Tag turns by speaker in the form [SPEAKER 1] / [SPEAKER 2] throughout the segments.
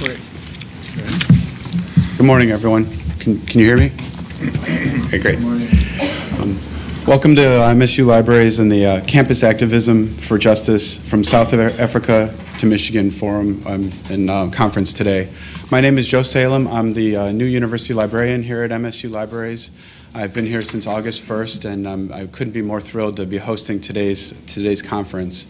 [SPEAKER 1] Great.
[SPEAKER 2] Good morning, everyone. Can you hear me? Okay, great. Good morning. Welcome to MSU Libraries and the Campus Activism for Justice from South Africa to Michigan Forum and conference today. My name is Joe Salem. I'm the new university librarian here at MSU Libraries. I've been here since August 1st, and I couldn't be more thrilled to be hosting today's conference.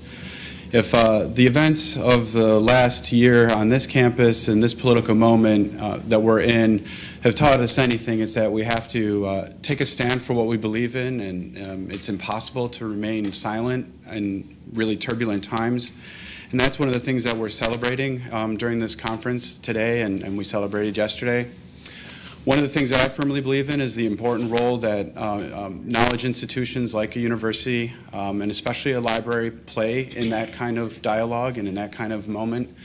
[SPEAKER 2] If the events of the last year on this campus and this political moment that we're in have taught us anything, it's that we have to take a stand for what we believe in, and it's impossible to remain silent in really turbulent times. And that's one of the things that we're celebrating during this conference today, and we celebrated yesterday. One of the things that I firmly believe in is the important role that knowledge institutions like a university and especially a library play in that kind of dialogue and in that kind of moment.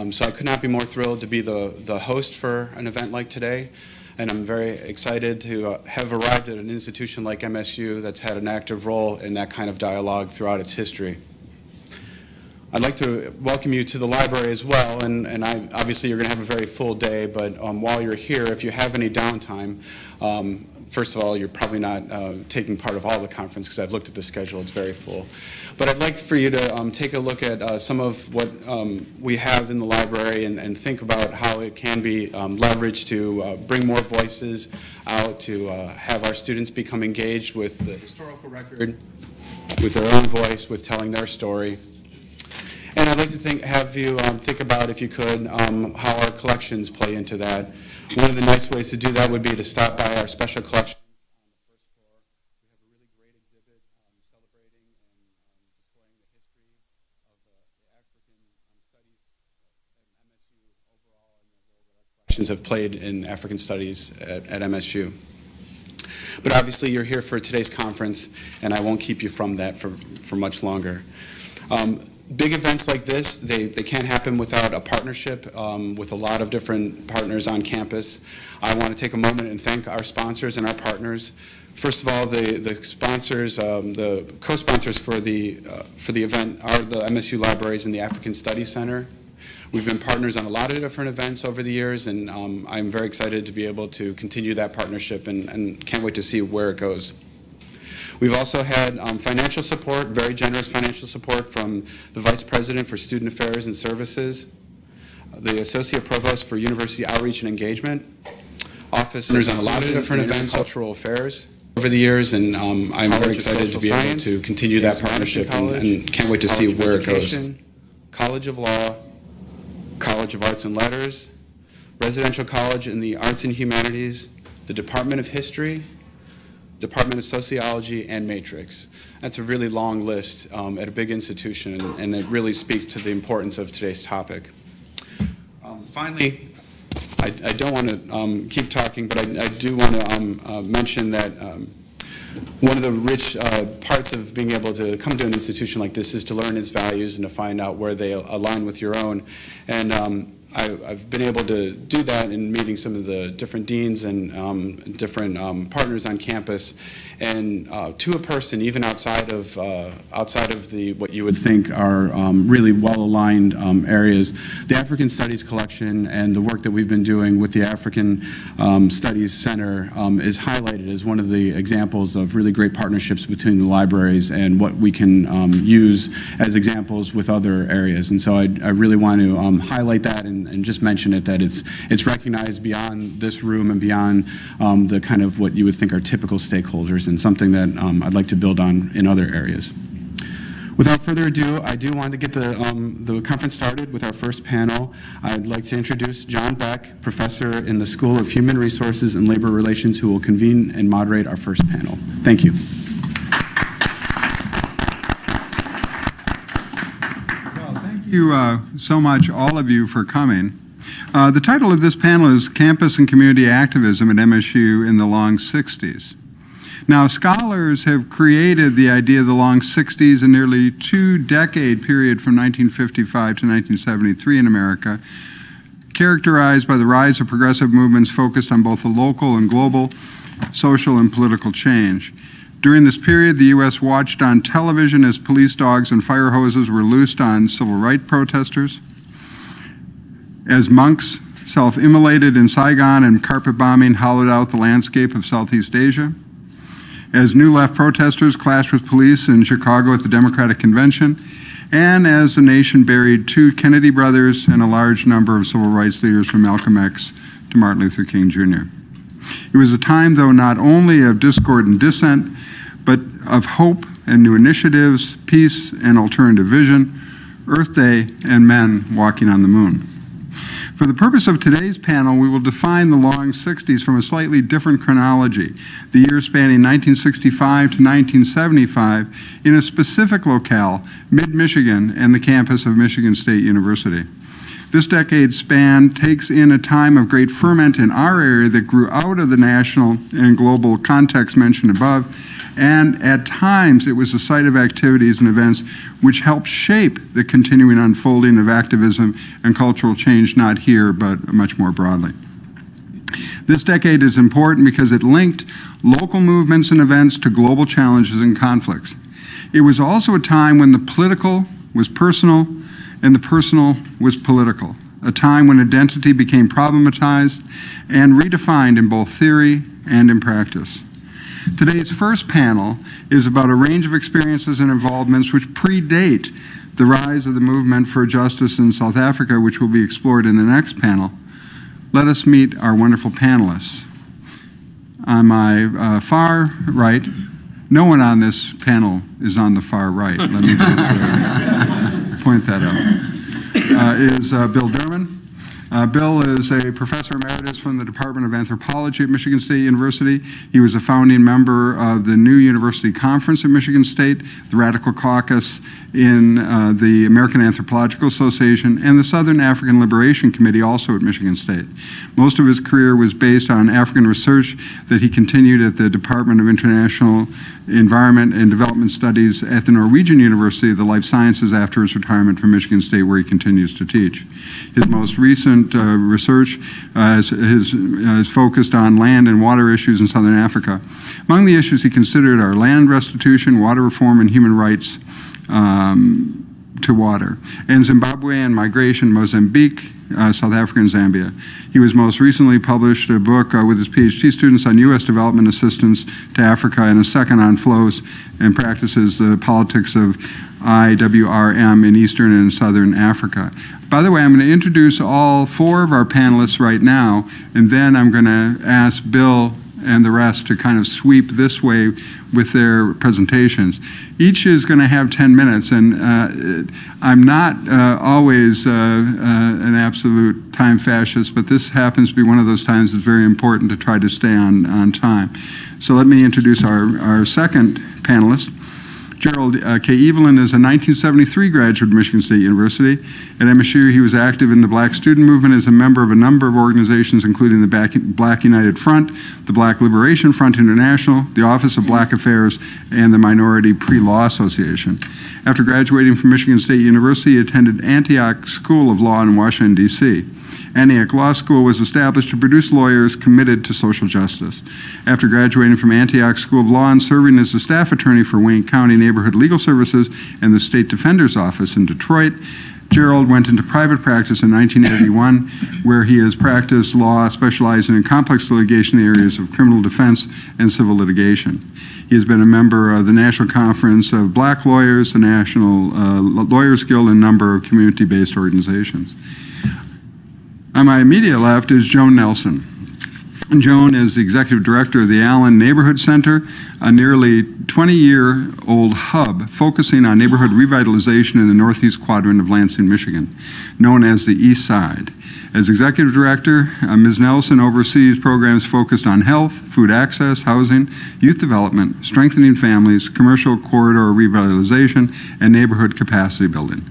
[SPEAKER 2] So I could not be more thrilled to be the host for an event like today, and I'm very excited to have arrived at an institution like MSU that's had an active role in that kind of dialogue throughout its history. I'd like to welcome you to the library as well, and obviously you're going to have a very full day, but while you're here, if you have any downtime, first of all, you're probably not taking part of all the conference because I've looked at the schedule, it's very full. But I'd like for you to take a look at some of what we have in the library and think about how it can be leveraged to bring more voices out, to have our students become engaged with the historical record, with their own voice, with telling their story. And I'd like to have you think about, if you could, how our collections play into that. One of the nice ways to do that would be to stop by our special collection on the first floor. We have a really great exhibit celebrating and displaying the history of the African studies at MSU overall and the role that our collections have played in African studies at MSU. But obviously you're here for today's conference, and I won't keep you from that for much longer. Big events like this, they can't happen without a partnership with a lot of different partners on campus. I want to take a moment and thank our sponsors and our partners. First of all, the sponsors, the co-sponsors for the event are the MSU Libraries and the African Studies Center. We've been partners on a lot of different events over the years, and I'm very excited to be able to continue that partnership and can't wait to see where it goes. We've also had financial support, very generous financial support from the Vice President for Student Affairs and Services, the Associate Provost for University Outreach and Engagement, officers on a lot of different events, cultural affairs over the years, and I'm very excited to be able to continue that partnership and can't wait to see where it goes. College of Law, College of Arts and Letters, Residential College in the Arts and Humanities, the Department of History, Department of Sociology, and Matrix. That's a really long list at a big institution, and it really speaks to the importance of today's topic. Finally, I don't want to keep talking, but I do want to mention that one of the rich parts of being able to come to an institution like this is to learn its values and to find out where they align with your own. And I've been able to do that in meeting some of the different deans and different partners on campus, and to a person, even outside of the what you would think are really well-aligned areas, the African Studies Collection and the work that we've been doing with the African Studies Center is highlighted as one of the examples of really great partnerships between the libraries and what we can use as examples with other areas. And so I really want to highlight that and just mention it, that it's recognized beyond this room and beyond the kind of what you would think are typical stakeholders, and something that I'd like to build on in other areas. Without further ado, I do want to get the conference started with our first panel. I'd like to introduce John Beck, professor in the School of Human Resources and Labor Relations, who will convene and moderate our first panel. Thank you.
[SPEAKER 3] Thank you so much, all of you, for coming. The title of this panel is Campus and Community Activism at MSU in the Long 60s. Now, scholars have created the idea of the long 60s, a nearly two-decade period from 1955 to 1973 in America, characterized by the rise of progressive movements focused on both the local and global social and political change. During this period, the U.S. watched on television as police dogs and fire hoses were loosed on civil rights protesters. As monks self-immolated in Saigon and carpet bombing hollowed out the landscape of Southeast Asia. As New Left protesters clashed with police in Chicago at the Democratic Convention, and as the nation buried 2 Kennedy brothers and a large number of civil rights leaders from Malcolm X to Martin Luther King Jr. It was a time, though, not only of discord and dissent, but of hope and new initiatives, peace and alternative vision, Earth Day, and men walking on the moon. For the purpose of today's panel, we will define the long 60s from a slightly different chronology, the years spanning 1965 to 1975, in a specific locale, mid-Michigan and the campus of Michigan State University. This decade span takes in a time of great ferment in our area that grew out of the national and global context mentioned above, and at times it was the site of activities and events which helped shape the continuing unfolding of activism and cultural change, not here, but much more broadly. This decade is important because it linked local movements and events to global challenges and conflicts. It was also a time when the political was personal and the personal was political, a time when identity became problematized and redefined in both theory and in practice. Today's first panel is about a range of experiences and involvements which predate the rise of the movement for justice in South Africa, which will be explored in the next panel. Let us meet our wonderful panelists. On my far right, no one on this panel is on the far right. Let me just point that out. Is Bill Durman. Bill is a professor emeritus from the Department of Anthropology at Michigan State University. He was a founding member of the New University Conference at Michigan State, the Radical Caucus in the American Anthropological Association, and the Southern African Liberation Committee, also at Michigan State. Most of his career was based on African research that he continued at the Department of International Environment and Development Studies at the Norwegian University of the Life Sciences after his retirement from Michigan State, where he continues to teach. His most recent research is focused on land and water issues in Southern Africa. Among the issues he considered are land restitution, water reform, and human rights to water, and Zimbabwe and migration, Mozambique, South Africa, and Zambia. He was most recently published a book with his PhD students on U.S. development assistance to Africa, and a second on flows and practices, the politics of IWRM in Eastern and Southern Africa. By the way, I'm going to introduce all 4 of our panelists right now, and then I'm going to ask Bill and the rest to kind of sweep this way with their presentations. Each is going to have 10 minutes, and I'm not always an absolute time fascist, but this happens to be one of those times that's very important to try to stay on time. So let me introduce our second panelist. Gerald K. Evelyn is a 1973 graduate of Michigan State University. At MSU, he was active in the Black student movement as a member of a number of organizations, including the Black United Front, the Black Liberation Front International, the Office of Black Affairs, and the Minority Pre-Law Association. After graduating from Michigan State University, he attended Antioch School of Law in Washington, D.C. Antioch Law School was established to produce lawyers committed to social justice. After graduating from Antioch School of Law and serving as the staff attorney for Wayne County Neighborhood Legal Services and the State Defender's Office in Detroit, Gerald went into private practice in 1981, where he has practiced law specializing in complex litigation in the areas of criminal defense and civil litigation. He has been a member of the National Conference of Black Lawyers, the National Lawyers Guild, and a number of community-based organizations. On my immediate left is Joan Nelson. Joan is the executive director of the Allen Neighborhood Center, a nearly 20-year-old hub focusing on neighborhood revitalization in the northeast quadrant of Lansing, Michigan, known as the East Side. As executive director, Ms. Nelson oversees programs focused on health, food access, housing, youth development, strengthening families, commercial corridor revitalization, and neighborhood capacity building.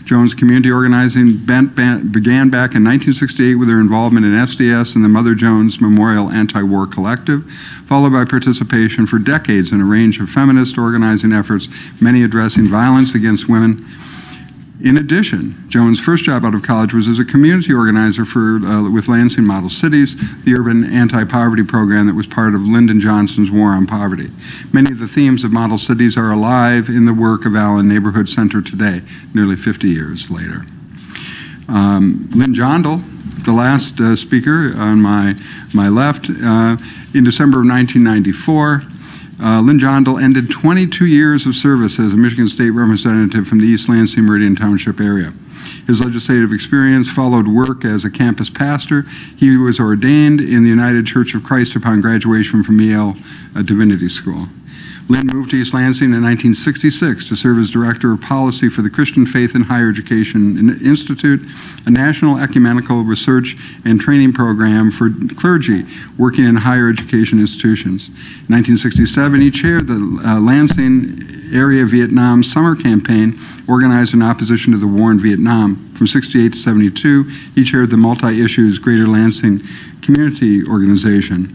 [SPEAKER 3] Joan's community organizing began back in 1968 with her involvement in SDS and the Mother Jones Memorial Anti-War Collective, followed by participation for decades in a range of feminist organizing efforts, many addressing violence against women. In addition, Joan's first job out of college was as a community organizer with Lansing Model Cities, the urban anti-poverty program that was part of Lyndon Johnson's War on Poverty. Many of the themes of Model Cities are alive in the work of Allen Neighborhood Center today, nearly 50 years later. Lynn Jondal, the last speaker on my left, in December of 1994, Lynn Jondal ended 22 years of service as a Michigan State representative from the East Lansing Meridian Township area. His legislative experience followed work as a campus pastor. He was ordained in the United Church of Christ upon graduation from Yale Divinity School. Lynn moved to East Lansing in 1966 to serve as Director of Policy for the Christian Faith and Higher Education Institute, a national ecumenical research and training program for clergy working in higher education institutions. In 1967, he chaired the Lansing Area Vietnam Summer Campaign organized in opposition to the war in Vietnam. From 68 to 72, he chaired the multi-issues Greater Lansing Community Organization.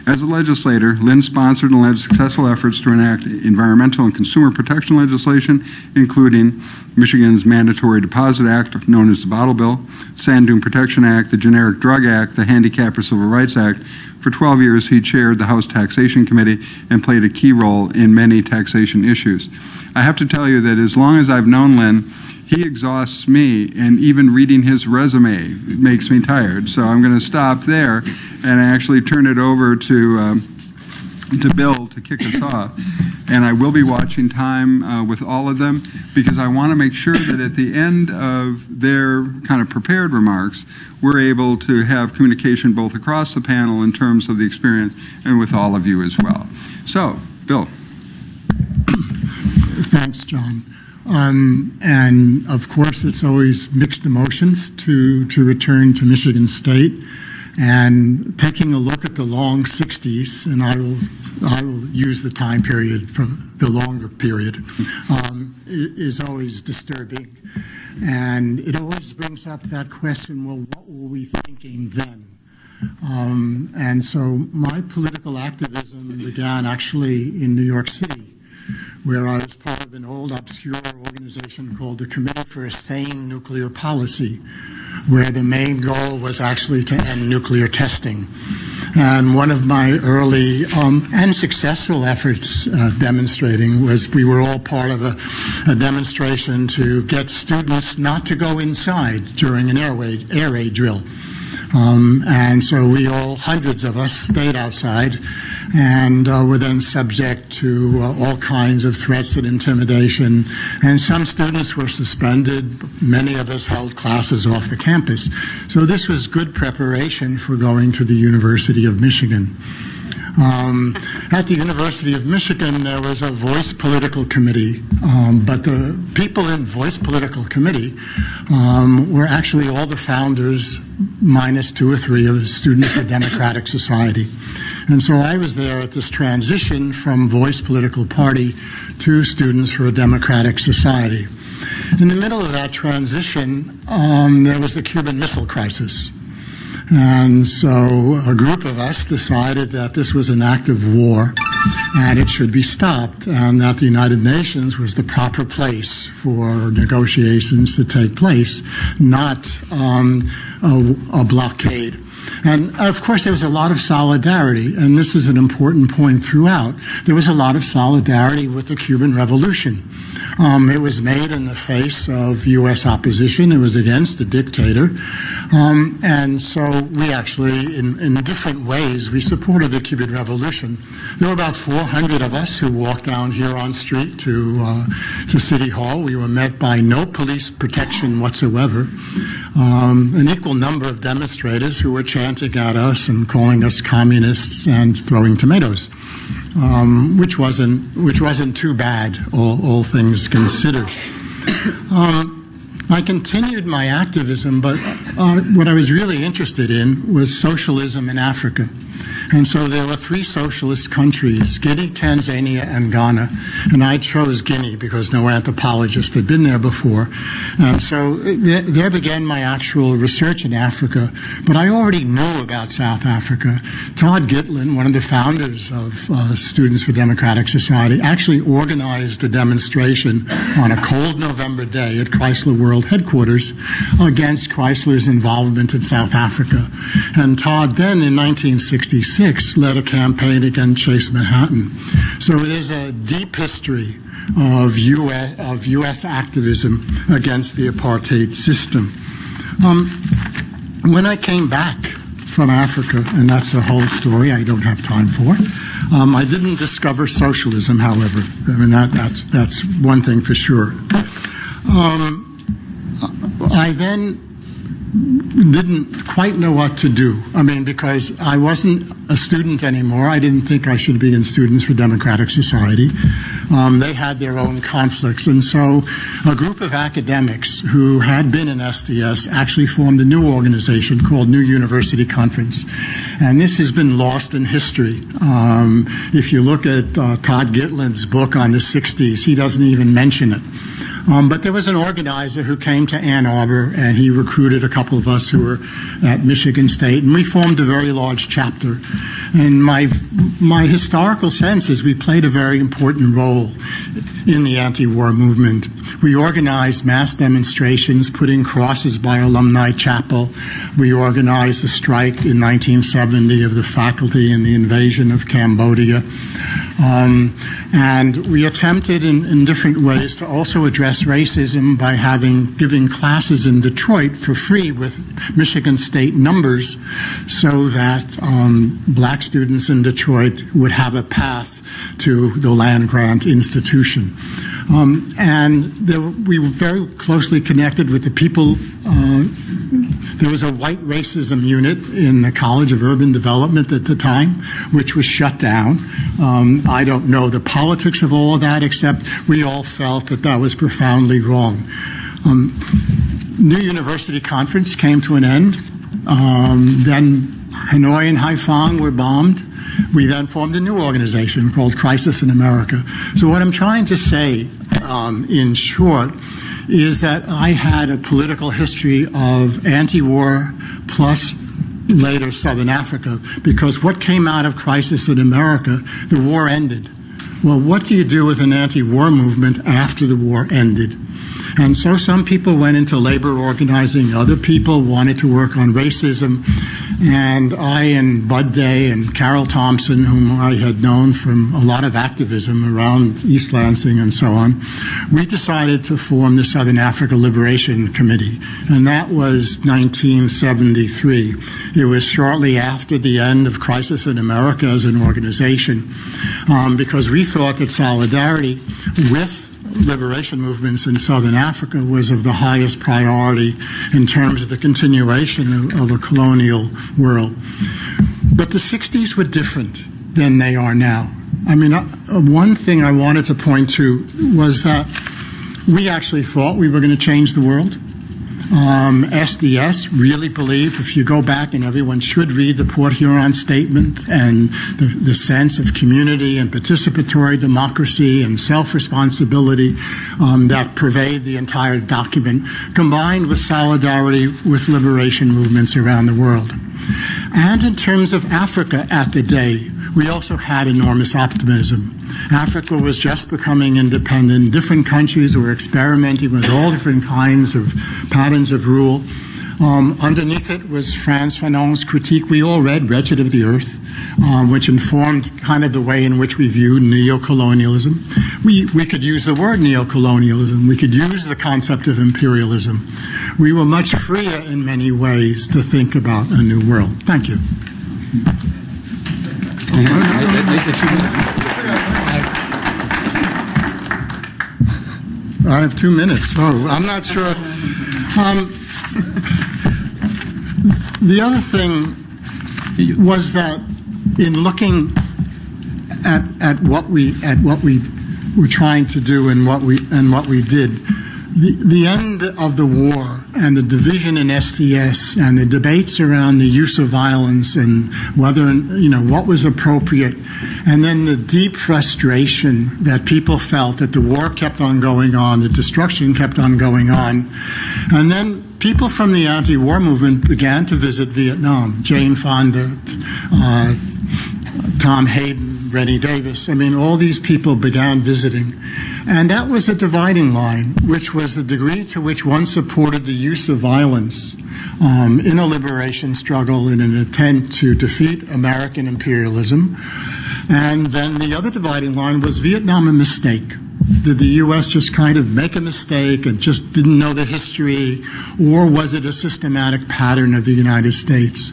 [SPEAKER 3] As a legislator, Lynn sponsored and led successful efforts to enact environmental and consumer protection legislation, including Michigan's Mandatory Deposit Act, known as the Bottle Bill, Sand Dune Protection Act, the Generic Drug Act, the Handicapper Civil Rights Act. For 12 years, he chaired the House Taxation Committee and played a key role in many taxation issues. I have to tell you that as long as I've known Lynn, he exhausts me, and even reading his resume makes me tired. So I'm going to stop there and actually turn it over to Bill to kick us off. And I will be watching time with all of them because I want to make sure that at the end of their kind of prepared remarks, we're able to have communication both across the panel in terms of the experience and with all of you as well. So, Bill.
[SPEAKER 1] Thanks, John. And of course, it's always mixed emotions to return to Michigan State. And taking a look at the long 60s, and I will use the time period from the longer period, is always disturbing. And it always brings up that question, well, what were we thinking then? And so my political activism began actually in New York City, where I was part of an old obscure organization called the Committee for a Sane Nuclear Policy, where the main goal was actually to end nuclear testing. And one of my early and successful efforts demonstrating was we were all part of a demonstration to get students not to go inside during an air raid drill. And so we all, hundreds of us, stayed outside and were then subject to all kinds of threats and intimidation. And some students were suspended. Many of us held classes off the campus. So this was good preparation for going to the University of Michigan. At the University of Michigan, there was a Voice Political Committee, but the people in Voice Political Committee were actually all the founders, minus 2 or 3 of the Students for Democratic Society. And so I was there at this transition from Voice Political Party to Students for a Democratic Society. In the middle of that transition, there was the Cuban Missile Crisis. And so a group of us decided that this was an act of war and it should be stopped, and that the United Nations was the proper place for negotiations to take place, not a blockade. And of course, there was a lot of solidarity, and this is an important point throughout. There was a lot of solidarity with the Cuban Revolution. It was made in the face of U.S. opposition. It was against the dictator. And so we actually, in different ways, we supported the Cuban Revolution. There were about 400 of us who walked down here on street to City Hall. We were met by no police protection whatsoever. An equal number of demonstrators who were chanting at us and calling us communists and throwing tomatoes, which wasn't too bad, all things considered. I continued my activism, but what I was really interested in was socialism in Africa. And so there were 3 socialist countries, Guinea, Tanzania, and Ghana. And I chose Guinea because no anthropologist had been there before. And so there began my actual research in Africa. But I already knew about South Africa. Todd Gitlin, one of the founders of Students for Democratic Society, actually organized a demonstration on a cold November day at Chrysler World Headquarters against Chrysler's involvement in South Africa. And Todd then, in 1966, led a campaign against Chase Manhattan. So there's a deep history of U.S. activism against the apartheid system. When I came back from Africa, and that's a whole story I don't have time for, I didn't discover socialism, however. I mean, that's one thing for sure. I then didn't quite know what to do. I mean, because I wasn't a student anymore. I didn't think I should be in Students for Democratic Society. They had their own conflicts. And so a group of academics who had been in SDS actually formed a new organization called New University Conference. And this has been lost in history. If you look at Todd Gitlin's book on the 60s, he doesn't even mention it. But there was an organizer who came to Ann Arbor, and he recruited a couple of us who were at Michigan State, and we formed a very large chapter. And my historical sense is we played a very important role in the anti-war movement. We organized mass demonstrations, putting crosses by Alumni Chapel. We organized the strike in 1970 of the faculty in the invasion of Cambodia. And we attempted in different ways to also address racism by giving classes in Detroit for free with Michigan State numbers so that black students in Detroit would have a path to the land-grant institution. We were very closely connected with the people. There was a white racism unit in the College of Urban Development at the time, which was shut down. I don't know the politics of all of that, except we all felt that that was profoundly wrong. New University Conference came to an end. Then Hanoi and Haiphong were bombed. We then formed a new organization called Crisis in America. So what I'm trying to say, in short, is that I had a political history of anti-war plus later Southern Africa, because what came out of Crisis in America, the war ended. Well, what do you do with an anti-war movement after the war ended? And so some people went into labor organizing, other people wanted to work on racism, and I and Bud Day and Carol Thompson, whom I had known from a lot of activism around East Lansing and so on, we decided to form the Southern Africa Liberation Committee, and that was 1973. It was shortly after the end of Crisis in America as an organization, because we thought that solidarity with liberation movements in Southern Africa was of the highest priority in terms of the continuation of a colonial world. But the 60s were different than they are now. I mean, one thing I wanted to point to was that we actually thought we were going to change the world. SDS really believed, if you go back, and everyone should read the Port Huron Statement and the sense of community and participatory democracy and self-responsibility that pervade the entire document, combined with solidarity with liberation movements around the world. And in terms of Africa at the day, we also had enormous optimism. Africa was just becoming independent. Different countries were experimenting with all different kinds of patterns of rule. Underneath it was Frantz Fanon's critique. We all read Wretched of the Earth, which informed kind of the way in which we viewed neocolonialism. We could use the word neocolonialism. We could use the concept of imperialism. We were much freer in many ways to think about a new world. Thank you. I have 2 minutes. Oh, I'm not sure. The other thing was that in looking at what we were trying to do and what we did, the end of the war and the division in SDS and the debates around the use of violence and whether, what was appropriate, and then the deep frustration that people felt that the war kept on going on, the destruction kept on going on, and then people from the anti-war movement began to visit Vietnam. Jane Fonda, Tom Hayden, Rennie Davis. I mean, all these people began visiting. And that was a dividing line, which was the degree to which one supported the use of violence in a liberation struggle in an attempt to defeat American imperialism. And then the other dividing line was Vietnam a mistake. Did the U.S. just kind of make a mistake and just didn't know the history, or was it a systematic pattern of the United States?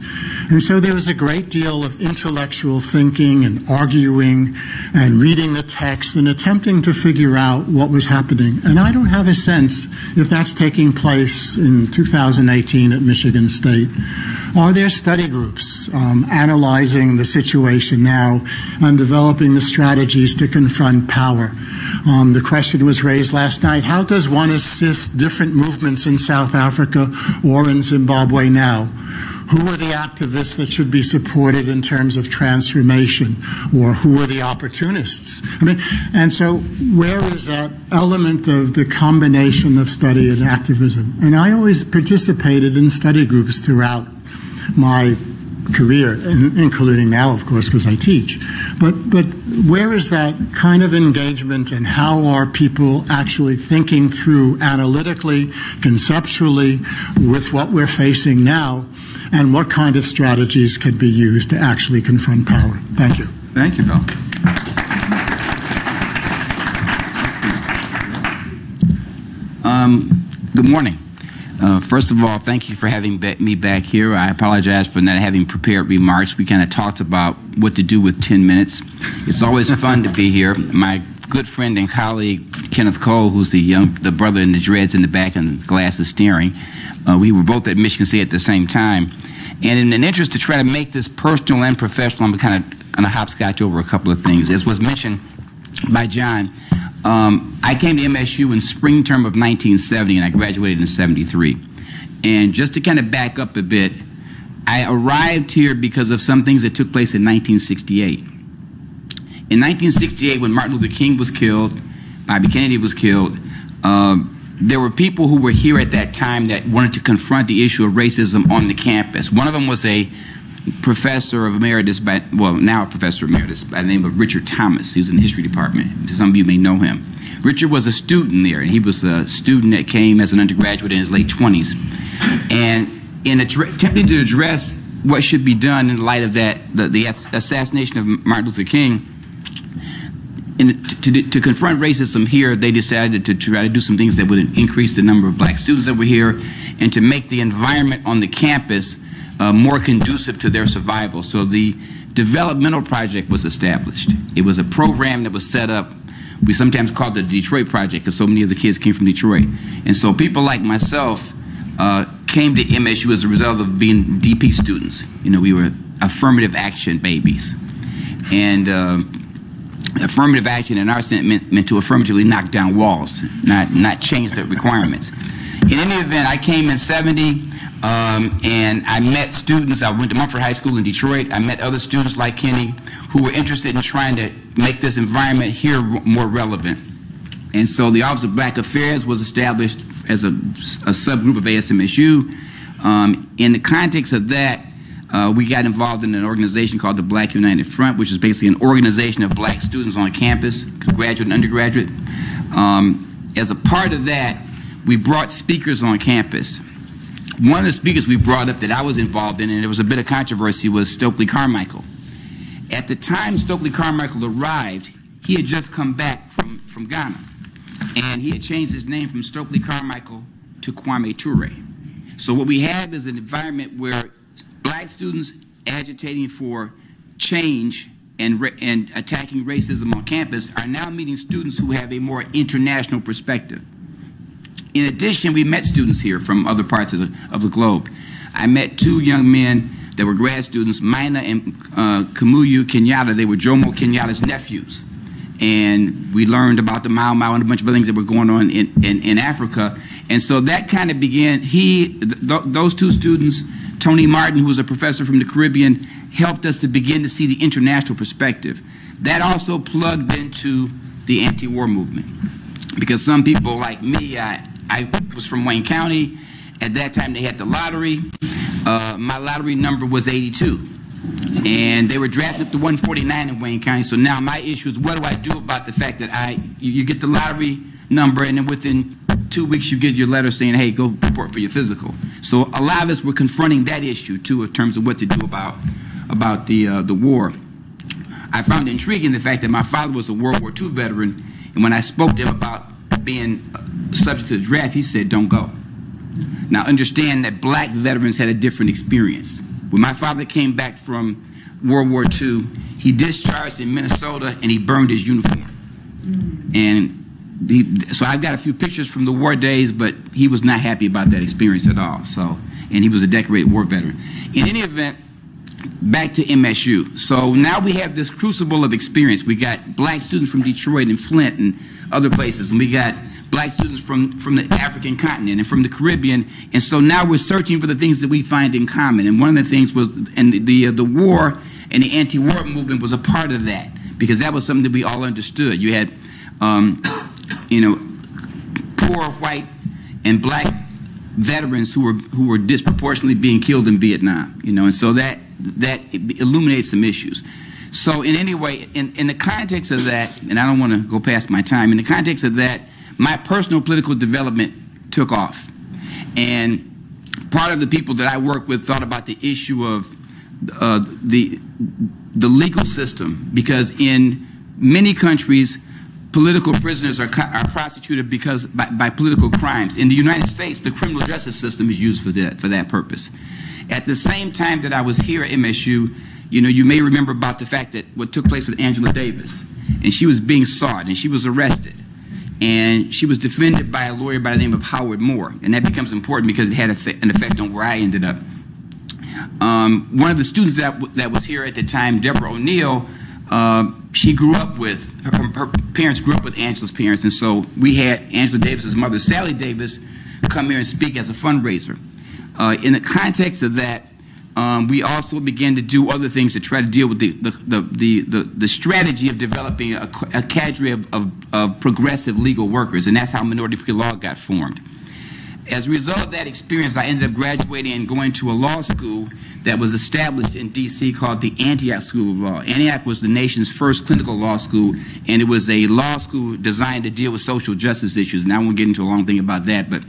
[SPEAKER 1] And so there was a great deal of intellectual thinking and arguing and reading the text and attempting to figure out what was happening. And I don't have a sense if that's taking place in 2018 at Michigan State. Are there study groups analyzing the situation now and developing the strategies to confront power? The question was raised last night, how does one assist different movements in South Africa or in Zimbabwe now? Who are the activists that should be supported in terms of transformation, or who are the opportunists? I mean, and so where is that element of the combination of study and activism? And I always participated in study groups throughout my career, including now, of course, because I teach. But where is that kind of engagement, and how are people actually thinking through analytically, conceptually, with what we're facing now, and what kind of strategies could be used to actually confront power? Thank you.
[SPEAKER 3] Thank you, Bill.
[SPEAKER 4] Good morning. First of all, thank you for having me back here. I apologize for not having prepared remarks. We kind of talked about what to do with 10 minutes. It's always fun to be here. My good friend and colleague, Kenneth Cole, who's the brother in the dreads in the back and the glasses steering, we were both at Michigan State at the same time. And in an interest to try to make this personal and professional, I'm kind of on a hopscotch over a couple of things. As was mentioned by John, I came to MSU in spring term of 1970, and I graduated in 73. And just to kind of back up a bit, I arrived here because of some things that took place in 1968. In 1968, when Martin Luther King was killed, Bobby Kennedy was killed, there were people who were here at that time that wanted to confront the issue of racism on the campus. One of them was a professor of emeritus, now a professor emeritus, by the name of Richard Thomas. He was in the history department. Some of you may know him. Richard was a student there, and he was a student that came as an undergraduate in his late 20s. And in attempting to address what should be done in light of that, the assassination of Martin Luther King, to confront racism here, they decided to try to do some things that would increase the number of black students that were here, and to make the environment on the campus more conducive to their survival. So the developmental project was established. It was a program that was set up. We sometimes called it the Detroit Project because so many of the kids came from Detroit. And so people like myself came to MSU as a result of being DP students. You know, we were affirmative action babies. And affirmative action in our sense meant to affirmatively knock down walls, not change the requirements. In any event, I came in 70. And I met students. I went to Mumford High School in Detroit. I met other students like Kenny who were interested in trying to make this environment here more relevant. And so the Office of Black Affairs was established as a subgroup of ASMSU. In the context of that, we got involved in an organization called the Black United Front, which is basically an organization of black students on campus, graduate and undergraduate. As a part of that, we brought speakers on campus. One of the speakers we brought up that I was involved in, and there was a bit of controversy, was Stokely Carmichael. At the time Stokely Carmichael arrived, he had just come back from Ghana, and he had changed his name from Stokely Carmichael to Kwame Ture. So what we have is an environment where black students agitating for change and attacking racism on campus are now meeting students who have a more international perspective. In addition, we met students here from other parts of the globe. I met two young men that were grad students, Maina and Kamuyu Kenyatta. They were Jomo Kenyatta's nephews. And we learned about the Mau Mau and a bunch of other things that were going on in Africa. And so that kind of began, those two students, Tony Martin, who was a professor from the Caribbean, helped us to begin to see the international perspective. That also plugged into the anti-war movement. Because some people like me, I was from Wayne County. At that time, they had the lottery. My lottery number was 82. And they were drafted up to 149 in Wayne County. So now my issue is, what do I do about the fact that you get the lottery number, and then within 2 weeks you get your letter saying, hey, go report for your physical. So a lot of us were confronting that issue, too, in terms of what to do about the war. I found it intriguing the fact that my father was a World War II veteran, And when I spoke to him about being subject to the draft, he said, don't go. Now understand that black veterans had a different experience. When my father came back from World War II, he discharged in Minnesota and he burned his uniform. And so I've got a few pictures from the war days, but he was not happy about that experience at all. So, and he was a decorated war veteran. In any event, back to MSU. So now we have this crucible of experience. We got black students from Detroit and Flint and other places, and we got black students from the African continent and from the Caribbean. And so now we're searching for the things that we find in common. And one of the things was, and the war and the anti-war movement was a part of that, because that was something that we all understood. You had you know, poor white and black veterans who were disproportionately being killed in Vietnam, you know, and so that illuminates some issues. So in any way, in the context of that, and I don't want to go past my time, in the context of that, my personal political development took off. And part of the people that I work with thought about the issue of the legal system, because in many countries, political prisoners are prosecuted by political crimes. In the United States, the criminal justice system is used for that purpose. At the same time that I was here at MSU, you know, you may remember about the fact that what took place with Angela Davis, and she was being sought, and she was arrested, and she was defended by a lawyer by the name of Howard Moore, and that becomes important because it had an effect on where I ended up. One of the students that was here at the time, Deborah O'Neill, she grew up with, her parents grew up with Angela's parents, and so we had Angela Davis's mother, Sally Davis, come here and speak as a fundraiser. In the context of that, we also began to do other things to try to deal with the strategy of developing a cadre of progressive legal workers, and that's how Minority Pre-Law got formed. As a result of that experience, I ended up graduating and going to a law school that was established in D.C. called the Antioch School of Law. Antioch was the nation's first clinical law school, and it was a law school designed to deal with social justice issues. And I won't get into a long thing about that, but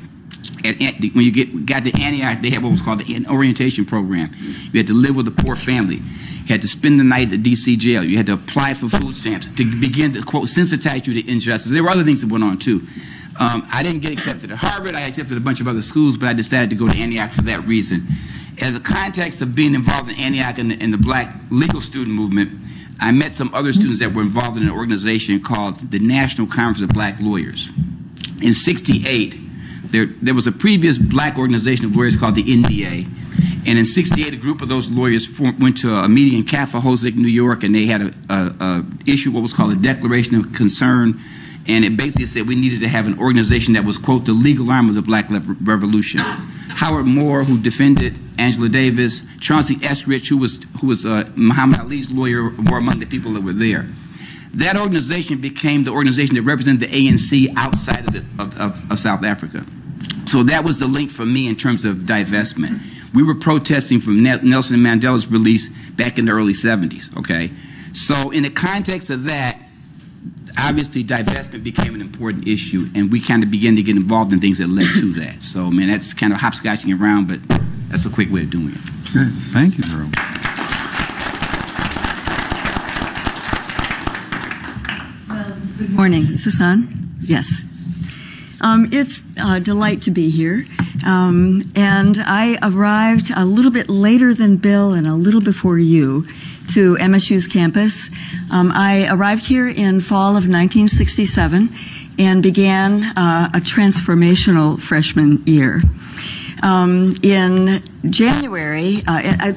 [SPEAKER 4] when you got to Antioch, they had what was called an orientation program. You had to live with a poor family. You had to spend the night at the D.C. jail. You had to apply for food stamps to begin to, quote, sensitize you to injustice. There were other things that went on, too. I didn't get accepted at Harvard. I accepted a bunch of other schools, but I decided to go to Antioch for that reason. As a context of being involved in Antioch in the black legal student movement, I met some other students that were involved in an organization called the National Conference of Black Lawyers. In '68, there was a previous black organization of lawyers called the NBA. And in '68, a group of those lawyers went to a meeting in Caffahosic, New York, and they had issued what was called a Declaration of Concern. And it basically said we needed to have an organization that was, quote, the legal arm of the black revolution. Howard Moore, who defended Angela Davis, Chauncey Eskridge, who was Muhammad Ali's lawyer, were among the people that were there. That organization became the organization that represented the ANC outside of South Africa. So that was the link for me in terms of divestment. We were protesting from Nelson Mandela's release back in the early 70s, okay? So in the context of that, obviously divestment became an important issue, and we kind of began to get involved in things that led to that. So, man, that's kind of hopscotching around, but that's a quick way of doing it.
[SPEAKER 3] Okay, thank you, Drew.
[SPEAKER 5] Well, good morning. Is this on? Yes. It's a delight to be here. And I arrived a little bit later than Bill and a little before you to MSU's campus. I arrived here in fall of 1967 and began a transformational freshman year. In January, I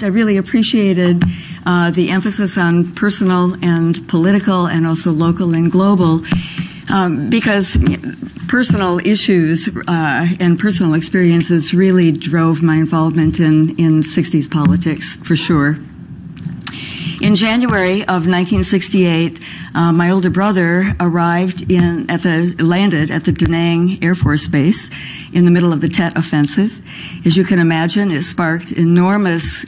[SPEAKER 5] really appreciated the emphasis on personal and political and also local and global, because personal issues and personal experiences really drove my involvement in 60s politics, for sure. In January of 1968, my older brother landed at the Da Nang Air Force Base in the middle of the Tet Offensive. As you can imagine, it sparked enormous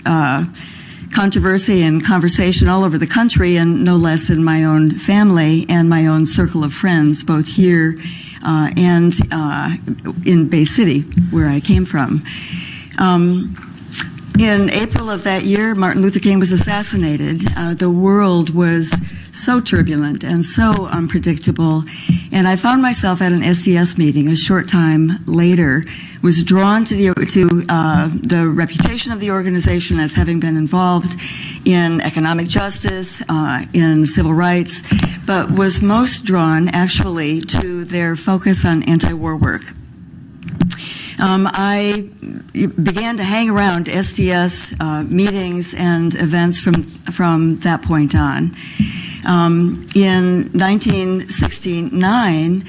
[SPEAKER 5] controversy and conversation all over the country, and no less in my own family and my own circle of friends, both here and in Bay City, where I came from. In April of that year, Martin Luther King was assassinated. The world was so turbulent and so unpredictable. And I found myself at an SDS meeting a short time later, was drawn to the reputation of the organization as having been involved in economic justice, in civil rights, but was most drawn actually to their focus on anti-war work. I began to hang around SDS meetings and events from that point on. In 1969,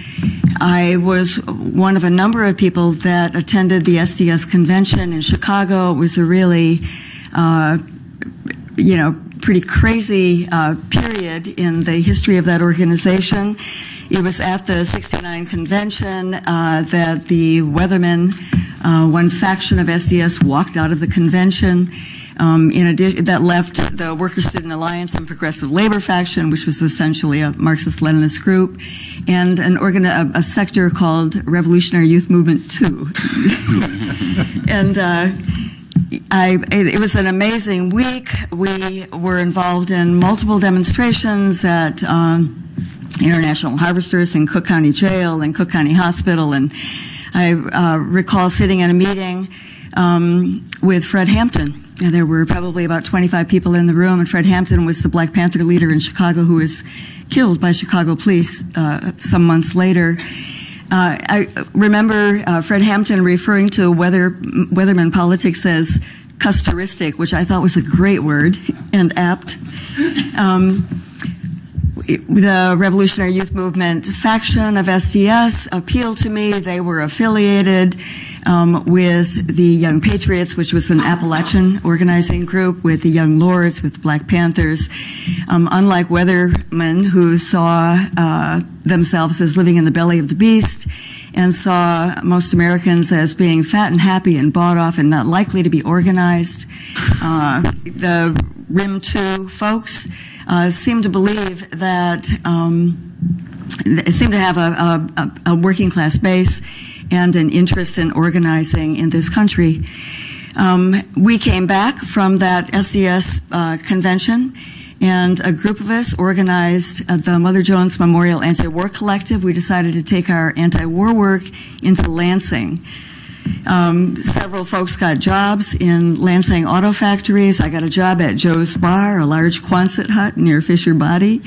[SPEAKER 5] I was one of a number of people that attended the SDS convention in Chicago. It was a really, pretty crazy period in the history of that organization. It was at the '69 convention that the Weathermen, one faction of SDS, walked out of the convention. In addition, that left the Workers' Student Alliance and Progressive Labor faction, which was essentially a Marxist-Leninist group, and a sector called Revolutionary Youth Movement 2. And it was an amazing week. We were involved in multiple demonstrations at International Harvesters in Cook County Jail and Cook County Hospital, and I recall sitting in a meeting with Fred Hampton. And there were probably about 25 people in the room, and Fred Hampton was the Black Panther leader in Chicago who was killed by Chicago police some months later. I remember Fred Hampton referring to Weatherman politics as custoristic, which I thought was a great word and apt. The Revolutionary Youth Movement faction of SDS appealed to me. They were affiliated with the Young Patriots, which was an Appalachian organizing group, with the Young Lords, with the Black Panthers. Unlike Weathermen, who saw themselves as living in the belly of the beast and saw most Americans as being fat and happy and bought off and not likely to be organized, the RIM 2 folks seem to believe that seem to have a working class base and an interest in organizing in this country. We came back from that SDS convention, and a group of us organized the Mother Jones Memorial Anti-War Collective. We decided to take our anti-war work into Lansing. Several folks got jobs in Lansing auto factories. I got a job at Joe's Bar, a large Quonset hut near Fisher Body,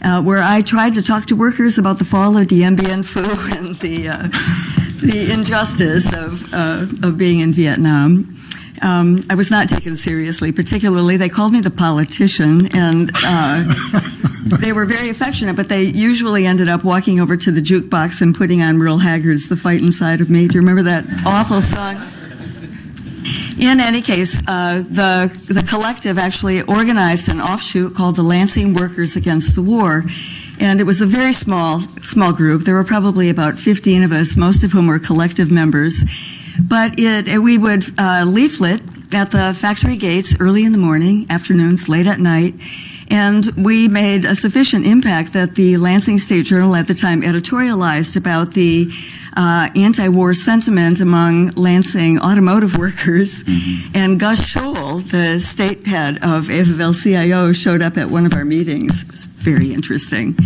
[SPEAKER 5] where I tried to talk to workers about the fall of Dien Bien Phu and the injustice of being in Vietnam. I was not taken seriously, particularly. They called me the politician, and they were very affectionate, but they usually ended up walking over to the jukebox and putting on Merle Haggard's The Fight Inside of Me. Do you remember that awful song? In any case, the collective actually organized an offshoot called the Lansing Workers Against the War. And it was a very small group. There were probably about 15 of us, most of whom were collective members. But we would leaflet at the factory gates early in the morning, afternoons, late at night. And we made a sufficient impact that the Lansing State Journal at the time editorialized about the anti-war sentiment among Lansing automotive workers. Mm-hmm. And Gus Scholl, the state head of AFL-CIO, showed up at one of our meetings. It was very interesting.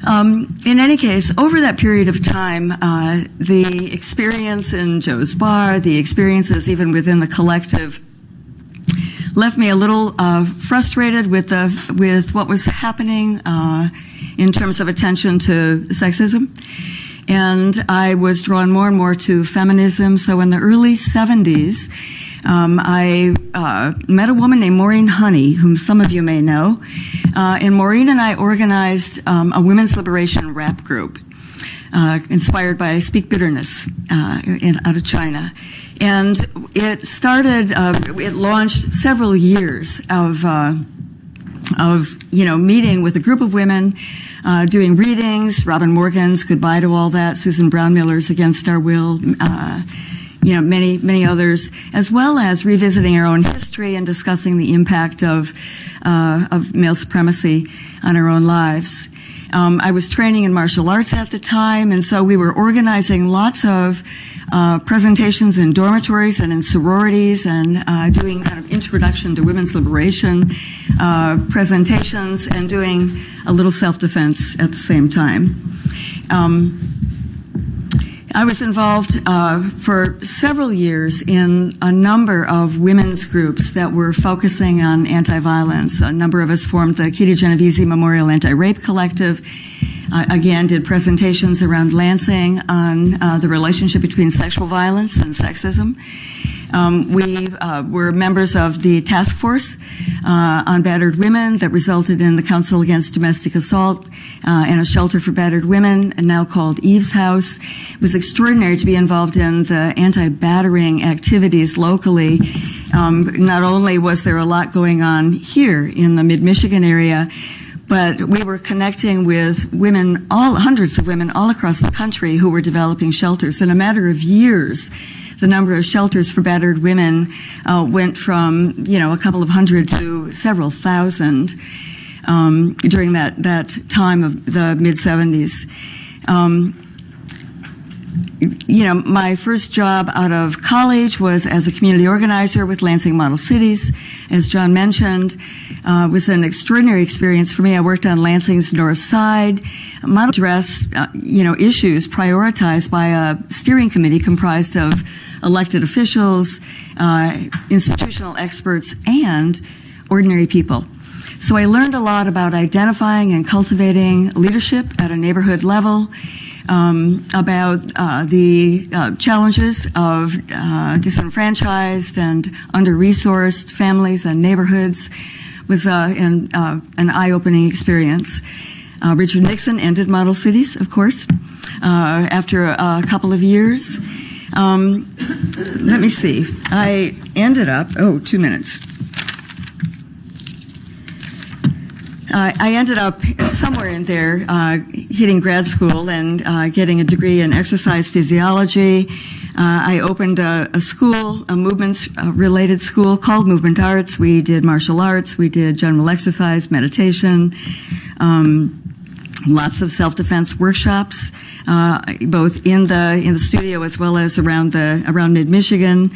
[SPEAKER 5] In any case, over that period of time, the experience in Joe's Bar, the experiences even within the collective, left me a little frustrated with what was happening in terms of attention to sexism. And I was drawn more and more to feminism. So in the early 70s, I met a woman named Maureen Honey, whom some of you may know. And Maureen and I organized a women's liberation rap group inspired by Speak Bitterness out of China. And it started, it launched several years of meeting with a group of women, doing readings, Robin Morgan's Goodbye to All That, Susan Brown Miller's Against Our Will, many others, as well as revisiting our own history and discussing the impact of male supremacy on our own lives. I was training in martial arts at the time, and so we were organizing lots of presentations in dormitories and in sororities, and doing kind of introduction to women's liberation presentations, and doing a little self-defense at the same time. I was involved for several years in a number of women's groups that were focusing on anti-violence. A number of us formed the Kitty Genovese Memorial Anti-Rape Collective. Again, did presentations around Lansing on the relationship between sexual violence and sexism. We were members of the task force on battered women that resulted in the Council Against Domestic Assault and a shelter for battered women, now called Eve's House. It was extraordinary to be involved in the anti-battering activities locally. Not only was there a lot going on here in the mid-Michigan area, but we were connecting with women, hundreds of women all across the country who were developing shelters. In a matter of years, the number of shelters for battered women went from, a couple of hundred to several thousand during that time of the mid-70s. My first job out of college was as a community organizer with Lansing Model Cities. As John mentioned, was an extraordinary experience for me. I worked on Lansing's North Side, model address, issues prioritized by a steering committee comprised of elected officials, institutional experts, and ordinary people. So I learned a lot about identifying and cultivating leadership at a neighborhood level, about the challenges of disenfranchised and under-resourced families and neighborhoods. Was an eye-opening experience. Richard Nixon ended Model Cities, of course, after a couple of years. Let me see. I ended up, 2 minutes. I ended up somewhere in there hitting grad school and getting a degree in exercise physiology. I opened a school, a movements-related school called Movement Arts. We did martial arts. We did general exercise, meditation, lots of self-defense workshops, both in the studio as well as around mid-Michigan.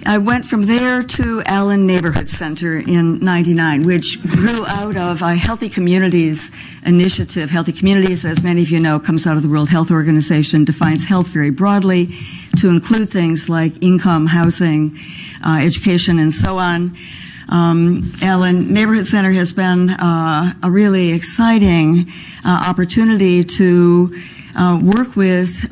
[SPEAKER 5] I went from there to Allen Neighborhood Center in '99, which grew out of a Healthy Communities initiative. Healthy Communities, as many of you know, comes out of the World Health Organization, defines health very broadly to include things like income, housing, education, and so on. Allen Neighborhood Center has been a really exciting opportunity to work with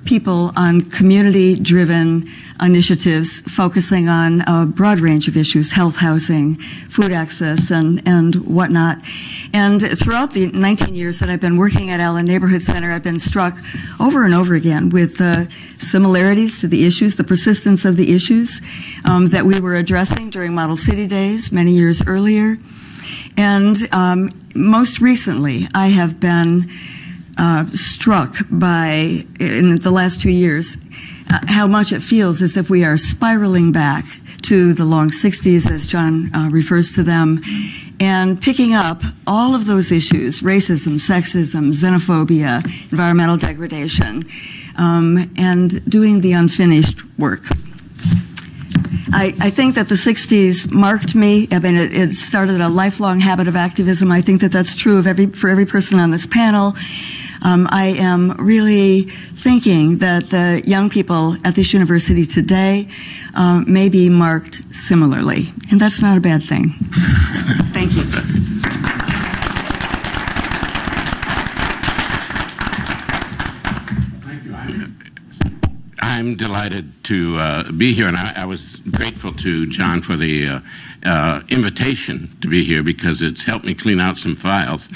[SPEAKER 5] people on community-driven initiatives focusing on a broad range of issues, health, housing, food access, and whatnot. And throughout the 19 years that I've been working at Allen Neighborhood Center, I've been struck over and over again with the similarities to the issues, the persistence of the issues that we were addressing during Model City days many years earlier. And most recently, I have been struck by, in the last 2 years, how much it feels as if we are spiraling back to the long 60s, as John refers to them, and picking up all of those issues, racism, sexism, xenophobia, environmental degradation, and doing the unfinished work. I think that the 60s marked me. I mean, it started a lifelong habit of activism. I think that that's true for every person on this panel. I am really thinking that the young people at this university today may be marked similarly, and that's not a bad thing. Thank you.
[SPEAKER 6] Thank you. I'm delighted to be here, and I was grateful to John for the invitation to be here because it's helped me clean out some files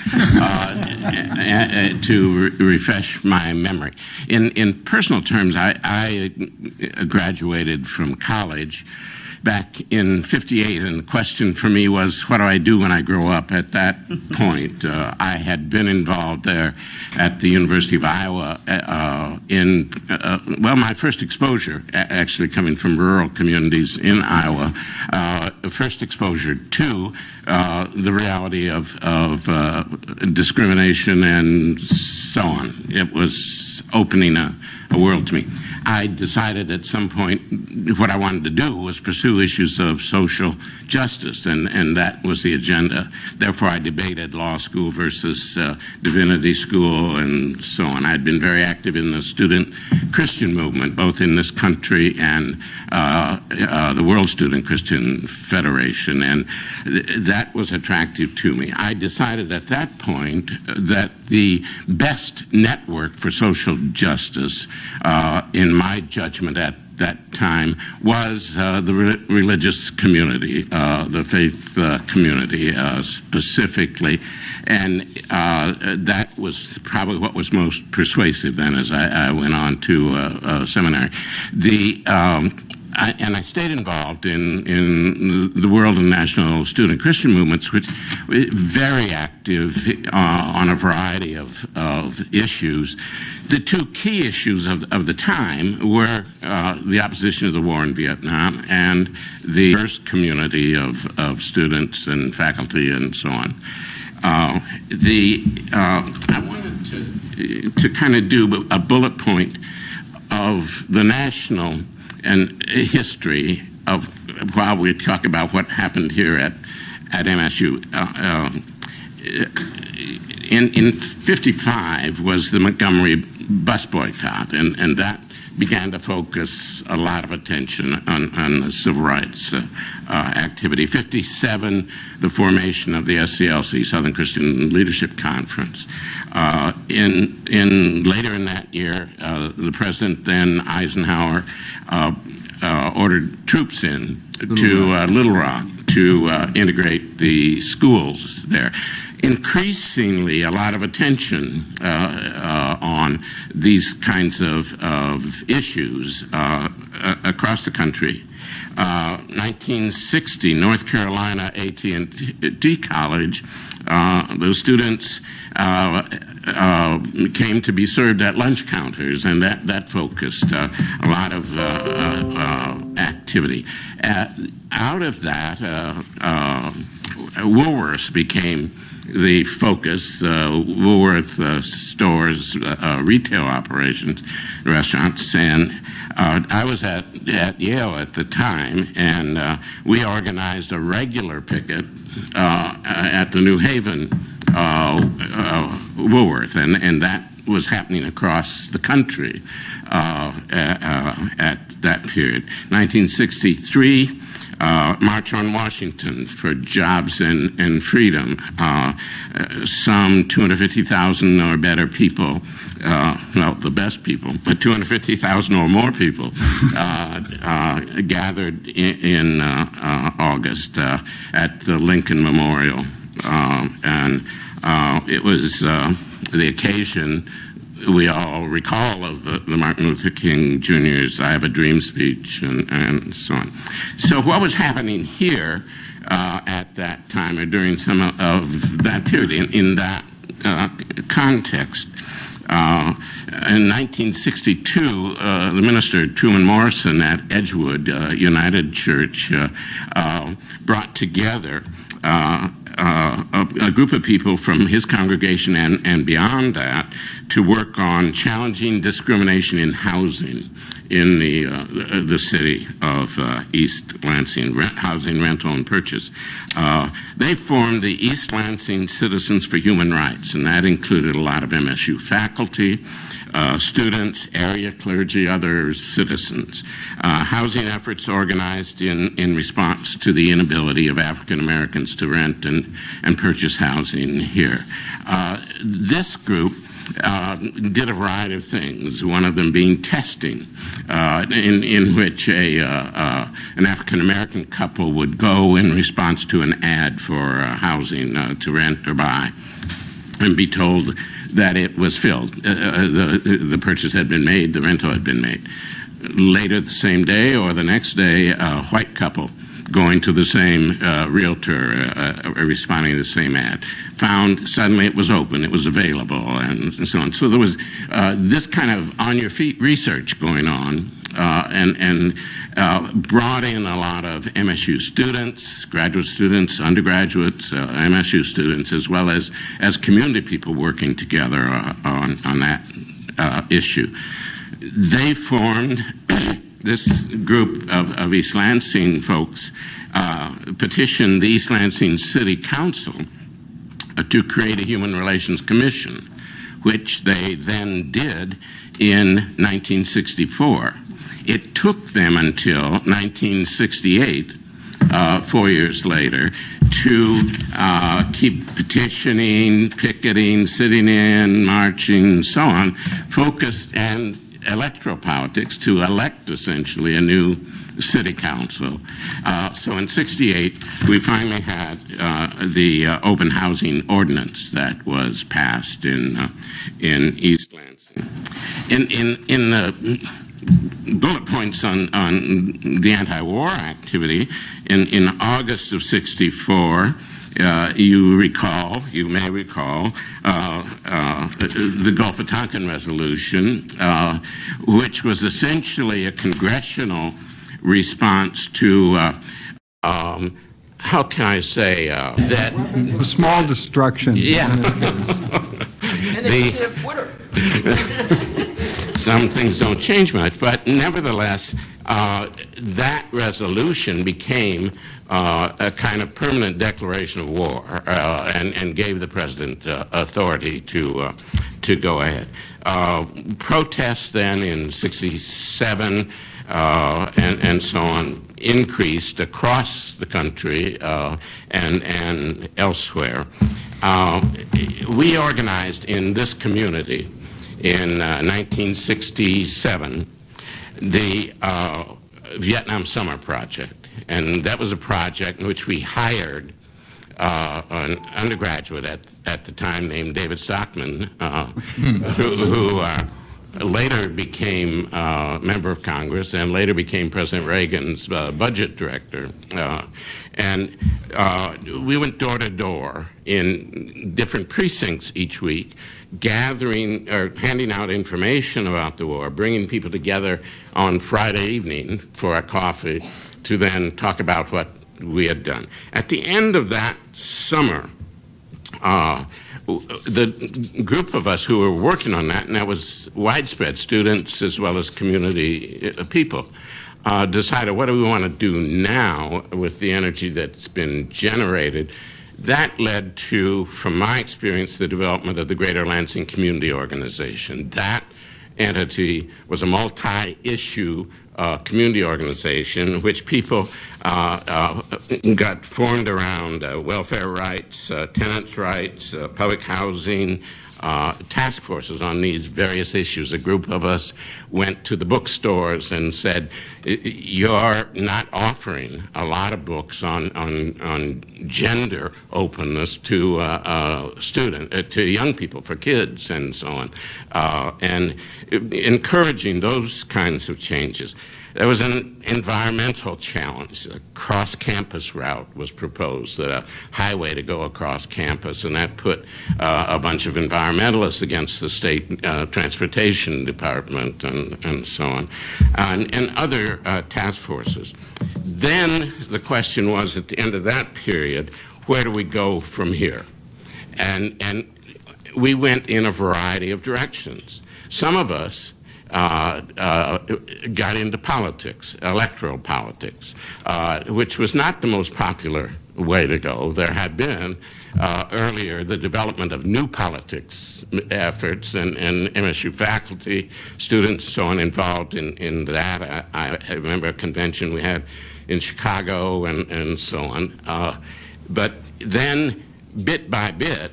[SPEAKER 6] to refresh my memory. In personal terms, I graduated from college back in '58, and the question for me was, what do I do when I grow up? At that point, I had been involved there at the University of Iowa well, my first exposure, actually coming from rural communities in Iowa, first exposure to the reality of discrimination and so on. It was opening a world to me. I decided at some point what I wanted to do was pursue issues of social justice, and that was the agenda. Therefore, I debated law school versus divinity school and so on. I had been very active in the student Christian movement, both in this country and the World Student Christian Federation, and that was attractive to me. I decided at that point that the best network for social justice, in my judgment at that time, was the religious community, the faith community specifically, and that was probably what was most persuasive then as I went on to seminary. And I stayed involved in the world and national student Christian movements, which were very active on a variety of issues. The two key issues of the time were the opposition to the war in Vietnam and the diverse community of students and faculty and so on. I wanted to kind of do a bullet point of the national and history of, while we talk about what happened here at MSU. In '55 was the Montgomery bus boycott, and that began to focus a lot of attention on the civil rights activity. '57, the formation of the SCLC, Southern Christian Leadership Conference. Later in that year, the president then, Eisenhower, ordered troops in to Little Rock to integrate the schools there. Increasingly, a lot of attention on these kinds of issues across the country. 1960, North Carolina A&T College, those students came to be served at lunch counters, and that focused a lot of activity. Out of that, Woolworths became the focus. Woolworth stores, retail operations, restaurants, and I was at Yale at the time, and we organized a regular picket at the New Haven Woolworth, and that was happening across the country at that period. 1963, March on Washington for Jobs and Freedom. Some 250,000 or better people, well, the best people, but 250,000 or more people gathered in August at the Lincoln Memorial. And it was the occasion we all recall of the Martin Luther King Jr.'s I Have a Dream speech and so on. So what was happening here at that time, or during some of that period, in that context? In 1962, the minister, Truman Morrison, at Edgewood United Church, brought together a group of people from his congregation and beyond that to work on challenging discrimination in housing in the city of East Lansing, housing rental and purchase. They formed the East Lansing Citizens for Human Rights, and that included a lot of MSU faculty, students, area clergy, other citizens. Housing efforts organized in response to the inability of African Americans to rent and purchase housing here. This group did a variety of things, one of them being testing, in which an African American couple would go in response to an ad for housing to rent or buy and be told that it was filled. The purchase had been made, the rental had been made. later the same day or the next day, a white couple going to the same realtor, responding to the same ad, found suddenly it was open, it was available, and so on. So there was this kind of on-your-feet research going on, and brought in a lot of MSU students, graduate students, undergraduates, MSU students, as well as community people working together on that issue. They formed this group of East Lansing folks, petitioned the East Lansing City Council to create a Human Relations Commission, which they then did in 1964. It took them until 1968, 4 years later, to keep petitioning, picketing, sitting in, marching, and so on, focused and electoral politics to elect essentially a new city council. So in '68, we finally had the open housing ordinance that was passed in East Lansing. In the bullet points on the anti-war activity, in August of '64, you may recall, the Gulf of Tonkin Resolution, which was essentially a congressional response to, how can I say, that...
[SPEAKER 3] A small destruction.
[SPEAKER 6] Yeah. Some things don't change much, but nevertheless, that resolution became a kind of permanent declaration of war, and gave the president authority to go ahead. Protests then in '67 and so on increased across the country and elsewhere. We organized in this community in 1967 the Vietnam Summer Project, and that was a project in which we hired an undergraduate at the time named David Stockman, who later became a member of Congress and later became President Reagan's budget director. And we went door to door in different precincts each week, gathering or handing out information about the war, bringing people together on Friday evening for a coffee to then talk about what we had done. At the end of that summer, the group of us who were working on that, and that was widespread, students as well as community people, decided, what do we want to do now with the energy that's been generated? That led to, from my experience, the development of the Greater Lansing Community Organization. That entity was a multi-issue community organization, which people got formed around welfare rights, tenants' rights, public housing, task forces on these various issues. A group of us went to the bookstores and said, you're not offering a lot of books on gender openness to to young people, for kids and so on, and encouraging those kinds of changes. There was an environmental challenge. A cross-campus route was proposed, a highway to go across campus, and that put a bunch of environmentalists against the state transportation department and so on, and other task forces. Then the question was, at the end of that period, where do we go from here? And we went in a variety of directions. Some of us got into politics, electoral politics, which was not the most popular way to go. There had been earlier the development of new politics efforts, and MSU faculty, students, so on, involved in that. I remember a convention we had in Chicago and so on. But then, bit by bit,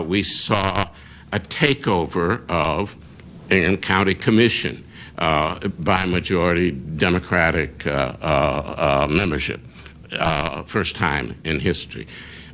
[SPEAKER 6] we saw a takeover of Ingham County Commission by majority Democratic membership, first time in history.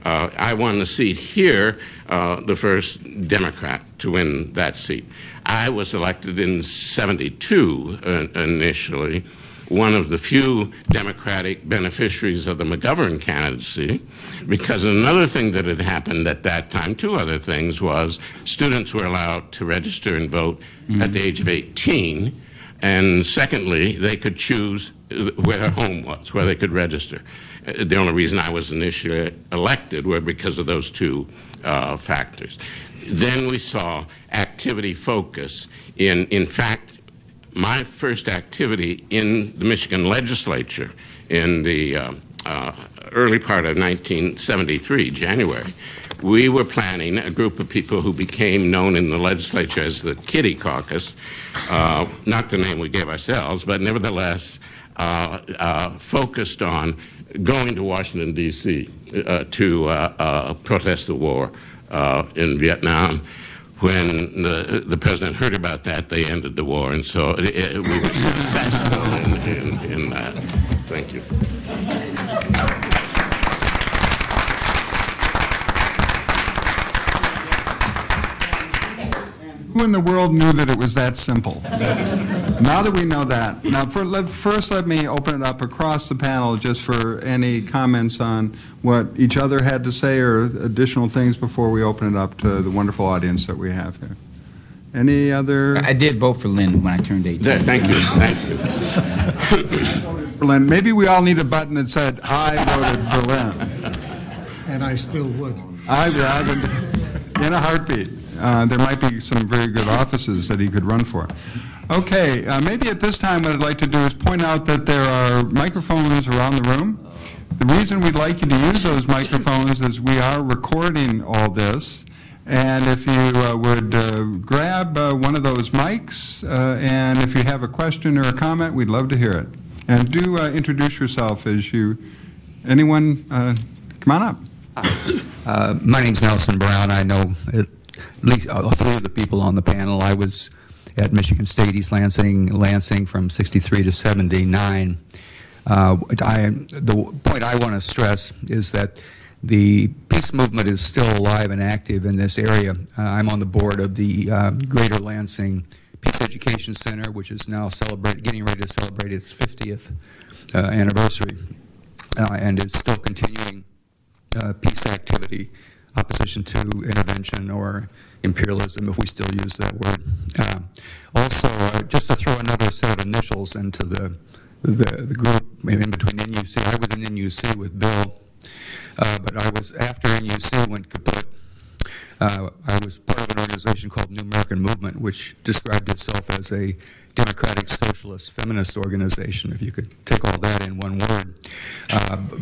[SPEAKER 6] I won the seat here, the first Democrat to win that seat. I was elected in '72 initially, one of the few Democratic beneficiaries of the McGovern candidacy, because another thing that had happened at that time, two other things, was students were allowed to register and vote at the age of 18, and secondly, they could choose where their home was, where they could register. The only reason I was initially elected were because of those two factors. Then we saw activity focus. In fact, my first activity in the Michigan legislature in the early part of 1973, January, we were planning a group of people who became known in the legislature as the Kitty Caucus, not the name we gave ourselves, but nevertheless focused on going to Washington, D.C. To protest the war in Vietnam. When the president heard about that, they ended the war, and so we were successful in that. Thank you.
[SPEAKER 3] Who in the world knew that it was that simple? Now that we know that, now first let me open it up across the panel just for any comments on what each other had to say or additional things before we open it up to the wonderful audience that we have here. Any other?
[SPEAKER 4] I did vote for Lynn when I turned 18.
[SPEAKER 6] Thank you. Thank you.
[SPEAKER 3] For Lynn. Maybe we all need a button that said, I voted for Lynn.
[SPEAKER 1] And I still would.
[SPEAKER 3] I would, in a heartbeat. There might be some very good offices that he could run for. Okay, maybe at this time what I'd like to do is point out that there are microphones around the room. The reason we'd like you to use those microphones is we are recording all this. And if you would grab one of those mics, and if you have a question or a comment, we'd love to hear it. And do introduce yourself as you, anyone, come on up.
[SPEAKER 7] My name's Nelson Brown. I know at least three of the people on the panel. I was at Michigan State East Lansing from '63 to '79. The point I want to stress is that the peace movement is still alive and active in this area. I'm on the board of the Greater Lansing Peace Education Center, which is now getting ready to celebrate its 50th anniversary, and is still continuing peace activity, opposition to intervention or imperialism, if we still use that word. Also, just to throw another set of initials into the group in between NUC, I was in NUC with Bill, but I was, after NUC went kaput, I was part of an organization called New American Movement, which described itself as a democratic, socialist, feminist organization, if you could take all that in one word.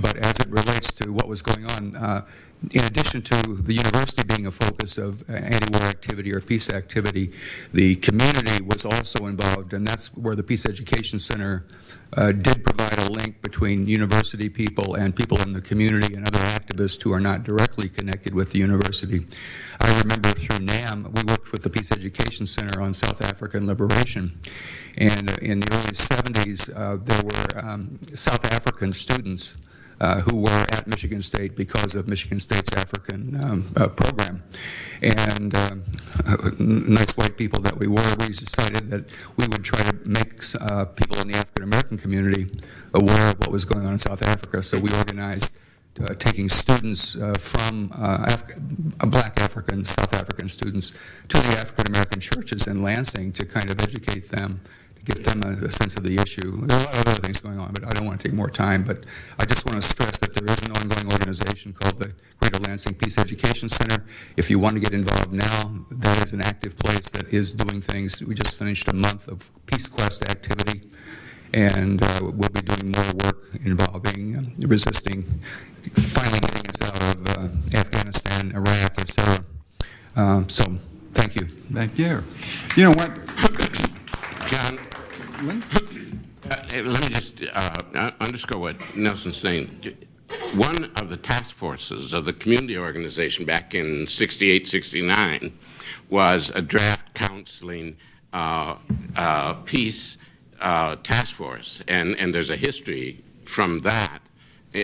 [SPEAKER 7] But as it relates to what was going on, in addition to the university being a focus of anti-war activity or peace activity, the community was also involved, and that's where the Peace Education Center did provide a link between university people and people in the community and other activists who are not directly connected with the university. I remember through NAM, we worked with the Peace Education Center on South African liberation, and in the early 70s, there were South African students who were at Michigan State because of Michigan State's African program. And nice white people that we were, we decided that we would try to make people in the African American community aware of what was going on in South Africa. So we organized taking students from black African, South African students to the African American churches in Lansing to kind of educate them, give them a sense of the issue. There are a lot of other things going on, but I don't want to take more time. But I just want to stress that there is an ongoing organization called the Greater Lansing Peace Education Center. If you want to get involved now, that is an active place that is doing things. We just finished a month of Peace Quest activity, and we'll be doing more work involving resisting, finally getting us out of Afghanistan, Iraq, etc. So, thank you.
[SPEAKER 3] Thank you. You know what?
[SPEAKER 6] John, let me just underscore what Nelson's saying. One of the task forces of the community organization back in '68, '69 was a draft counseling peace task force, and there's a history from that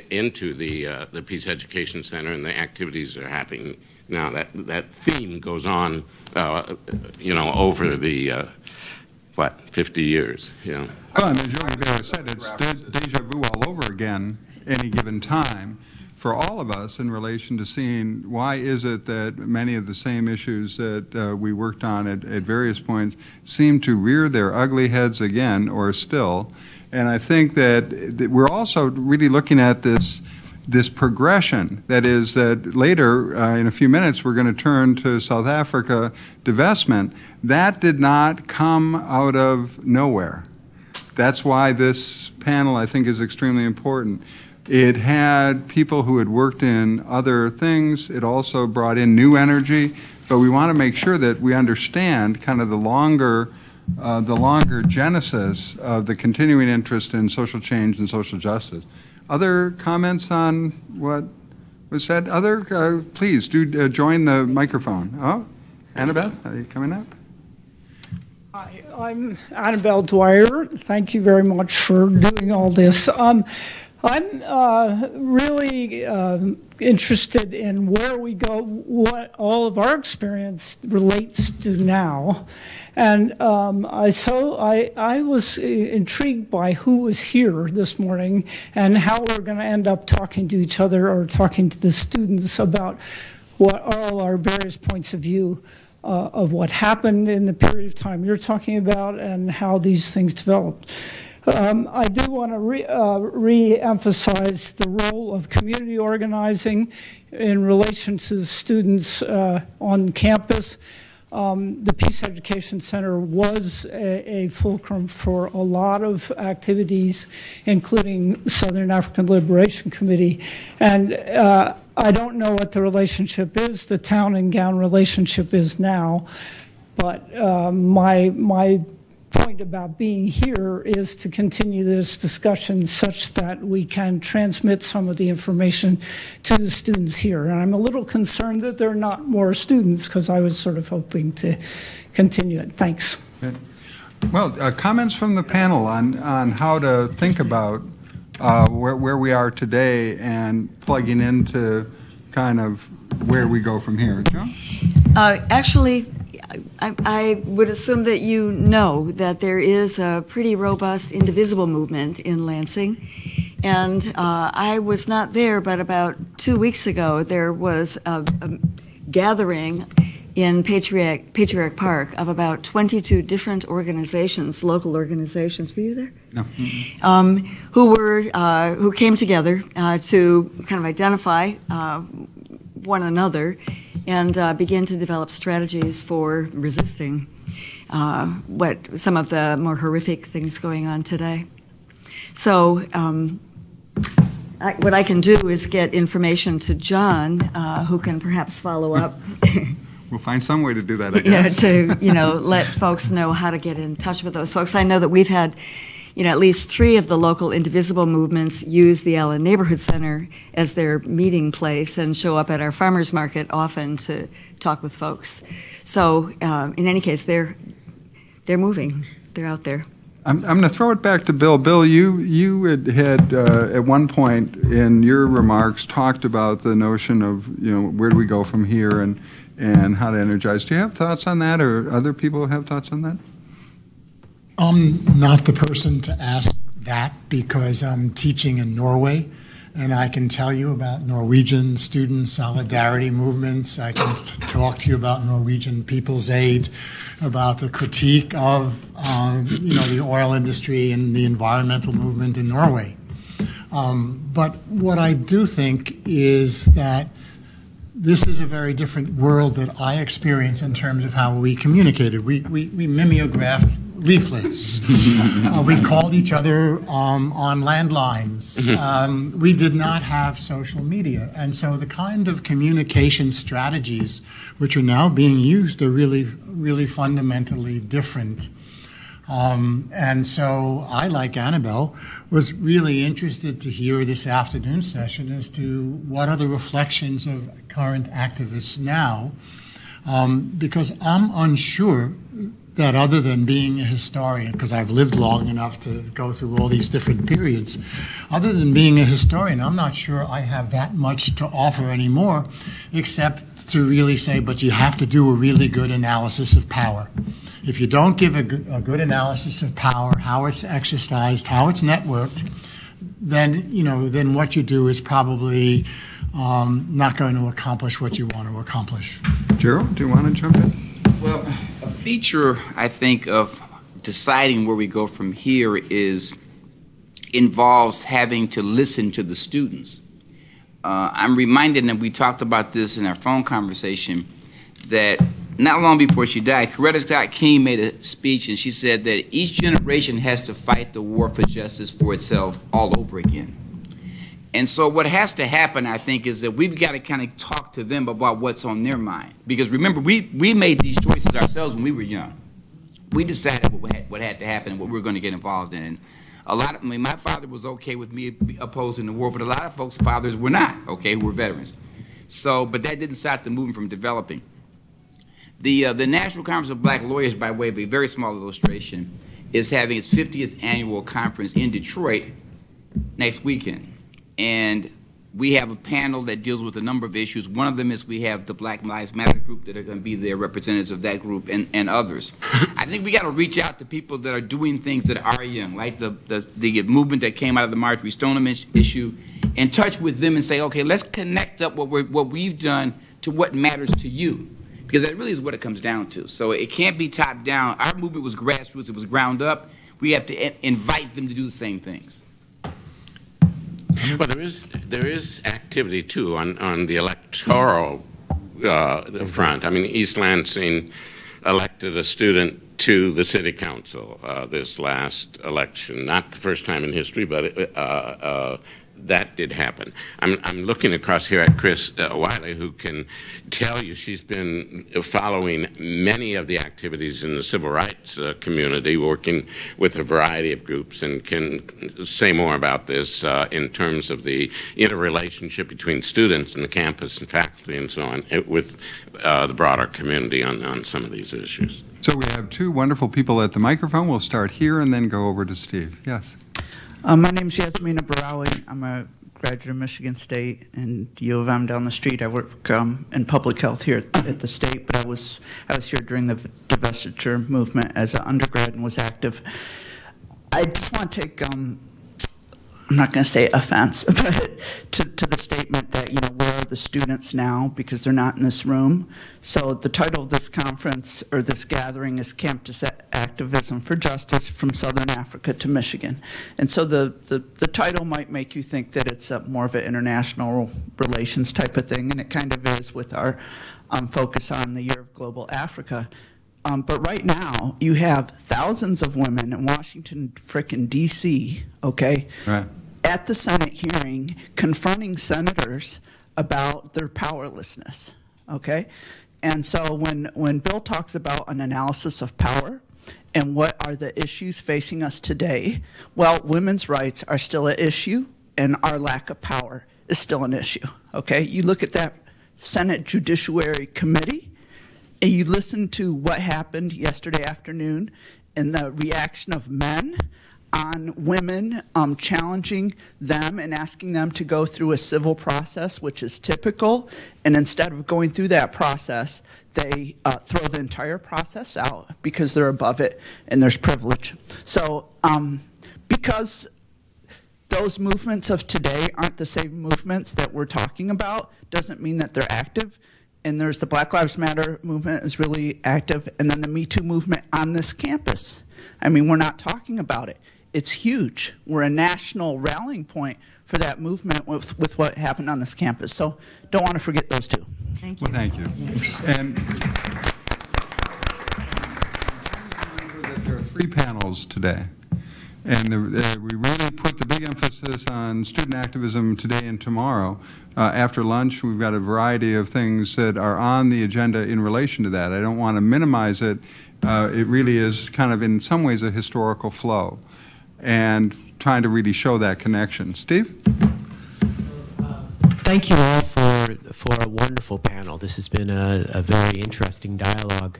[SPEAKER 6] into the Peace Education Center and the activities that are happening now. That theme goes on, over the 50 years.
[SPEAKER 3] Well, and as Yogi Berra said, it's deja vu all over again any given time for all of us in relation to seeing why is it that many of the same issues that we worked on at various points seem to rear their ugly heads again or still. And I think that we're also really looking at this progression. That is that later, in a few minutes, we're going to turn to South Africa divestment. That did not come out of nowhere. That's why this panel, I think, is extremely important. It had people who had worked in other things. It also brought in new energy. But we want to make sure that we understand kind of the longer genesis of the continuing interest in social change and social justice. Other comments on what was said? Please do join the microphone. Oh, Annabelle, are you coming up?
[SPEAKER 8] Hi, I'm Annabelle Dwyer. Thank you very much for doing all this. I'm really interested in where we go, what all of our experience relates to now. And I was intrigued by who was here this morning and how we're going to end up talking to each other or talking to the students about what all our various points of view of what happened in the period of time you're talking about and how these things developed. I do want to re-emphasize the role of community organizing in relation to the students on campus. The Peace Education Center was a fulcrum for a lot of activities, including Southern African Liberation Committee. And I don't know what the relationship is, the town and gown relationship is now, but my point about being here is to continue this discussion such that we can transmit some of the information to the students here. And I'm a little concerned that there are not more students because I was sort of hoping to continue it. Thanks.
[SPEAKER 3] Good. Well, comments from the panel on how to think about where we are today and plugging into kind of where we go from here. John?
[SPEAKER 5] Actually, I would assume that you know that there is a pretty robust indivisible movement in Lansing. And I was not there, but about 2 weeks ago, there was a gathering in Patriarch Park of about 22 different organizations, local organizations. Were you there?
[SPEAKER 3] No.
[SPEAKER 5] Who came together to kind of identify one another and begin to develop strategies for resisting what some of the more horrific things going on today. So what I can do is get information to John, who can perhaps follow up.
[SPEAKER 3] We'll find some way to do that, I guess.
[SPEAKER 5] To let folks know how to get in touch with those folks. I know that we've had at least 3 of the local indivisible movements use the Allen Neighborhood Center as their meeting place and show up at our farmers market often to talk with folks. So in any case, they're moving. They're out there.
[SPEAKER 3] I'm going to throw it back to Bill. Bill, you had at one point in your remarks talked about the notion of where do we go from here and how to energize. Do you have thoughts on that, or other people have thoughts on that?
[SPEAKER 1] I'm not the person to ask that because I'm teaching in Norway, and I can tell you about Norwegian student solidarity movements. I can talk to you about Norwegian People's Aid, about the critique of the oil industry and the environmental movement in Norway. But what I do think is that this is a very different world that I experience in terms of how we communicated. We mimeographed leaflets. We called each other on landlines. We did not have social media. And so the kind of communication strategies which are now being used are really, really fundamentally different. And so I, like Annabelle, was really interested to hear this afternoon session as to what are the reflections of current activists now, because I'm unsure that other than being a historian, because I've lived long enough to go through all these different periods, other than being a historian, I'm not sure I have that much to offer anymore, except to really say, but you have to do a really good analysis of power. If you don't give a good analysis of power, how it's exercised, how it's networked, then, then what you do is probably not going to accomplish what you want to accomplish.
[SPEAKER 3] Gerald, do you want to jump in?
[SPEAKER 4] Well, a feature, I think, of deciding where we go from here involves having to listen to the students. I'm reminded, and we talked about this in our phone conversation, that not long before she died, Coretta Scott King made a speech, and she said that each generation has to fight the war for justice for itself all over again. And so what has to happen, I think, is that we've got to kind of talk to them about what's on their mind. Because remember, we made these choices ourselves when we were young. We decided what had to happen and what we were going to get involved in. And my father was okay with me opposing the war, but a lot of folks' fathers were not, okay, who were veterans. So, but that didn't stop the movement from developing. The National Conference of Black Lawyers, by way of a very small illustration, is having its 50th annual conference in Detroit next weekend. And we have a panel that deals with a number of issues. One of them is we have the Black Lives Matter group that are going to be there, representatives of that group, and others. I think we got to reach out to people that are doing things that are young, like the movement that came out of the Marjorie Stoneham issue, and touch with them and say, okay, let's connect up what we've done to what matters to you. Because that really is what it comes down to. So it can't be top down. Our movement was grassroots. It was ground up. We have to invite them to do the same things.
[SPEAKER 6] Well, there is activity too on the electoral front. I mean, East Lansing elected a student to the city council this last election. Not the first time in history, but that did happen. I'm looking across here at Chris Wiley, who can tell you she's been following many of the activities in the civil rights community, working with a variety of groups, and can say more about this in terms of the interrelationship between students and the campus and faculty and so on with the broader community on some of these issues.
[SPEAKER 3] So we have two wonderful people at the microphone. We'll start here and then go over to Steve. Yes.
[SPEAKER 9] My name is Yasmina Barawi. I'm a graduate of Michigan State and U of M down the street. I work in public health here at the state, but I was here during the divestiture movement as an undergrad and was active. I just want to take, I'm not going to say offense, but to the statement that, where are the students now, because they're not in this room. So the title of this conference, or this gathering, is Campus Activism for Justice from Southern Africa to Michigan. And so the title might make you think that it's more of an international relations type of thing, and it kind of is with our focus on the Year of Global Africa. But right now, you have thousands of women in Washington frickin' D.C., okay,
[SPEAKER 3] right,
[SPEAKER 9] at the Senate hearing confronting senators about their powerlessness, okay? And so when Bill talks about an analysis of power and what are the issues facing us today, well, women's rights are still an issue and our lack of power is still an issue, okay? You look at that Senate Judiciary Committee and you listen to what happened yesterday afternoon and the reaction of men on women challenging them and asking them to go through a civil process, which is typical, and instead of going through that process, they throw the entire process out because they're above it and there's privilege. So because those movements of today aren't the same movements that we're talking about, doesn't mean that they're active. And there's the Black Lives Matter movement is really active, and then the Me Too movement on this campus. I mean, we're not talking about it. It's huge. We're a national rallying point for that movement with what happened on this campus. So don't want to forget those two.
[SPEAKER 5] Thank you.
[SPEAKER 3] Well, thank you. And there are 3 panels today. And we really put the big emphasis on student activism today and tomorrow. After lunch, we've got a variety of things that are on the agenda in relation to that. I don't want to minimize it. It really is kind of, in some ways, a historical flow, and trying to really show that connection. Steve?
[SPEAKER 10] Thank you all for a wonderful panel. This has been a very interesting dialogue.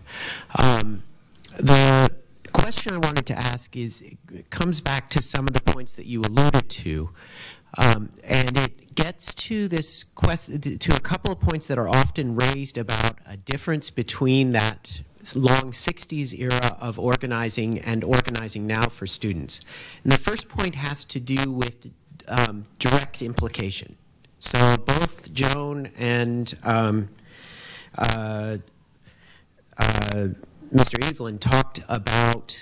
[SPEAKER 10] The question I wanted to ask it comes back to some of the points that you alluded to, and it gets to this to a couple of points that are often raised about a difference between that long 60s era of organizing and organizing now for students. And the first point has to do with direct implication. So both Joan and Mr. Evelyn talked about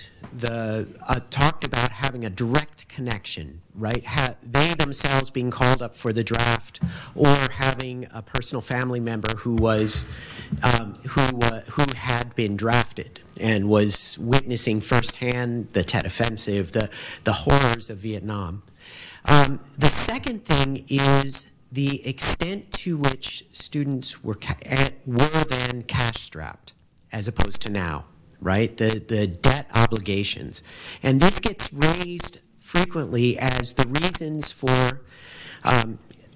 [SPEAKER 10] having a direct connection, right? They themselves being called up for the draft, or having a personal family member who was who had been drafted and was witnessing firsthand the Tet Offensive, the horrors of Vietnam. The second thing is the extent to which students were then cash-strapped, as opposed to now, right? The debt obligations. And this gets raised frequently as the reasons for,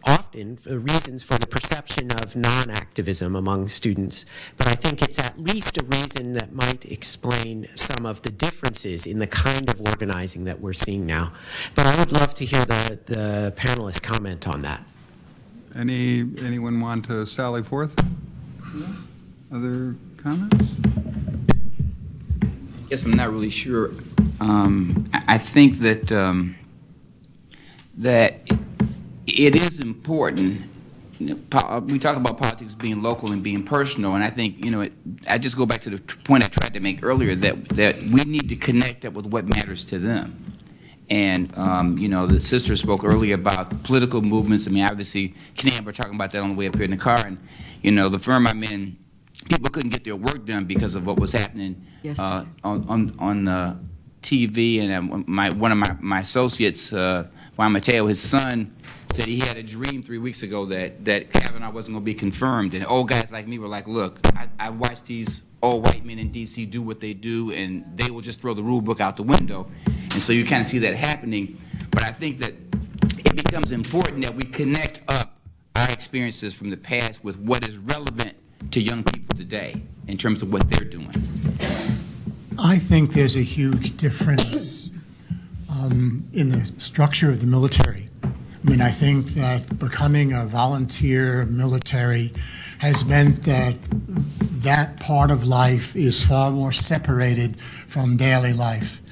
[SPEAKER 10] often the reasons for the perception of non-activism among students. But I think it's at least a reason that might explain some of the differences in the kind of organizing that we're seeing now. But I would love to hear the panelists comment on that.
[SPEAKER 3] Anyone want to sally forth? Other comments?
[SPEAKER 4] I guess I'm not really sure. I think that that it is important. We talk about politics being local and being personal, and I think, I just go back to the point I tried to make earlier, that we need to connect up with what matters to them. And, the sister spoke earlier about the political movements. I mean, obviously, Kenny and I were talking about that on the way up here in the car, and, the firm I'm in, people couldn't get their work done because of what was happening on TV. And one of my associates, Juan Mateo, his son, said he had a dream 3 weeks ago that Kavanaugh wasn't going to be confirmed. And old guys like me were like, look, I watched these old white men in D.C. do what they do, and they will just throw the rule book out the window. And so you kind of see that happening. But I think that it becomes important that we connect up our experiences from the past with what is relevant to young people today in terms of what they're doing.
[SPEAKER 1] I think there's a huge difference in the structure of the military. I mean, I think that becoming a volunteer military has meant that that part of life is far more separated from daily life.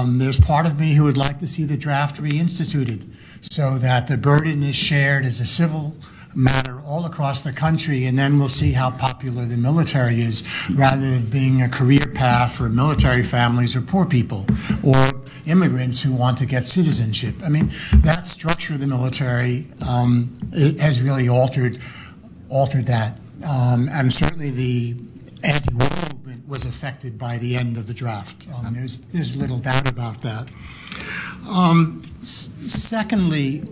[SPEAKER 1] There's part of me who would like to see the draft reinstituted so that the burden is shared as a civil matter all across the country, and then we'll see how popular the military is, rather than being a career path for military families or poor people or immigrants who want to get citizenship. I mean, that structure of the military it has really altered that, and certainly the anti-war movement was affected by the end of the draft. There's little doubt about that. Secondly,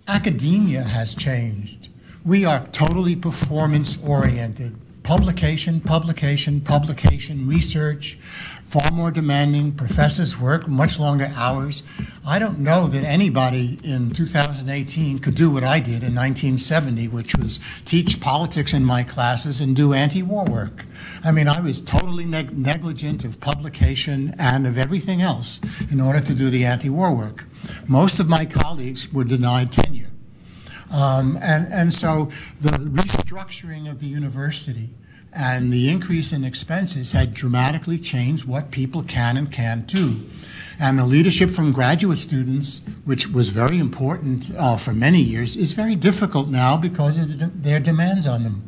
[SPEAKER 1] academia has changed. We are totally performance-oriented. Publication, publication, publication, research, far more demanding. Professors work much longer hours. I don't know that anybody in 2018 could do what I did in 1970, which was teach politics in my classes and do anti-war work. I mean, I was totally negligent of publication and of everything else in order to do the anti-war work. Most of my colleagues were denied tenure. And so the restructuring of the university and the increase in expenses had dramatically changed what people can and can't do. And the leadership from graduate students, which was very important for many years, is very difficult now because of their demands on them.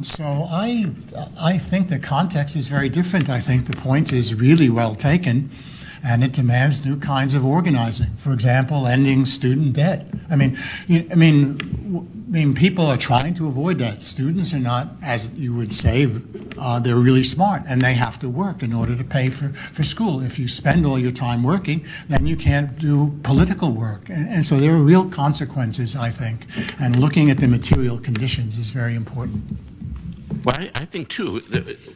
[SPEAKER 1] So I think the context is very different. I think the point is really well taken, and it demands new kinds of organizing. For example, ending student debt. I mean, people are trying to avoid that. Students are not, as you would say, they're really smart, and they have to work in order to pay for school. If you spend all your time working, then you can't do political work. And so there are real consequences, I think, and looking at the material conditions is very important.
[SPEAKER 6] Well, I think, too,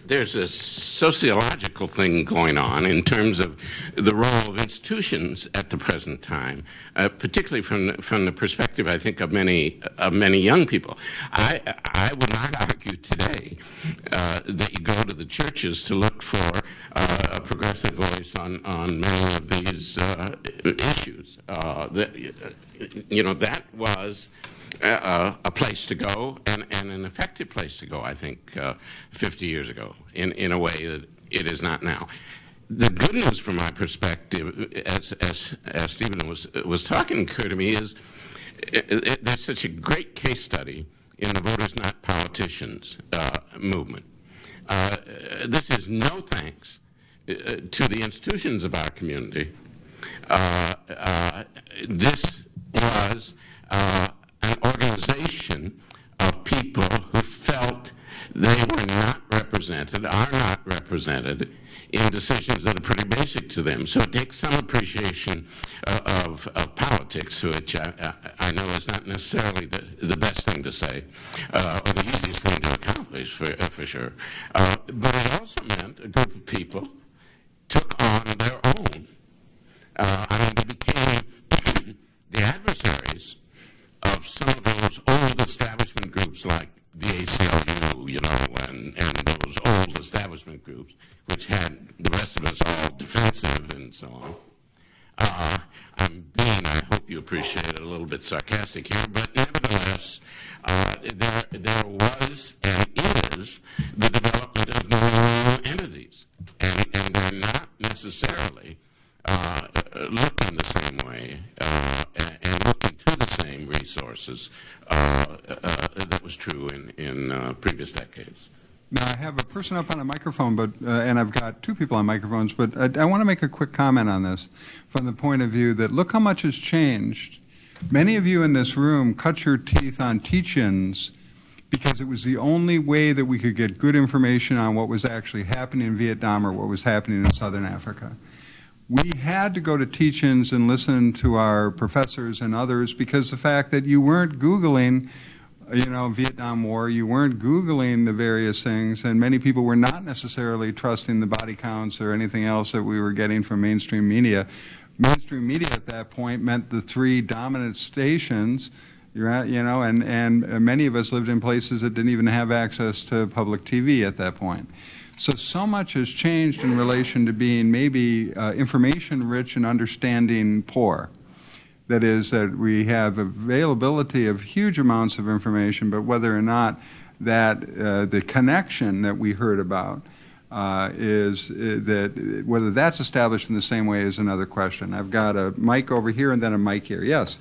[SPEAKER 6] there's a sociological thing going on in terms of the role of institutions at the present time, particularly from the perspective, I think, of many young people. I would not argue today that you go to the churches to look for a progressive voice on many of these issues. That was a place to go, and an effective place to go, I think, 50 years ago, in a way that it is not now. The good news from my perspective, as Stephen was talking, occurred to me, is there's such a great case study in the Voters Not Politicians movement. This is no thanks to the institutions of our community. This was an organization of people who felt they were not represented, are not represented in decisions that are pretty basic to them. So it takes some appreciation of politics, which I know is not necessarily the best thing to say, or the easiest thing to accomplish, for sure. But it also meant a group of people took on their own. They became the adversaries of some of those old establishment groups like the ACLU, and those old establishment groups, which had the rest of us all defensive and so on. I'm being, I hope you appreciate it, a little bit sarcastic here, but nevertheless, there was and is the development of new entities, and they're not necessarily looking the same way and looking to the same resources that was true in previous decades.
[SPEAKER 3] Now, I have a person up on a microphone, but and I've got two people on microphones, but I want to make a quick comment on this from the point of view that look how much has changed. Many of you in this room cut your teeth on teach-ins because it was the only way that we could get good information on what was actually happening in Vietnam or what was happening in Southern Africa. We had to go to teach-ins and listen to our professors and others because the fact that you weren't Googling, Vietnam War, you weren't Googling the various things, and many people were not necessarily trusting the body counts or anything else that we were getting from mainstream media. Mainstream media at that point meant the three dominant stations, and many of us lived in places that didn't even have access to public TV at that point. So much has changed in relation to being maybe information rich and understanding poor. That is, that we have availability of huge amounts of information, but whether or not that the connection that we heard about whether that's established in the same way is another question. I've got a mic over here and then a mic here. Yes?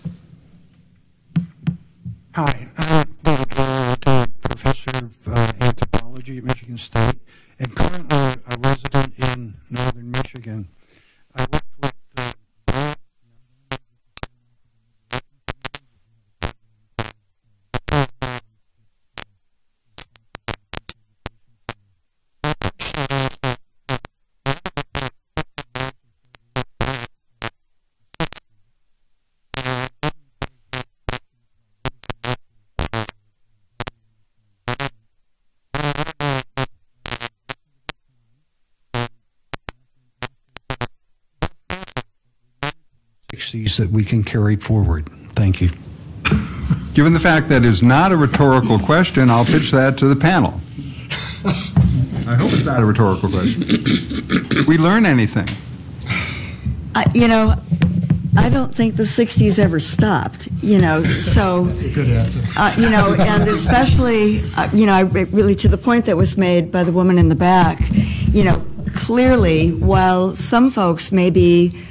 [SPEAKER 11] Hi, I'm David Dorr, professor of anthropology at Michigan State, and currently a resident in northern Michigan. I worked with that we can carry forward. Thank you.
[SPEAKER 3] Given the fact that is not a rhetorical question, I'll pitch that to the panel. I hope it's not a rhetorical question. Did we learn anything?
[SPEAKER 5] I don't think the 60s ever stopped, so...
[SPEAKER 1] That's a good answer.
[SPEAKER 5] And especially, really to the point that was made by the woman in the back, clearly, while some folks may be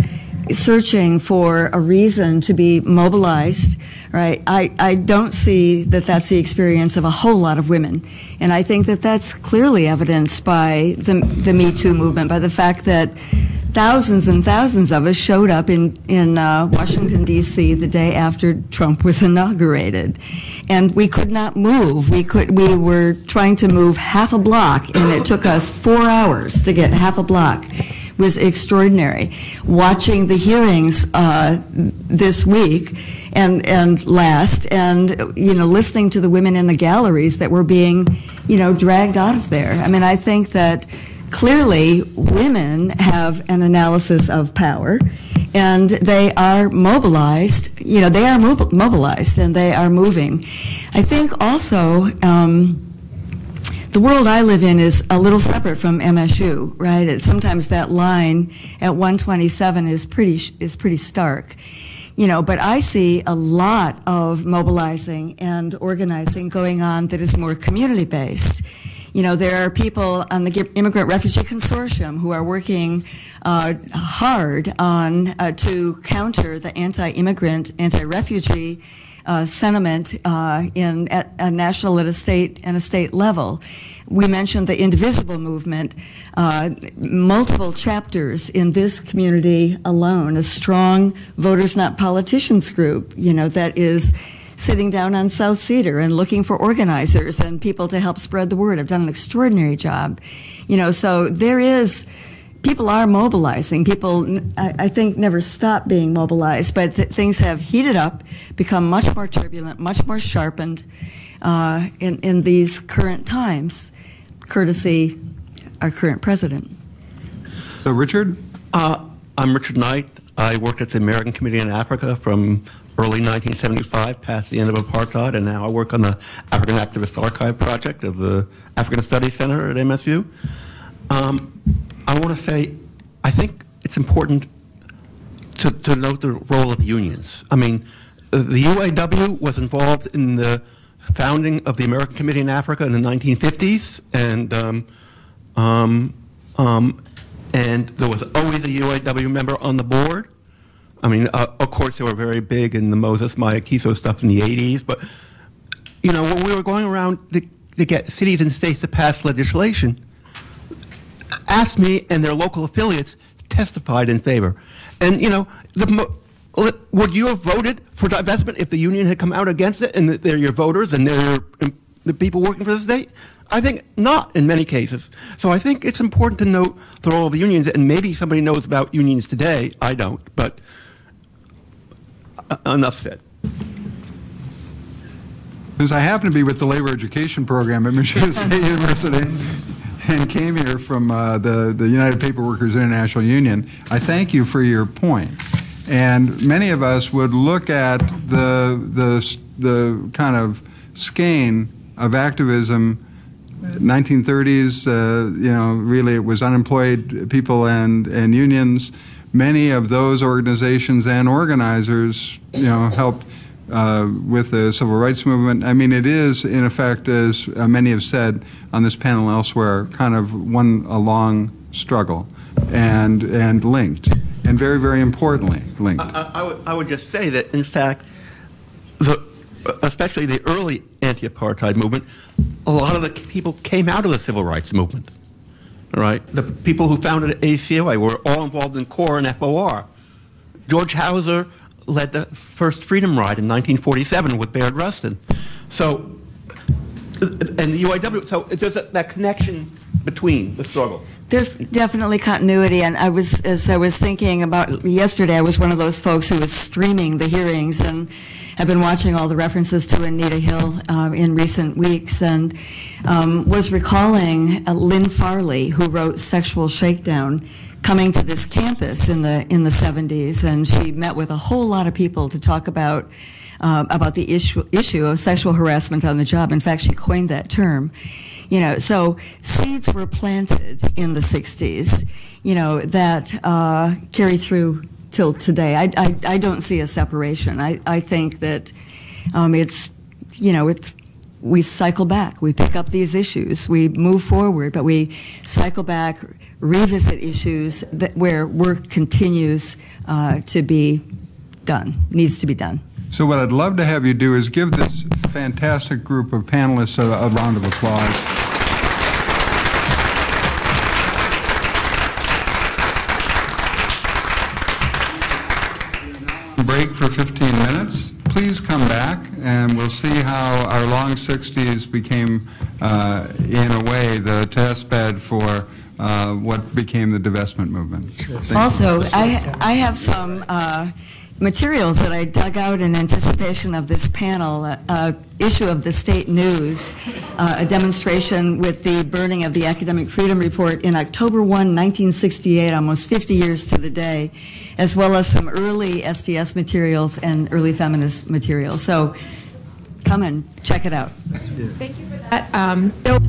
[SPEAKER 5] searching for a reason to be mobilized, right? I don't see that that's the experience of a whole lot of women. And I think that that's clearly evidenced by the Me Too movement, by the fact that thousands and thousands of us showed up in Washington, D.C. the day after Trump was inaugurated. And we could not move. We were trying to move half a block, and it took us 4 hours to get half a block. Was extraordinary. Watching the hearings this week and last, and listening to the women in the galleries that were being dragged out of there. I mean, I think that clearly women have an analysis of power, and they are mobilized. They are mobilized, and they are moving. I think also the world I live in is a little separate from MSU, right? Sometimes that line at 127 is pretty stark. But I see a lot of mobilizing and organizing going on that is more community-based. There are people on the Immigrant Refugee Consortium who are working hard on to counter the anti-immigrant, anti-refugee sentiment at a national, at a state level. We mentioned the Indivisible movement, multiple chapters in this community alone, a strong Voters Not Politicians group, that is sitting down on South Cedar and looking for organizers and people to help spread the word. Have done an extraordinary job. So people are mobilizing. People, I think, never stop being mobilized, but things have heated up, become much more turbulent, much more sharpened in these current times, courtesy our current president.
[SPEAKER 3] So, Richard?
[SPEAKER 12] I'm Richard Knight. I worked at the American Committee in Africa from early 1975, past the end of apartheid, and now I work on the African Activist Archive Project of the African Studies Center at MSU. I want to say, I think it's important to note the role of unions. I mean, the UAW was involved in the founding of the American Committee in Africa in the 1950s, and there was always a UAW member on the board. I mean, of course, they were very big in the Moses Maya Kiso stuff in the 80s, but, when we were going around to get cities and states to pass legislation, AFSCME and their local affiliates testified in favor. And, would you have voted for divestment if the union had come out against it and they're your voters and they're the people working for the state? I think not in many cases. So I think it's important to note the role of the unions, and maybe somebody knows about unions today. I don't, but enough said.
[SPEAKER 3] Since I happen to be with the labor education program at Michigan State University and came here from the United Paper Workers International Union, I thank you for your point. And many of us would look at the kind of skein of activism. 1930s, really it was unemployed people and unions. Many of those organizations and organizers, helped with the civil rights movement. I mean, it is, in effect, as many have said on this panel elsewhere, kind of a long struggle and linked, and very, very importantly linked.
[SPEAKER 12] I would just say that, in fact, especially the early anti-apartheid movement, a lot of the people came out of the civil rights movement. Right? The people who founded ACLA were all involved in CORE and FOR. George Hauser led the first Freedom Ride in 1947 with Baird Rustin. So, and the UAW, so there's that connection between the struggle.
[SPEAKER 5] There's definitely continuity, and as I was thinking about yesterday, I was one of those folks who was streaming the hearings and have been watching all the references to Anita Hill in recent weeks, and was recalling Lynn Farley, who wrote Sexual Shakedown, coming to this campus in the 70s, and she met with a whole lot of people to talk about the issue of sexual harassment on the job. In fact, she coined that term. So seeds were planted in the 60s, that carry through till today. I don't see a separation. I think that we cycle back. We pick up these issues. We move forward, but we cycle back, revisit issues where work continues to be done, needs to be done.
[SPEAKER 3] So what I'd love to have you do is give this fantastic group of panelists a round of applause. Break for 15 minutes. Please come back and we'll see how our long 60s became, in a way, the test bed for what became the divestment movement.
[SPEAKER 5] Also, I have some materials that I dug out in anticipation of this panel, issue of the State News, a demonstration with the burning of the Academic Freedom Report in October 1, 1968, almost 50 years to the day, as well as some early SDS materials and early feminist materials. So come and check it out.
[SPEAKER 13] Thank you for that. Bill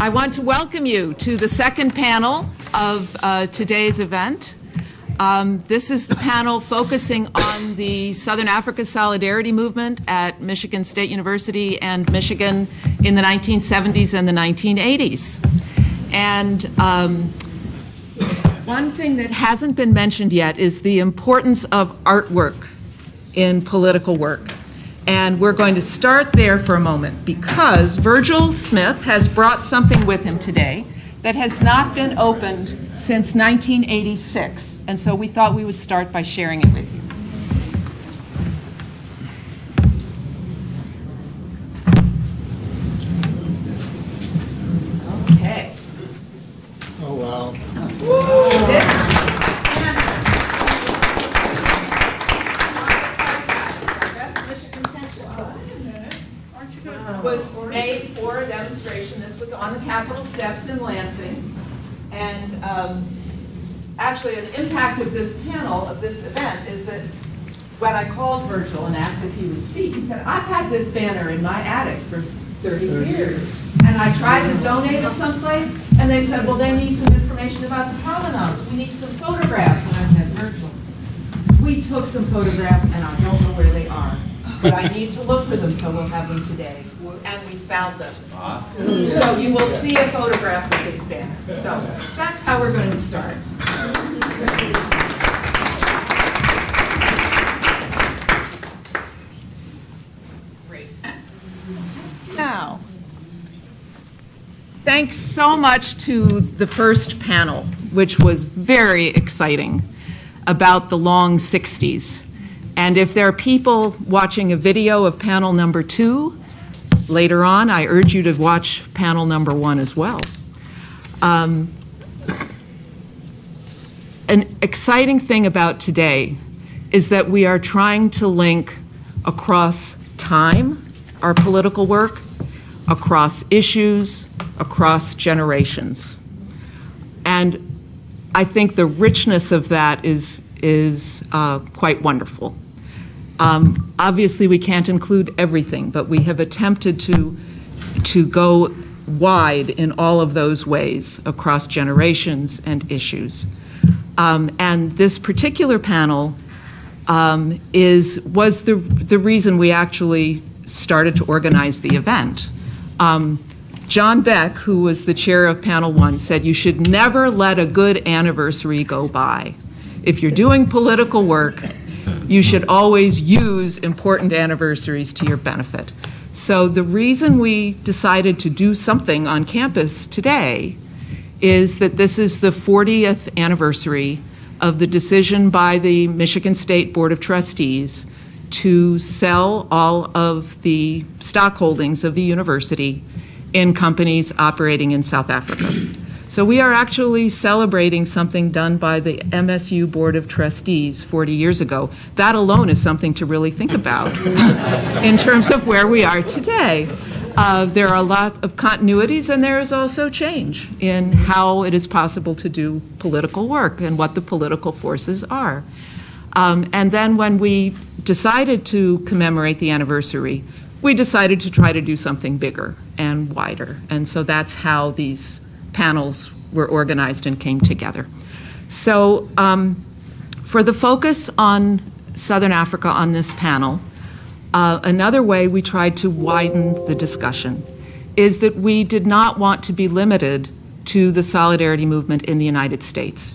[SPEAKER 14] I want to welcome you to the second panel of today's event. This is the panel focusing on the Southern Africa Solidarity Movement at Michigan State University and Michigan in the 1970s and the 1980s. And one thing that hasn't been mentioned yet is the importance of artwork in political work. And we're going to start there for a moment because Virgil Smith has brought something with him today that has not been opened since 1986. And so we thought we would start by sharing it with you. Okay.
[SPEAKER 1] Oh, wow.
[SPEAKER 14] Was made for a demonstration. This was on the Capitol steps in Lansing. And actually an impact of this panel, of this event, is that when I called Virgil and asked if he would speak, he said, I've had this banner in my attic for 30 years. And I tried to donate it someplace, and they said, well, they need some information about the provenance. We need some photographs. And I said, Virgil, we took some photographs, and I don't know where they are. But I need to look for them, so we'll have them today. And we found them. So you will see a photograph of this banner. So that's how we're going to start. Great. Now, thanks so much to the first panel, which was very exciting, about the long 60s. And if there are people watching a video of panel number 2, later on, I urge you to watch panel number 1 as well. An exciting thing about today is that we are trying to link across time, our political work, across issues, across generations. And I think the richness of that is quite wonderful. Obviously, we can't include everything, but we have attempted to go wide in all of those ways across generations and issues. And this particular panel was the reason we actually started to organize the event. John Beck, who was the chair of panel 1, said you should never let a good anniversary go by. If you're doing political work, you should always use important anniversaries to your benefit. So the reason we decided to do something on campus today is that this is the 40th anniversary of the decision by the Michigan State Board of Trustees to sell all of the stock holdings of the university in companies operating in South Africa. So we are actually celebrating something done by the MSU Board of Trustees 40 years ago. That alone is something to really think about in terms of where we are today. There are a lot of continuities, and there is also change in how it is possible to do political work and what the political forces are. And then when we decided to commemorate the anniversary, we decided to try to do something bigger and wider. And so that's how these panels were organized and came together. So for the focus on Southern Africa on this panel, another way we tried to widen the discussion is that we did not want to be limited to the solidarity movement in the United States,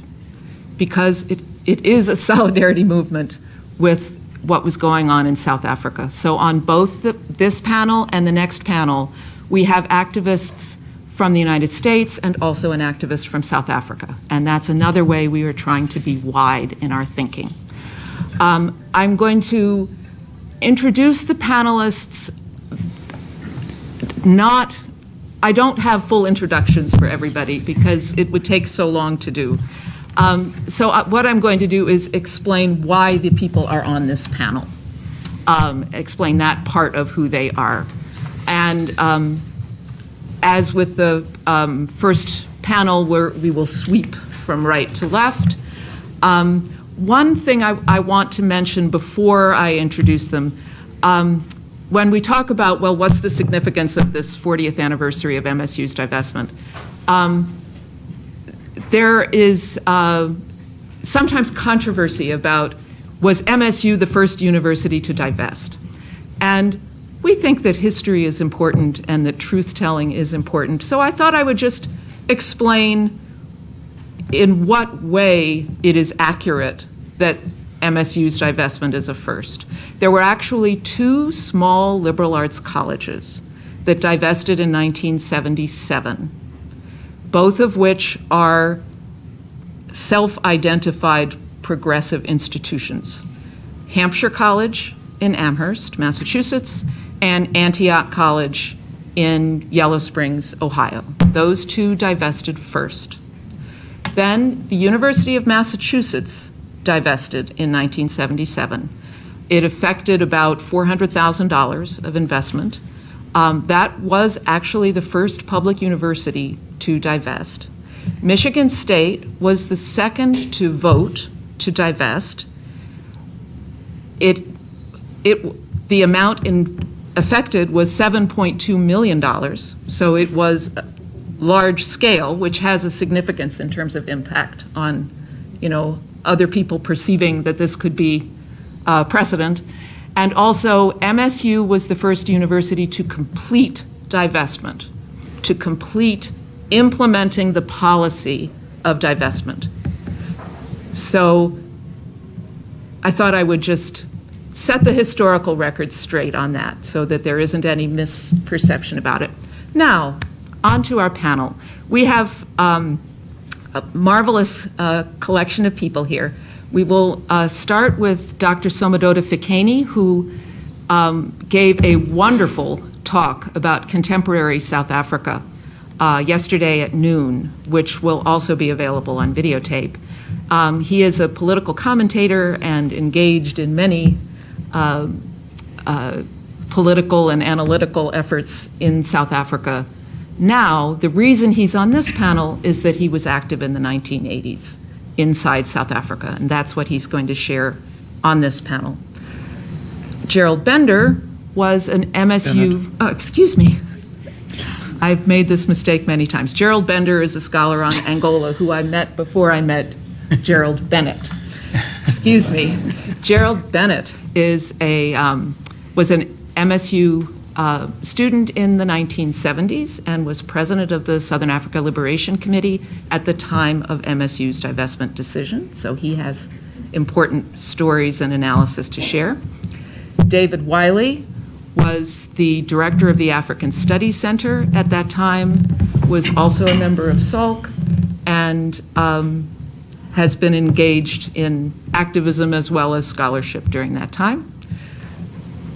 [SPEAKER 14] because it is a solidarity movement with what was going on in South Africa. So on both this panel and the next panel, we have activists from the United States and also an activist from South Africa. And that's another way we were trying to be wide in our thinking. I'm going to introduce the panelists. I don't have full introductions for everybody because it would take so long to do. So what I'm going to do is explain why the people are on this panel, explain that part of who they are. And as with the first panel, we will sweep from right to left. One thing I want to mention before I introduce them, when we talk about, well, what's the significance of this 40th anniversary of MSU's divestment, there is sometimes controversy about, was MSU the first university to divest? And we think that history is important and that truth-telling is important. So I thought I would just explain in what way it is accurate that MSU's divestment is a first. There were actually 2 small liberal arts colleges that divested in 1977, both of which are self-identified progressive institutions. Hampshire College in Amherst, Massachusetts, and Antioch College in Yellow Springs, Ohio. Those 2 divested first. Then the University of Massachusetts divested in 1977. It affected about $400,000 of investment. That was actually the first public university to divest. Michigan State was the second to vote to divest. The amount affected was $7.2 million, so it was large scale, which has a significance in terms of impact on, other people perceiving that this could be precedent. And also, MSU was the first university to complete divestment, to complete implementing the policy of divestment. So I thought I would just set the historical record straight on that so that there isn't any misperception about it. Now, on to our panel. We have a marvelous collection of people here. We will start with Dr. Somodota Fikeni, who gave a wonderful talk about contemporary South Africa yesterday at noon, which will also be available on videotape. He is a political commentator and engaged in many political and analytical efforts in South Africa. Now, the reason he's on this panel is that he was active in the 1980s inside South Africa, and that's what he's going to share on this panel. Gerald Bender was an MSU, excuse me, I've made this mistake many times. Gerald Bender is a scholar on Angola who I met before I met Gerald Bennett. Excuse me. Gerald Bennett is was an MSU student in the 1970s and was president of the Southern Africa Liberation Committee at the time of MSU's divestment decision. So he has important stories and analysis to share. David Wiley was the director of the African Studies Center at that time, was also a member of SALC, and has been engaged in activism as well as scholarship during that time.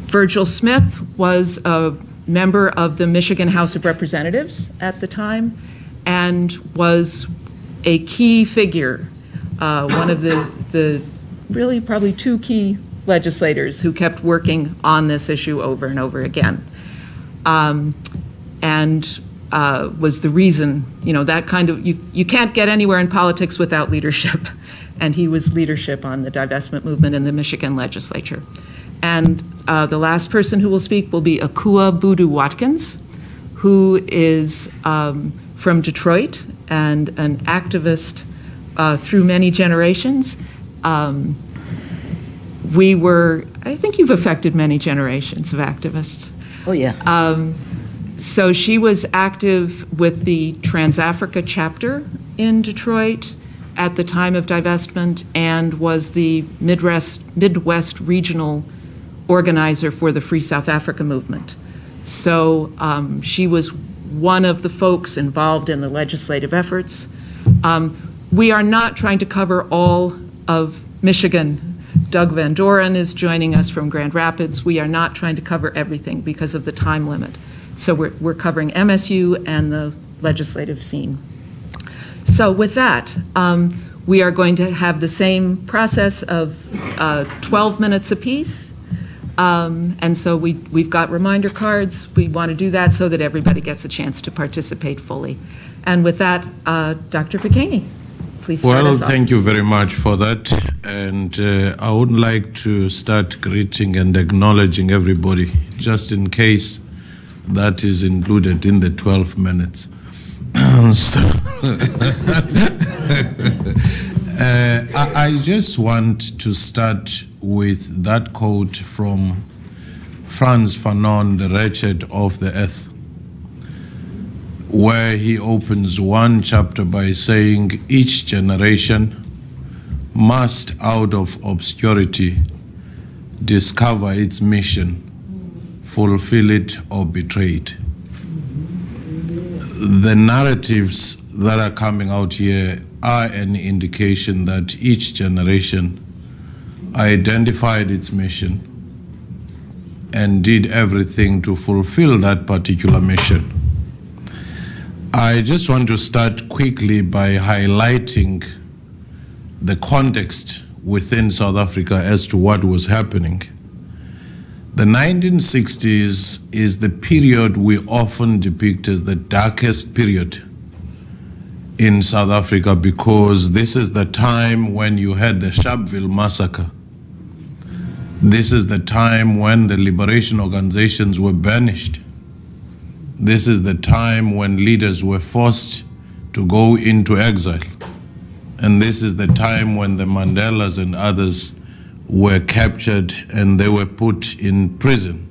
[SPEAKER 14] Virgil Smith was a member of the Michigan House of Representatives at the time and was a key figure, one of the really probably 2 key legislators who kept working on this issue over and over again. And was the reason, that kind of, you can't get anywhere in politics without leadership. And he was leadership on the divestment movement in the Michigan legislature. And the last person who will speak will be Akua Budu Watkins, who is from Detroit and an activist through many generations. I think you've affected many generations of activists.
[SPEAKER 15] Oh, yeah.
[SPEAKER 14] So she was active with the Trans-Africa chapter in Detroit at the time of divestment and was the Midwest regional organizer for the Free South Africa movement. So she was one of the folks involved in the legislative efforts. We are not trying to cover all of Michigan. Doug Van Doren is joining us from Grand Rapids. We are not trying to cover everything because of the time limit. So we're covering MSU and the legislative scene. So with that, we are going to have the same process of 12 minutes apiece. And so we've got reminder cards. We want to do that so that everybody gets a chance to participate fully. And with that, Dr. Fikeni. please start us off.
[SPEAKER 15] Well, thank you very much for that. And I would like to start greeting and acknowledging everybody, just in case that is included in the 12 minutes. I just want to start with that quote from Frantz Fanon, The Wretched of the Earth, where he opens one chapter by saying each generation must, out of obscurity, discover its mission, fulfill it, or betray it. The narratives that are coming out here are an indication that each generation identified its mission and did everything to fulfill that particular mission. I just want to start quickly by highlighting the context within South Africa as to what was happening. The 1960s is the period we often depict as the darkest period in South Africa, because this is the time when you had the Sharpeville massacre. This is the time when the liberation organizations were banished. This is the time when leaders were forced to go into exile. And this is the time when the Mandelas and others were captured and they were put in prison,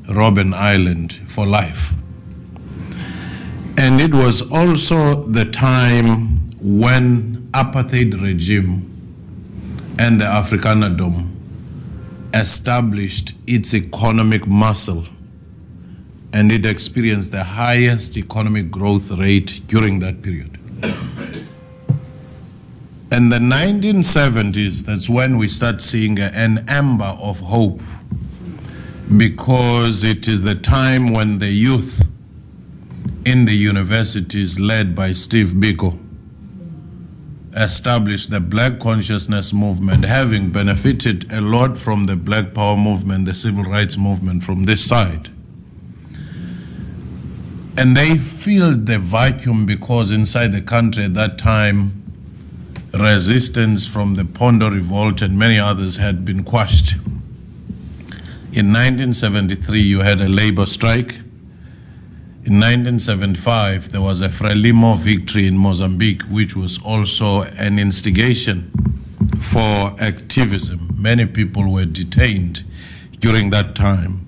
[SPEAKER 15] Robben Island, for life. And it was also the time when apartheid regime and the Afrikanerdom established its economic muscle, and it experienced the highest economic growth rate during that period. In the 1970s, that's when we start seeing an ember of hope, because it is the time when the youth in the universities led by Steve Biko established the Black Consciousness Movement, having benefited a lot from the Black Power movement, the civil rights movement from this side. And they filled the vacuum because inside the country at that time, resistance from the Pondo Revolt and many others had been quashed. In 1973, you had a labor strike. In 1975, there was a Frelimo victory in Mozambique, which was also an instigation for activism. Many people were detained during that time.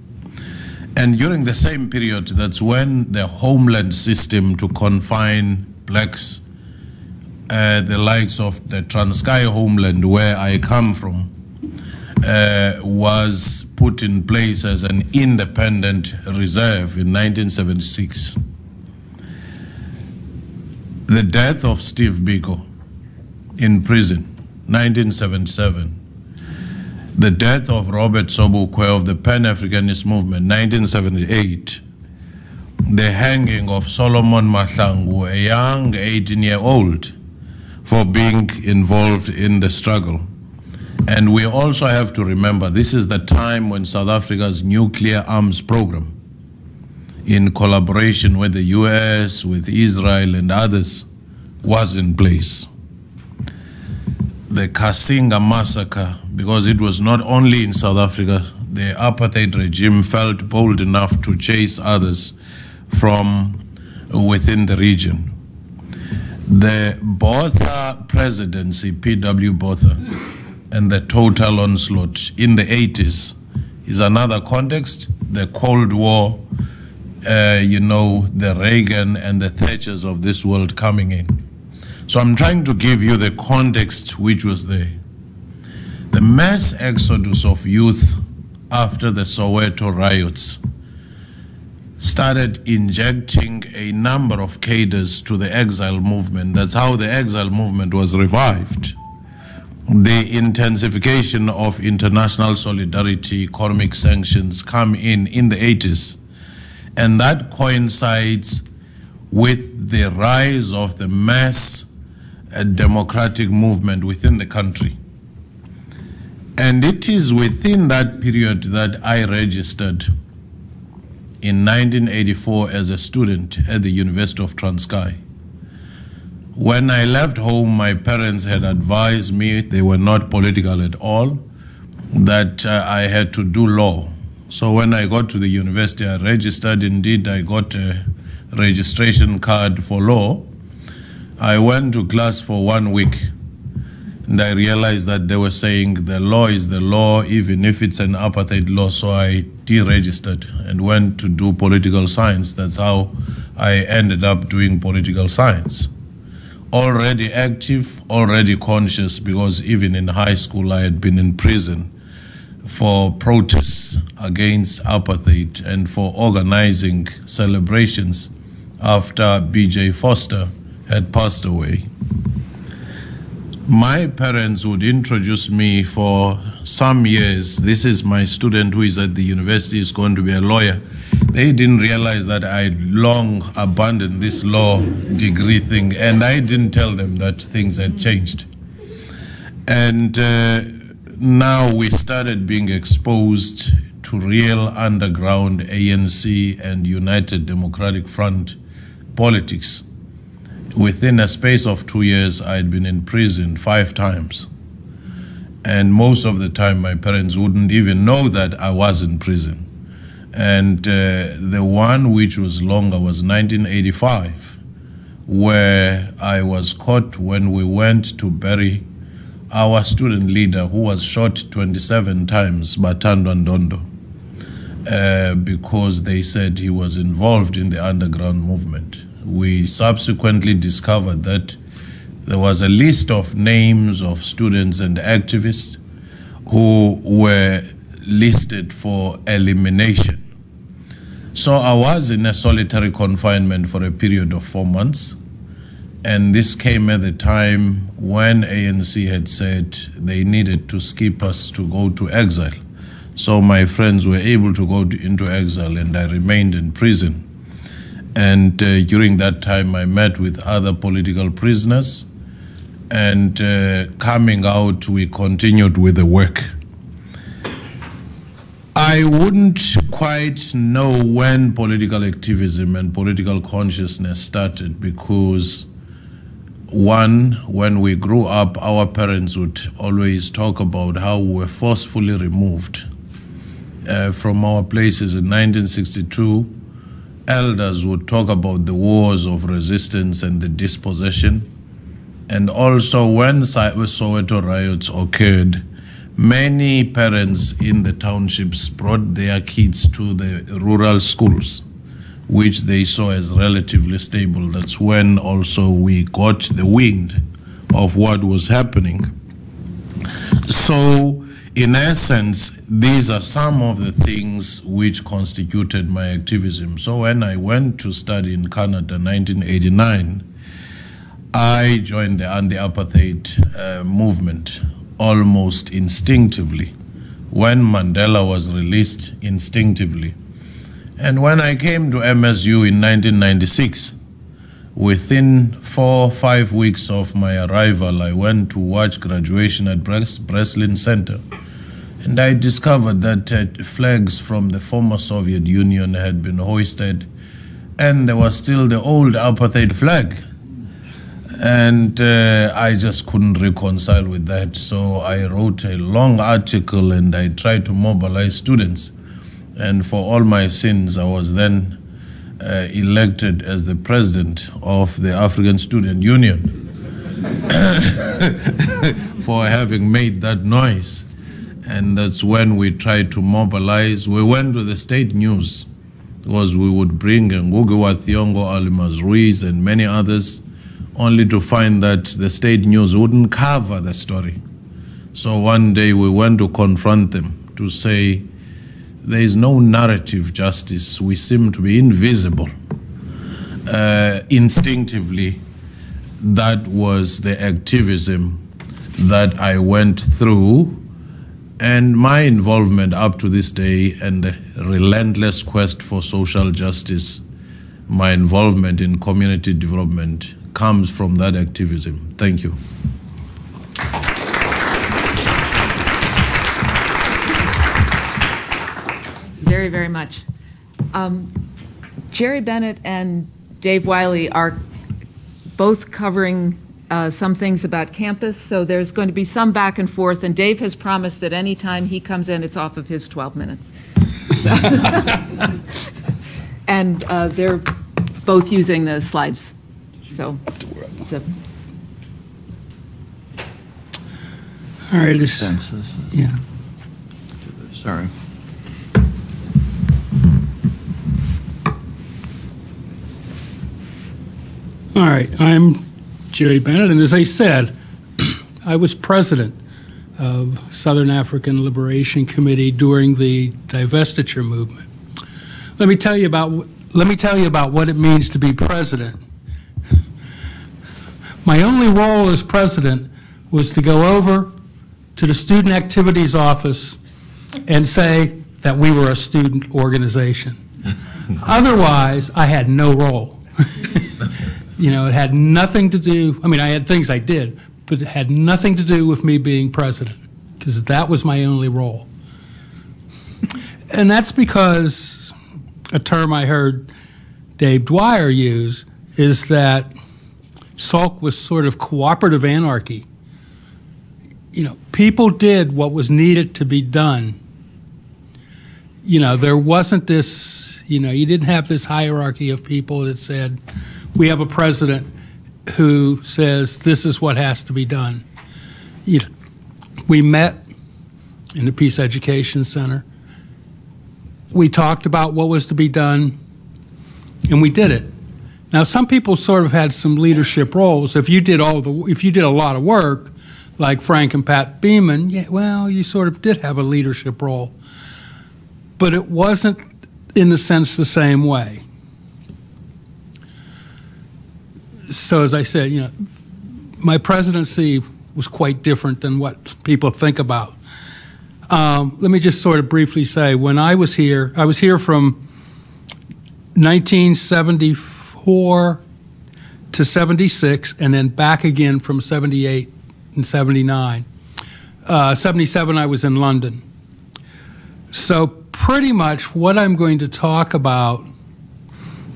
[SPEAKER 15] And during the same period, that's when the homeland system to confine blacks, the likes of the Transkei homeland, where I come from, was put in place as an independent reserve in 1976. The death of Steve Biko in prison, 1977. The death of Robert Sobukwe of the Pan-Africanist Movement, 1978. The hanging of Solomon Mahlangu, a young 18-year-old, for being involved in the struggle. And we also have to remember, this is the time when South Africa's nuclear arms program, in collaboration with the US, with Israel and others, was in place. The Kasinga massacre, because it was not only in South Africa, the apartheid regime felt bold enough to chase others from within the region. The Botha presidency, P.W. Botha, and the total onslaught in the 80s is another context. The Cold War, the Reagan and the Thatchers of this world coming in. So I'm trying to give you the context which was there. The mass exodus of youth after the Soweto riots started injecting a number of cadres to the exile movement. That's how the exile movement was revived. The intensification of international solidarity, economic sanctions come in the 80s. And that coincides with the rise of the mass democratic movement within the country. And it is within that period that I registered in 1984 as a student at the University of Transkei. When I left home, my parents had advised me, they were not political at all, that I had to do law. So when I got to the university, I registered. Indeed, I got a registration card for law. I went to class for 1 week, and I realized that they were saying the law is the law, even if it's an apartheid law. So I deregistered and went to do political science. That's how I ended up doing political science. Already active, already conscious, because even in high school I had been in prison for protests against apartheid and for organizing celebrations after B.J. Foster had passed away. My parents would introduce me for some years. This is my student who is at the university, is going to be a lawyer. They didn't realize that I long abandoned this law degree thing, and I didn't tell them that things had changed. And now we started being exposed to real underground ANC and United Democratic Front politics. Within a space of 2 years, I had been in prison 5 times. And most of the time, my parents wouldn't even know that I was in prison. And the one which was longer was 1985, where I was caught when we went to bury our student leader who was shot 27 times by Tandwa Ndondo, because they said he was involved in the underground movement. We subsequently discovered that there was a list of names of students and activists who were listed for elimination. So I was in a solitary confinement for a period of 4 months, and this came at the time when ANC had said they needed to skip us to go to exile. So my friends were able to go into exile, and I remained in prison. And during that time, I met with other political prisoners, and coming out, we continued with the work. I wouldn't quite know when political activism and political consciousness started, because one, when we grew up, our parents would always talk about how we were forcefully removed from our places. In 1962, elders would talk about the wars of resistance and the dispossession. And also when Soweto riots occurred, many parents in the townships brought their kids to the rural schools, which they saw as relatively stable. That's when also we got the wind of what was happening. So, in essence, these are some of the things which constituted my activism. So when I went to study in Canada in 1989, I joined the anti-apartheid movement almost instinctively. When Mandela was released, instinctively. And when I came to MSU in 1996, within 4 or 5 weeks of my arrival, I went to watch graduation at Breslin Center. And I discovered that flags from the former Soviet Union had been hoisted, and there was still the old apartheid flag. And I just couldn't reconcile with that. So I wrote a long article, and I tried to mobilize students. And for all my sins, I was then elected as the president of the African Student Union for having made that noise. And that's when we tried to mobilize. We went to the state news, because we would bring Ngugi wa Thiong'o, Almas Ruiz, and many others, only to find that the state news wouldn't cover the story. So one day we went to confront them to say, there is no narrative justice. We seem to be invisible. Instinctively, that was the activism that I went through, and my involvement up to this day, and the relentless quest for social justice, my involvement in community development, comes from that activism. Thank you.
[SPEAKER 14] Very, very much. Jerry Bennett and Dave Wiley are both covering some things about campus, so there's going to be some back and forth, and Dave has promised that anytime he comes in, it's off of his 12 minutes. So and they're both using the slides. So it's a...
[SPEAKER 16] All right, yeah.
[SPEAKER 17] Sorry.
[SPEAKER 16] All right, I'm Jerry Bennett, and as I said, I was president of Southern African Liberation Committee during the divestiture movement. Let me tell you about what it means to be president. My only role as president was to go over to the student activities office and say that we were a student organization. Otherwise, I had no role. You know, it had nothing to do, I mean, I had things I did, but it had nothing to do with me being president, because that was my only role. And that's because a term I heard Dave Dwyer use is that SALC was sort of cooperative anarchy. You know, people did what was needed to be done. You know, there wasn't this, you know, you didn't have this hierarchy of people that said, we have a president who says this is what has to be done. You know, we met in the Peace Education Center. We talked about what was to be done, and we did it. Now, some people sort of had some leadership roles. If you did a lot of work, like Frank and Pat Beeman, yeah, well, you sort of did have a leadership role, but it wasn't in the sense the same way. So as I said, you know, my presidency was quite different than what people think about. Let me just sort of briefly say, when I was here from 1974 to 76, and then back again from 78 and 79. 77, I was in London. So pretty much what I'm going to talk about,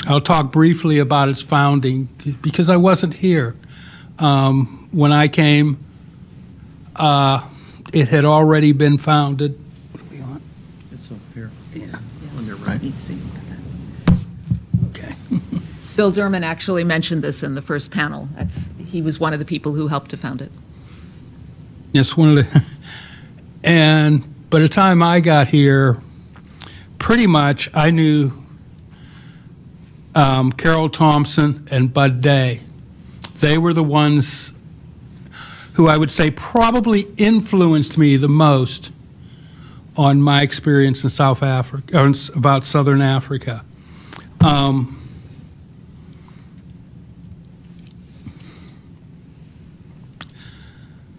[SPEAKER 16] I'll talk briefly about its founding, because I wasn't here. When I came, it had already been founded. What are we on?
[SPEAKER 17] It's up here.
[SPEAKER 14] Yeah.
[SPEAKER 17] On your right.
[SPEAKER 16] Okay.
[SPEAKER 14] Bill Durman actually mentioned this in the first panel. He was one of the people who helped to found it.
[SPEAKER 16] Yes, one of the, and by the time I got here, pretty much I knew Carol Thompson and Bud Day. They were the ones who I would say probably influenced me the most on my experience in South Africa, or about Southern Africa.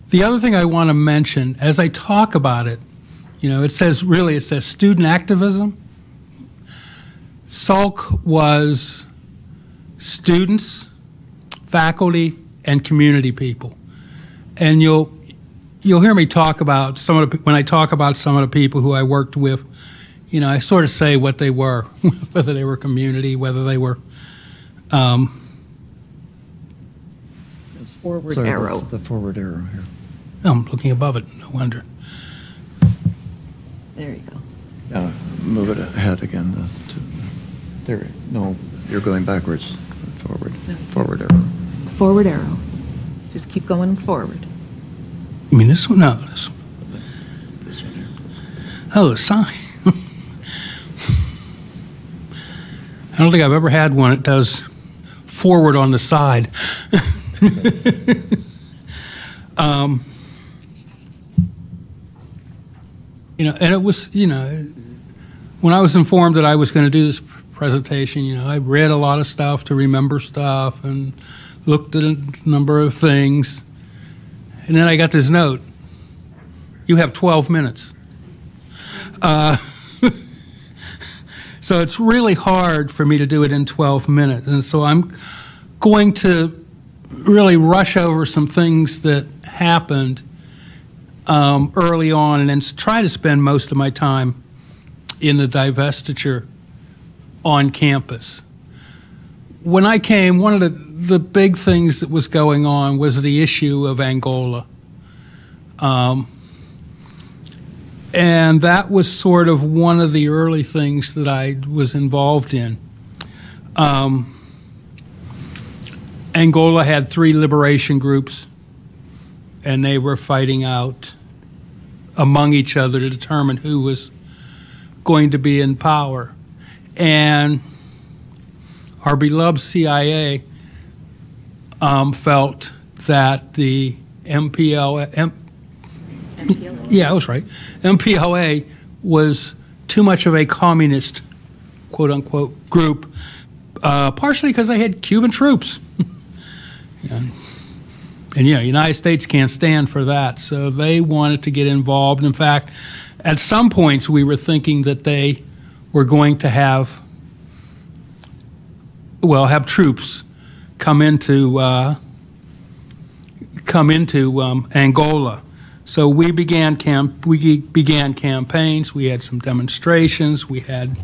[SPEAKER 16] The other thing I want to mention, as I talk about it, you know, it says student activism. SALC was students, faculty, and community people. And you'll hear me talk about when I talk about some of the people who I worked with, you know, I sort of say what they were, whether they were community, whether they were
[SPEAKER 14] forward arrow.
[SPEAKER 17] The forward arrow here.
[SPEAKER 16] I'm looking above it, no wonder.
[SPEAKER 14] There you go.
[SPEAKER 17] Move it ahead again. There. No, you're going backwards. Forward.
[SPEAKER 14] No.
[SPEAKER 17] Forward arrow.
[SPEAKER 14] Forward arrow. Just keep going forward.
[SPEAKER 16] You mean this one? No, this one.
[SPEAKER 17] This one here.
[SPEAKER 16] Oh, the sign. I don't think I've ever had one that does forward on the side. You know, and it was, you know, when I was informed that I was going to do this presentation, you know, I read a lot of stuff to remember stuff and looked at a number of things. And then I got this note. You have 12 minutes. So it's really hard for me to do it in 12 minutes. And so I'm going to really rush over some things that happened early on, and then try to spend most of my time in the divestiture on campus. When I came, one of the the big things that was going on was the issue of Angola. And that was sort of one of the early things that I was involved in. Angola had 3 liberation groups, and they were fighting out among each other to determine who was going to be in power. And our beloved CIA felt that the MPLA, yeah, I was right, MPLA was too much of a communist, quote unquote, group, partially because they had Cuban troops. And the United States can't stand for that, so they wanted to get involved. In fact, at some points we were thinking that they were going to have troops come into Angola. So we began campaigns. We had some demonstrations. We had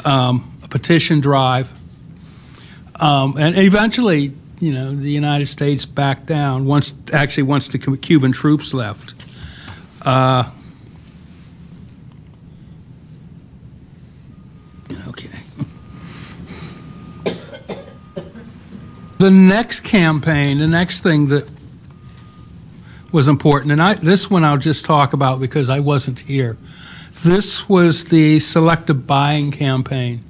[SPEAKER 16] a petition drive, and eventually, the United States backed down once the Cuban troops left. Okay. The next campaign, the next thing that was important, and this one I'll just talk about because I wasn't here. This was the selective buying campaign.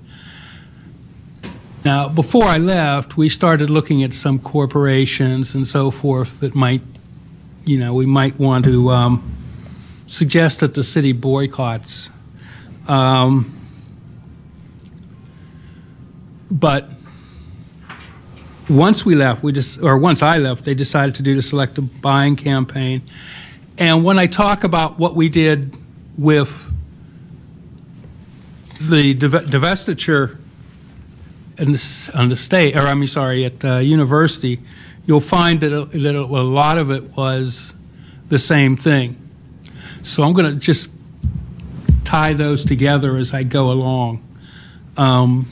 [SPEAKER 16] Now, before I left, we started looking at some corporations and so forth that might, we might want to suggest that the city boycotts. But once we left, once I left, they decided to do the selective buying campaign. And when I talk about what we did with the divestiture on the state, or at the university, you'll find that a lot of it was the same thing. So I'm going to just tie those together as I go along. How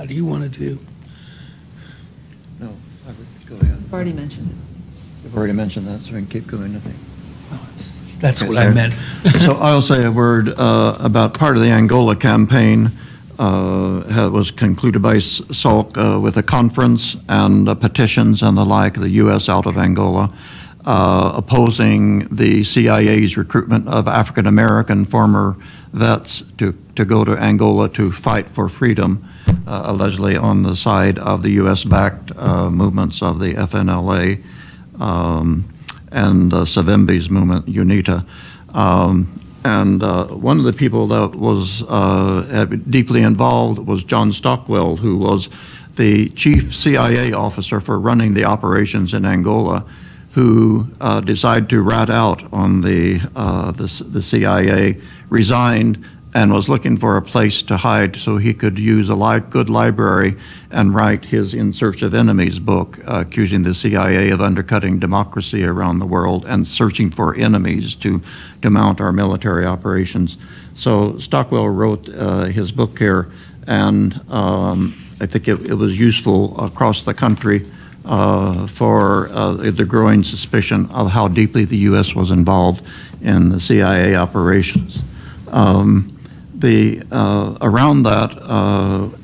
[SPEAKER 16] do you want to do?
[SPEAKER 17] No, I would go ahead.
[SPEAKER 14] I've already mentioned it.
[SPEAKER 17] You've already mentioned that, so we can keep going, I think.
[SPEAKER 16] That's what I meant.
[SPEAKER 17] So I'll say a word about part of the Angola campaign. Was concluded by Salk with a conference and petitions and the like, the U.S. out of Angola, opposing the CIA's recruitment of African-American former vets to go to Angola to fight for freedom, allegedly on the side of the U.S.-backed movements of the FNLA and Savimbi's movement, UNITA. And one of the people that was deeply involved was John Stockwell, who was the chief CIA officer for running the operations in Angola, who decided to rat out on the CIA, resigned, and was looking for a place to hide so he could use a good library and write his In Search of Enemies book, accusing the CIA of undercutting democracy around the world and searching for enemies to mount our military operations. So Stockwell wrote his book here, and I think it was useful across the country for the growing suspicion of how deeply the U.S. was involved in the CIA operations. Around that,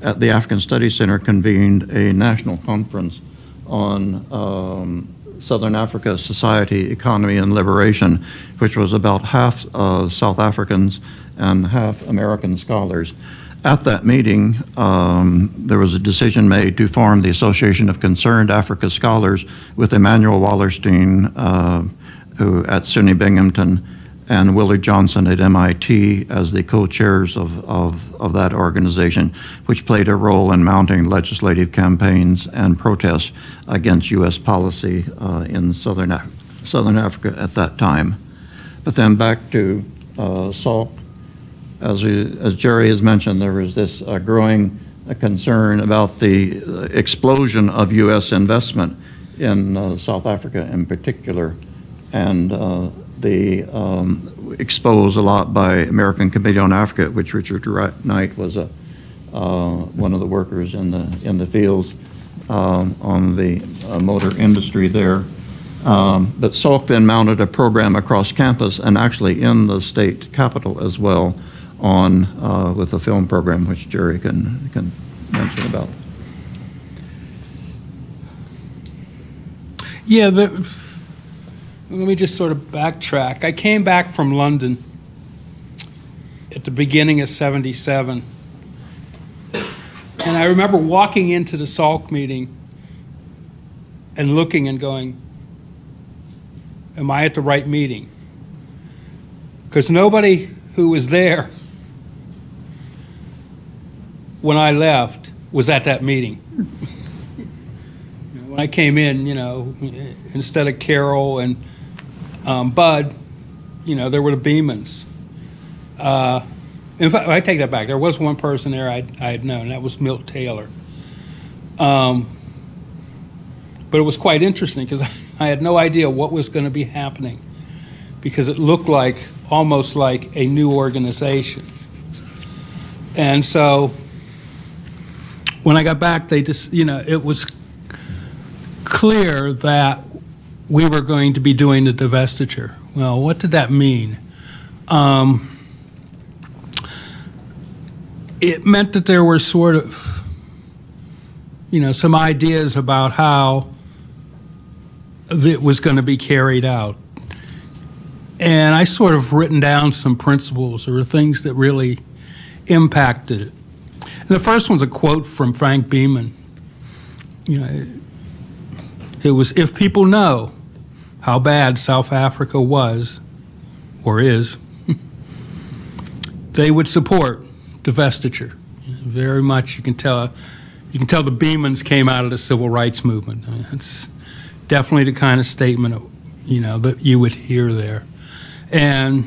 [SPEAKER 17] at the African Studies Center convened a national conference on Southern Africa Society, Economy, and Liberation, which was about half South Africans and half American scholars. At that meeting, there was a decision made to form the Association of Concerned Africa Scholars with Emmanuel Wallerstein, who at SUNY Binghamton, and Willard Johnson at MIT as the co-chairs of that organization, which played a role in mounting legislative campaigns and protests against U.S. policy in Southern Africa at that time. But then back to Salk. As Jerry has mentioned, there was this growing concern about the explosion of U.S. investment in South Africa in particular, and the exposed a lot by American Committee on Africa, which Richard Knight was one of the workers in the fields on the motor industry there. But Salk then mounted a program across campus and actually in the state capitol as well on with a film program, which Jerry can mention about.
[SPEAKER 16] Yeah, let me just sort of backtrack. I came back from London at the beginning of '77. And I remember walking into the Salk meeting and looking and going, am I at the right meeting? Because nobody who was there when I left was at that meeting. When I came in, instead of Carol and Bud, there were the Beamans. In fact, I take that back. There was one person there I had known. That was Milt Taylor. But it was quite interesting because I had no idea what was going to be happening because it looked almost like a new organization. And so when I got back, they just, it was clear that we were going to be doing the divestiture. Well, what did that mean? It meant that there were sort of, some ideas about how it was going to be carried out. And I sort of written down some principles or things that really impacted it. And the first one's a quote from Frank Beeman. It was, if people know how bad South Africa was or is, they would support divestiture. Very much, you can tell the Beamans came out of the civil rights movement. It's definitely the kind of statement that you would hear there. And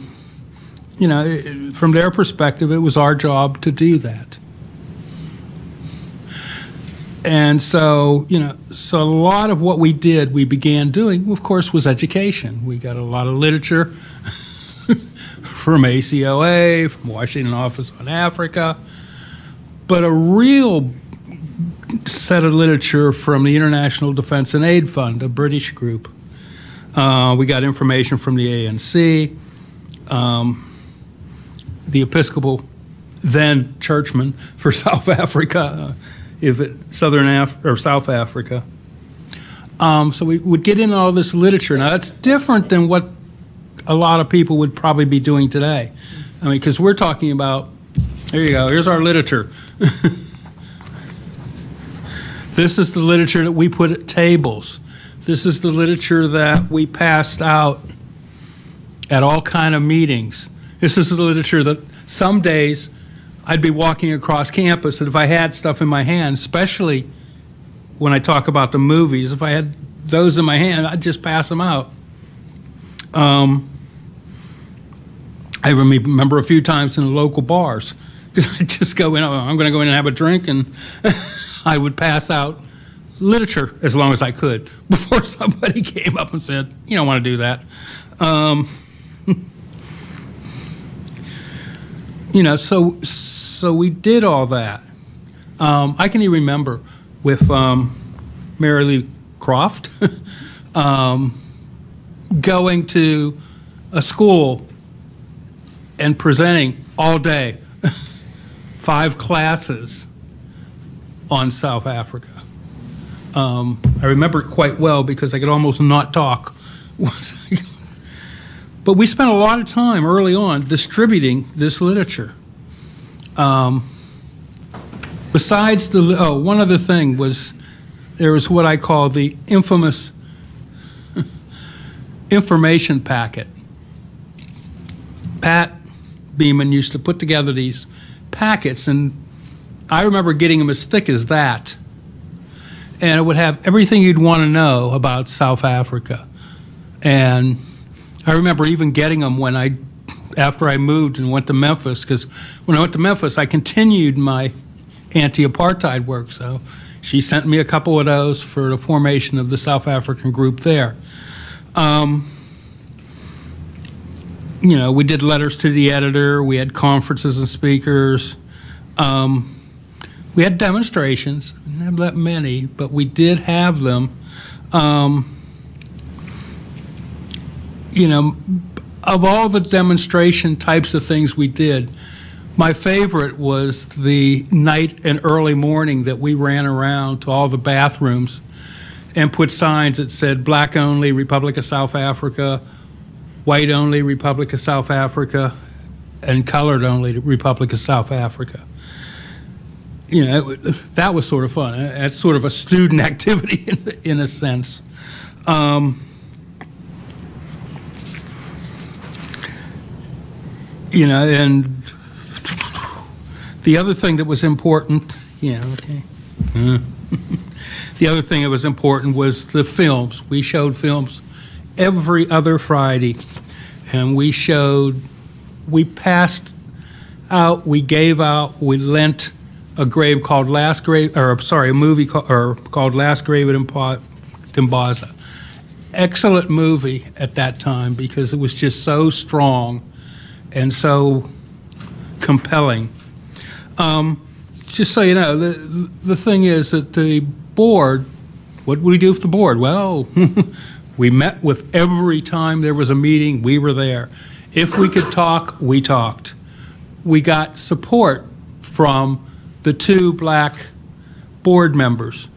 [SPEAKER 16] from their perspective, it was our job to do that. And so, so a lot of what we did, we began doing, of course, was education. We got a lot of literature from ACOA, from Washington Office on Africa, but a real set of literature from the International Defense and Aid Fund, a British group. We got information from the ANC, the Episcopal, then churchman for South Africa, South Africa. So we would get into all this literature. Now that's different than what a lot of people would probably be doing today. I mean, because we're talking about, there you go, here's our literature. This is the literature that we put at tables. This is the literature that we passed out at all kind of meetings. This is the literature that some days I'd be walking across campus, and if I had stuff in my hand, especially when I talk about the movies, if I had those in my hand, I'd just pass them out. I remember a few times in the local bars, because I'd just go in, I'm going to go in and have a drink, and I would pass out literature as long as I could before somebody came up and said, you don't want to do that. So we did all that. I can even remember with Mary Lee Croft going to a school and presenting all day 5 classes on South Africa. I remember it quite well because I could almost not talk. But we spent a lot of time early on distributing this literature. Besides one other thing was there was what I call the infamous information packet. Pat Beeman used to put together these packets, and I remember getting them as thick as that. And it would have everything you'd want to know about South Africa. And I remember even getting them after I moved and went to Memphis, because when I went to Memphis, I continued my anti-apartheid work. So she sent me a couple of those for the formation of the South African group there. we did letters to the editor. We had conferences and speakers. We had demonstrations. We didn't have that many, but we did have them. Of all the demonstration types of things we did, my favorite was the night and early morning that we ran around to all the bathrooms and put signs that said black only, Republic of South Africa, white only, Republic of South Africa, and colored only, Republic of South Africa. That was sort of fun. That's sort of a student activity in a sense. And the other thing that was important, the other thing that was important was the films. We showed films every other Friday, and we passed out, we gave out, we lent a movie called Last Grave at Dimbaza. Excellent movie at that time because it was just so strong and so compelling. Just so you know, the thing is that the board, what would we do with the board? Well, we met with every time there was a meeting, we were there. If we could talk, we talked. We got support from the 2 black board members.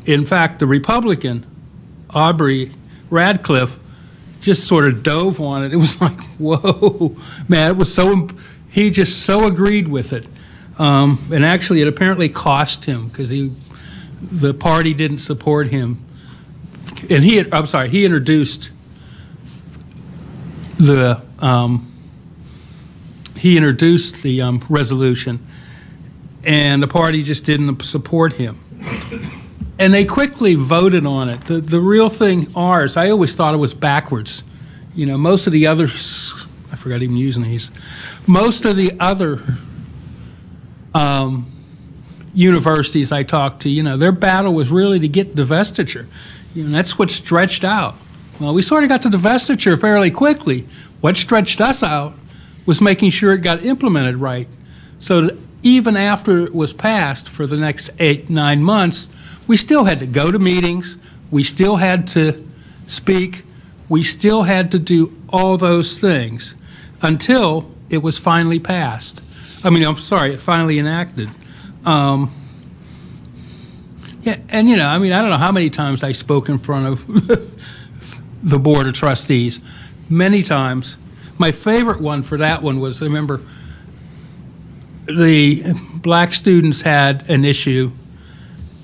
[SPEAKER 16] In fact, the Republican, Aubrey Radcliffe, just sort of dove on it. It was like, whoa, man, it was he just so agreed with it. And actually, it apparently cost him because the party didn't support him. And he introduced the resolution, and the party just didn't support him. And they quickly voted on it. The real thing, I always thought it was backwards. Most of the others, I forgot even using these, most of the other universities I talked to, their battle was really to get divestiture. That's what stretched out. Well, we sort of got to divestiture fairly quickly. What stretched us out was making sure it got implemented right. So that even after it was passed for the next 8-9 months, we still had to go to meetings, we still had to speak, we still had to do all those things until it was finally passed. It finally enacted. I don't know how many times I spoke in front of the Board of Trustees. Many times. My favorite one for that one was, I remember the black students had an issue,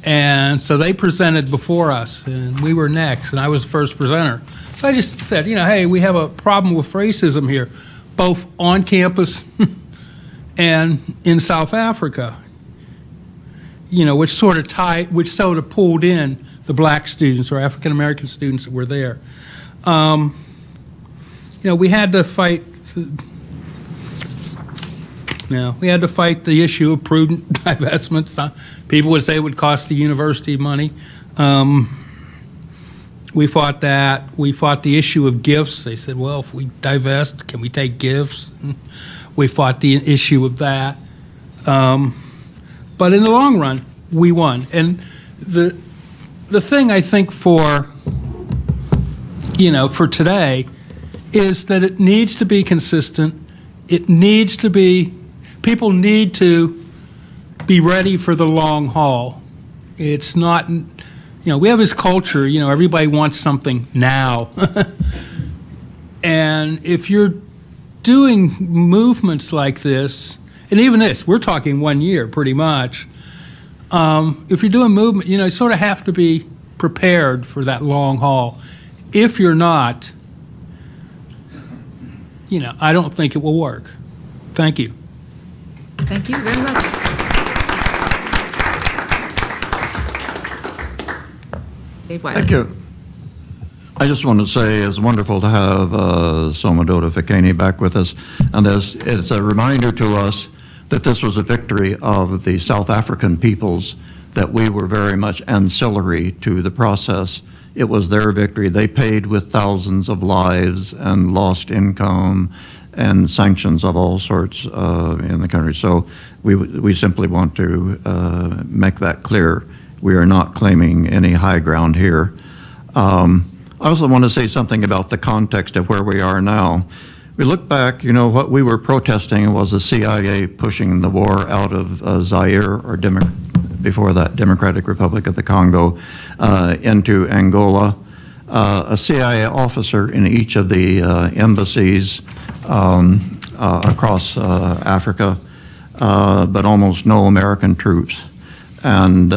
[SPEAKER 16] and so they presented before us, and we were next, and I was the first presenter. So I just said, hey, we have a problem with racism here, both on campus and in South Africa, which sort of pulled in the black students or African American students that were there. We had to fight. We had to fight the issue of prudent divestments. People would say it would cost the university money. We fought that. We fought the issue of gifts. They said, well, if we divest, can we take gifts? We fought the issue of that. But in the long run, we won. And the thing I think for today is that it needs to be consistent. It needs to be, people need to be ready for the long haul. It's not, we have this culture, everybody wants something now. And if you're doing movements like this, and even this, we're talking 1 year pretty much. If you're doing movement, you sort of have to be prepared for that long haul. If you're not, I don't think it will work. Thank you.
[SPEAKER 14] Thank you very much. Dave Wiley.
[SPEAKER 17] Thank you. I just want to say it's wonderful to have Somadota Fikeni back with us. And it's a reminder to us that this was a victory of the South African peoples, that we were very much ancillary to the process. It was their victory. They paid with thousands of lives and lost income and sanctions of all sorts in the country. So we simply want to make that clear. We are not claiming any high ground here. I also want to say something about the context of where we are now. We look back, you know, what we were protesting was the CIA pushing the war out of Zaire, or before that, Democratic Republic of the Congo, into Angola. A CIA officer in each of the embassies across Africa, but almost no American troops. And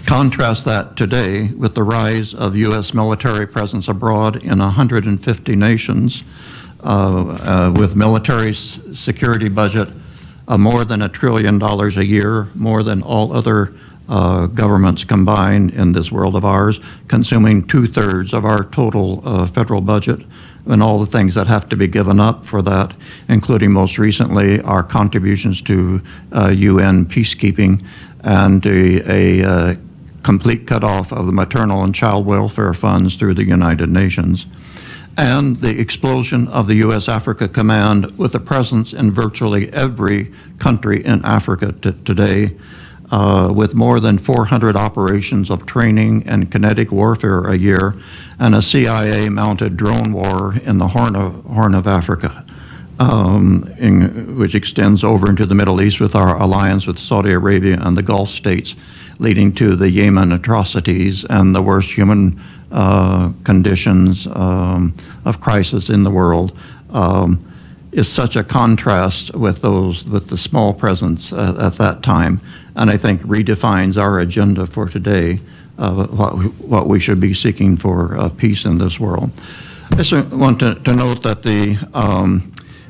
[SPEAKER 17] contrast that today with the rise of U.S. military presence abroad in 150 nations, with military security budget of more than $1 trillion a year, more than all other governments combined in this world of ours, consuming 2/3 of our total federal budget, and all the things that have to be given up for that, including most recently our contributions to UN peacekeeping and a complete cutoff of the maternal and child welfare funds through the United Nations, and the explosion of the U.S. Africa Command with a presence in virtually every country in Africa today, with more than 400 operations of training and kinetic warfare a year, and a CIA-mounted drone war in the Horn of Africa, which extends over into the Middle East with our alliance with Saudi Arabia and the Gulf states, leading to the Yemen atrocities and the worst human conditions of crisis in the world, is such a contrast with the small presence at that time, and I think redefines our agenda for today, what we should be seeking for peace in this world. I just want to note that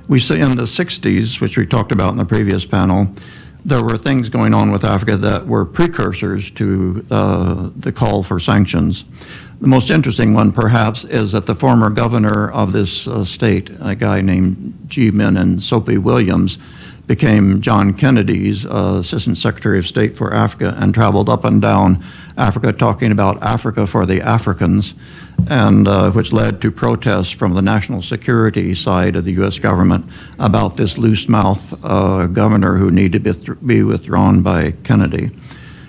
[SPEAKER 17] we say in the 60s, which we talked about in the previous panel, there were things going on with Africa that were precursors to the call for sanctions. The most interesting one, perhaps, is that the former governor of this state, a guy named G. Min and Soapy Williams, became John Kennedy's Assistant Secretary of State for Africa and traveled up and down Africa talking about Africa for the Africans, and which led to protests from the national security side of the U.S. government about this loose-mouthed governor who needed to be withdrawn by Kennedy.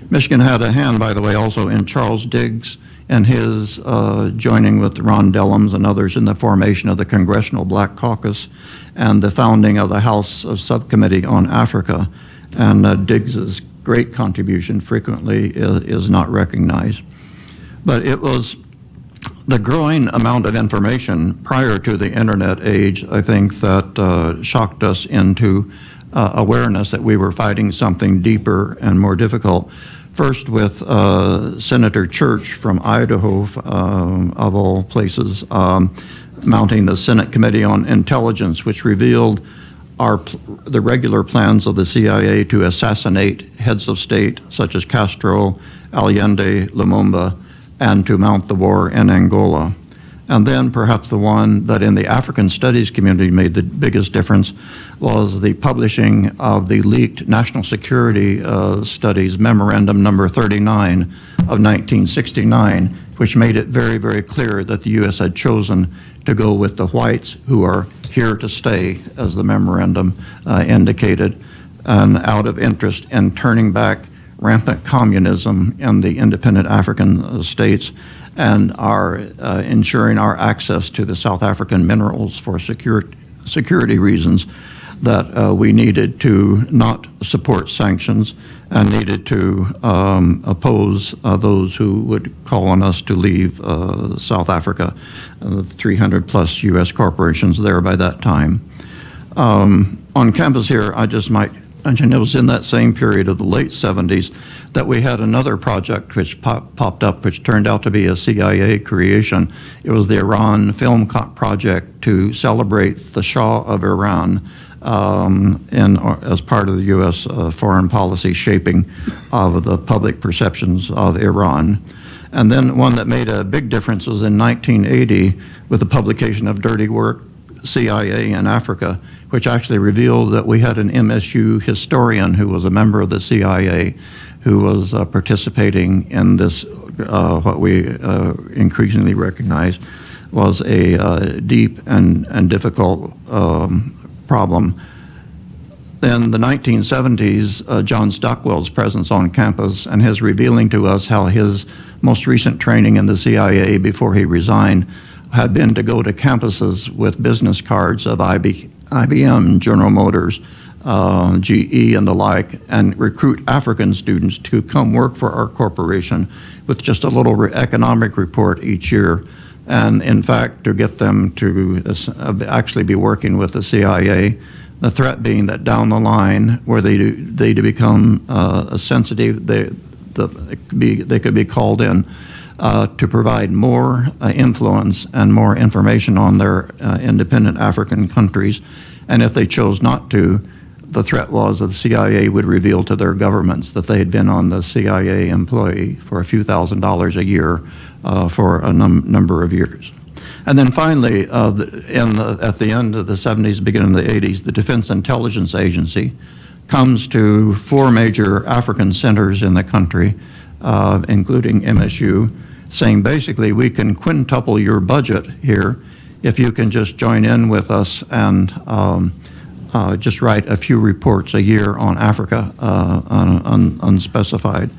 [SPEAKER 17] Michigan had a hand, by the way, also in Charles Diggs and his joining with Ron Dellums and others in the formation of the Congressional Black Caucus and the founding of the House Subcommittee on Africa. And Diggs's great contribution frequently is not recognized. But it was the growing amount of information prior to the internet age, I think, that shocked us into awareness that we were fighting something deeper and more difficult. First with Senator Church from Idaho, of all places, mounting the Senate Committee on Intelligence, which revealed the regular plans of the CIA to assassinate heads of state such as Castro, Allende, Lumumba, and to mount the war in Angola. And then perhaps the one that in the African studies community made the biggest difference was the publishing of the leaked National Security Studies Memorandum number 39 of 1969, which made it very, very clear that the U.S. had chosen to go with the whites who are here to stay, as the memorandum indicated, and out of interest in turning back rampant communism in the independent African states and ensuring our access to the South African minerals for security reasons, that we needed to not support sanctions and needed to oppose those who would call on us to leave South Africa, the 300 plus U.S. corporations there by that time. On campus here, I just might mention it was in that same period of the late 70s that we had another project which popped up, which turned out to be a CIA creation. It was the Iran Film Project to celebrate the Shah of Iran as part of the U.S. Foreign policy shaping of the public perceptions of Iran. And then one that made a big difference was in 1980 with the publication of Dirty Work, CIA in Africa, which actually revealed that we had an MSU historian who was a member of the CIA who was participating in this, what we increasingly recognize was a deep and difficult problem. In the 1970s, John Stockwell's presence on campus and his revealing to us how his most recent training in the CIA before he resigned had been to go to campuses with business cards of IBM, General Motors, GE, and the like, and recruit African students to come work for our corporation with just a little economic report each year. And in fact, to get them to actually be working with the CIA, the threat being that down the line, where they become sensitive, they could be called in to provide more influence and more information on their independent African countries. And if they chose not to, the threat was that the CIA would reveal to their governments that they had been on the CIA employee for a few $1,000s a year for a number of years. And then finally, at the end of the 70s, beginning of the 80s, the Defense Intelligence Agency comes to 4 major African centers in the country, including MSU, saying basically we can quintuple your budget here if you can just join in with us and just write a few reports a year on Africa, unspecified.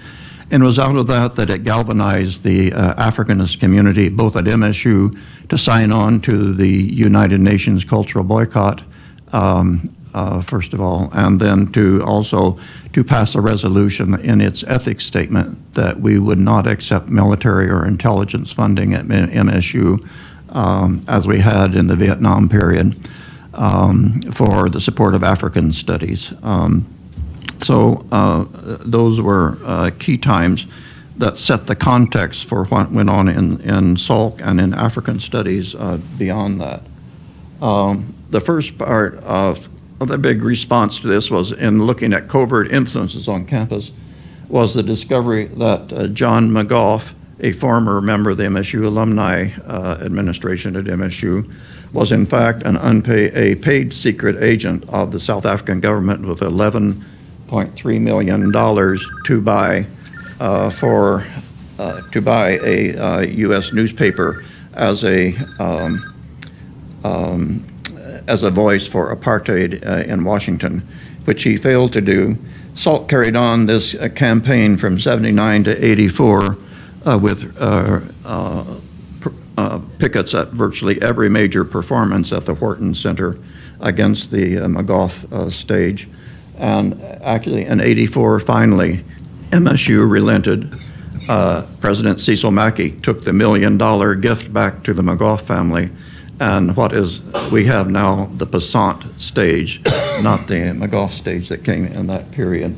[SPEAKER 17] And it was out of that it galvanized the Africanist community, both at MSU, to sign on to the United Nations cultural boycott, first of all, and then to also to pass a resolution in its ethics statement that we would not accept military or intelligence funding at MSU, as we had in the Vietnam period, for the support of African studies. So those were key times that set the context for what went on in SALC and in African studies beyond that. The first part of the big response to this was in looking at covert influences on campus was the discovery that John McGough, a former member of the MSU alumni administration at MSU, was in fact a paid secret agent of the South African government with $11.3 million to buy a U.S. newspaper as a voice for apartheid in Washington, which he failed to do. SALT carried on this campaign from 79 to 84 with pickets at virtually every major performance at the Wharton Center against the McGough stage. And actually in 84, finally, MSU relented. President Cecil Mackey took the $1 million gift back to the McGough family. And we have now the Passant stage, not the McGough stage that came in that period.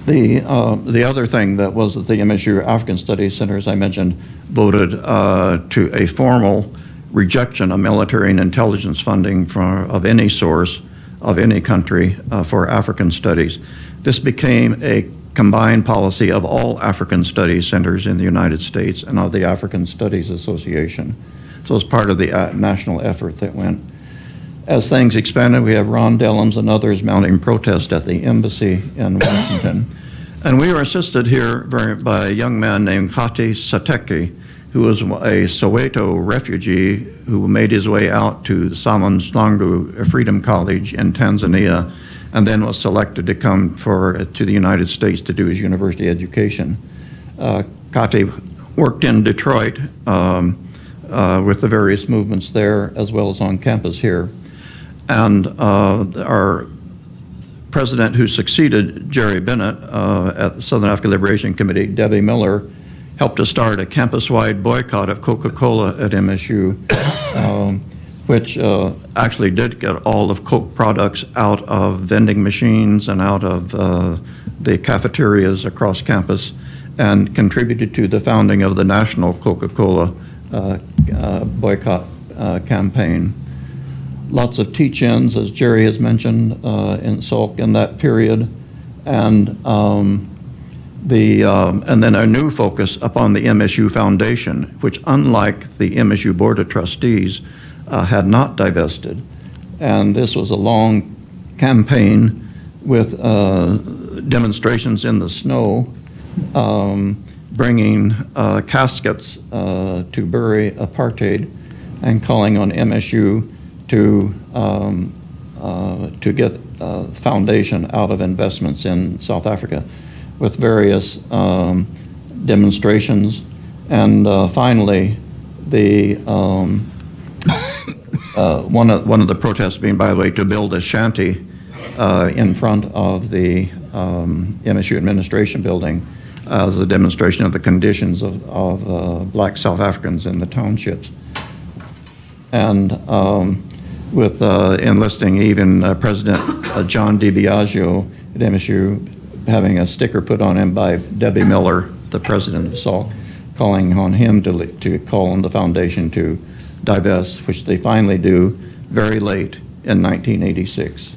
[SPEAKER 17] The other thing that was that the MSU African Studies Center, as I mentioned, voted to a formal rejection of military and intelligence funding of any source of any country for African studies. This became a combined policy of all African studies centers in the United States and of the African Studies Association. So it's part of the national effort that went. As things expanded, we have Ron Dellums and others mounting protest at the embassy in Washington. And we were assisted here by a young man named Kati Sateki, who was a Soweto refugee who made his way out to Samanzlangu Freedom College in Tanzania, and then was selected to come to the United States to do his university education. Kati worked in Detroit with the various movements there, as well as on campus here. And our president who succeeded Jerry Bennett at the Southern African Liberation Committee, Debbie Miller, helped to start a campus-wide boycott of Coca-Cola at MSU, which actually did get all of Coke products out of vending machines and out of the cafeterias across campus, and contributed to the founding of the National Coca-Cola boycott campaign. Lots of teach-ins, as Jerry has mentioned, in SALC in that period, and then a new focus upon the MSU Foundation, which, unlike the MSU Board of Trustees, had not divested. And this was a long campaign with demonstrations in the snow, bringing caskets to bury apartheid and calling on MSU to get foundation out of investments in South Africa with various demonstrations. And finally, the one of the protests being, by the way, to build a shanty in front of the MSU administration building as a demonstration of the conditions of black South Africans in the townships. And with enlisting even President John DiBiagio at MSU, having a sticker put on him by Debbie Miller, the president of SALC, calling on him to call on the foundation to divest, which they finally do very late in 1986.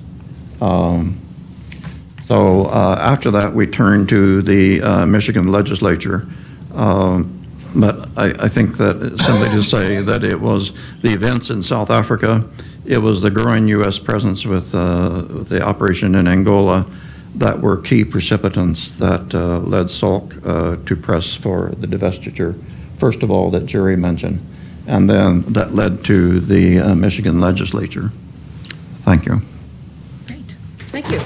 [SPEAKER 17] So after that, we turned to the Michigan legislature. But I think that simply to say that it was the events in South Africa, it was the growing U.S. presence with the operation in Angola that were key precipitants that led SALC to press for the divestiture, first of all, that Jerry mentioned, and then that led to the Michigan legislature. Thank you.
[SPEAKER 14] Great. Thank you.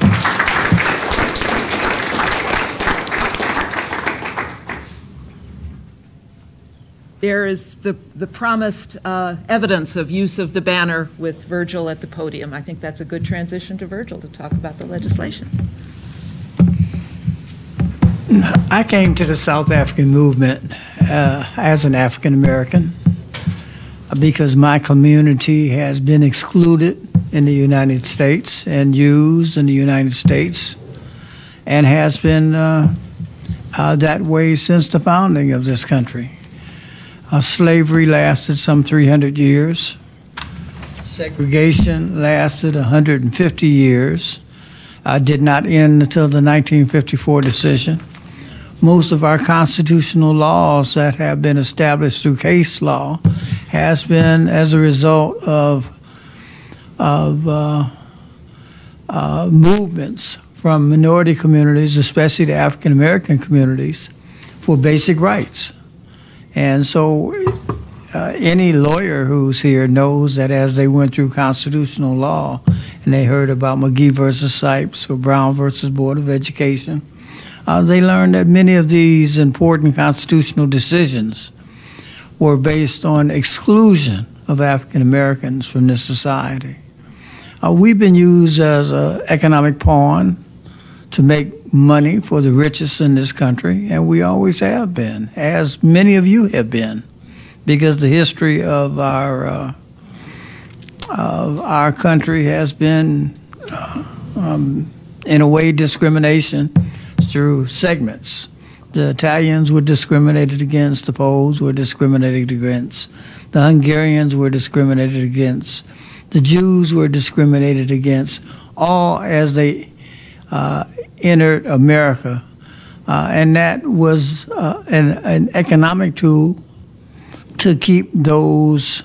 [SPEAKER 14] There is the promised evidence of use of the banner with Virgil at the podium. I think that's a good transition to Virgil to talk about the legislation.
[SPEAKER 18] I came to the South African movement as an African American because my community has been excluded in the United States and used in the United States and has been that way since the founding of this country. Slavery lasted some 300 years. Segregation lasted 150 years. Did not end until the 1954 decision. Most of our constitutional laws that have been established through case law has been as a result of movements from minority communities, especially the African American communities, for basic rights. And so any lawyer who's here knows that as they went through constitutional law and they heard about McGee versus Sipes or Brown versus Board of Education, they learned that many of these important constitutional decisions were based on exclusion of African Americans from this society. We've been used as an economic pawn to make money for the richest in this country, and we always have been, as many of you have been, because the history of our country has been, in a way, discrimination through segments. The Italians were discriminated against, the Poles were discriminated against, the Hungarians were discriminated against, the Jews were discriminated against, all as they entered America. And that was an economic tool to keep those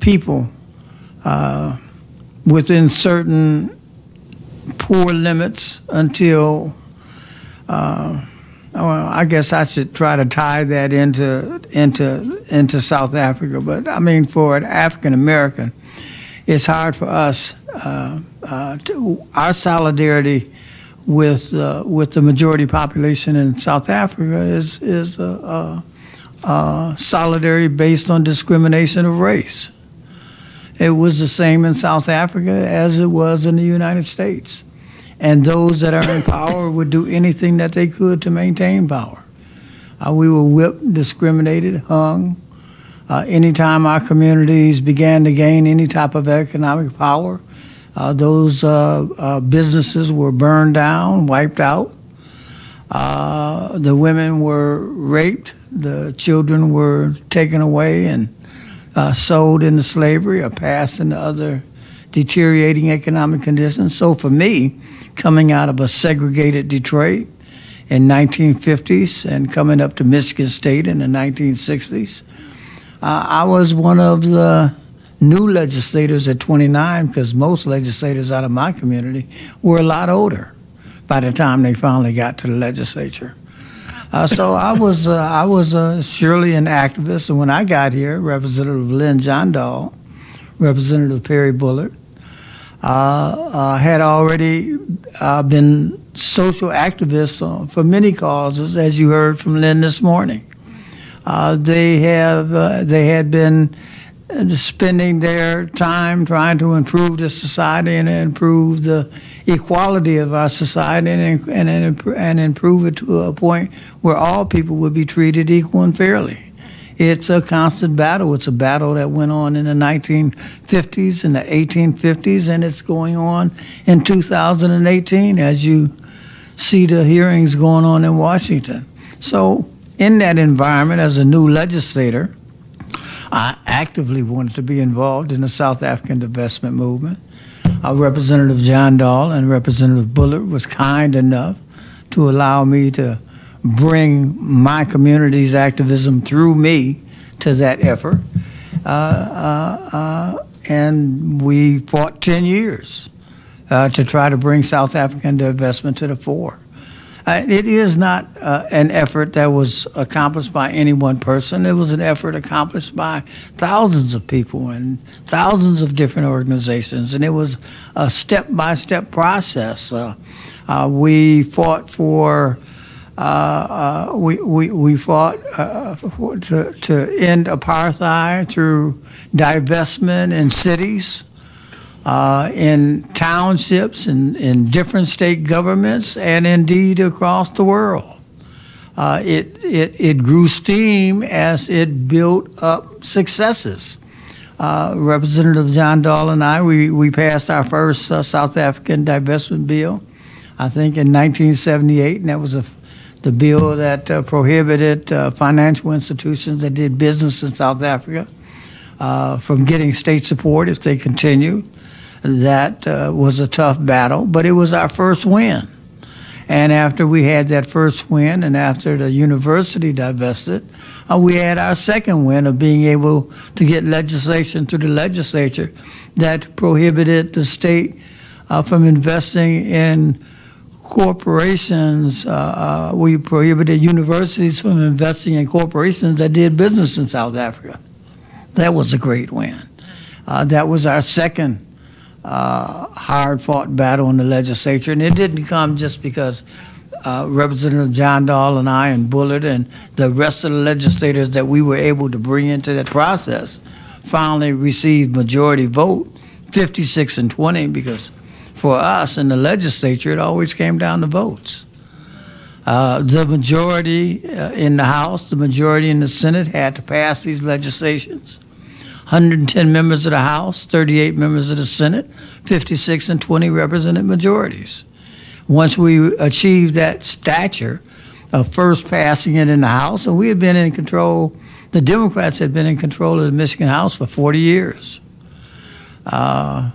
[SPEAKER 18] people within certain poor limits until, I guess I should try to tie that into South Africa. But I mean, for an African American, it's hard for us. Our solidarity with the majority population in South Africa is solidarity based on discrimination of race. It was the same in South Africa as it was in the United States. And those that are in power would do anything that they could to maintain power. We were whipped, discriminated, hung. Anytime our communities began to gain any type of economic power, those businesses were burned down, wiped out. The women were raped. The children were taken away and sold into slavery or passed into other deteriorating economic conditions. So for me, coming out of a segregated Detroit in 1950s and coming up to Michigan State in the 1960s, I was one of the new legislators at 29, because most legislators out of my community were a lot older by the time they finally got to the legislature. So I was surely an activist, and when I got here, Representative Lynn Jandal, Representative Perry Bullard, had already been social activists for many causes, as you heard from Lynn this morning. They had been spending their time trying to improve the society and improve the equality of our society and improve it to a point where all people would be treated equal and fairly. It's a constant battle. It's a battle that went on in the 1950s and the 1850s, and it's going on in 2018 as you see the hearings going on in Washington. So in that environment, as a new legislator, I actively wanted to be involved in the South African divestment movement. Representative Jandal and Representative Bullard was kind enough to allow me to bring my community's activism through me to that effort. And we fought 10 years to try to bring South African divestment to the fore. It is not an effort that was accomplished by any one person. It was an effort accomplished by thousands of people and thousands of different organizations, and it was a step-by-step process. We fought for we fought to end apartheid through divestment in cities, in townships, in different state governments, and indeed across the world. It grew steam as it built up successes. Representative Jandal and I, we passed our first South African divestment bill, I think in 1978, and that was the bill that prohibited financial institutions that did business in South Africa from getting state support if they continued. That was a tough battle, but it was our first win. And after we had that first win, and after the university divested, we had our second win of being able to get legislation through the legislature that prohibited the state from investing in corporations. We prohibited universities from investing in corporations that did business in South Africa. That was a great win. That was our second hard-fought battle in the legislature, and it didn't come just because Representative Jandal and I and Bullard and the rest of the legislators that we were able to bring into that process finally received majority vote, 56-20, because for us in the legislature, it always came down to votes. The majority in the House, the majority in the Senate had to pass these legislations. 110 members of the House, 38 members of the Senate, 56-20 represented majorities. Once we achieved that stature of first passing it in the House, and we had been in control, the Democrats had been in control of the Michigan House for 40 years. I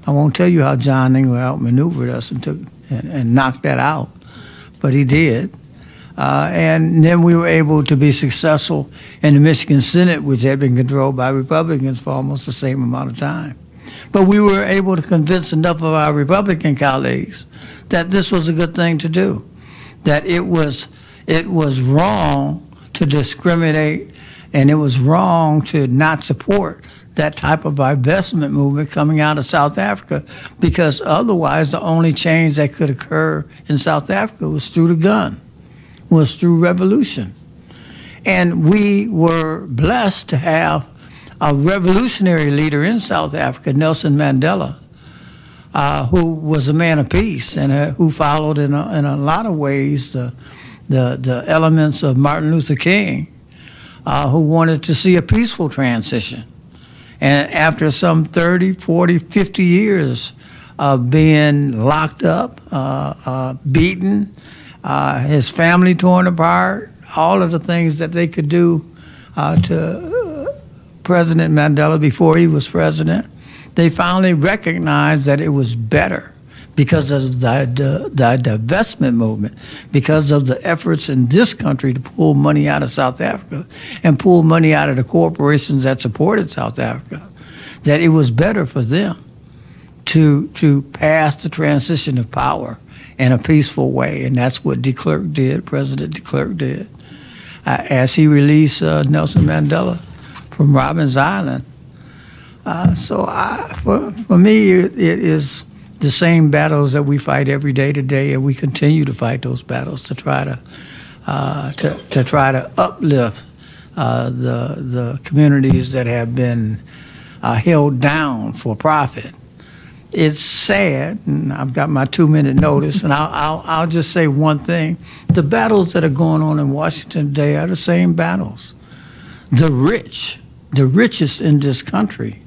[SPEAKER 18] won't tell you how John Engler outmaneuvered us and knocked that out, but he did. And then we were able to be successful in the Michigan Senate, which had been controlled by Republicans for almost the same amount of time. But we were able to convince enough of our Republican colleagues that this was a good thing to do, that it was wrong to discriminate, and it was wrong to not support that type of investment movement coming out of South Africa, because otherwise the only change that could occur in South Africa was through the gun, was through revolution. And we were blessed to have a revolutionary leader in South Africa, Nelson Mandela, who was a man of peace and who followed in a lot of ways the elements of Martin Luther King, who wanted to see a peaceful transition. And after some 30, 40, 50 years of being locked up, beaten, his family torn apart, all of the things that they could do to President Mandela before he was president, they finally recognized that it was better because of the divestment movement, because of the efforts in this country to pull money out of South Africa and pull money out of the corporations that supported South Africa, that it was better for them to pass the transition of power in a peaceful way, and that's what de Klerk did, President de Klerk did. As he released Nelson Mandela from Robben Island. For me, it is the same battles that we fight every day today, and we continue to fight those battles to try to uplift the communities that have been held down for profit. It's sad, and I've got my 2-minute notice, and I'll just say one thing. The battles that are going on in Washington today are the same battles. The richest in this country,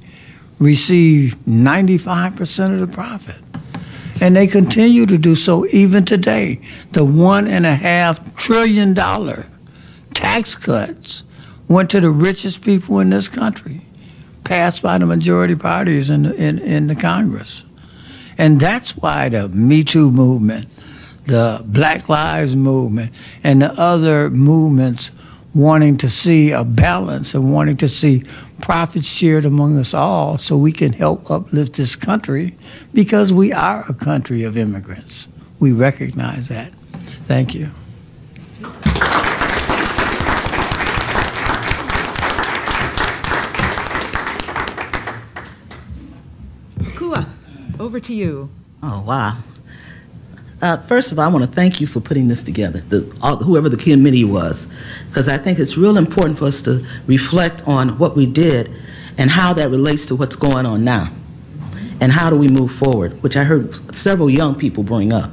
[SPEAKER 18] receive 95% of the profit. And they continue to do so even today. The $1.5 trillion tax cuts went to the richest people in this country, passed by the majority parties in the Congress. And that's why the Me Too movement, the Black Lives movement, and the other movements wanting to see a balance and wanting to see profits shared among us all so we can help uplift this country, because we are a country of immigrants. We recognize that. Thank you.
[SPEAKER 14] Kua, over to you.
[SPEAKER 19] Oh, wow. First of all, I want to thank you for putting this together, whoever the committee was, because I think it's real important for us to reflect on what we did and how that relates to what's going on now, and how do we move forward, which I heard several young people bring up.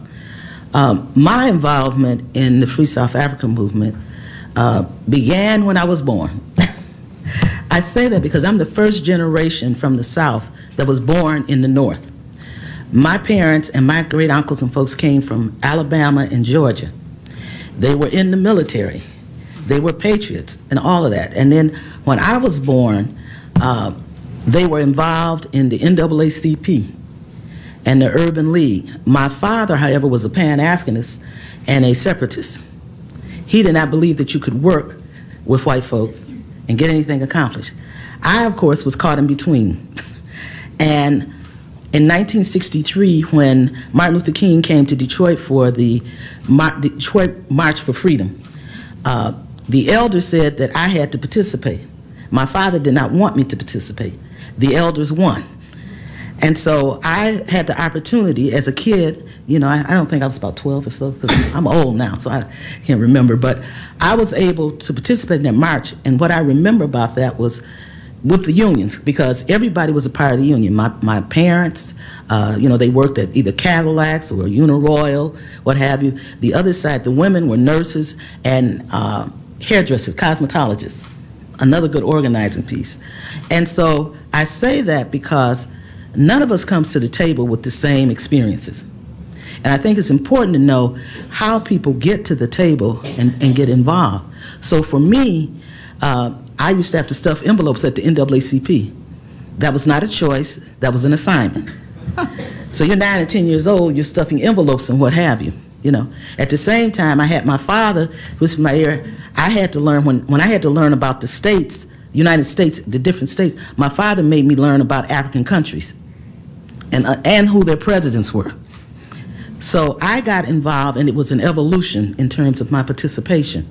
[SPEAKER 19] My involvement in the Free South Africa movement began when I was born. I say that because I'm the first generation from the South that was born in the North. My parents and my great uncles and folks came from Alabama and Georgia. They were in the military. They were patriots and all of that. And then when I was born, they were involved in the NAACP and the Urban League. My father, however, was a Pan-Africanist and a separatist. He did not believe that you could work with white folks and get anything accomplished. I, of course, was caught in between. And in 1963, when Martin Luther King came to Detroit for the Detroit March for Freedom, the elders said that I had to participate. My father did not want me to participate. The elders won. And so I had the opportunity as a kid, you know, I don't think I was about 12 or so, because I'm old now, so I can't remember, but I was able to participate in that march, and what I remember about that was with the unions, because everybody was a part of the union. My parents, you know, they worked at either Cadillacs or Uniroyal, what have you. The other side, the women were nurses and hairdressers, cosmetologists, another good organizing piece. And so I say that because none of us comes to the table with the same experiences. And I think it's important to know how people get to the table and get involved. So for me, I used to have to stuff envelopes at the NAACP. That was not a choice, that was an assignment. So you're 9 and 10 years old, you're stuffing envelopes and what have you, you know. At the same time, I had my father, who was from my area, I had to learn, when I had to learn about the states, United States, the different states, my father made me learn about African countries and who their presidents were. So I got involved, and it was an evolution in terms of my participation.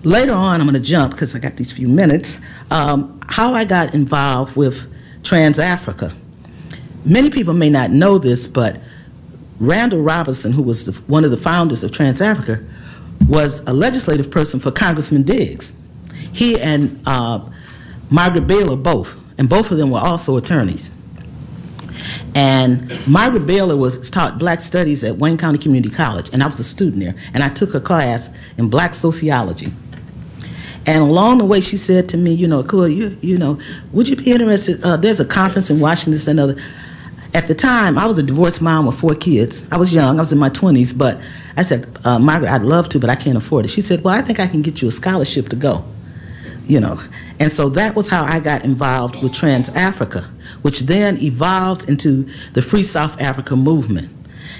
[SPEAKER 19] Later on, I'm going to jump because I got these few minutes, how I got involved with Trans-Africa. Many people may not know this, but Randall Robinson, who was one of the founders of Trans-Africa, was a legislative person for Congressman Diggs. He and Margaret Baylor both, and both of them were also attorneys. And Margaret Baylor was taught Black Studies at Wayne County Community College, and I was a student there, and I took a class in Black Sociology. And along the way, she said to me, you know, cool, you know, would you be interested, there's a conference in Washington and other. At the time, I was a divorced mom with 4 kids. I was young, I was in my 20s, but I said, Margaret, I'd love to, but I can't afford it. She said, well, I think I can get you a scholarship to go, you know. And so that was how I got involved with Trans-Africa, which then evolved into the Free South Africa movement.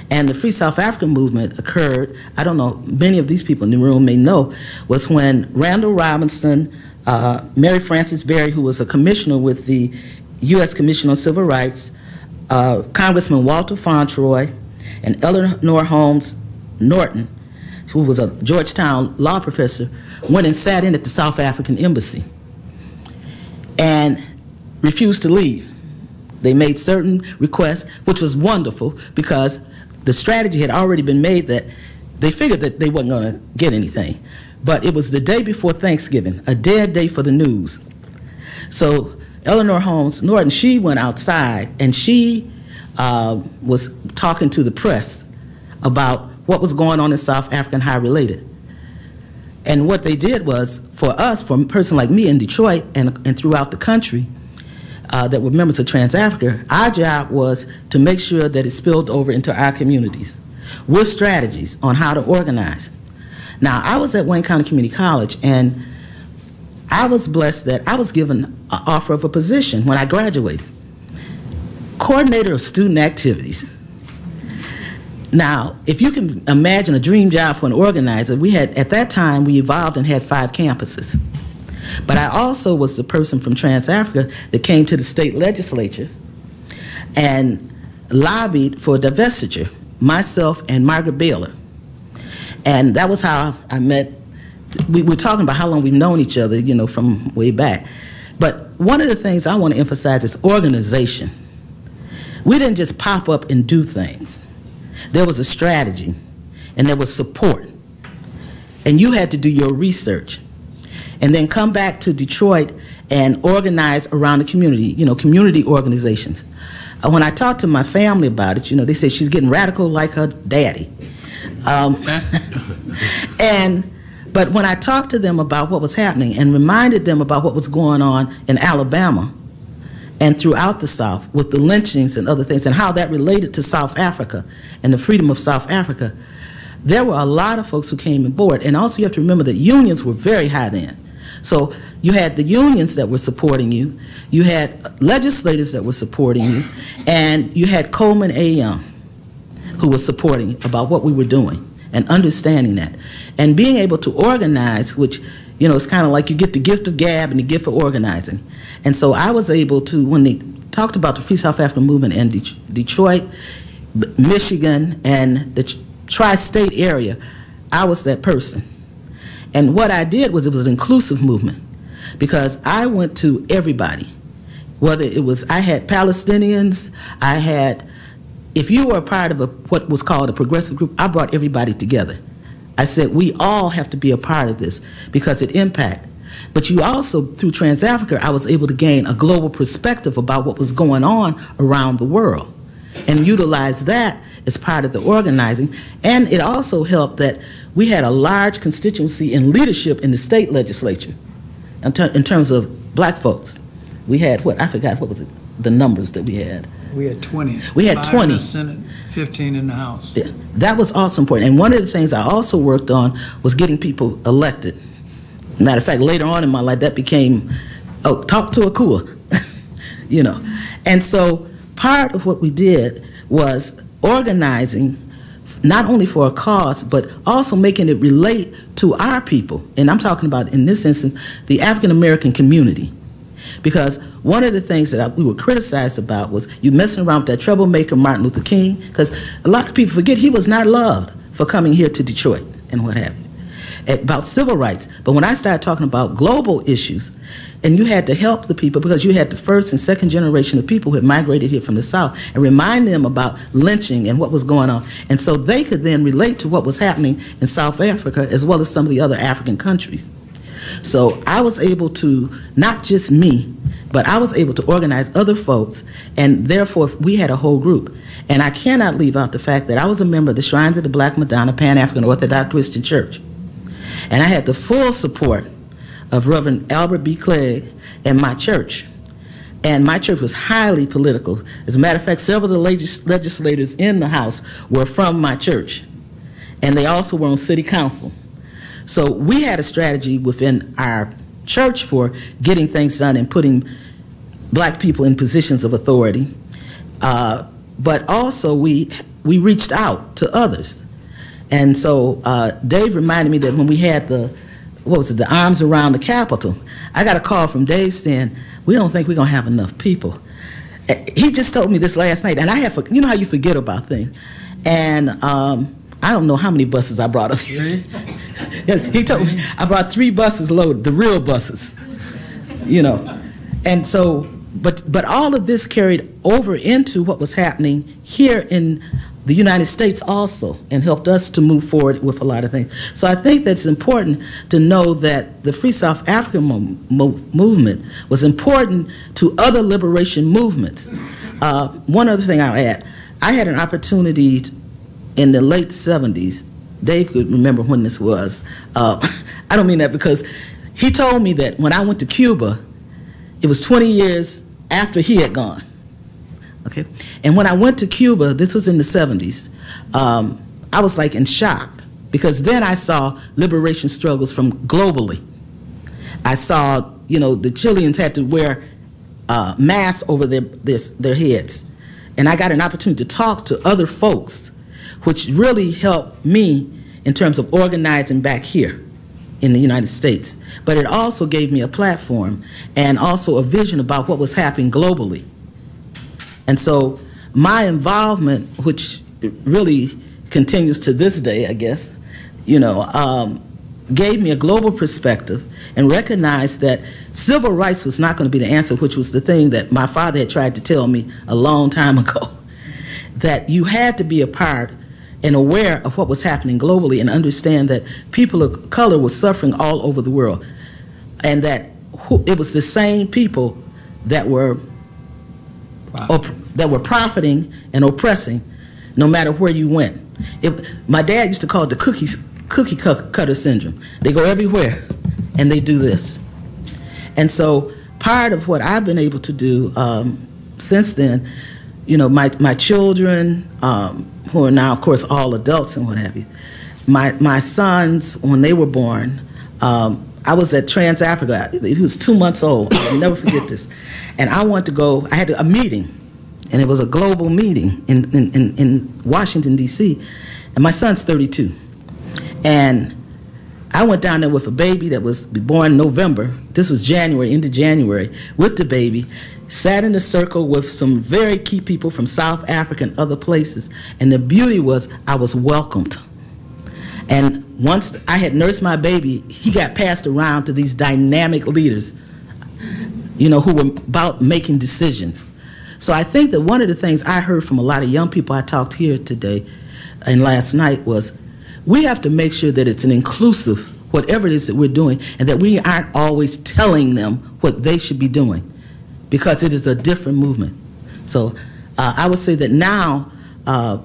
[SPEAKER 19] And the Free South Africa movement occurred, I don't know, many of these people in the room may know, was when Randall Robinson, Mary Frances Berry, who was a commissioner with the U.S. Commission on Civil Rights, Congressman Walter Fauntroy, And Eleanor Holmes Norton, who was a Georgetown law professor, went and sat in at the South African embassy and refused to leave. They made certain requests, which was wonderful because the strategy had already been made that they figured that they wasn't going to get anything. But it was the day before Thanksgiving, a dead day for the news. So Eleanor Holmes Norton, she went outside and she was talking to the press about what was going on in South Africa and how related. And what they did was, for us, for a person like me in Detroit and throughout the country, that were members of Trans-Africa, our job was to make sure that it spilled over into our communities with strategies on how to organize. Now, I was at Wayne County Community College, and I was blessed that I was given an offer of a position when I graduated. Coordinator of student activities. Now, if you can imagine a dream job for an organizer, we had, at that time, we evolved and had 5 campuses. But I also was the person from Trans-Africa that came to the state legislature and lobbied for divestiture, myself and Margaret Baylor. And that was how I met. We were talking about how long we've known each other, you know, from way back. But one of the things I want to emphasize is organization. We didn't just pop up and do things. There was a strategy, and there was support. And you had to do your research. And then come back to Detroit and organize around the community, you know, community organizations. When I talked to my family about it, you know, they said she's getting radical like her daddy. But when I talked to them about what was happening and reminded them about what was going on in Alabama and throughout the South with the lynchings and other things and how that related to South Africa and the freedom of South Africa, there were a lot of folks who came aboard. And also you have to remember that unions were very high then. So you had the unions that were supporting you, you had legislators that were supporting you, and you had Coleman A. Young, who was supporting about what we were doing and understanding that. And being able to organize, which, you know, it's kind of like you get the gift of gab and the gift of organizing. And so I was able to, when they talked about the Free South African movement in Detroit, Michigan, and the tri-state area, I was that person. And what I did was, it was an inclusive movement, because I went to everybody. Whether it was, I had Palestinians, I had, if you were a part of what was called a progressive group, I brought everybody together. I said, we all have to be a part of this because it impacts. But you also, through Trans-Africa, I was able to gain a global perspective about what was going on around the world and utilize that as part of the organizing. And it also helped that we had a large constituency in leadership in the state legislature in terms of black folks. We had, what, I forgot, what was it, the numbers that we had?
[SPEAKER 18] We had 20.
[SPEAKER 19] We had 20.
[SPEAKER 18] 5 in the Senate, 15 in the House.
[SPEAKER 19] Yeah, that was also important. And one of the things I also worked on was getting people elected. Matter of fact, later on in my life, that became, oh, talk to a Akua, you know. And so part of what we did was organizing not only for a cause, but also making it relate to our people. And I'm talking about, in this instance, the African American community. Because one of the things that we were criticized about was you messing around with that troublemaker Martin Luther King, because a lot of people forget he was not loved for coming here to Detroit and what have you, about civil rights. But when I started talking about global issues, and you had to help the people because you had the first and second generation of people who had migrated here from the South and remind them about lynching and what was going on. And so they could then relate to what was happening in South Africa as well as some of the other African countries. So I was able to, not just me, but I was able to organize other folks, and therefore we had a whole group. And I cannot leave out the fact that I was a member of the Shrines of the Black Madonna Pan-African Orthodox Christian Church. And I had the full support of Reverend Albert B. Clegg and my church. And my church was highly political. As a matter of fact, several of the legislators in the House were from my church. And they also were on city council. So we had a strategy within our church for getting things done and putting black people in positions of authority. But also we reached out to others. And so Dave reminded me that when we had the arms around the Capitol, I got a call from Dave saying, we don't think we're going to have enough people. He just told me this last night, and you know how you forget about things. And I don't know how many buses I brought up here. He told me I brought 3 buses loaded, the real buses, you know. And so, but all of this carried over into what was happening here in the United States also, and helped us to move forward with a lot of things. So I think that's important to know that the Free South African movement was important to other liberation movements. One other thing I'll add, I had an opportunity in the late 70s, Dave could remember when this was. I don't mean that because he told me that when I went to Cuba, it was 20 years after he had gone. Okay, and when I went to Cuba, this was in the 70s, I was like in shock, because then I saw liberation struggles from globally. I saw, you know, the Chileans had to wear masks over their heads, and I got an opportunity to talk to other folks, which really helped me in terms of organizing back here in the United States. But it also gave me a platform and also a vision about what was happening globally. And so my involvement, which really continues to this day, I guess, you know, gave me a global perspective and recognized that civil rights was not going to be the answer, which was the thing that my father had tried to tell me a long time ago, that you had to be a part and aware of what was happening globally and understand that people of color were suffering all over the world, and that it was the same people that were profiting and oppressing no matter where you went. My dad used to call it the cookie cutter syndrome. They go everywhere and they do this. And so part of what I've been able to do since then, you know, my children, who are now, of course, all adults and what have you, my sons, when they were born, I was at Trans-Africa. He was 2 months old. I'll never forget this. And I wanted to go, I had a meeting, and it was a global meeting in Washington, D.C., and my son's 32. And I went down there with a baby that was born in November. This was January, into January, with the baby, sat in a circle with some very key people from South Africa and other places. And the beauty was I was welcomed. And once I had nursed my baby, he got passed around to these dynamic leaders, you know, who were about making decisions. So I think that one of the things I heard from a lot of young people I talked here today and last night was, we have to make sure that it's an inclusive, whatever it is that we're doing, and that we aren't always telling them what they should be doing, because it is a different movement. So I would say that now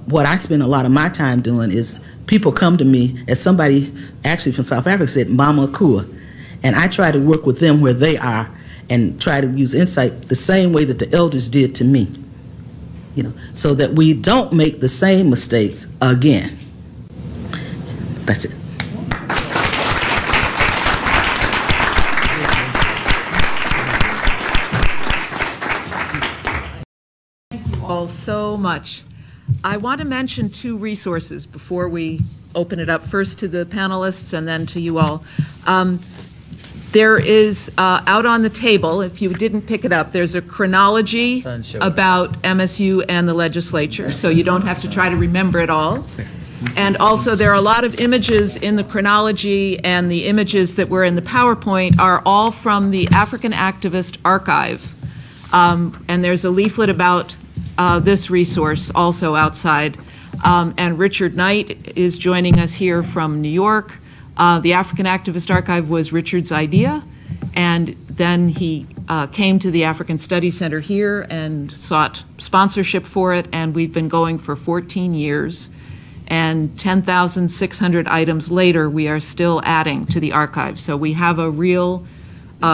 [SPEAKER 19] what I spend a lot of my time doing is people come to me, as somebody actually from South Africa said, Mama Akua, and I try to work with them where they are and try to use insight the same way that the elders did to me, you know, so that we don't make the same mistakes again. That's it.
[SPEAKER 14] Thank you all so much. I want to mention 2 resources before we open it up, first to the panelists and then to you all. There is, out on the table, if you didn't pick it up, there's a chronology about MSU and the legislature, so you don't have to try to remember it all. And also there are a lot of images in the chronology, and the images that were in the PowerPoint are all from the African Activist Archive. And there's a leaflet about this resource also outside. And Richard Knight is joining us here from New York. The African Activist Archive was Richard's idea, and then he came to the African Studies Center here and sought sponsorship for it, and we've been going for 14 years. And 10,600 items later, we are still adding to the archive. So we have a real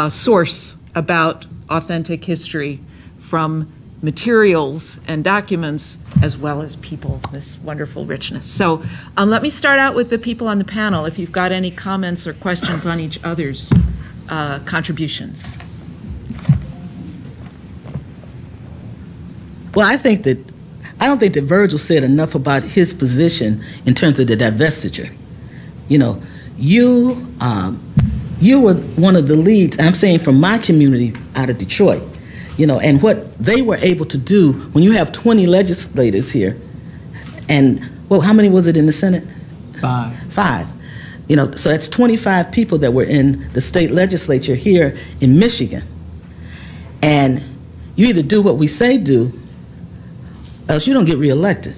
[SPEAKER 14] source about authentic history from materials and documents as well as people, this wonderful richness. So let me start out with the people on the panel, if you've got any comments or questions on each other's contributions.
[SPEAKER 19] Well, I don't think that Virgil said enough about his position in terms of the divestiture. You know, you were one of the leads, I'm saying from my community out of Detroit, you know, and what they were able to do when you have 20 legislators here, and Well, how many was it in the Senate?
[SPEAKER 18] 5.
[SPEAKER 19] 5. You know, so that's 25 people that were in the state legislature here in Michigan. And you either do what we say do, else you don't get reelected.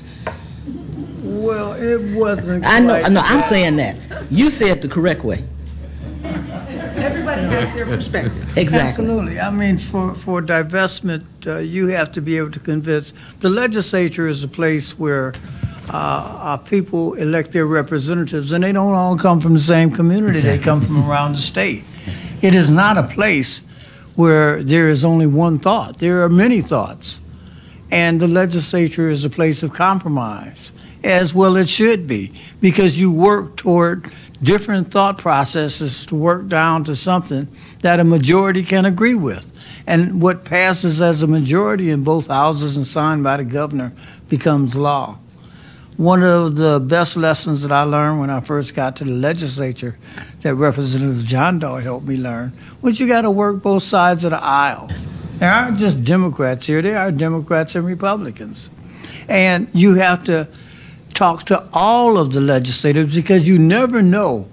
[SPEAKER 18] Well, it wasn't.
[SPEAKER 19] I know, I'm saying that. You said it the correct way.
[SPEAKER 14] Everybody has their perspective.
[SPEAKER 19] Exactly.
[SPEAKER 18] Absolutely. I mean, for divestment, you have to be able to convince. The legislature is a place where people elect their representatives, and they don't all come from the same community. Exactly. They come from around the state. It is not a place where there is only one thought. There are many thoughts. And the legislature is a place of compromise, as well it should be, because you work toward different thought processes to work down to something that a majority can agree with. And what passes as a majority in both houses and signed by the governor becomes law. One of the best lessons that I learned when I first got to the legislature that Representative John Doe helped me learn was you got to work both sides of the aisle. There aren't just Democrats here, there are Democrats and Republicans. And you have to talk to all of the legislators because you never know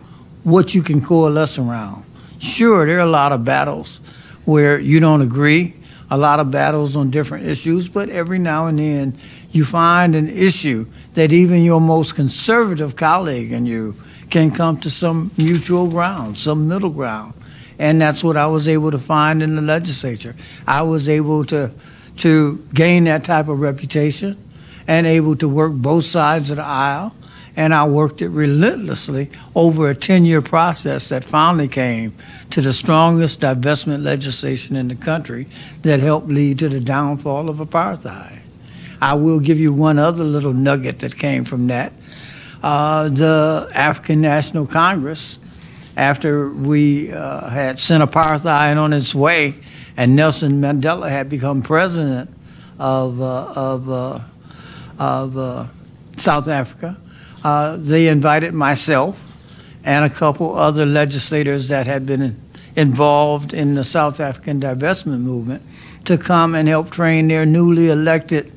[SPEAKER 18] what you can coalesce around. Sure, there are a lot of battles where you don't agree, a lot of battles on different issues, but every now and then you find an issue that even your most conservative colleague and you can come to some mutual ground, some middle ground. And that's what I was able to find in the legislature. I was able to gain that type of reputation and able to work both sides of the aisle. And I worked it relentlessly over a 10-year process that finally came to the strongest divestment legislation in the country that helped lead to the downfall of apartheid. I will give you one other little nugget that came from that. The African National Congress, after we had sent apartheid on its way and Nelson Mandela had become president of South Africa, they invited myself and a couple other legislators that had been involved in the South African divestment movement to come and help train their newly elected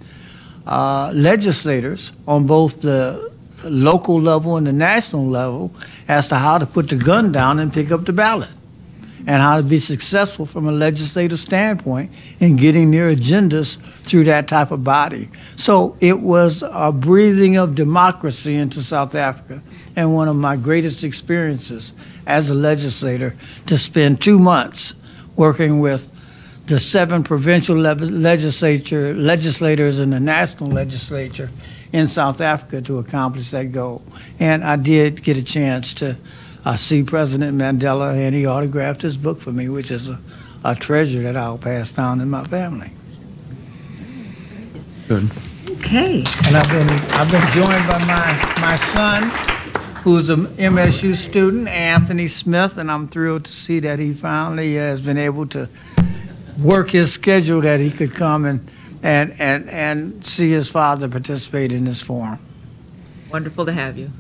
[SPEAKER 18] legislators on both the local level and the national level as to how to put the gun down and pick up the ballot and how to be successful from a legislative standpoint in getting their agendas through that type of body. So it was a breathing of democracy into South Africa, and one of my greatest experiences as a legislator to spend 2 months working with the 7 provincial legislators and the national legislature in South Africa to accomplish that goal. And I did get a chance to see President Mandela, and he autographed his book for me, which is a treasure that I'll pass down in my family.
[SPEAKER 3] Good.
[SPEAKER 5] Okay.
[SPEAKER 18] And I've been joined by my son, who's an MSU student, Anthony Smith, and I'm thrilled to see that he finally has been able to work his schedule that he could come and see his father participate in this forum.
[SPEAKER 14] Wonderful to have you.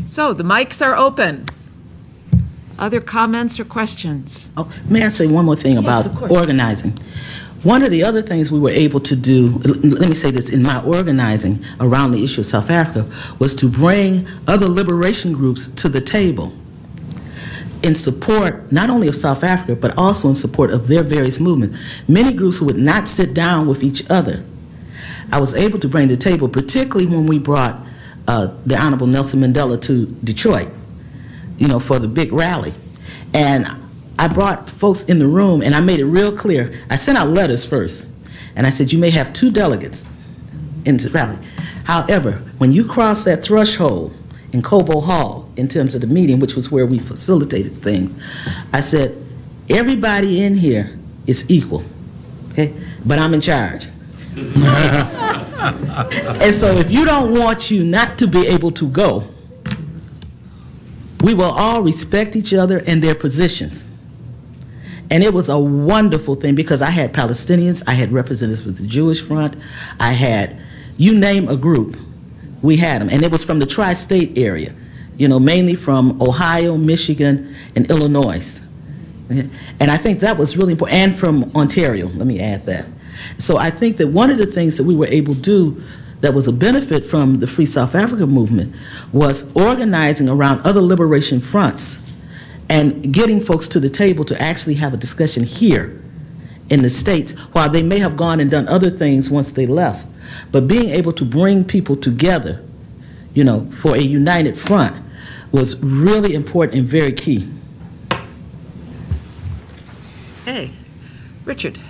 [SPEAKER 14] So the mics are open. Other comments or questions?
[SPEAKER 19] Oh, may I say one more thing about organizing? One of the other things we were able to do, let me say this, in my organizing around the issue of South Africa, was to bring other liberation groups to the table in support not only of South Africa, but also in support of their various movements. Many groups who would not sit down with each other, I was able to bring to the table, particularly when we brought the Honorable Nelson Mandela to Detroit, you know, for the big rally. And I brought folks in the room and I made it real clear. I sent out letters first and I said, you may have 2 delegates into the rally. However, when you cross that threshold in Cobo Hall in terms of the meeting, which was where we facilitated things, I said, everybody in here is equal, okay? But I'm in charge. And so if you don't want you not to be able to go, we will all respect each other and their positions. And it was a wonderful thing because I had Palestinians, I had representatives with the Jewish Front, I had, you name a group, we had them. And it was from the tri-state area, you know, mainly from Ohio, Michigan, and Illinois. And I think that was really important, and from Ontario, let me add that. So I think that one of the things that we were able to do that was a benefit from the Free South Africa movement was organizing around other liberation fronts and getting folks to the table to actually have a discussion here in the States, while they may have gone and done other things once they left. But being able to bring people together, you know, for a united front was really important and very key.
[SPEAKER 14] Hey, Richard.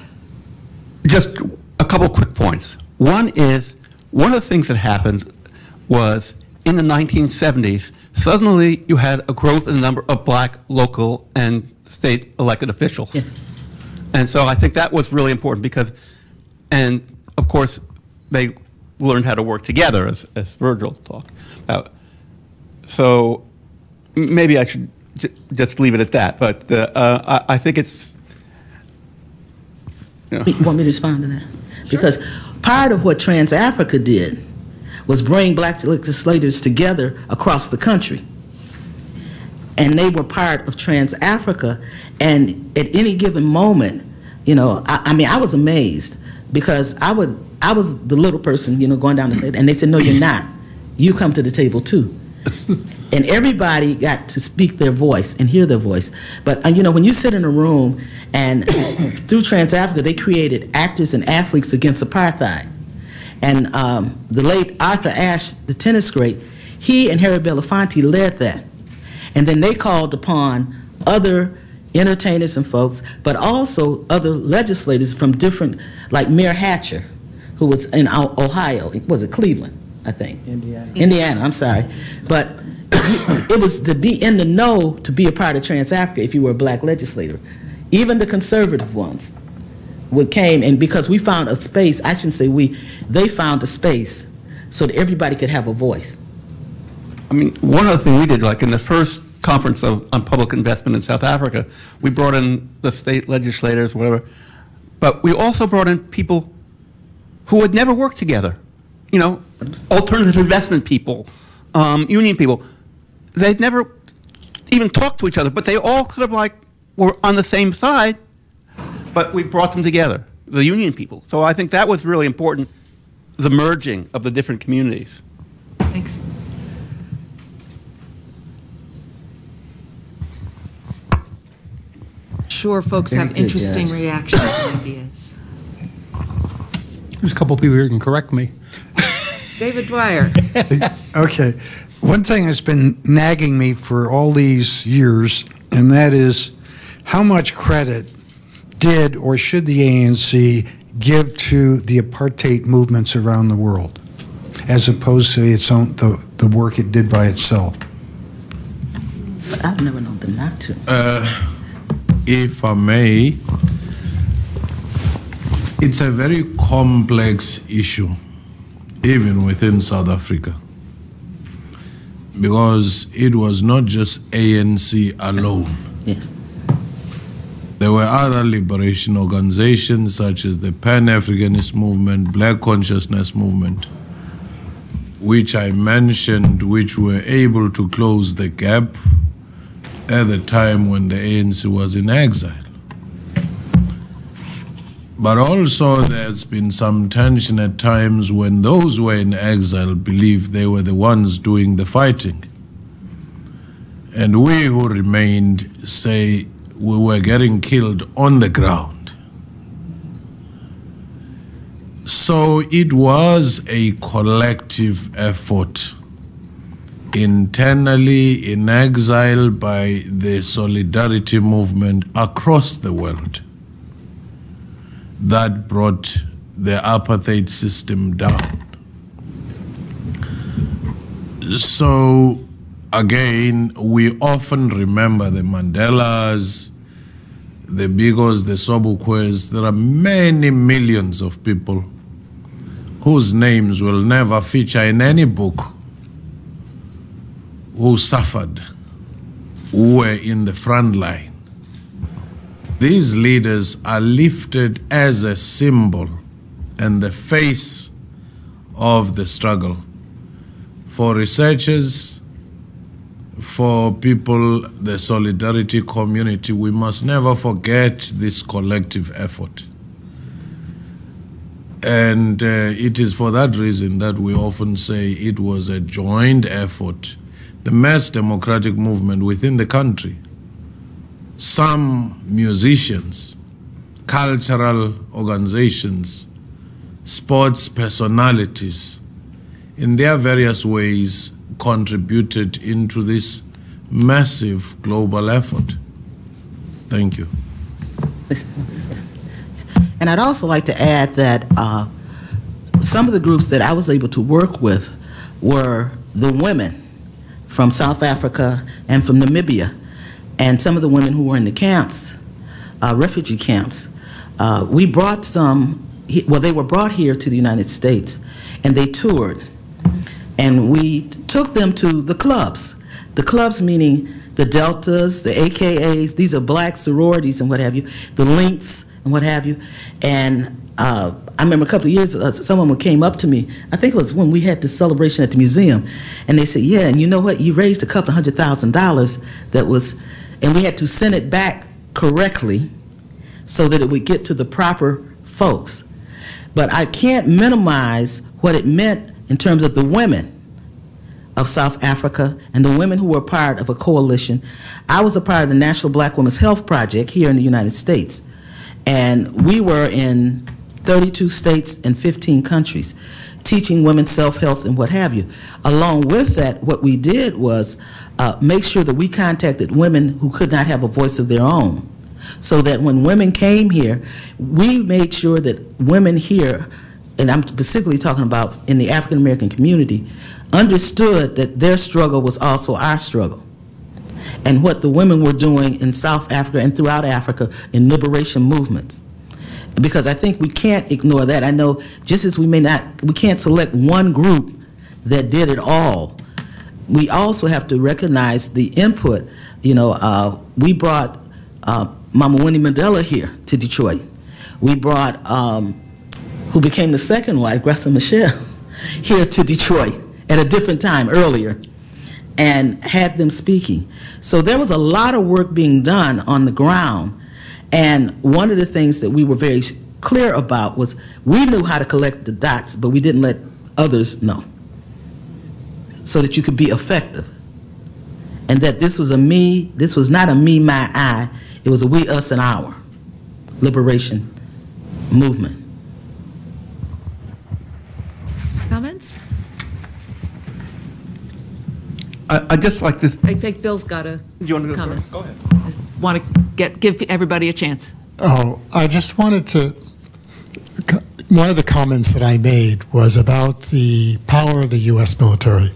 [SPEAKER 12] Just a couple quick points. One is, one of the things that happened was in the 1970s, suddenly you had a growth in the number of black local and state elected officials.
[SPEAKER 19] Yes.
[SPEAKER 12] And so I think that was really important because, and of course, they learned how to work together, as Virgil talked about. So maybe I should just leave it at that. But I think it's, you know.
[SPEAKER 19] You want me to respond to that? Sure. Because part of what Trans-Africa did was bring black legislators together across the country. And they were part of Trans-Africa. And at any given moment, you know, I mean, I was amazed because I was the little person, you know, going down the, and they said, no, you're not. You come to the table too. And everybody got to speak their voice and hear their voice. But, you know, when you sit in a room and through Trans-Africa, they created Actors and Athletes Against Apartheid. And the late Arthur Ashe, the tennis great, he and Harry Belafonte led that. And then they called upon other entertainers and folks, but also other legislators from different, like Mayor Hatcher, who was in Ohio, was it Cleveland, I think? Indiana, I'm sorry. But it was to be in the know to be a part of Trans-Africa if you were a black legislator. Even the conservative ones came, and because we found a space, I shouldn't say we, they found a space so that everybody could have a voice.
[SPEAKER 12] I mean, one other thing we did, like in the first conference on public investment in South Africa, we brought in the state legislators, whatever, but we also brought in people who had never worked together. You know, alternative investment people, union people. They'd never even talked to each other, but they all kind of like were on the same side, but we brought them together, the union people. So I think that was really important, the merging of the different communities.
[SPEAKER 14] Thanks. Sure, folks have interesting reactions and ideas.
[SPEAKER 16] There's a couple people here who can correct me.
[SPEAKER 14] David Dwyer.
[SPEAKER 11] Okay. One thing that's been nagging me for all these years, and that is how much credit did or should the ANC give to the apartheid movements around the world, as opposed to its own the work it did by itself?
[SPEAKER 19] I've never known them not to.
[SPEAKER 15] If I may, it's a very complex issue, even within South Africa, because it was not just ANC alone.
[SPEAKER 19] Yes.
[SPEAKER 15] There were other liberation organizations such as the Pan-Africanist Movement, Black Consciousness Movement, which I mentioned, which were able to close the gap at the time when the ANC was in exile. But also there's been some tension at times when those who were in exile believed they were the ones doing the fighting. And we who remained say we were getting killed on the ground. So it was a collective effort, internally in exile by the solidarity movement across the world, that brought the apartheid system down. So again, we often remember the Mandelas, the Bigos, the Sobukwes. There are many millions of people whose names will never feature in any book, who suffered, who were in the front line. These leaders are lifted as a symbol and the face of the struggle. For researchers, for people, the solidarity community, we must never forget this collective effort. And it is for that reason that we often say it was a joint effort, the mass democratic movement within the country. Some musicians, cultural organizations, sports personalities, in their various ways contributed into this massive global effort. Thank you.
[SPEAKER 19] And I'd also like to add that some of the groups that I was able to work with were the women from South Africa and from Namibia, and some of the women who were in the camps, refugee camps. We brought some, well, they were brought here to the United States, and they toured. And we took them to the clubs. The clubs meaning the Deltas, the AKAs, these are black sororities and what have you, the Links and what have you. And I remember a couple of years, someone came up to me, I think it was when we had the celebration at the museum, and they said, yeah, and you know what, you raised a couple of $100,000 that was, and we had to send it back correctly so that it would get to the proper folks. But I can't minimize what it meant in terms of the women of South Africa and the women who were part of a coalition. I was a part of the National Black Women's Health Project here in the United States, and we were in 32 states and 15 countries teaching women self-help and what have you. Along with that, what we did was make sure that we contacted women who could not have a voice of their own, so that when women came here, we made sure that women here, and I'm specifically talking about in the African American community, understood that their struggle was also our struggle, and what the women were doing in South Africa and throughout Africa in liberation movements. Because I think we can't ignore that. I know just as we can't select one group that did it all, we also have to recognize the input. You know, we brought Mama Winnie Mandela here to Detroit. We brought, who became the second wife, Graça Machel, here to Detroit at a different time earlier, and had them speaking. So there was a lot of work being done on the ground, and one of the things that we were very clear about was we knew how to collect the dots, but we didn't let others know, so that you could be effective. And that this was not a me, my, I, it was a we, us, and our liberation movement.
[SPEAKER 14] Comments?
[SPEAKER 12] I'd just like to...
[SPEAKER 14] I think Bill's got a comment.
[SPEAKER 12] Go ahead.
[SPEAKER 14] Want to give everybody a chance.
[SPEAKER 1] Oh, I just wanted to, one of the comments that I made was about the power of the U.S. military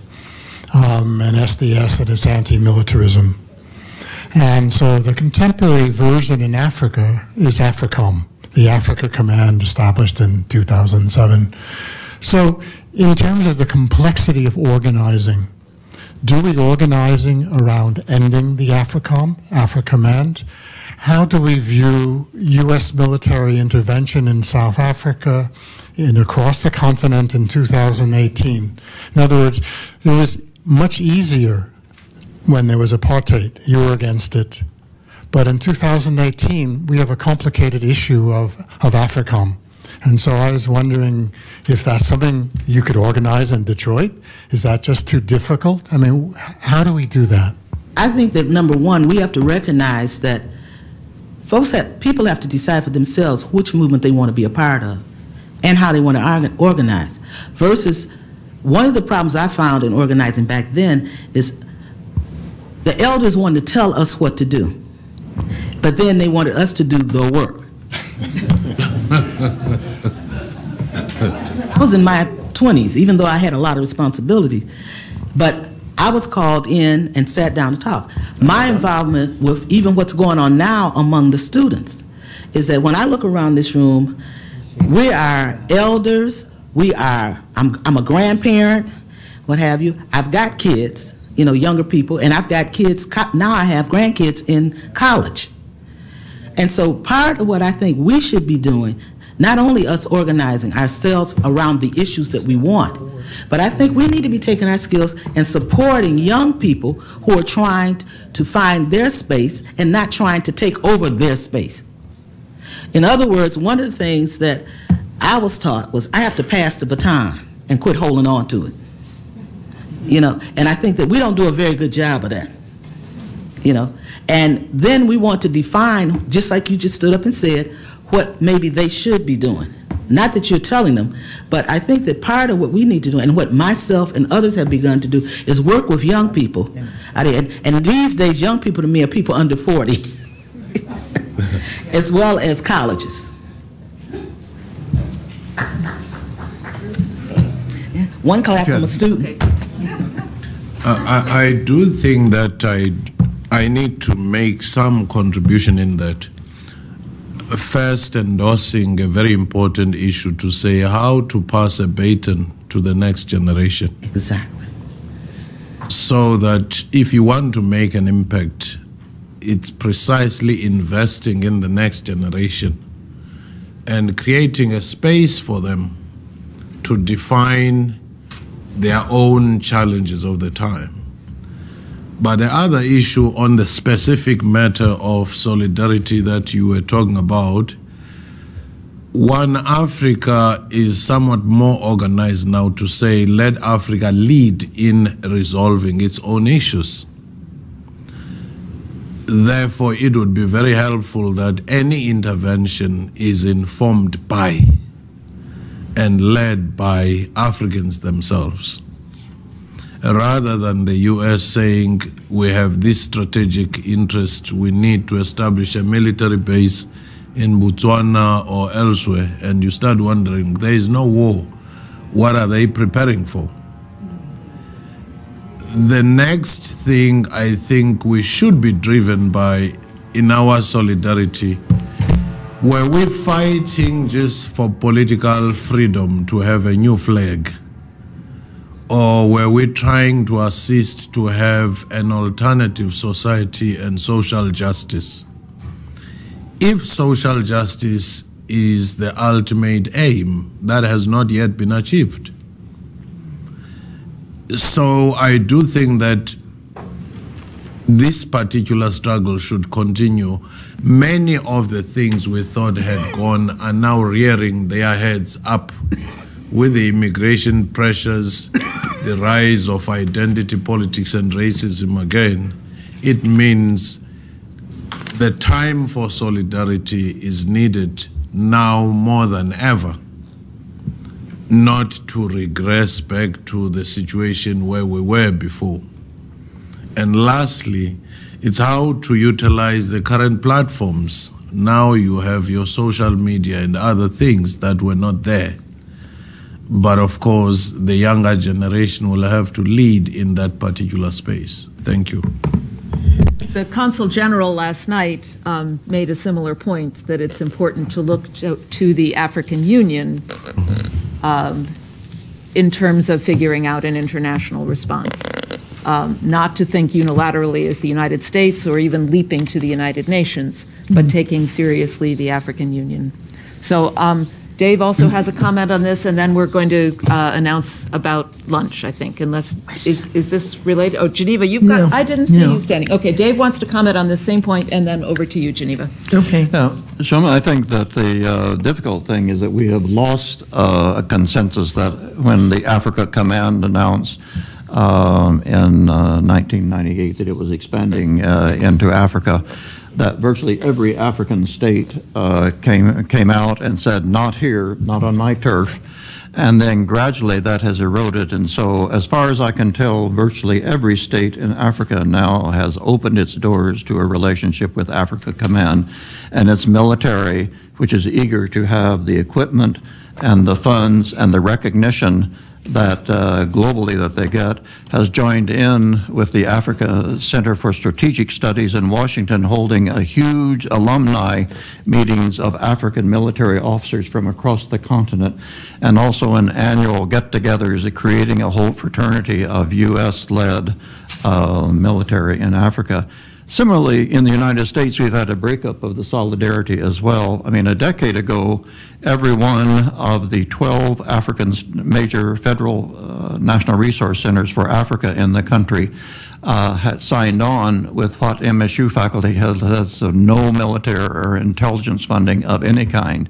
[SPEAKER 1] and SDS and its anti-militarism. And so the contemporary version in Africa is AFRICOM, the Africa Command established in 2007. So in terms of the complexity of organizing, do we organizing around ending the AFRICOM, AFRICOmmand? How do we view U.S. military intervention in South Africa and across the continent in 2018? In other words, it was much easier when there was apartheid. You were against it. But in 2018, we have a complicated issue of AFRICOM. And so I was wondering if that's something you could organize in Detroit. Is that just too difficult? I mean, how do we do that?
[SPEAKER 19] I think that number one, we have to recognize that people have to decide for themselves which movement they want to be a part of and how they want to organize. Versus, one of the problems I found in organizing back then is the elders wanted to tell us what to do, but then they wanted us to do the work. I was in my 20s, even though I had a lot of responsibilities, but I was called in and sat down to talk. My involvement with even what's going on now among the students is that when I look around this room, we are elders, I'm a grandparent, what have you. I've got kids, you know, younger people, and I've got kids, now I have grandkids in college. And so part of what I think we should be doing, not only us organizing ourselves around the issues that we want, but I think we need to be taking our skills and supporting young people who are trying to find their space and not trying to take over their space. In other words, one of the things that I was taught was I have to pass the baton and quit holding on to it. You know, and I think that we don't do a very good job of that. You know, and then we want to define, just like you just stood up and said, what maybe they should be doing. Not that you're telling them, but I think that part of what we need to do, and what myself and others have begun to do, is work with young people. And these days, young people to me are people under 40, as well as colleges. One clap from a student.
[SPEAKER 15] I do think that I need to make some contribution in that. First, endorsing a very important issue to say how to pass a baton to the next generation.
[SPEAKER 19] Exactly.
[SPEAKER 15] So that if you want to make an impact, it's precisely investing in the next generation and creating a space for them to define their own challenges of the time. But the other issue on the specific matter of solidarity that you were talking about, One Africa is somewhat more organized now to say, let Africa lead in resolving its own issues. Therefore, it would be very helpful that any intervention is informed by and led by Africans themselves, rather than the US saying, we have this strategic interest, we need to establish a military base in Botswana or elsewhere, and you start wondering, there is no war, what are they preparing for? The next thing I think we should be driven by in our solidarity, were we fighting just for political freedom to have a new flag? Or were we trying to assist to have an alternative society and social justice? If social justice is the ultimate aim, that has not yet been achieved. So I do think that this particular struggle should continue. Many of the things we thought had gone are now rearing their heads up with the immigration pressures, the rise of identity politics and racism again. It means the time for solidarity is needed now more than ever, not to regress back to the situation where we were before. And lastly, it's how to utilize the current platforms. Now you have your social media and other things that were not there. But of course, the younger generation will have to lead in that particular space. Thank you.
[SPEAKER 14] The Consul General last night made a similar point, that it's important to look to the African Union in terms of figuring out an international response. Not to think unilaterally as the United States or even leaping to the United Nations, but taking seriously the African Union. So Dave also has a comment on this, and then we're going to announce about lunch, I think, unless, is this related? Oh, Geneva, you've got, I didn't see you standing. Okay, Dave wants to comment on this same point, and then over to you, Geneva.
[SPEAKER 18] Okay.
[SPEAKER 17] Now, Shoma, I think that the difficult thing is that we have lost a consensus that when the Africa Command announced in 1998 that it was expanding into Africa, that virtually every African state came out and said, not here, not on my turf. And then gradually that has eroded. And so as far as I can tell, virtually every state in Africa now has opened its doors to a relationship with Africa Command. And its military, which is eager to have the equipment and the funds and the recognition that globally that they get, has joined in with the Africa Center for Strategic Studies in Washington, holding a huge alumni meetings of African military officers from across the continent, and also an annual get-togethers, creating a whole fraternity of U.S.-led military in Africa. Similarly, in the United States, we've had a breakup of the solidarity as well. I mean, a decade ago, every one of the 12 African major federal national resource centers for Africa in the country had signed on with what MSU faculty has no military or intelligence funding of any kind.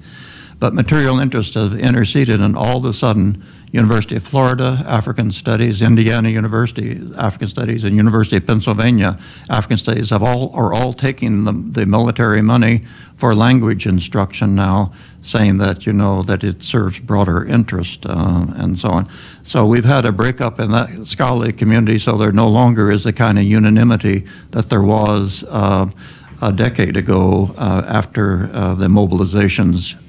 [SPEAKER 17] but material interests have interceded, and all of a sudden, University of Florida, African Studies, Indiana University, African Studies, and University of Pennsylvania, African Studies are all taking the military money for language instruction now, saying that, you know, that it serves broader interest and so on. So we've had a breakup in that scholarly community, so there no longer is the kind of unanimity that there was a decade ago after the mobilizations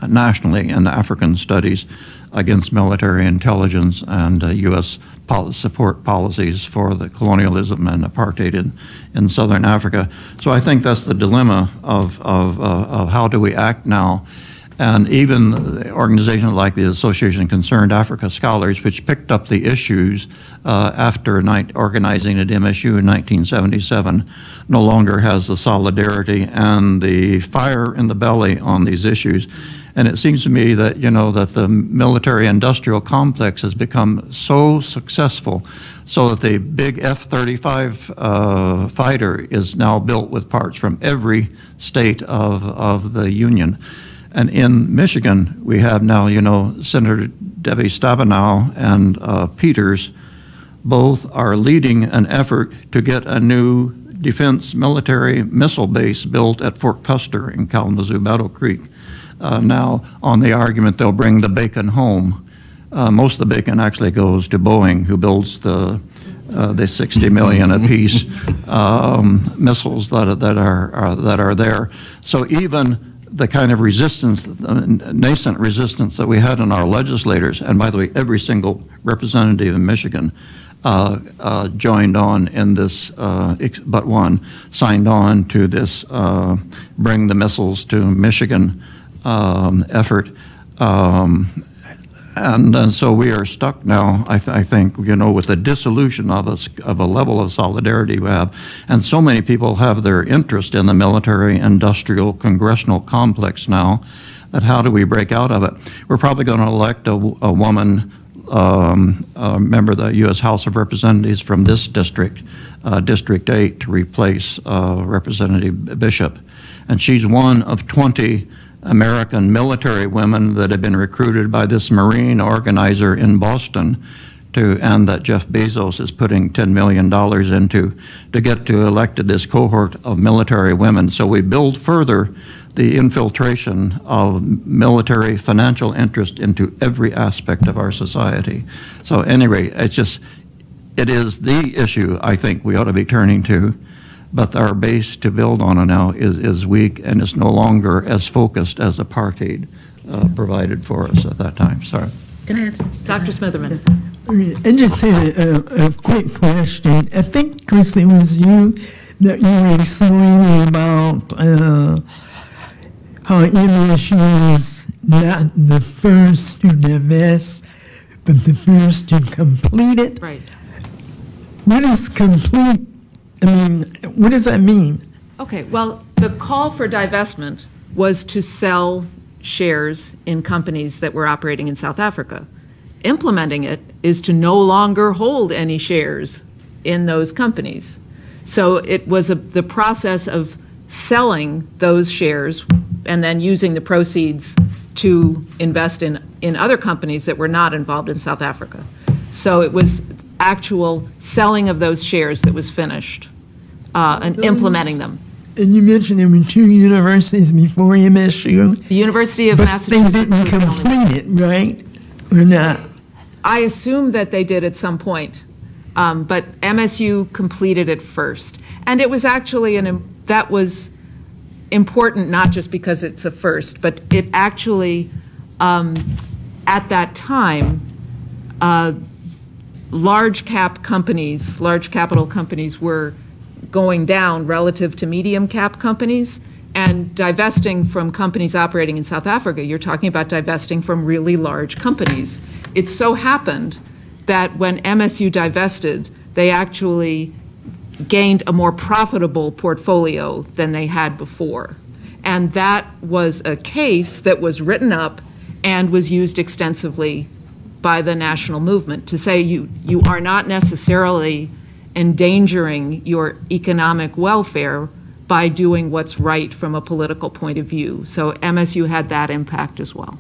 [SPEAKER 17] nationally in African studies against military intelligence and U.S. support policies for the colonialism and apartheid in Southern Africa. So I think that's the dilemma of how do we act now. And even organizations like the Association of Concerned Africa Scholars, which picked up the issues after organizing at MSU in 1977, no longer has the solidarity and the fire in the belly on these issues. And it seems to me that, you know, that the military-industrial complex has become so successful so that the big F-35 fighter is now built with parts from every state of the Union. And in Michigan, we have now, you know, Senator Debbie Stabenow and Peters both are leading an effort to get a new defense military missile base built at Fort Custer in Kalamazoo Battle Creek. Now, on the argument they'll bring the bacon home. Most of the bacon actually goes to Boeing, who builds the 60 million apiece missiles that are there. So even the kind of resistance, nascent resistance that we had in our legislators, and by the way, every single representative in Michigan joined on in this, but one signed on to this bring the missiles to Michigan effort. And so we are stuck now, I think, you know, with the dissolution of a level of solidarity we have. And so many people have their interest in the military-industrial congressional complex now, that how do we break out of it? We're probably going to elect a woman, a member of the U.S. House of Representatives from this district, District 8, to replace Representative Bishop. And she's one of 20 American military women that have been recruited by this Marine organizer in Boston and that Jeff Bezos is putting $10 million into to get to elected this cohort of military women. So we build further the infiltration of military financial interest into every aspect of our society. So anyway, it is the issue I think we ought to be turning to. But our base to build on now is weak, and it's no longer as focused as apartheid provided for us at that time. Sorry.
[SPEAKER 19] Can I answer?
[SPEAKER 14] Dr. Smitherman.
[SPEAKER 20] I just had a quick question. I think, Chris, it was you that you were explaining about how MSU is not the first to divest, but the first to complete it.
[SPEAKER 14] Right.
[SPEAKER 20] What is complete? I mean, what does that mean?
[SPEAKER 14] Okay, well, the call for divestment was to sell shares in companies that were operating in South Africa. Implementing it is to no longer hold any shares in those companies. So it was the process of selling those shares and then using the proceeds to invest in other companies that were not involved in South Africa. So it was actual selling of those shares that was finished and implementing them.
[SPEAKER 20] And you mentioned there were 2 universities before MSU.
[SPEAKER 14] The University of Massachusetts.
[SPEAKER 20] But they didn't complete it, right? Or not?
[SPEAKER 14] I assume that they did at some point, but MSU completed it first. And it was actually, that was important not just because it's a first, but it actually, at that time, large capital companies were going down relative to medium cap companies, and divesting from companies operating in South Africa, you're talking about divesting from really large companies. It so happened that when MSU divested, they actually gained a more profitable portfolio than they had before. And that was a case that was written up and was used extensively by the national movement to say you are not necessarily endangering your economic welfare by doing what's right from a political point of view. So MSU had that impact as well.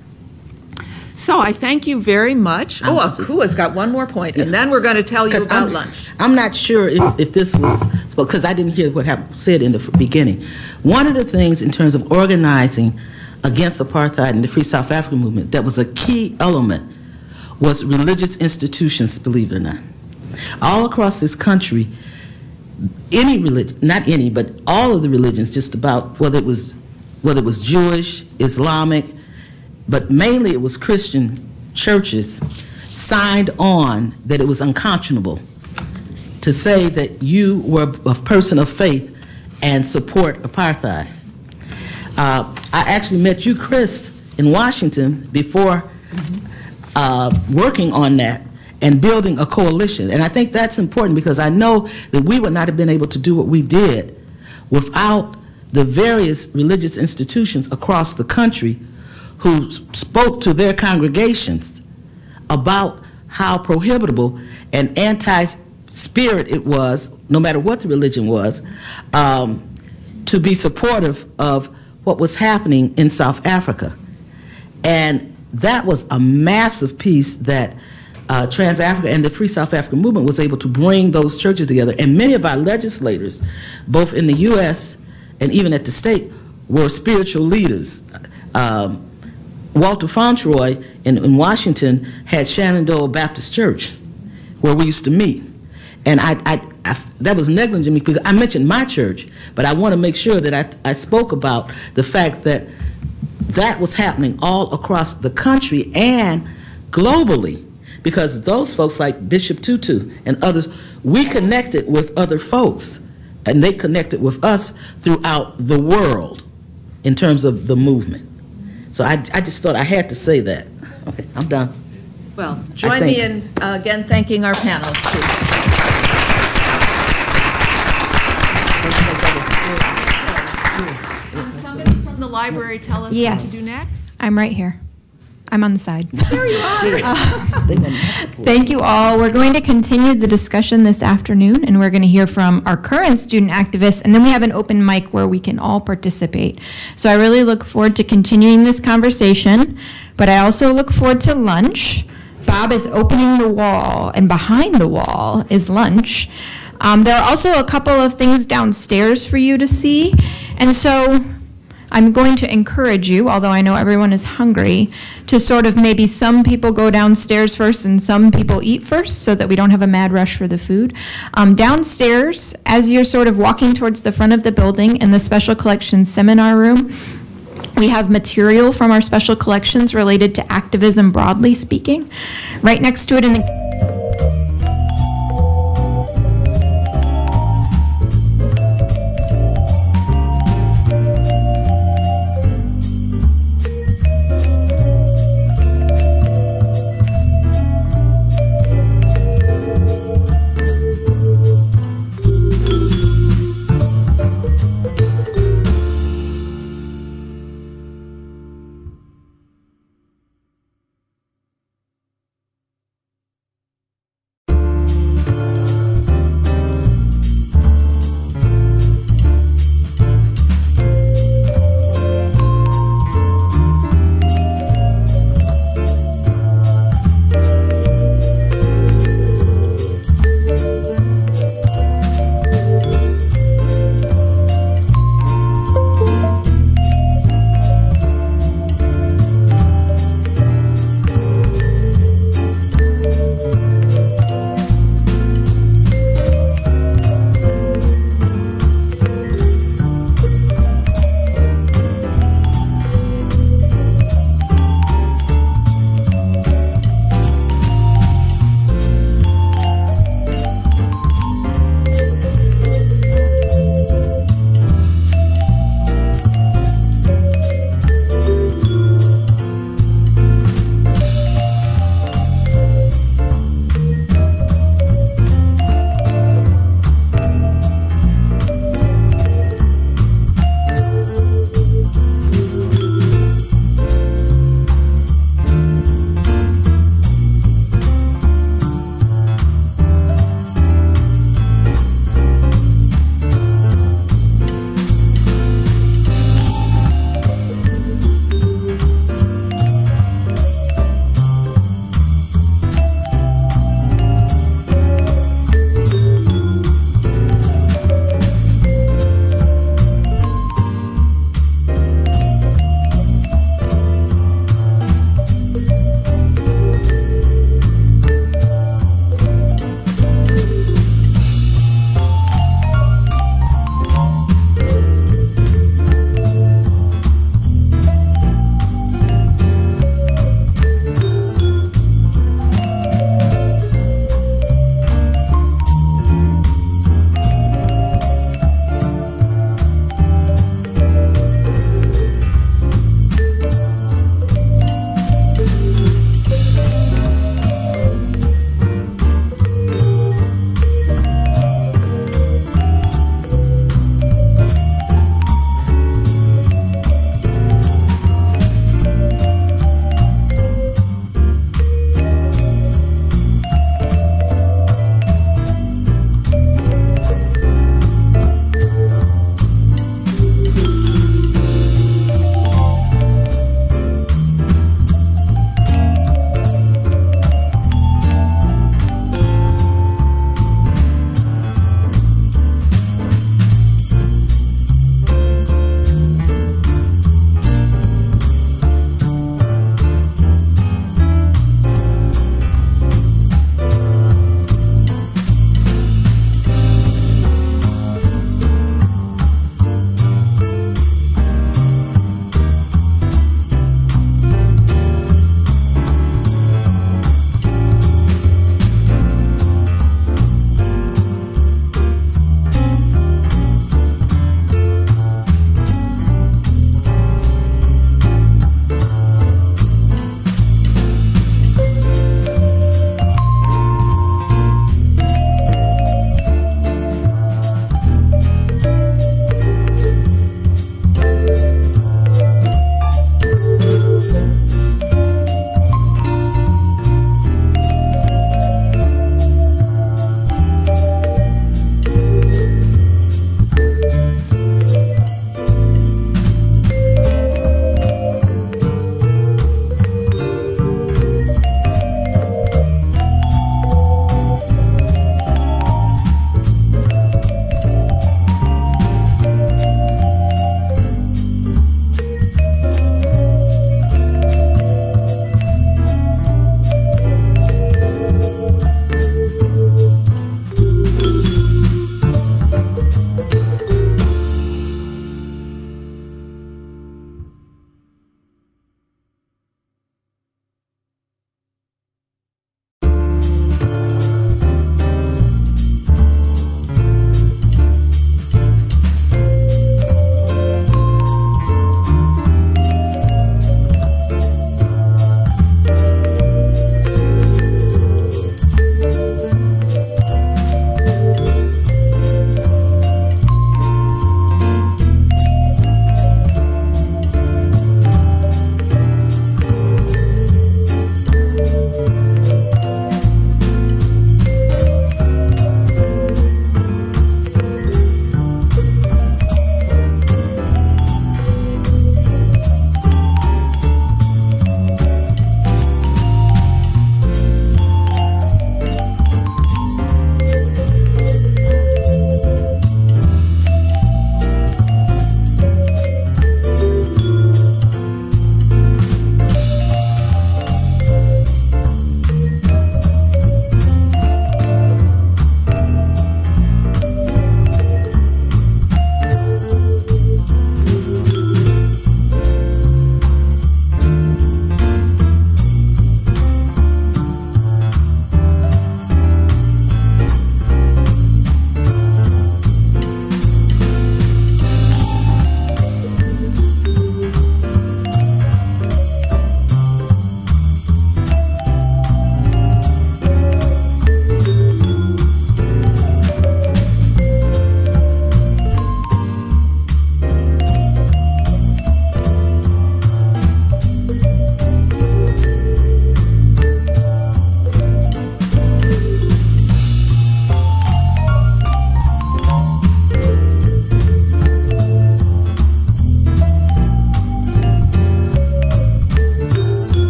[SPEAKER 14] So I thank you very much. Oh, Akua's got one more point, and then we're going to tell you about lunch.
[SPEAKER 19] I'm not sure if this was, because I didn't hear what said in the beginning. One of the things in terms of organizing against apartheid and the Free South African movement that was a key element was religious institutions, believe it or not. All across this country, any religion, not any, but all of the religions, just about, whether it was Jewish, Islamic, but mainly it was Christian churches, signed on that it was unconscionable to say that you were a person of faith and support apartheid. I actually met you, Chris, in Washington before working on that and building a coalition. And I think that's important because I know that we would not have been able to do what we did without the various religious institutions across the country who spoke to their congregations about how prohibitable and anti-spirit it was, no matter what the religion was, to be supportive of what was happening in South Africa. And that was a massive piece that Trans-Africa and the Free South African movement was able to bring those churches together. And many of our legislators, both in the U.S. and even at the state, were spiritual leaders. Walter Fauntroy in Washington had Shenandoah Baptist Church, where we used to meet. And that was negligent because I mentioned my church, but I want to make sure that I spoke about the fact that that was happening all across the country and globally, because those folks like Bishop Tutu and others, we connected with other folks, and they connected with us throughout the world in terms of the movement. So I just felt I had to say that. Okay, I'm done.
[SPEAKER 14] Well, join me in again thanking our panelists, too. Can somebody from the library tell us what to do next?
[SPEAKER 13] I'm right here. I'm on the side.
[SPEAKER 14] There you are.
[SPEAKER 13] Thank you all. We're going to continue the discussion this afternoon, and we're going to hear from our current student activists, and then we have an open mic where we can all participate. So I really look forward to continuing this conversation, but I also look forward to lunch. Bob is opening the wall, and behind the wall is lunch. There are also a couple of things downstairs for you to see, and so I'm going to encourage you, although I know everyone is hungry, to sort of maybe some people go downstairs first and some people eat first so that we don't have a mad rush for the food. Downstairs, as you're sort of walking towards the front of the building in the Special Collections Seminar Room, we have material from our special collections related to activism broadly speaking. Right next to it in the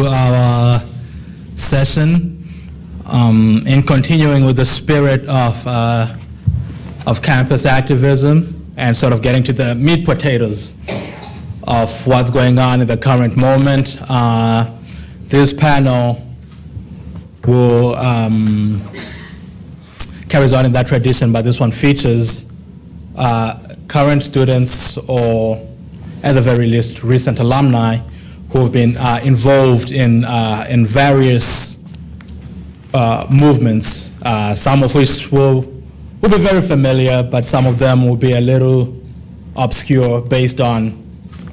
[SPEAKER 21] our session. In continuing with the spirit of campus activism and sort of getting to the meat potatoes of what's going on in the current moment, this panel will carries on in that tradition, but this one features current students or at the very least recent alumni who have been involved in various movements, some of which will be very familiar, but some of them will be a little obscure based on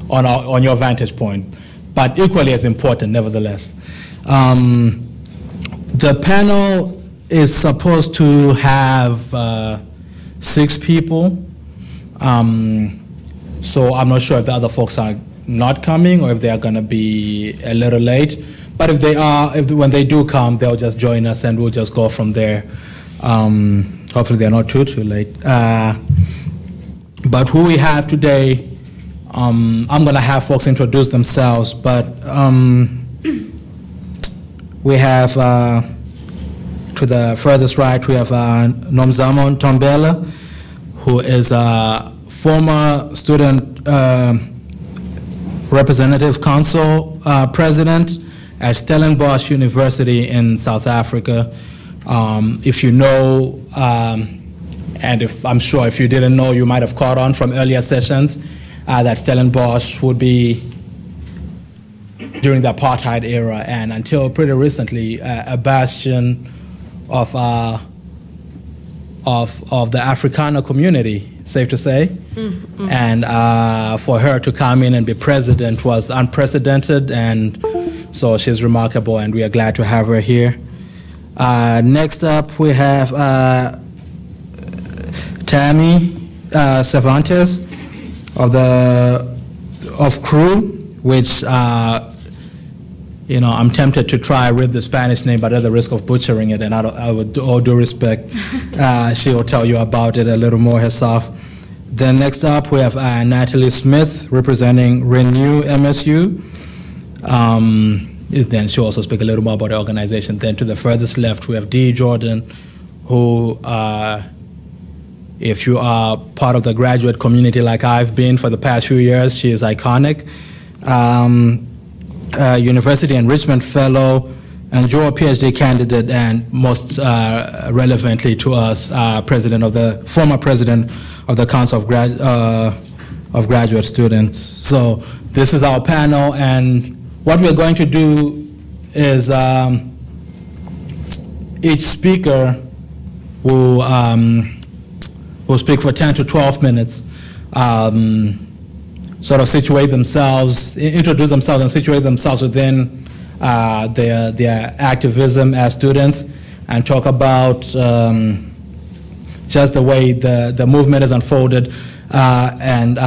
[SPEAKER 21] your vantage point, but equally as important nevertheless. The panel is supposed to have 6 people, so I'm not sure if the other folks are not coming or if they are going to be a little late. But if they are, when they do come, they'll just join us and we'll just go from there. Hopefully they're not too late. But who we have today, I'm going to have folks introduce themselves, but we have, to the furthest right, we have Nomzamo Ntombela, who is a former student representative council president at Stellenbosch University in South Africa. If you know, and I'm sure if you didn't know, you might have caught on from earlier sessions that Stellenbosch would be, during the apartheid era and until pretty recently, a bastion of the Afrikaner community, safe to say. Mm-hmm. And for her to come in and be president was unprecedented, and so she's remarkable, and we are glad to have her here. Next up, we have Tammy Cervantes of CREW, which I'm tempted to try read the Spanish name, but at the risk of butchering it, and I would, all due respect, she will tell you about it a little more herself. Then next up, we have Natalie Smith, representing Renew MSU. Then she'll also speak a little more about the organization. Then to the furthest left, we have Dee Jordan, who, if you are part of the graduate community like I've been for the past few years, she is iconic. University Enrichment Fellow and dual PhD candidate, and most relevantly to us, former president of the Council of Graduate Students. So this is our panel, and what we're going to do is each speaker will speak for 10 to 12 minutes, sort of situate themselves, introduce themselves and situate themselves within their activism as students, and talk about just the way the movement has unfolded and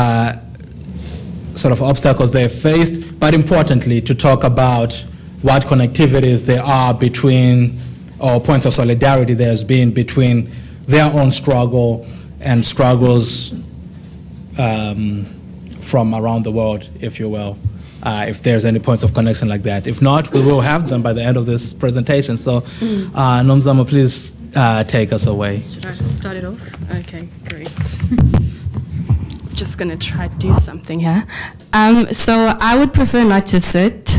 [SPEAKER 21] sort of obstacles they've faced, but importantly, to talk about what connectivities there are between, or points of solidarity there's been between their own struggle and struggles from around the world, if you will, if there's any points of connection like that. If not, we will have them by the end of this presentation. So, Nomzamo, please take us away.
[SPEAKER 22] Should I start it off? Okay, great. Just going to try to do something here. So I would prefer not to sit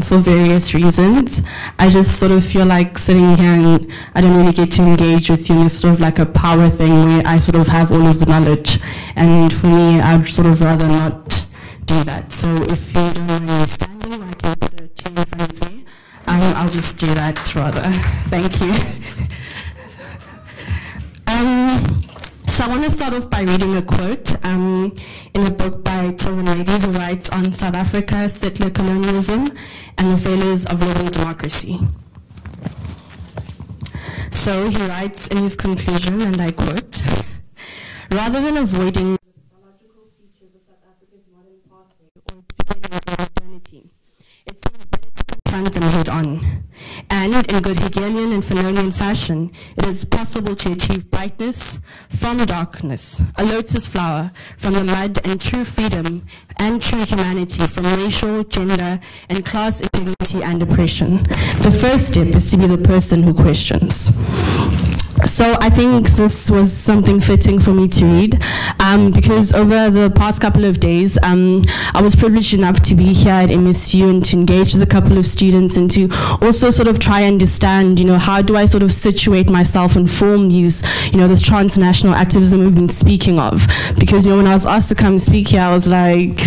[SPEAKER 22] for various reasons. I just sort of feel like sitting here and I don't really get to engage with you. It's sort of like a power thing where I sort of have all of the knowledge. And for me, I'd sort of rather not do that. So if you don't mind me standing, I can put a chair in front of me. I'll just do that rather. Thank you. So I want to start off by reading a quote in a book by Toronedi, who writes on South Africa, settler colonialism, and the failures of living democracy. So he writes in his conclusion, and I quote, "Rather than avoiding the biological features of South Africa's modern pathway or its beginnings of modernity, it seems better to confront them head on. And in good Hegelian and Fanonian fashion, it is possible to achieve brightness from darkness, a lotus flower from the mud, and true freedom and true humanity from racial, gender, and class inequality and oppression. The first step is to be the person who questions. So I think this was something fitting for me to read, because over the past couple of days, I was privileged enough to be here at MSU and to engage with a couple of students and to also sort of try and understand, how do I sort of situate myself and form these, this transnational activism we've been speaking of. Because, when I was asked to come speak here, I was like,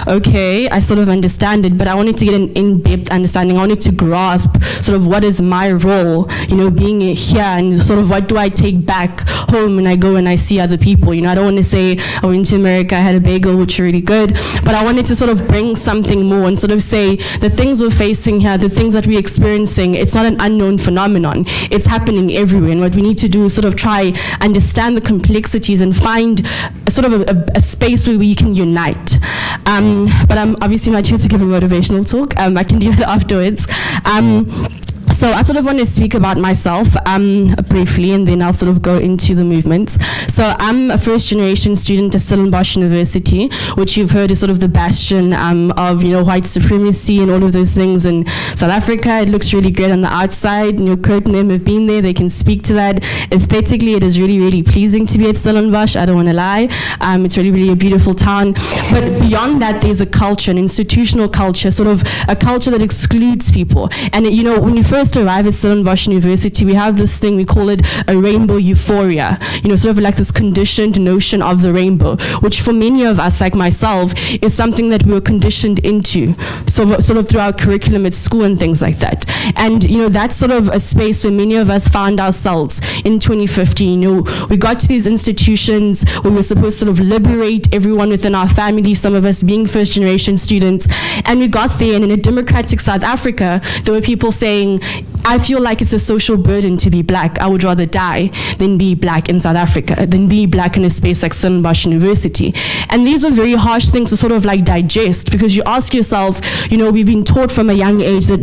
[SPEAKER 22] okay, I sort of understand it, but I wanted to get an in-depth understanding. I wanted to grasp sort of what is my role, being here, and sort of what do I take back home when I go and I see other people. I don't want to say I went to America, I had a bagel, which is really good, but I wanted to sort of bring something more and sort of say the things we're facing here, the things that we're experiencing, it's not an unknown phenomenon. It's happening everywhere, and what we need to do is sort of try understand the complexities and find sort of a space where we can unite. But I'm obviously not here to give a motivational talk. I can do it afterwards. So I sort of want to speak about myself briefly, and then I'll sort of go into the movements. So I'm a first-generation student at Stellenbosch University, which you've heard is sort of the bastion of white supremacy and all of those things in South Africa. It looks really great on the outside. Kurt and them have been there; they can speak to that. Aesthetically, it is really, really pleasing to be at Stellenbosch. I don't want to lie. It's really, really a beautiful town. But beyond that, there's a culture, an institutional culture, sort of a culture that excludes people. And when you first arrive at Stellenbosch University, we have this thing, we call it a rainbow euphoria, sort of like this conditioned notion of the rainbow, which for many of us, like myself, is something that we were conditioned into, sort of through our curriculum at school and things like that. And, that's sort of a space where many of us found ourselves in 2015. We got to these institutions where we were supposed to sort of liberate everyone within our family, some of us being first-generation students, and we got there, and in a democratic South Africa, there were people saying, I feel like it's a social burden to be black. I would rather die than be black in South Africa, than be black in a space like Stellenbosch University. And these are very harsh things to sort of like digest, because you ask yourself, we've been taught from a young age that,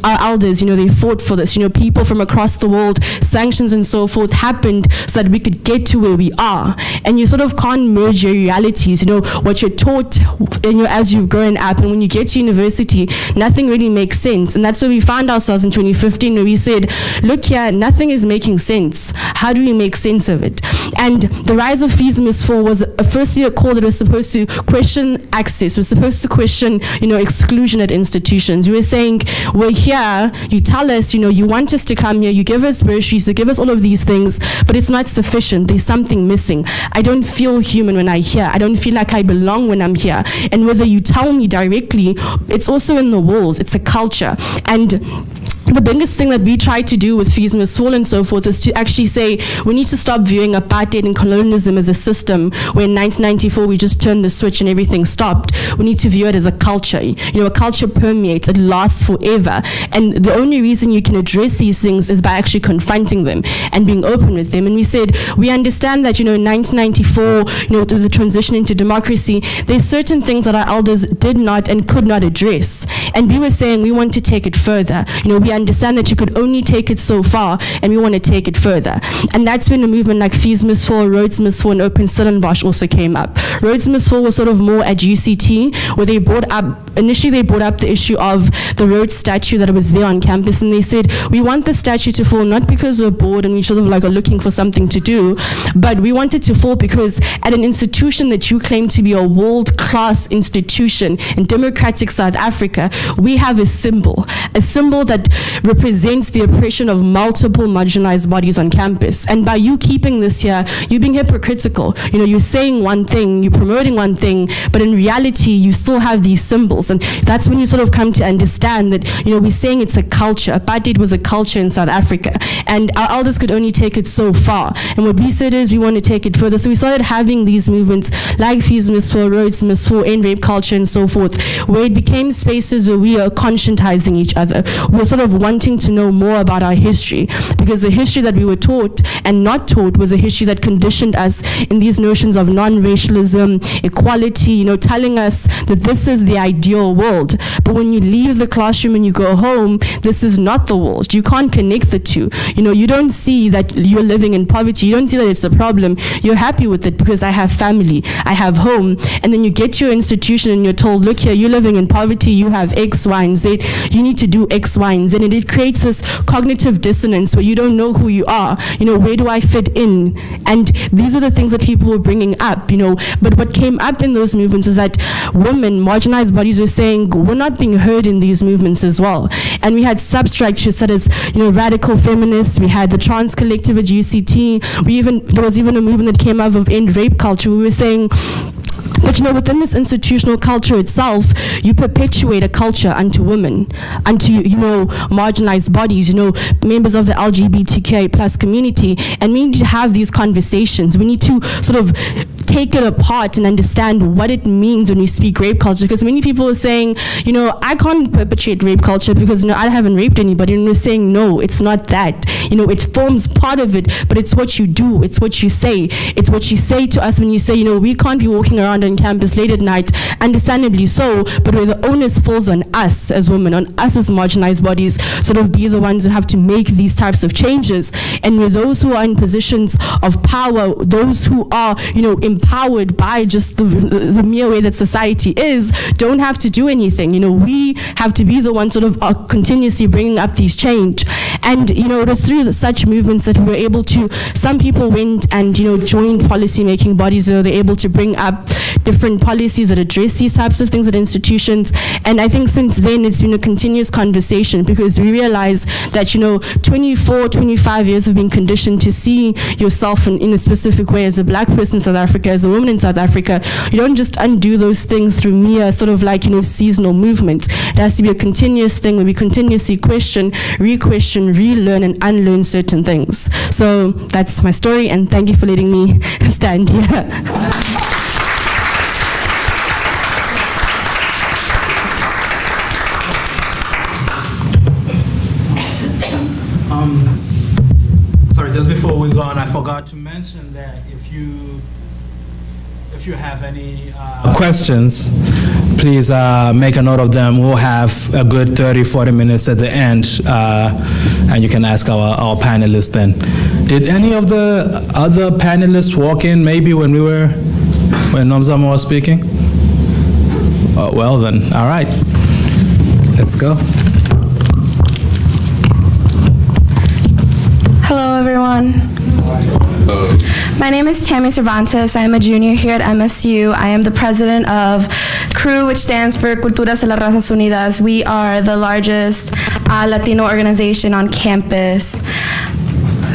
[SPEAKER 22] our elders, they fought for this, people from across the world, sanctions and so forth happened so that we could get to where we are. And you sort of can't merge your realities, what you're taught, as you've grown up, and when you get to university, nothing really makes sense. And that's where we found ourselves in 2015, where we said, look here, nothing is making sense. How do we make sense of it? And the rise of Fees Must Fall was firstly a call that was supposed to question access, was supposed to question, exclusion at institutions. We were saying, we're here, you tell us, you want us to come here, you give us bursaries, you give us all of these things, but it's not sufficient. There's something missing. I don't feel human when I'm here. I don't feel like I belong when I'm here. And whether you tell me directly, it's also in the walls. It's a culture. And the biggest thing that we tried to do with Fees Must Fall and so forth is to actually say we need to stop viewing apartheid and colonialism as a system where in 1994 we just turned the switch and everything stopped. We need to view it as a culture. A culture permeates, it lasts forever. And the only reason you can address these things is by actually confronting them and being open with them. And we said, we understand that, in 1994, the transition into democracy, there's certain things that our elders did not and could not address. And we were saying we want to take it further. We understand that you could only take it so far, and we want to take it further. And that's when a movement like Fees Must Fall, Roads Must Fall, and Open Stellenbosch also came up. Roads Must Fall was sort of more at UCT, where they brought up the issue of the road statue that was there on campus, and they said, we want the statue to fall not because we're bored and we sort of like are looking for something to do, but we want it to fall because at an institution that you claim to be a world-class institution in democratic South Africa, we have a symbol that represents the oppression of multiple marginalized bodies on campus. And by you keeping this here, you're being hypocritical. You're saying one thing, you're promoting one thing, but in reality, you still have these symbols. And that's when you sort of come to understand that, we're saying it's a culture. Apartheid was a culture in South Africa. And our elders could only take it so far. And what we said is we want to take it further. So we started having these movements like Fees Must Fall, Roads Must Fall, End Rape Culture, and so forth, where it became spaces where we are conscientizing each other. We're sort of wanting to know more about our history, because the history that we were taught and not taught was a history that conditioned us in these notions of non-racialism, equality, you know, telling us that this is the ideal world. But when you leave the classroom and you go home, this is not the world. You can't connect the two. You know, you don't see that you're living in poverty. You don't see that it's a problem. You're happy with it because I have family, I have home. And then you get to your institution and you're told, look here, you're living in poverty, you have X, Y, and Z. You need to do X, Y, and Z. And it creates this cognitive dissonance where you don't know who you are. You know, where do I fit in? And these are the things that people were bringing up, you know. But what came up in those movements is that women, marginalized bodies, were saying, we're not being heard in these movements as well. And we had substructures such as, you know, radical feminists. We had the trans collective at UCT. There was even a movement that came out of end rape culture. We were saying, but you know, within this institutional culture itself, you perpetuate a culture unto women, unto, you know, marginalized bodies, you know, members of the LGBTQI plus community. And we need to have these conversations. We need to sort of take it apart and understand what it means when we speak rape culture. Because many people are saying, you know, I can't perpetuate rape culture because, you know, I haven't raped anybody. And we're saying, no, it's not that. You know, it forms part of it, but it's what you do. It's what you say. It's what you say to us when you say, you know, we can't be walking around on campus late at night, understandably so, but where the onus falls on us as women, on us as marginalized bodies, sort of be the ones who have to make these types of changes. And with those who are in positions of power, those who are, you know, empowered by just the mere way that society is, don't have to do anything. You know, we have to be the ones sort of continuously bringing up these change. And, you know, it was through such movements that we were able to, some people went and, you know, joined policy making bodies, so they're able to bring up different policies that address these types of things at institutions. And I think since then it's been a continuous conversation, because we realize that, you know, 24, 25 years have been conditioned to see yourself in a specific way as a black person in South Africa, as a woman in South Africa. You don't just undo those things through mere sort of like, you know, seasonal movements. It has to be a continuous thing where we continuously question, re-question, relearn, and unlearn certain things. So that's my story, and thank you for letting me stand here.
[SPEAKER 21] Sorry, just before we go on, I forgot to mention that if you have any questions, please make a note of them. We'll have a good 30-40 minutes at the end, and you can ask our panelists then. Did any of the other panelists walk in maybe when Nomzamo was speaking? Oh, well then, all right. Let's go.
[SPEAKER 2] Hello, everyone. My name is Tammy Cervantes. I am a junior here at MSU. I am the president of CRU, which stands for Culturas de las Razas Unidas. We are the largest Latino organization on campus.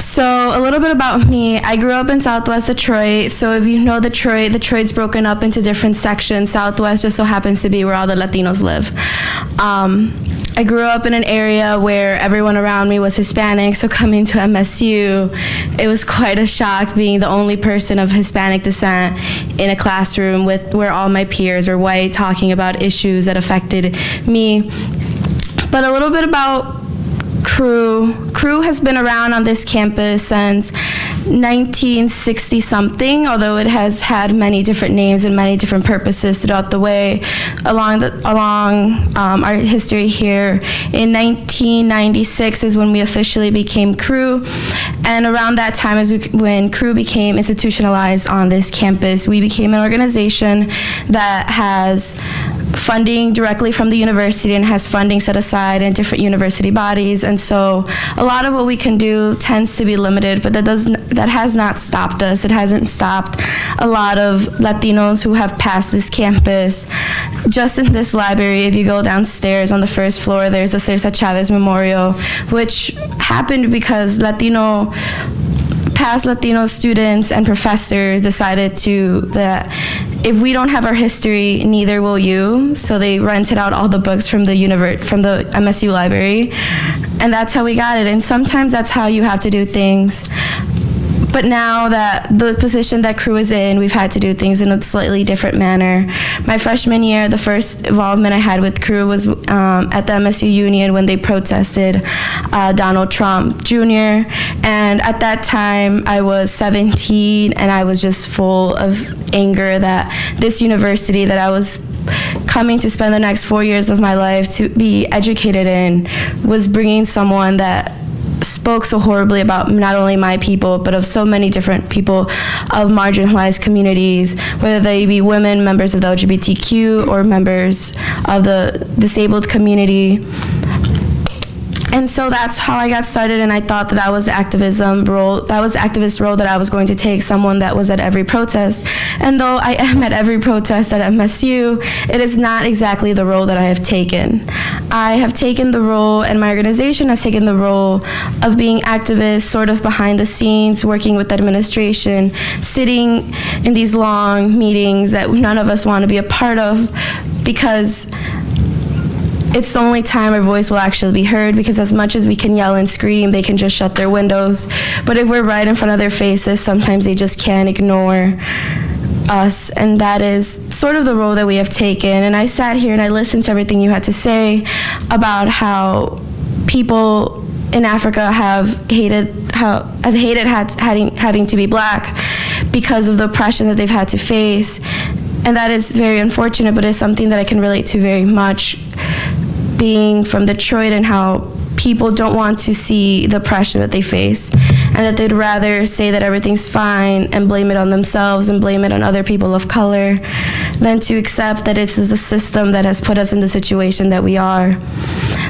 [SPEAKER 2] So a little bit about me. I grew up in Southwest Detroit. So if you know Detroit's broken up into different sections. Southwest just so happens to be where all the Latinos live. I grew up in an area where everyone around me was Hispanic, so coming to MSU, it was quite a shock being the only person of Hispanic descent in a classroom where all my peers are white, talking about issues that affected me. But a little bit about CRU. CRU has been around on this campus since 1960-something, although it has had many different names and many different purposes throughout the way along our history here. In 1996 is when we officially became CRU, and around that time is when CRU became institutionalized on this campus. We became an organization that has funding directly from the university and has funding set aside in different university bodies, and so a lot of what we can do tends to be limited, but that has not stopped us. It hasn't stopped a lot of Latinos who have passed this campus. Just in this library, if you go downstairs on the first floor, there's a Cesar Chavez Memorial, which happened because past Latino students and professors decided that if we don't have our history, neither will you. So they rented out all the books from the MSU library, and that's how we got it. And sometimes that's how you have to do things. But now that the position that Crew is in, we've had to do things in a slightly different manner. My freshman year, the first involvement I had with Crew was at the MSU Union when they protested Donald Trump Jr. And at that time, I was 17, and I was just full of anger that this university that I was coming to spend the next 4 years of my life to be educated in was bringing someone that spoke so horribly about not only my people, but of so many different people of marginalized communities, whether they be women, members of the LGBTQ, or members of the disabled community. And so that's how I got started, and I thought that that was the activism role, that was the activist role that I was going to take, someone that was at every protest. And though I am at every protest at MSU, it is not exactly the role that I have taken. I have taken the role, and my organization has taken the role of being activists sort of behind the scenes, working with the administration, sitting in these long meetings that none of us want to be a part of, because it's the only time our voice will actually be heard, because as much as we can yell and scream, they can just shut their windows. But if we're right in front of their faces, sometimes they just can't ignore us, and that is sort of the role that we have taken. And I sat here and I listened to everything you had to say about how people in Africa have hated having to be black because of the oppression that they've had to face. And that is very unfortunate, but it's something that I can relate to very much, being from Detroit, and how people don't want to see the oppression that they face, and that they'd rather say that everything's fine and blame it on themselves and blame it on other people of color than to accept that it is a system that has put us in the situation that we are,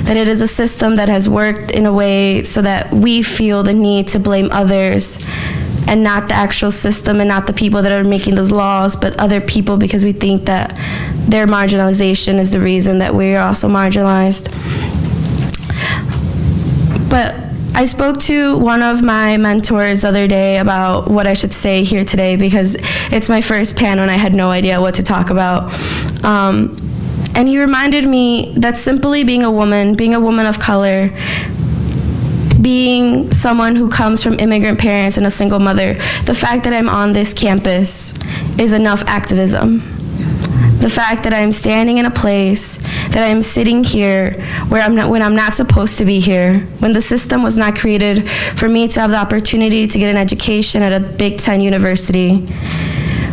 [SPEAKER 2] that it is a system that has worked in a way so that we feel the need to blame others, and not the actual system and not the people that are making those laws, but other people, because we think that their marginalization is the reason that we are also marginalized. But I spoke to one of my mentors the other day about what I should say here today, because it's my first panel and I had no idea what to talk about. And he reminded me that simply being a woman of color, being someone who comes from immigrant parents and a single mother, the fact that I'm on this campus is enough activism. The fact that I'm standing in a place, that I'm sitting here where when I'm not supposed to be here, when the system was not created for me to have the opportunity to get an education at a Big Ten university,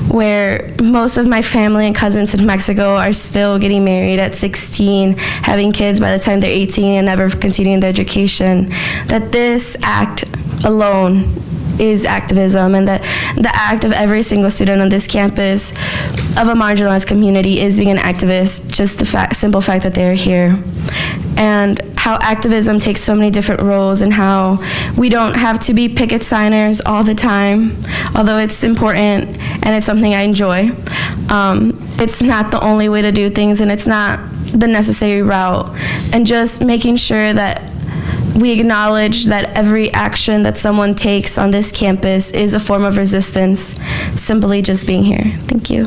[SPEAKER 2] where most of my family and cousins in Mexico are still getting married at 16, having kids by the time they're 18 and never continuing their education, that this act alone is activism, and that the act of every single student on this campus of a marginalized community is being an activist, just the simple fact that they're here. And how activism takes so many different roles, and how we don't have to be picket signers all the time, although it's important and it's something I enjoy. It's not the only way to do things, and it's not the necessary route. And just making sure that we acknowledge that every action that someone takes on this campus is a form of resistance, simply just being here. Thank you.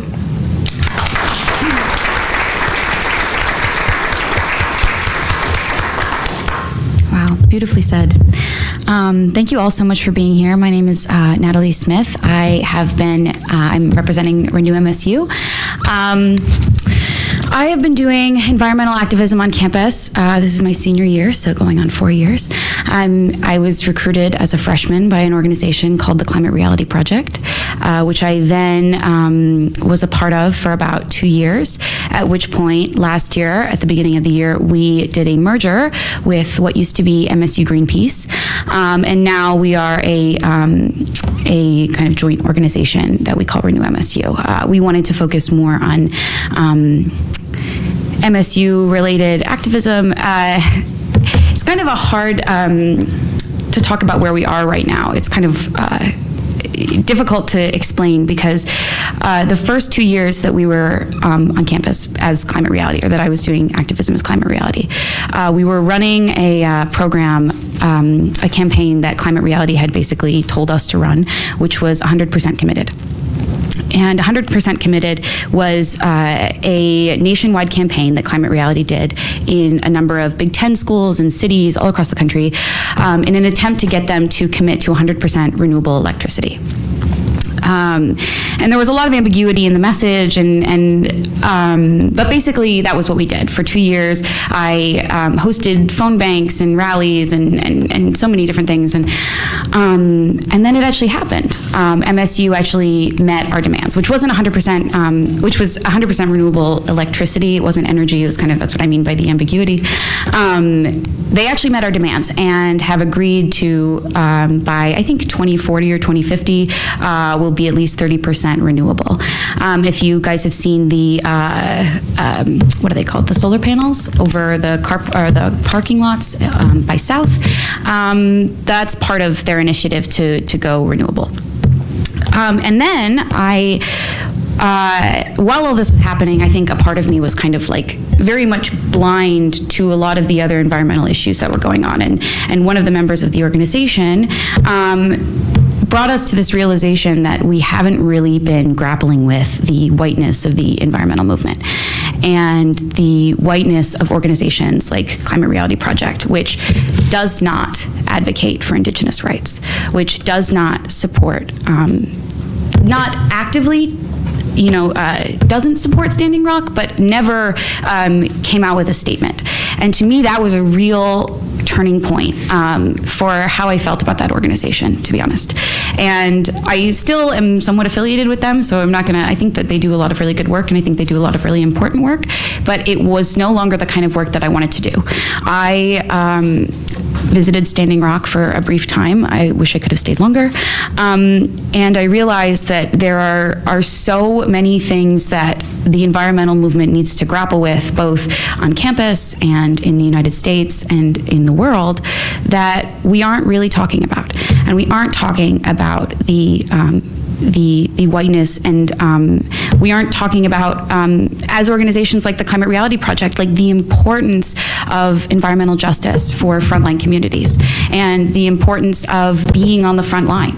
[SPEAKER 7] Wow, beautifully said. Thank you all so much for being here. My name is Natalie Smith. I'm representing Renew MSU. I have been doing environmental activism on campus. This is my senior year, so going on 4 years. I was recruited as a freshman by an organization called the Climate Reality Project, which I then was a part of for about 2 years, at which point last year, at the beginning of the year, we did a merger with what used to be MSU Greenpeace, and now we are a kind of joint organization that we call Renew MSU. We wanted to focus more on MSU-related activism. It's kind of a hard to talk about where we are right now. It's kind of difficult to explain, because the first 2 years that we were on campus as Climate Reality, or that I was doing activism as Climate Reality, we were running a program, a campaign that Climate Reality had basically told us to run, which was 100% committed. And 100% Committed was a nationwide campaign that Climate Reality did in a number of Big Ten schools and cities all across the country in an attempt to get them to commit to 100% renewable electricity. And there was a lot of ambiguity in the message, but basically that was what we did. For 2 years, I hosted phone banks and rallies and so many different things, and then it actually happened. MSU actually met our demands, which wasn't 100%, which was 100% renewable electricity. It wasn't energy. It was kind of, that's what I mean by the ambiguity. They actually met our demands and have agreed to, by I think 2040 or 2050, will be at least 30% renewable. If you guys have seen the, what are they called? The solar panels over the parking lots by South, that's part of their initiative to go renewable. And then while all this was happening, I think a part of me was kind of like very much blind to a lot of the other environmental issues that were going on. And one of the members of the organization brought us to this realization that we haven't really been grappling with the whiteness of the environmental movement and the whiteness of organizations like Climate Reality Project, which does not advocate for Indigenous rights, which does not support, not actively, doesn't support Standing Rock, but never came out with a statement. And to me, that was a real turning point for how I felt about that organization, to be honest. And I still am somewhat affiliated with them, so I'm not gonna, I think that they do a lot of really good work, and I think they do a lot of really important work, but it was no longer the kind of work that I wanted to do. I visited Standing Rock for a brief time. I wish I could have stayed longer. And I realized that there are so many things that the environmental movement needs to grapple with, both on campus and in the United States and in the world, that we aren't really talking about. And we aren't talking about the whiteness, and we aren't talking about, as organizations like the Climate Reality Project, like the importance of environmental justice for frontline communities and the importance of being on the front line.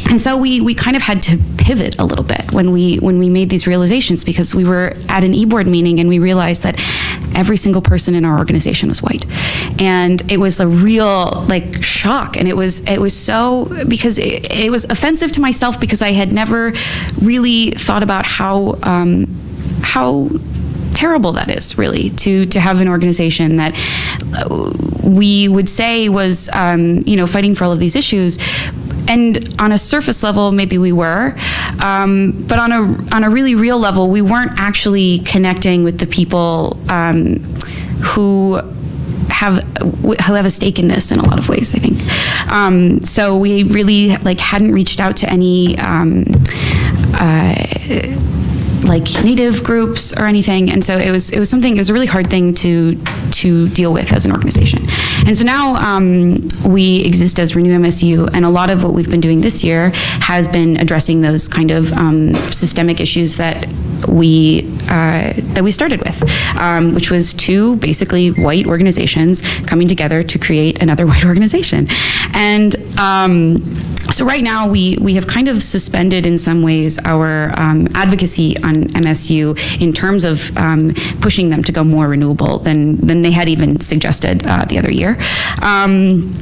[SPEAKER 7] And so we kind of had to pivot a little bit when we made these realizations, because we were at an e-board meeting and we realized that every single person in our organization was white. And it was a real shock, and it was so, because it was offensive to myself, because I had never really thought about how terrible that is, really, to have an organization that we would say was fighting for all of these issues. And on a surface level, maybe we were, but on a really real level, we weren't actually connecting with the people who have a stake in this in a lot of ways, I think. So we really hadn't reached out to any Native groups or anything, and so it was a really hard thing to deal with as an organization. And so now we exist as Renew MSU, and a lot of what we've been doing this year has been addressing those kind of systemic issues that we started with, which was two basically white organizations coming together to create another white organization. And so right now we have kind of suspended in some ways our advocacy on MSU in terms of pushing them to go more renewable than they had even suggested the other year. And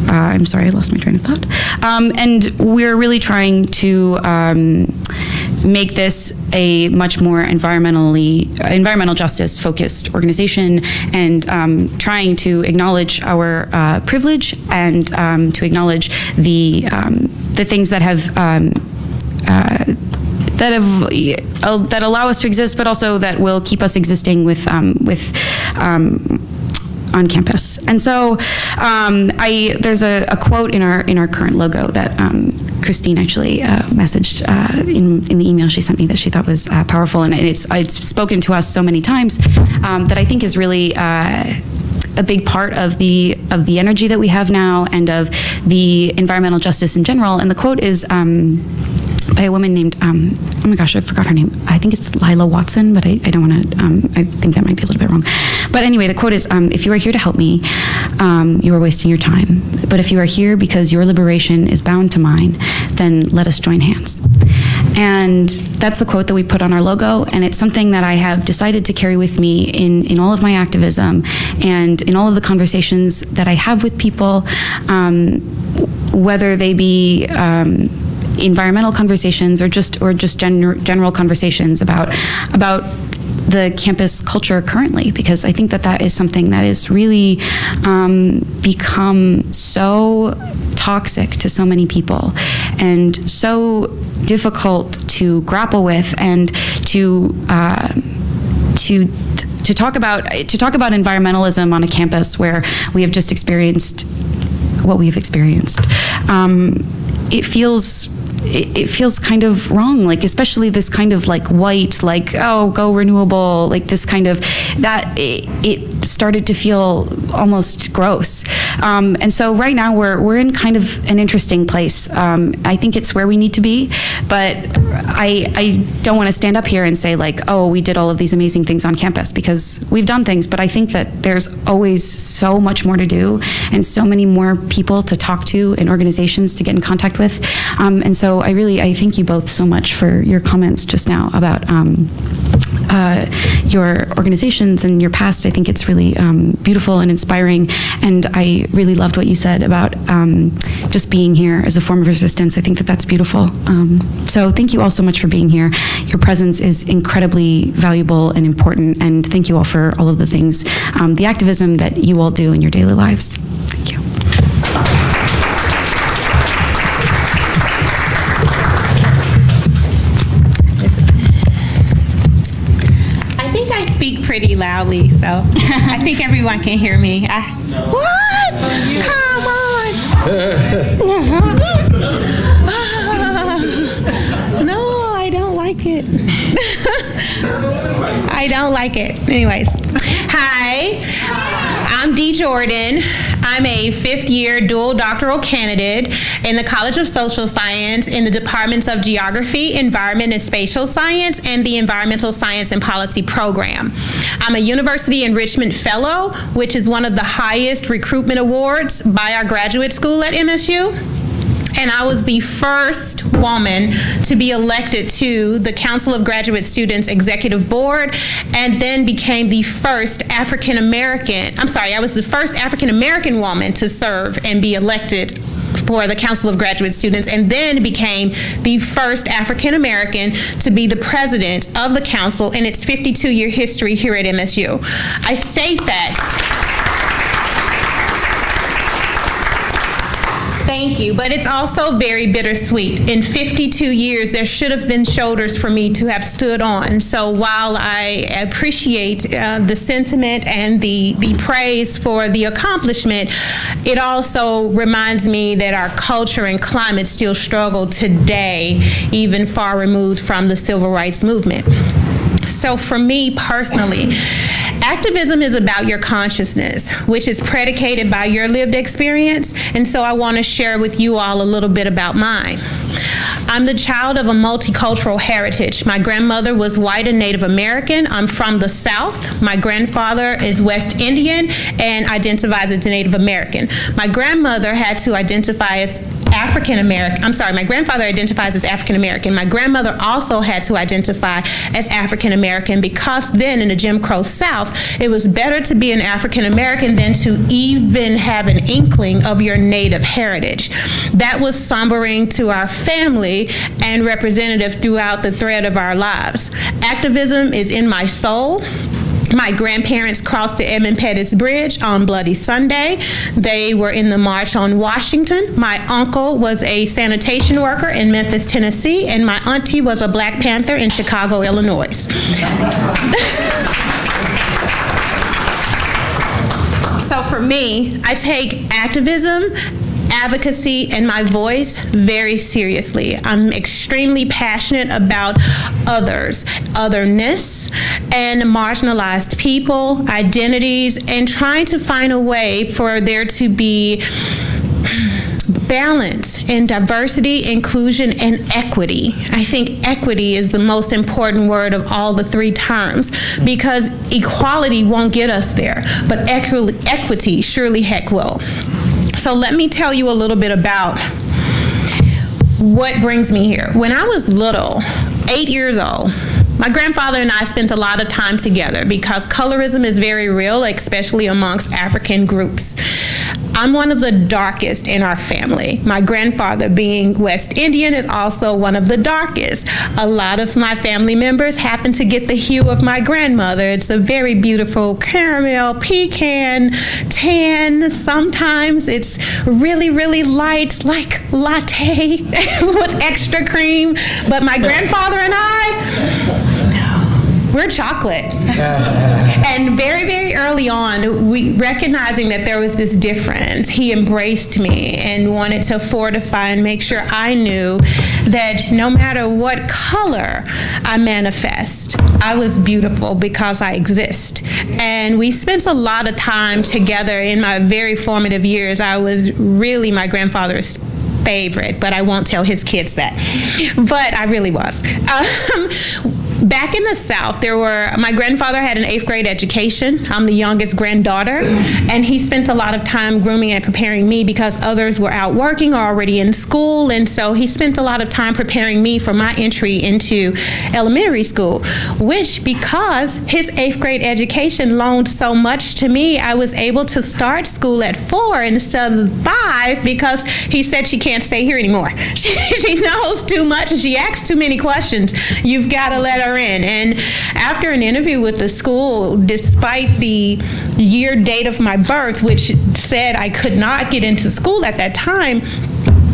[SPEAKER 7] I'm sorry, I lost my train of thought. And we're really trying to make this a much more environmental justice focused organization, and trying to acknowledge our privilege, and to acknowledge the things that have that allow us to exist, but also that will keep us existing with on campus. And so there's a quote in our current logo that Christine actually messaged in the email she sent me that she thought was powerful, and it's spoken to us so many times that I think is really a big part of the energy that we have now, and of the environmental justice in general. And the quote is, by a woman named, oh my gosh, I forgot her name. I think it's Lila Watson, but I don't want to, I think that might be a little bit wrong. But anyway, the quote is, if you are here to help me, you are wasting your time. But if you are here because your liberation is bound to mine, then let us join hands. And that's the quote that we put on our logo, and it's something that I have decided to carry with me in all of my activism and in all of the conversations that I have with people, whether they be environmental conversations or just general conversations about the campus culture currently, because I think that is something that is really become so toxic to so many people and so difficult to grapple with, and to talk about environmentalism on a campus where we have just experienced what we have experienced. It feels kind of wrong, like especially this kind of like white, like, oh, go renewable, like this kind of, that it started to feel almost gross. And so right now we're in kind of an interesting place. I think it's where we need to be, but I don't want to stand up here and say like, oh, we did all of these amazing things on campus, because we've done things, but I think that there's always so much more to do and so many more people to talk to and organizations to get in contact with. And so I thank you both so much for your comments just now about your organizations and your past. I think it's really beautiful and inspiring, and I really loved what you said about just being here as a form of resistance. I think that's beautiful. So thank you all so much for being here. Your presence is incredibly valuable and important, and thank you all for all of the things, the activism that you all do in your daily lives. Thank you.
[SPEAKER 8] Speak pretty loudly, so I think everyone can hear me. What? Come on. No, I don't like it. I don't like it. Anyways, hi, I'm Dee Jordan. I'm a fifth-year dual doctoral candidate in the College of Social Science in the departments of Geography, Environment and Spatial Science, and the Environmental Science and Policy program. I'm a University Enrichment Fellow, which is one of the highest recruitment awards by our graduate school at MSU. And I was the first woman to be elected to the Council of Graduate Students Executive Board, and then became the first African-American, I was the first African-American woman to serve and be elected for the Council of Graduate Students, and then became the first African-American to be the president of the council in its 52-year history here at MSU. I state that. Thank you, but it's also very bittersweet. In 52 years, there should have been shoulders for me to have stood on. So while I appreciate the sentiment and the praise for the accomplishment, it also reminds me that our culture and climate still struggle today, even far removed from the civil rights movement. So for me personally, activism is about your consciousness, which is predicated by your lived experience, and so I want to share with you all a little bit about mine. I'm the child of a multicultural heritage. My grandmother was white and Native American. I'm from the South. My grandfather is West Indian and identifies as Native American. My grandmother had to identify as African-American. My grandfather identifies as African-American. My grandmother also had to identify as African-American, because then in the Jim Crow South, it was better to be an African-American than to even have an inkling of your Native heritage. That was sombering to our family and representative throughout the thread of our lives. Activism is in my soul. My grandparents crossed the Edmund Pettus Bridge on Bloody Sunday. They were in the March on Washington. My uncle was a sanitation worker in Memphis, Tennessee, and my auntie was a Black Panther in Chicago, Illinois. So for me, I take activism, advocacy, and my voice very seriously. I'm extremely passionate about others, otherness, and marginalized people, identities, and trying to find a way for there to be balance in diversity, inclusion, and equity. I think equity is the most important word of all the three terms, because equality won't get us there, but equity surely heck will. So let me tell you a little bit about what brings me here. When I was little, 8 years old, my grandfather and I spent a lot of time together because colorism is very real, especially amongst African groups. I'm one of the darkest in our family. My grandfather, being West Indian, is also one of the darkest. A lot of my family members happen to get the hue of my grandmother. It's a very beautiful caramel, pecan, tan. Sometimes it's really, really light, like latte with extra cream. But my grandfather and I, we're chocolate. And very, very early on, recognizing that there was this difference, he embraced me and wanted to fortify and make sure I knew that no matter what color I manifest, I was beautiful because I exist. And we spent a lot of time together in my very formative years. I was really my grandfather's favorite, but I won't tell his kids that. But I really was. Back in the South, my grandfather had an 8th grade education. I'm the youngest granddaughter, and he spent a lot of time grooming and preparing me because others were out working or already in school, and so he spent a lot of time preparing me for my entry into elementary school, which, because his 8th grade education loaned so much to me, I was able to start school at 4 instead of 5 because he said she can't stay here anymore. She knows too much and she asks too many questions. You've got to let her in. And after an interview with the school, despite the year date of my birth, which said I could not get into school at that time,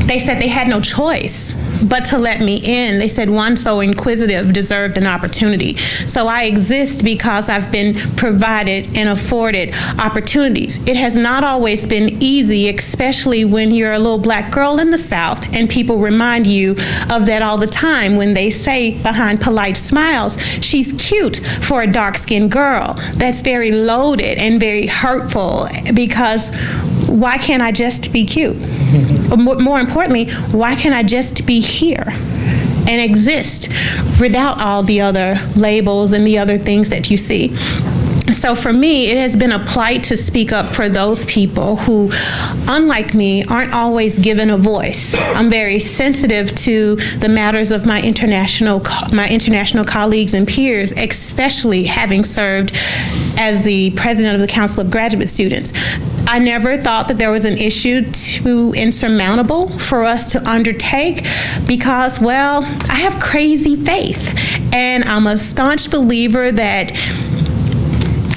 [SPEAKER 8] they said they had no choice but to let me in. They said one so inquisitive deserved an opportunity. So I exist because I've been provided and afforded opportunities. It has not always been easy, especially when you're a little black girl in the South, and people remind you of that all the time when they say behind polite smiles, she's cute for a dark-skinned girl. That's very loaded and very hurtful, because why can't I just be cute? More importantly, why can't I just be here and exist without all the other labels and the other things that you see? So for me, it has been a plight to speak up for those people who, unlike me, aren't always given a voice. I'm very sensitive to the matters of my international colleagues and peers, especially having served as the president of the Council of Graduate Students. I never thought that there was an issue too insurmountable for us to undertake because, well, I have crazy faith, and I'm a staunch believer that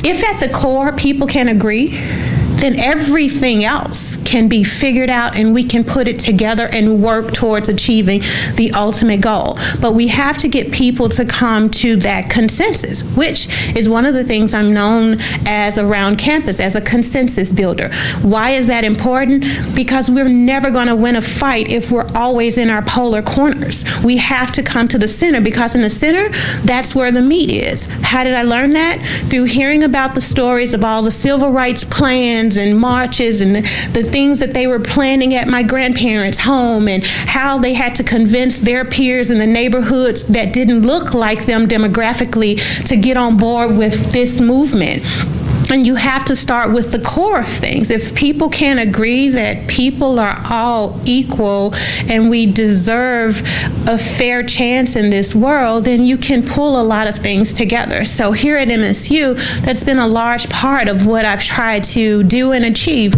[SPEAKER 8] if at the core people can agree, then everything else can be figured out and we can put it together and work towards achieving the ultimate goal. But we have to get people to come to that consensus, which is one of the things I'm known as around campus, as a consensus builder. Why is that important? Because we're never going to win a fight if we're always in our polar corners. We have to come to the center, because in the center, that's where the meat is. How did I learn that? Through hearing about the stories of all the civil rights plans and marches and the things that they were planning at my grandparents' home, and how they had to convince their peers in the neighborhoods that didn't look like them demographically to get on board with this movement. And you have to start with the core of things. If people can't agree that people are all equal and we deserve a fair chance in this world, then you can pull a lot of things together. So here at MSU, that's been a large part of what I've tried to do and achieve,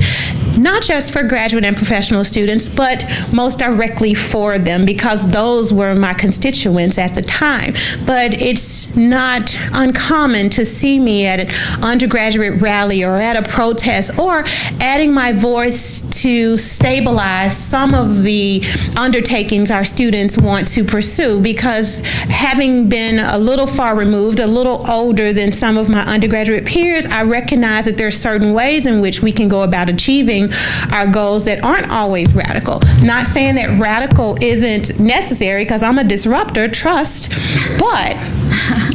[SPEAKER 8] not just for graduate and professional students, but most directly for them, because those were my constituents at the time. But it's not uncommon to see me at an undergraduate rally or at a protest, or adding my voice to stabilize some of the undertakings our students want to pursue, because having been a little far removed, a little older than some of my undergraduate peers, I recognize that there are certain ways in which we can go about achieving our goals that aren't always radical. Not saying that radical isn't necessary, because I'm a disruptor, trust, but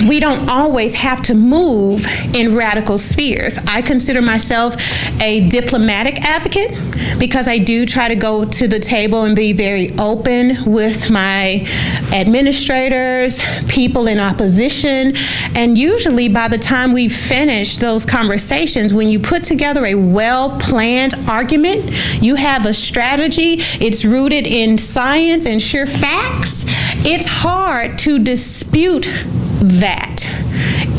[SPEAKER 8] we don't always have to move in radical spheres. I consider myself a diplomatic advocate because I do try to go to the table and be very open with my administrators, people in opposition, and usually by the time we've finished those conversations, when you put together a well-planned argument, you have a strategy, it's rooted in science and sure facts, it's hard to dispute that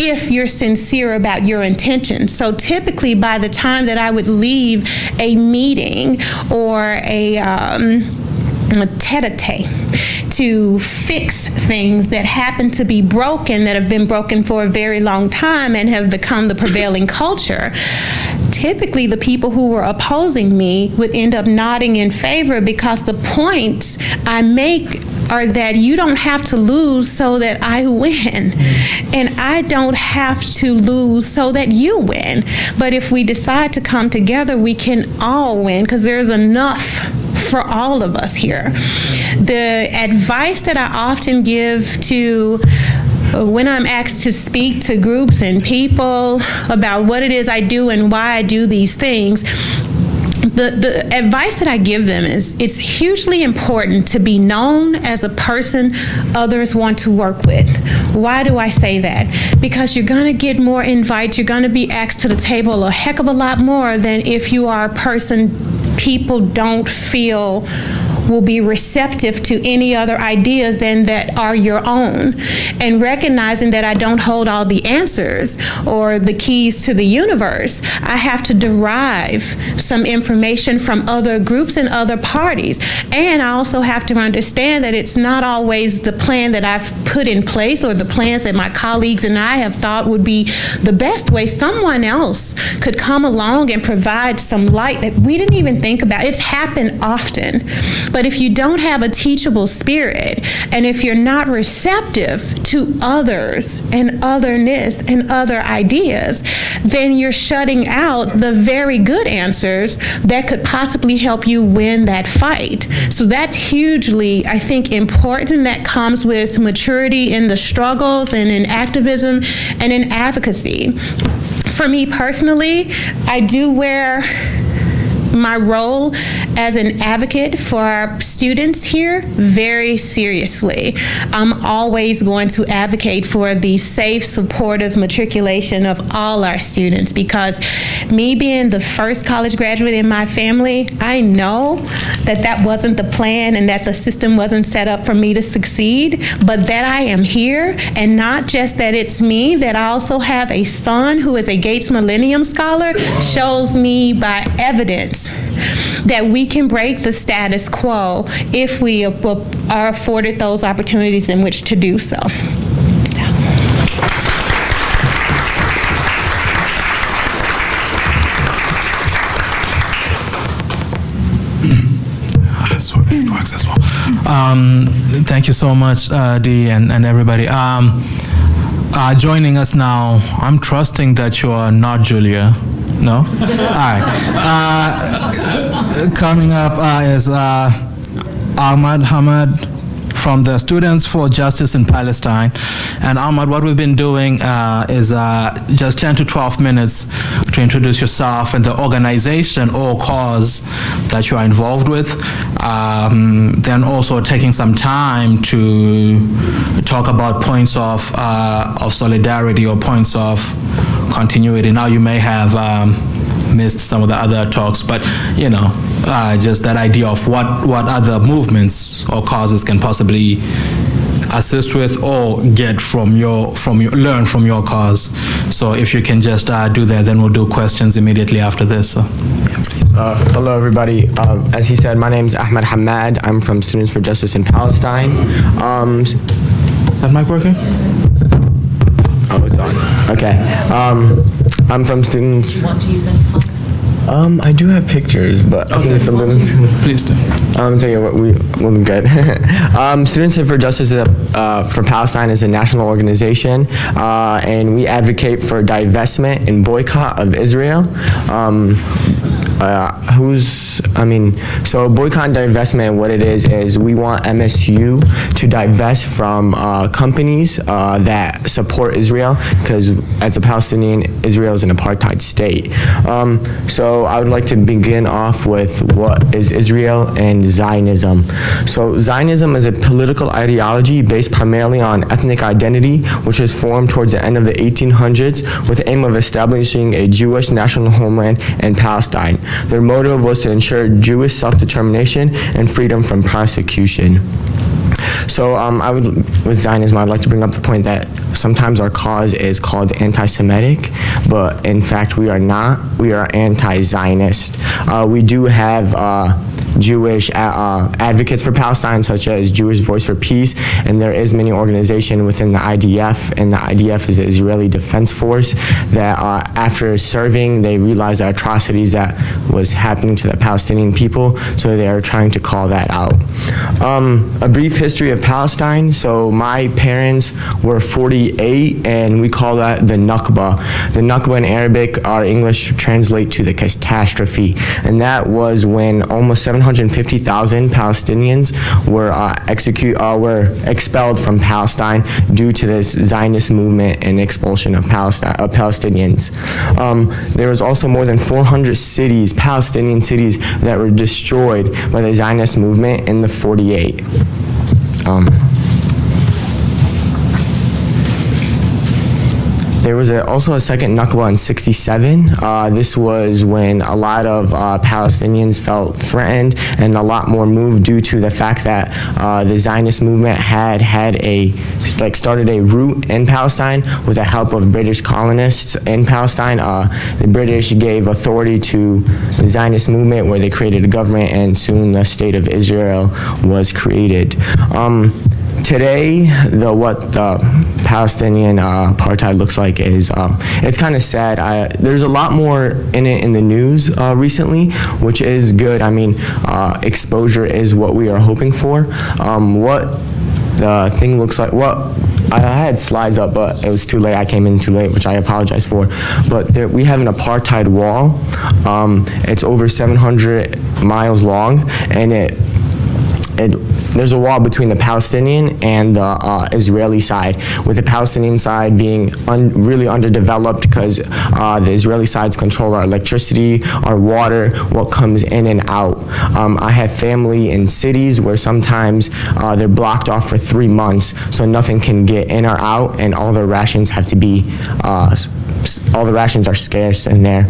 [SPEAKER 8] if you're sincere about your intentions. So typically by the time that I would leave a meeting or a tete-a-tete to fix things that happen to be broken, that have been broken for a very long time and have become the prevailing culture, typically the people who were opposing me would end up nodding in favor because the points I make are that you don't have to lose so that I win, and I don't have to lose so that you win. But if we decide to come together, we can all win because there's enough for all of us here. The advice that I often give to when I'm asked to speak to groups and people about what it is I do and why I do these things, the advice that I give them is it's hugely important to be known as a person others want to work with. Why do I say that? Because you're going to get more invites, you're going to be asked to the table a heck of a lot more than if you are a person people don't feel will be receptive to any other ideas than that are your own. And recognizing that I don't hold all the answers or the keys to the universe, I have to derive some information from other groups and other parties. And I also have to understand that it's not always the plan that I've put in place or the plans that my colleagues and I have thought would be the best way. Someone else could come along and provide some light that we didn't even think about. It's happened often. But if you don't have a teachable spirit, and if you're not receptive to others and otherness and other ideas, then you're shutting out the very good answers that could possibly help you win that fight. So that's hugely, I think, important. That comes with maturity in the struggles and in activism and in advocacy. For me personally, I do wear my role as an advocate for our students here very seriously. I'm always going to advocate for the safe, supportive matriculation of all our students, because me being the first college graduate in my family, I know that that wasn't the plan and that the system wasn't set up for me to succeed, but that I am here, and not just that it's me, that I also have a son who is a Gates Millennium Scholar, shows me by evidence that we can break the status quo if we are afforded those opportunities in which to do so.
[SPEAKER 21] Thank you so much, Dee, and everybody. Joining us now, I'm trusting that you are not Julia. No? All right. Coming up is Ahmad Hamad from the Students for Justice in Palestine. And Ahmad, what we've been doing is just 10 to 12 minutes to introduce yourself and the organization or cause that you are involved with. Then also taking some time to talk about points of solidarity or points of continuity. Now you may have missed some of the other talks, but you know, just that idea of what other movements or causes can possibly assist with or get learn from your cause. So if you can just do that, then we'll do questions immediately after this. So, yeah, please.
[SPEAKER 9] Hello, everybody. As he said, my name is Ahmad Hamad. I'm from Students for Justice in Palestine.
[SPEAKER 21] Is that mic working?
[SPEAKER 9] Oh, it's on. Okay. I'm from Students.
[SPEAKER 10] Do you want to use any slides?
[SPEAKER 9] I do have pictures, but I think it's a little.
[SPEAKER 21] Please do.
[SPEAKER 9] Tell you what, we'll be good. Students for Justice for Palestine is a national organization, and we advocate for divestment and boycott of Israel. So boycott and divestment, what it is we want MSU to divest from companies that support Israel, because as a Palestinian, Israel is an apartheid state. So I would like to begin off with what is Israel and Zionism. So Zionism is a political ideology based primarily on ethnic identity, which was formed towards the end of the 1800s with the aim of establishing a Jewish national homeland in Palestine. Their motive was to ensure Jewish self-determination and freedom from persecution. So with Zionism, I'd like to bring up the point that sometimes our cause is called anti-Semitic, but in fact we are not. We are anti-Zionist. We do have Jewish advocates for Palestine, such as Jewish Voice for Peace, and there is many organizations within the IDF, and the IDF is the Israeli Defense Force that after serving, they realized the atrocities that was happening to the Palestinian people, so they are trying to call that out. A brief history of Palestine. So my parents were 48, and we call that the Nakba. The Nakba in Arabic, our English translate to the catastrophe, and that was when almost 750,000 Palestinians were expelled from Palestine due to this Zionist movement and expulsion of Palestinians. There was also more than 400 cities, Palestinian cities, that were destroyed by the Zionist movement in the 48. There was also a second Nakba in '67. This was when a lot of Palestinians felt threatened, and a lot more moved due to the fact that the Zionist movement started a route in Palestine with the help of British colonists in Palestine. The British gave authority to the Zionist movement, where they created a government, and soon the state of Israel was created. Today, what the Palestinian apartheid looks like is, it's kind of sad. There's a lot more in it in the news recently, which is good. I mean, exposure is what we are hoping for. What the thing looks like, I had slides up, but it was too late. I came in too late, which I apologize for. But we have an apartheid wall. It's over 700 miles long, and there's a wall between the Palestinian and the Israeli side, with the Palestinian side being really underdeveloped because the Israeli sides control our electricity, our water, what comes in and out. I have family in cities where sometimes they're blocked off for 3 months, so nothing can get in or out, and all the rations have to be, all the rations are scarce in there.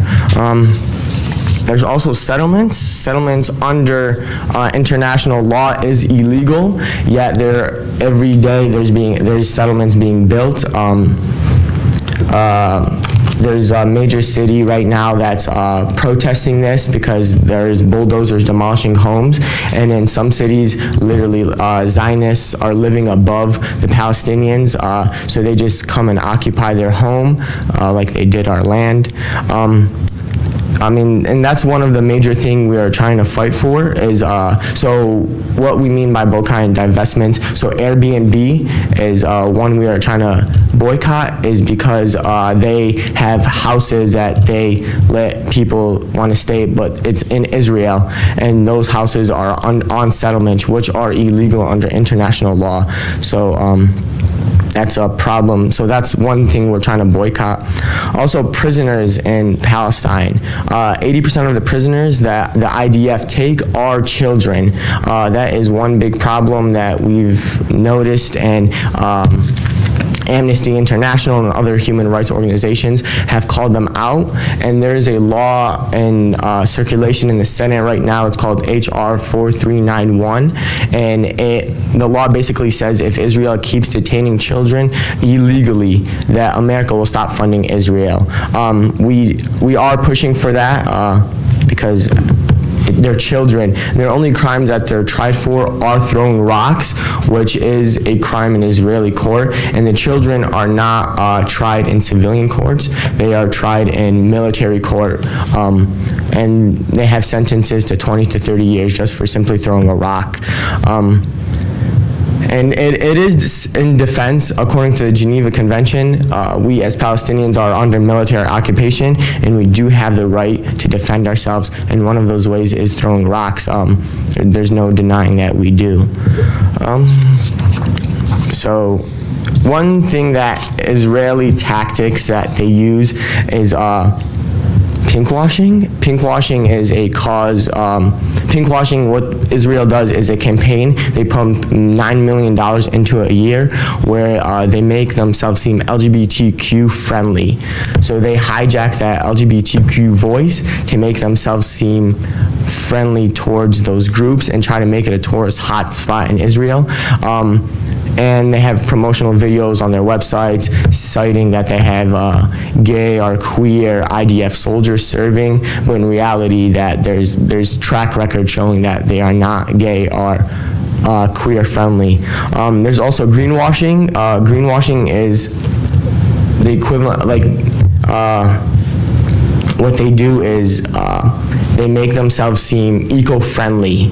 [SPEAKER 9] There's also settlements. Settlements under international law is illegal, yet every day there's settlements being built. There's a major city right now that's protesting this because there's bulldozers demolishing homes, and in some cities, literally, Zionists are living above the Palestinians, so they just come and occupy their home like they did our land. And that's one of the major things we are trying to fight for is, so what we mean by boycott and divestment. So Airbnb is one we are trying to boycott, is because they have houses that they let people want to stay, but it's in Israel, and those houses are on settlements, which are illegal under international law. So that's a problem. So that's one thing we're trying to boycott. Also, prisoners in Palestine. 80% of the prisoners that the IDF take are children. That is one big problem that we've noticed, and Amnesty International and other human rights organizations have called them out, and there is a law in circulation in the Senate right now. It's called HR 4391, and the law basically says if Israel keeps detaining children illegally, that America will stop funding Israel. We are pushing for that because their children. Their only crimes that they're tried for are throwing rocks, which is a crime in Israeli court, and the children are not tried in civilian courts. They are tried in military court, and they have sentences to 20 to 30 years just for simply throwing a rock. And it is in defense, according to the Geneva Convention. We as Palestinians are under military occupation, and we do have the right to defend ourselves, and one of those ways is throwing rocks. There's no denying that we do. So one thing that Israeli tactics that they use is pinkwashing. Pinkwashing is a cause. Pinkwashing, what Israel does is a campaign. They pump $9 million into a year where they make themselves seem LGBTQ friendly. So they hijack that LGBTQ voice to make themselves seem friendly towards those groups and try to make it a tourist hotspot in Israel. And they have promotional videos on their websites citing that they have gay or queer IDF soldiers serving, but in reality that there's track record showing that they are not gay or queer friendly. There's also greenwashing. Greenwashing is the equivalent, like what they do is they make themselves seem eco-friendly,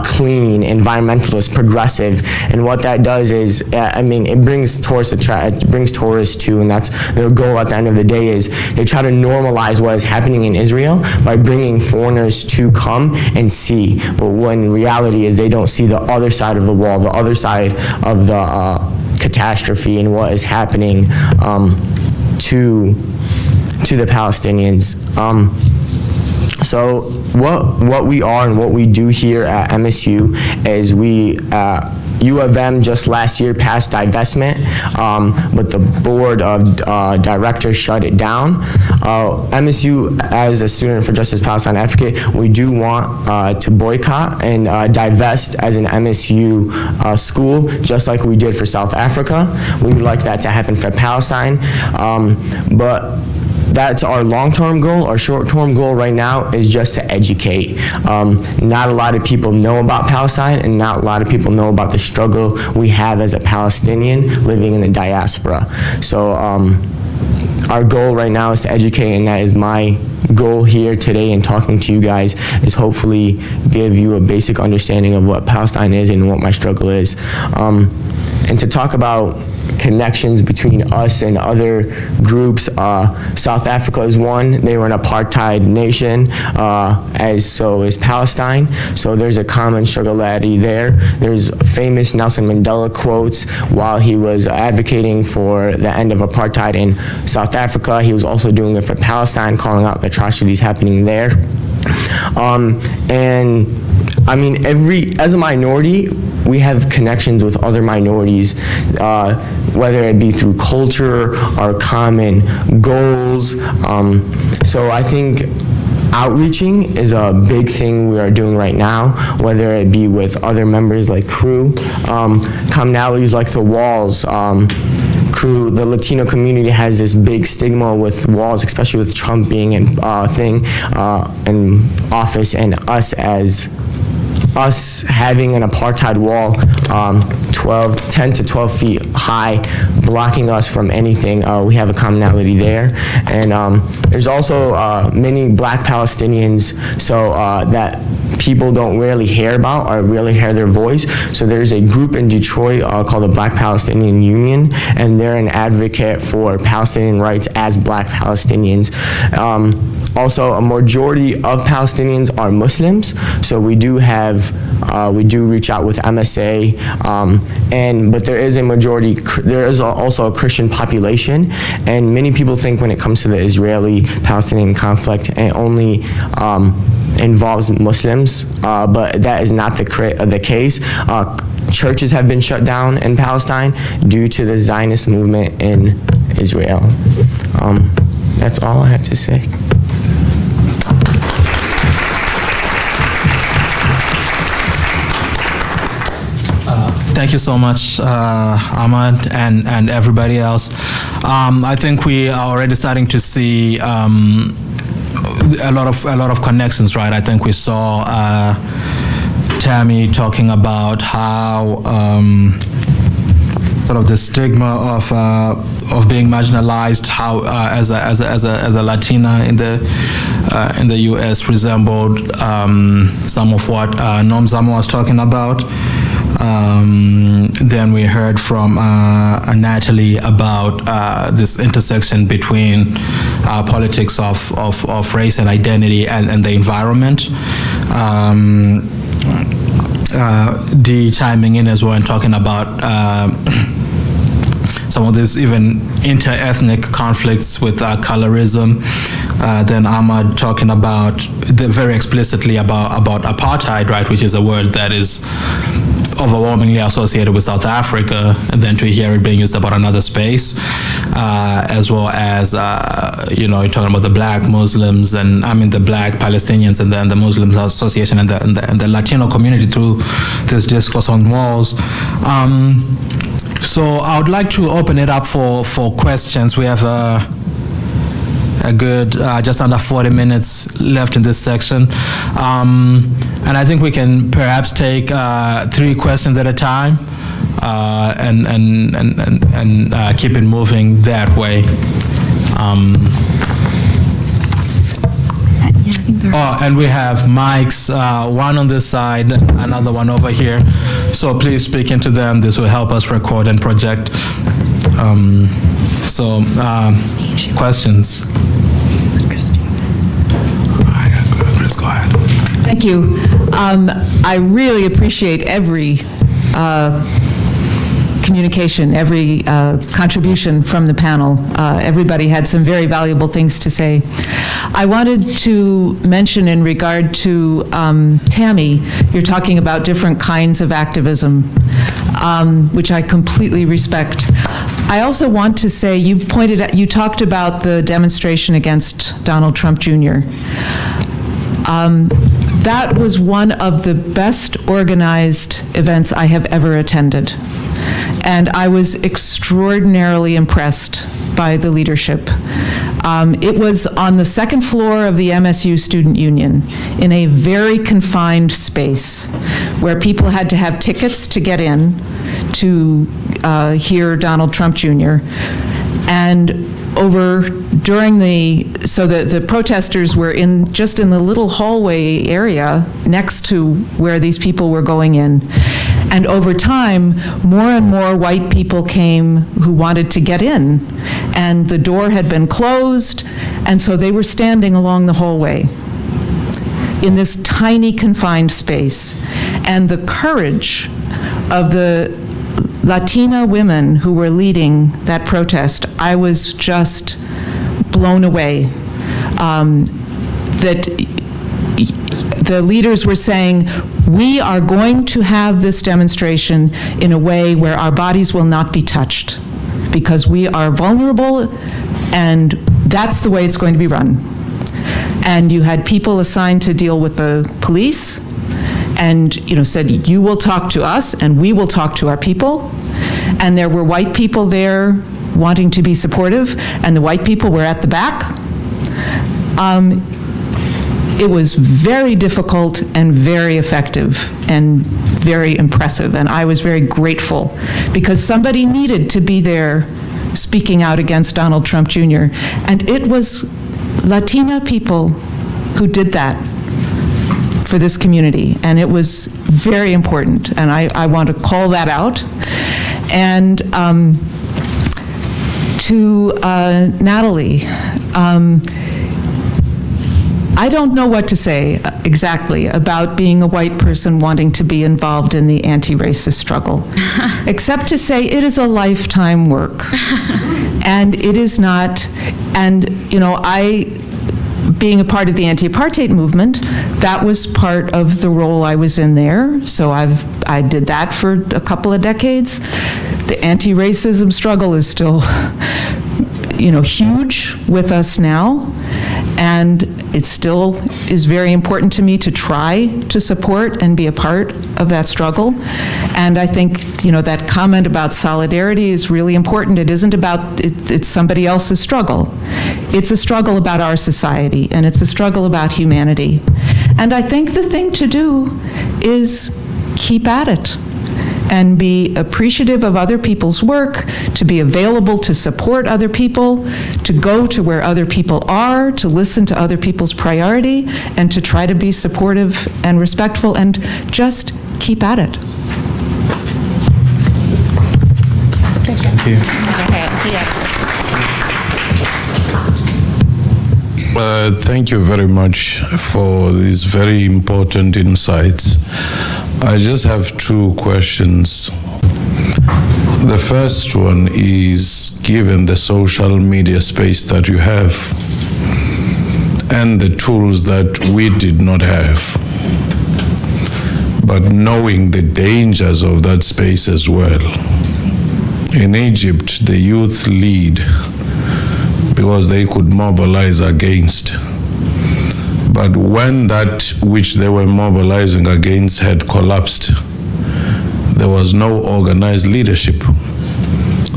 [SPEAKER 9] clean, environmentalist, progressive, and what that does is, I mean, it brings tourists to, and that's their goal at the end of the day is they try to normalize what is happening in Israel by bringing foreigners to come and see, but when in reality is they don't see the other side of the wall, the other side of the catastrophe and what is happening to the Palestinians. So what we are and what we do here at MSU is U of M just last year passed divestment, but the board of directors shut it down. MSU, as a Student for Justice Palestine advocate, we do want to boycott and divest as an MSU school, just like we did for South Africa. We would like that to happen for Palestine, but that's our long-term goal. Our short-term goal right now is just to educate. Not a lot of people know about Palestine, and not a lot of people know about the struggle we have as a Palestinian living in the diaspora. So our goal right now is to educate, and that is my goal here today in talking to you guys, is hopefully give you a basic understanding of what Palestine is and what my struggle is. And to talk about connections between us and other groups. South Africa is one. They were an apartheid nation, as so is Palestine. So there's a common struggle there. There's famous Nelson Mandela quotes while he was advocating for the end of apartheid in South Africa. He was also doing it for Palestine, calling out the atrocities happening there. And I mean, as a minority, we have connections with other minorities, whether it be through culture or common goals. So I think outreaching is a big thing we are doing right now, whether it be with other members like Crew, commonalities like the walls. Crew, the Latino community has this big stigma with walls, especially with Trump being in office, and us having an apartheid wall 10 to 12 feet high, blocking us from anything. We have a commonality there. And there's also many black Palestinians that people don't really hear about or really hear their voice. So there's a group in Detroit called the Black Palestinian Union, and they're an advocate for Palestinian rights as black Palestinians. Also, a majority of Palestinians are Muslims, so we do reach out with MSA, but there is a majority, there is also a Christian population, and many people think when it comes to the Israeli-Palestinian conflict, it only involves Muslims, but that is not the case. Churches have been shut down in Palestine due to the Zionist movement in Israel. That's all I have to say.
[SPEAKER 21] Thank you so much, Ahmad, and everybody else. I think we are already starting to see a lot of connections, right? I think we saw Tammy talking about how sort of the stigma of being marginalized, how as a Latina in the U.S. resembled some of what Norm Zamo was talking about. Then we heard from Natalie about this intersection between politics of race and identity and the environment. Dee chiming in as well and talking about some of these even inter-ethnic conflicts with colorism. Then Ahmad talking about very explicitly about apartheid, right, which is a word that is overwhelmingly associated with South Africa, and then to hear it being used about another space, as well as you're talking about the Black Muslims and the Black Palestinians and then the Muslims Association and the Latino community through this discourse on walls. So I would like to open it up for questions. We have a good just under 40 minutes left in this section. And I think we can perhaps take 3 questions at a time and keep it moving that way. And we have mics, one on this side, another one over here. So please speak into them. This will help us record and project. Questions? Chris, go ahead.
[SPEAKER 14] Thank you. I really appreciate every communication, every contribution from the panel. Everybody had some very valuable things to say. I wanted to mention in regard to Tammy, you're talking about different kinds of activism, which I completely respect. I also want to say, you talked about the demonstration against Donald Trump Jr. That was one of the best organized events I have ever attended. And I was extraordinarily impressed by the leadership. It was on the second floor of the MSU Student Union in a very confined space where people had to have tickets to get in to hear Donald Trump Jr. And the protesters were just in the little hallway area next to where these people were going in. And over time, more and more white people came who wanted to get in, and the door had been closed, and so they were standing along the hallway in this tiny confined space. And the courage of the Latina women who were leading that protest, I was just blown away. That the leaders were saying, we are going to have this demonstration in a way where our bodies will not be touched because we are vulnerable, and that's the way it's going to be run. And you had people assigned to deal with the police, and said, you will talk to us and we will talk to our people. And there were white people there wanting to be supportive, and the white people were at the back. It was very difficult and very effective and very impressive, and I was very grateful because somebody needed to be there speaking out against Donald Trump Jr. And it was Latina people who did that for this community, and it was very important, and I want to call that out. And to Natalie, I don't know what to say exactly about being a white person wanting to be involved in the anti-racist struggle, except to say it is a lifetime work. And it is not, and being a part of the anti-apartheid movement, that was part of the role I was in there. So I did that for a couple of decades. The anti-racism struggle is still, huge with us now. and it still is very important to me to try to support and be a part of that struggle. And I think, that comment about solidarity is really important. It isn't about, it's somebody else's struggle. It's a struggle about our society, and it's a struggle about humanity. And I think the thing to do is keep at it and be appreciative of other people's work, to be available to support other people, to go to where other people are, to listen to other people's priority, and to try to be supportive and respectful, and just keep at it.
[SPEAKER 21] Thank you.
[SPEAKER 15] Thank you very much for these very important insights. I just have two questions. The first one is, given the social media space that you have and the tools that we did not have, but knowing the dangers of that space as well. In Egypt, the youth lead because they could mobilize against. But when that which they were mobilizing against had collapsed, there was no organized leadership.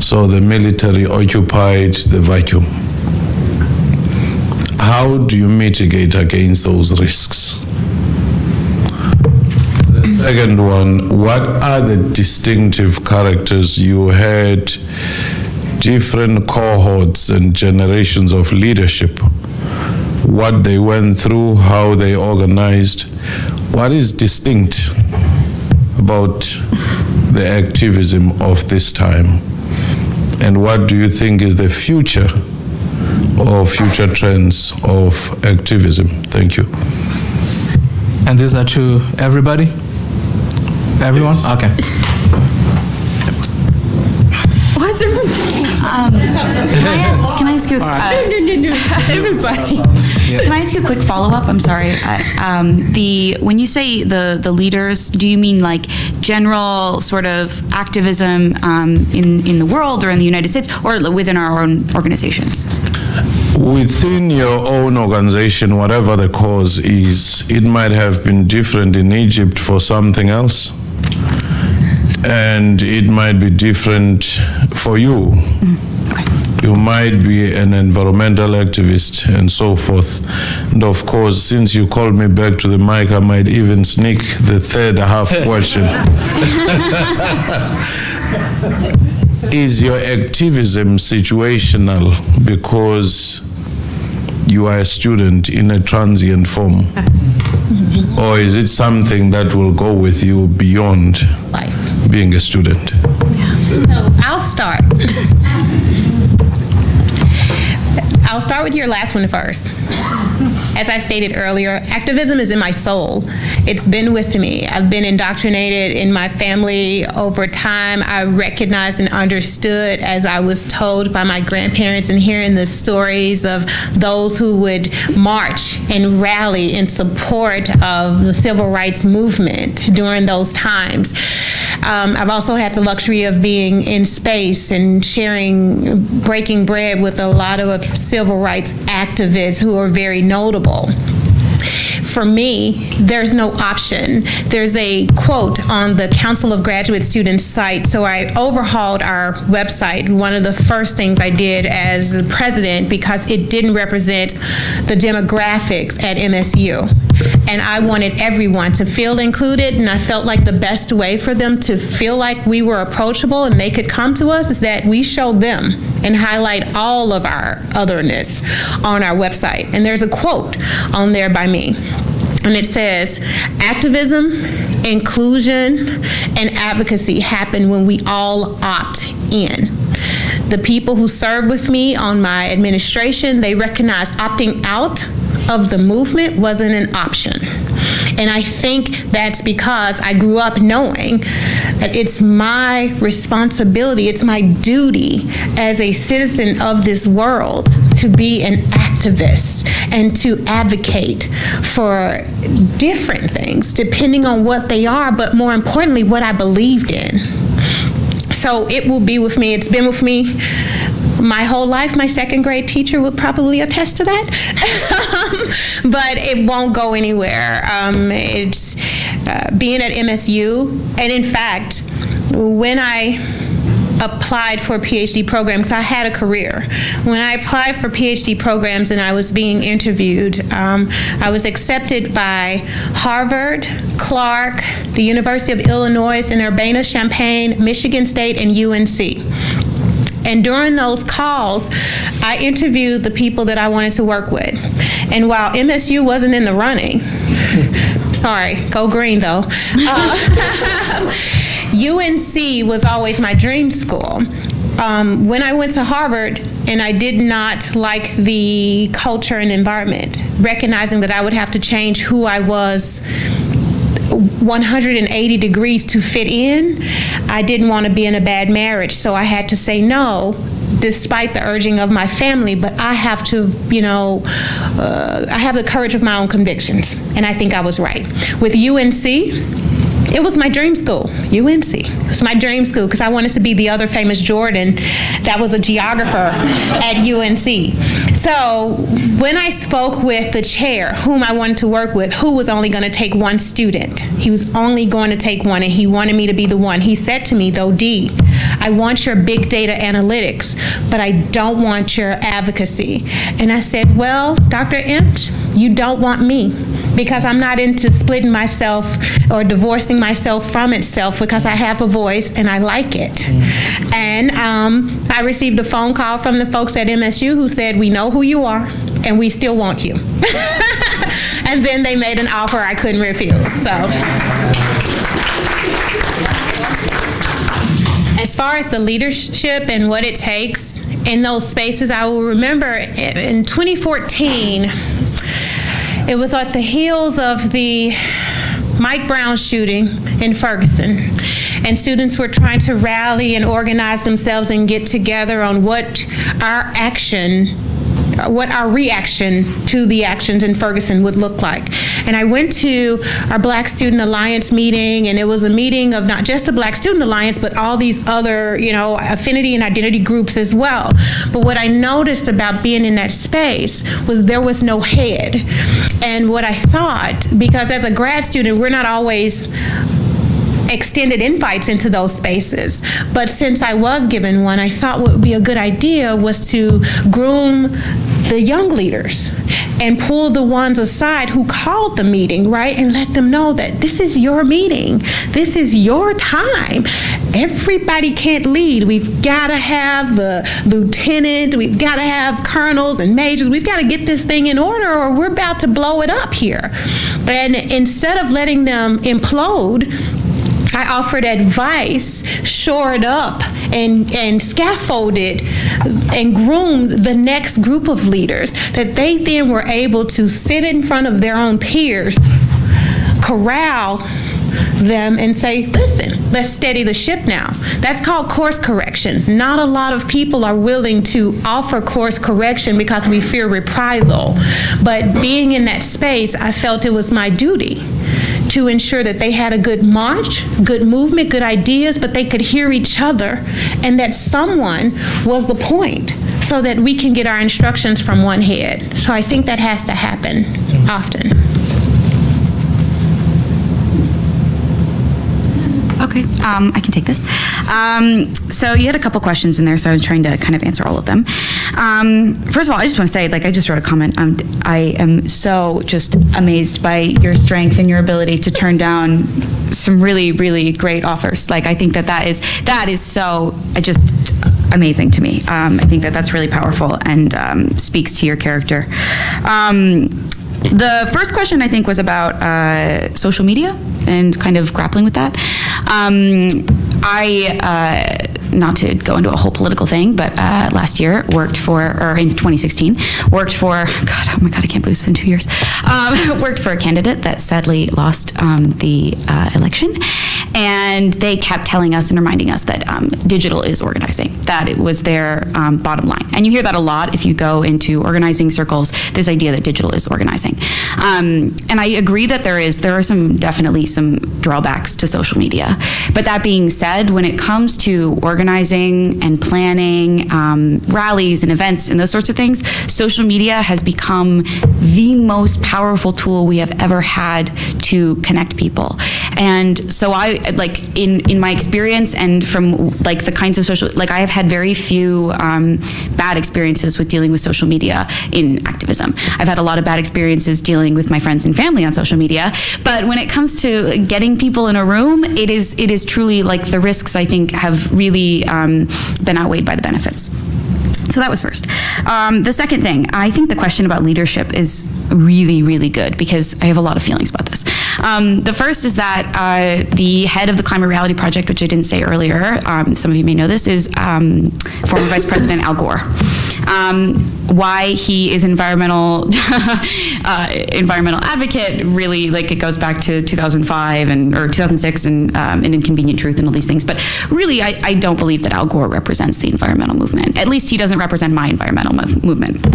[SPEAKER 15] So the military occupied the vacuum. How do you mitigate against those risks? The second one, what are the distinctive characters? You had different cohorts and generations of leadership, what they went through, how they organized. What is distinct about the activism of this time? And what do you think is the future or future trends of activism? Thank you.
[SPEAKER 21] And these are to everybody? Everyone? Yes. Okay.
[SPEAKER 7] Can I ask you?
[SPEAKER 8] Everybody.
[SPEAKER 7] Can I ask you a quick follow-up? I'm sorry. When you say the leaders, do you mean like general sort of activism in the world or in the United States, or within our own organizations?
[SPEAKER 15] Within your own organization, whatever the cause is, it might have been different in Egypt for something else, and it might be different for you. You might be an environmental activist and so forth. And of course, since you called me back to the mic, I might even sneak the third half question. Is your activism situational because you are a student in a transient form? Or is it something that will go with you beyond life, being a student?
[SPEAKER 8] So I'll start. I'll start with your last one first. As I stated earlier, activism is in my soul. It's been with me. I've been indoctrinated in my family over time. I recognized and understood as I was told by my grandparents, and hearing the stories of those who would march and rally in support of the civil rights movement during those times. I've also had the luxury of being in space and breaking bread with a lot of civil rights activists who are very notable. For me, there's no option. There's a quote on the Council of Graduate Students site. So I overhauled our website. One of the first things I did as president, because it didn't represent the demographics at MSU. And I wanted everyone to feel included, and I felt like the best way for them to feel like we were approachable and they could come to us is that we show them and highlight all of our otherness on our website. And there's a quote on there by me, and it says, "Activism, inclusion, and advocacy happen when we all opt in." The people who serve with me on my administration, they recognize opting out of the movement wasn't an option. And I think that's because I grew up knowing that it's my responsibility, it's my duty as a citizen of this world to be an activist and to advocate for different things, depending on what they are, but more importantly, what I believed in. So it will be with me. It's been with me my whole life, my second grade teacher would probably attest to that. But it won't go anywhere. It's being at MSU, and in fact, when I applied for PhD programs, I had a career. When I applied for PhD programs and I was being interviewed, I was accepted by Harvard, Clark, the University of Illinois in Urbana-Champaign, Michigan State, and UNC. And during those calls, I interviewed the people that I wanted to work with. And while MSU wasn't in the running, sorry, go green though, UNC was always my dream school. When I went to Harvard and I did not like the culture and environment, recognizing that I would have to change who I was 180 degrees to fit in, I didn't want to be in a bad marriage, so I had to say no, despite the urging of my family, but I have to, I have the courage of my own convictions, and I think I was right. With UNC, it was my dream school, UNC. It was my dream school because I wanted to be the other famous Jordan that was a geographer at UNC. So when I spoke with the chair, whom I wanted to work with, who was only going to take one student, he was only going to take one, and he wanted me to be the one. He said to me, though, Dee, I want your big data analytics, but I don't want your advocacy. And I said, well, Dr. Inch, you don't want me, because I'm not into splitting myself or divorcing myself from itself, because I have a voice and I like it. And I received a phone call from the folks at MSU who said, we know who you are and we still want you. And then they made an offer I couldn't refuse. So, as far as the leadership and what it takes in those spaces, I will remember in 2014, it was at the heels of the Mike Brown shooting in Ferguson, and students were trying to rally and organize themselves and get together on what our reaction to the actions in Ferguson would look like. And I went to our Black Student Alliance meeting, and it was a meeting of not just the Black Student Alliance, but all these other, affinity and identity groups as well. But what I noticed about being in that space was there was no head. And what I thought, because as a grad student, we're not always extended invites into those spaces. But since I was given one, I thought what would be a good idea was to groom the young leaders and pull the ones aside who called the meeting, right? And let them know that this is your meeting. This is your time. Everybody can't lead. We've got to have the lieutenant. We've got to have colonels and majors. We've got to get this thing in order or we're about to blow it up here. And instead of letting them implode, I offered advice, shored up and scaffolded and groomed the next group of leaders that they then were able to sit in front of their own peers, corral them and say, listen, let's steady the ship now. That's called course correction. Not a lot of people are willing to offer course correction because we fear reprisal. But being in that space, I felt it was my duty to ensure that they had a good march, good movement, good ideas, but they could hear each other, and that someone was the point so that we can get our instructions from one head. So I think that has to happen often.
[SPEAKER 7] Okay, I can take this. So you had a couple questions in there, so I was trying to kind of answer all of them. First of all, I just want to say, I just wrote a comment. I am so just amazed by your strength and your ability to turn down some really, really great offers. I think that is so just amazing to me. I think that's really powerful and speaks to your character. The first question, I think, was about social media and kind of grappling with that. I, not to go into a whole political thing, but last year worked for, or in 2016, worked for, oh my God, I can't believe it's been 2 years, worked for a candidate that sadly lost the election. And they kept telling us and reminding us that digital is organizing, that it was their bottom line. And you hear that a lot if you go into organizing circles, this idea that digital is organizing. And I agree that there are definitely some drawbacks to social media. But that being said, when it comes to organizing and planning rallies and events and those sorts of things, social media has become the most powerful tool we have ever had to connect people. And so I, like, in my experience and from like the kinds of social, like I have had very few bad experiences with dealing with social media in activism. I've had a lot of bad experiences dealing with my friends and family on social media, but when it comes to getting people in a room, it is truly like the risks, I think, have really been outweighed by the benefits. So that was first. The second thing, I think the question about leadership is really, really good because I have a lot of feelings about this. The first is that the head of the Climate Reality Project, which I didn't say earlier, some of you may know this, is former Vice President Al Gore. Why he is environmental advocate, really, like it goes back to 2005 or 2006 and An Inconvenient Truth and all these things. But really, I don't believe that Al Gore represents the environmental movement. At least he doesn't represent my environmental movement.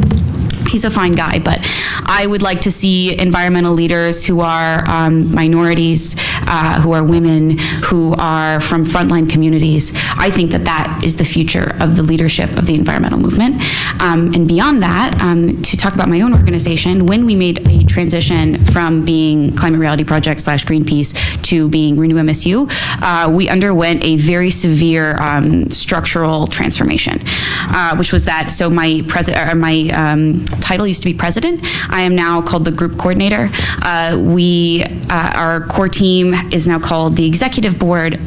[SPEAKER 7] He's a fine guy, but I would like to see environmental leaders who are minorities, who are women, who are from frontline communities. I think that that is the future of the leadership of the environmental movement. And beyond that, to talk about my own organization, when we made a transition from being Climate Reality Project / Greenpeace to being Renew MSU, we underwent a very severe structural transformation, which was that, so my title used to be president. I am now called the group coordinator. Our core team is now called the executive board.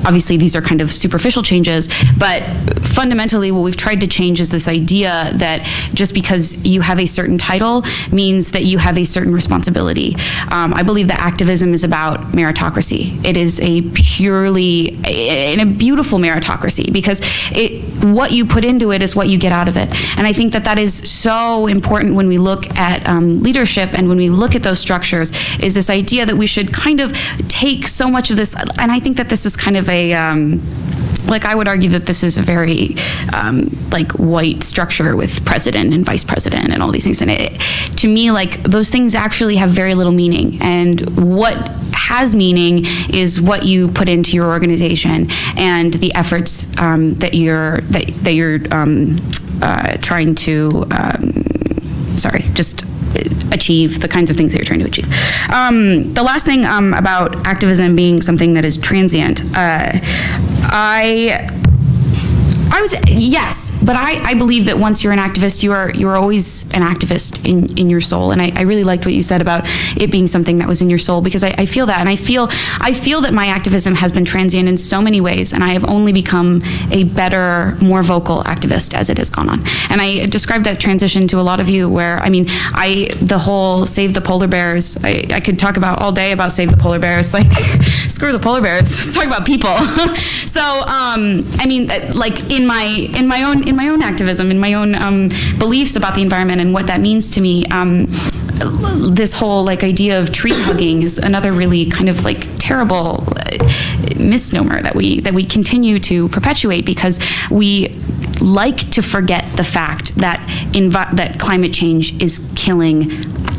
[SPEAKER 7] Obviously, these are kind of superficial changes, but fundamentally what we've tried to change is this idea that just because you have a certain title means that you have a certain responsibility. I believe that activism is about meritocracy. It is a beautiful meritocracy because what you put into it is what you get out of it. And I think that that is so important when we look at leadership and when we look at those structures, is this idea that we should kind of take so much of this, and I think that this is kind of like I would argue that this is a very like white structure with president and vice president and all these things. And to me, like those things actually have very little meaning. And what has meaning is what you put into your organization and the efforts that you're trying to achieve, the kinds of things that you're trying to achieve. The last thing about activism being something that is transient, I would say yes, but I believe that once you're an activist, you're always an activist in your soul. And I really liked what you said about it being something that was in your soul, because I feel that, and I feel that my activism has been transient in so many ways, and I have only become a better, more vocal activist as it has gone on. And I described that transition to a lot of you, where the whole Save the Polar Bears. I could talk about all day about Save the Polar Bears. Like, screw the polar bears. Let's talk about people. So like in my own activism, in my own beliefs about the environment and what that means to me, this whole like idea of tree hugging is another really kind of like terrible misnomer that we continue to perpetuate, because we like to forget the fact that that climate change is killing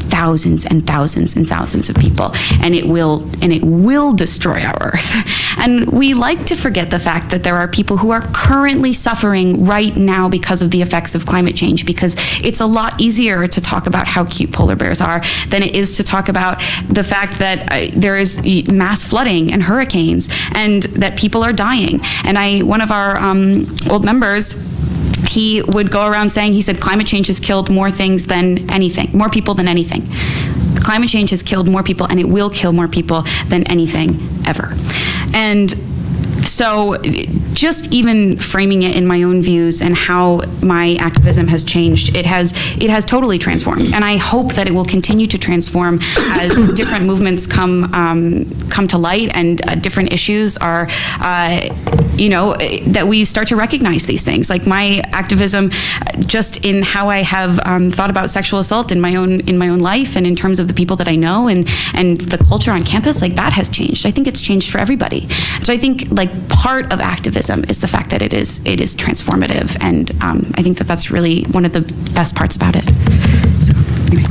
[SPEAKER 7] thousands and thousands and thousands of people, and it will destroy our Earth. And we like to forget the fact that there are people who are currently suffering right now because of the effects of climate change, because it's a lot easier to talk about how cute polar bears are than it is to talk about the fact that there is mass flooding and hurricanes and that people are dying. And one of our old members, he would go around saying, he said, climate change has killed more things than anything, more people than anything. Climate change has killed more people, and it will kill more people than anything ever. And So just even framing it in my own views and how my activism has changed, it has totally transformed. And I hope that it will continue to transform as different movements come to light and different issues are, that we start to recognize these things. Like my activism, just in how I have thought about sexual assault in my own life and in terms of the people that I know and the culture on campus, like that has changed. I think it's changed for everybody. So I think like part of activism is the fact that it is transformative, and I think that that's really one of the best parts about it. So, anyway.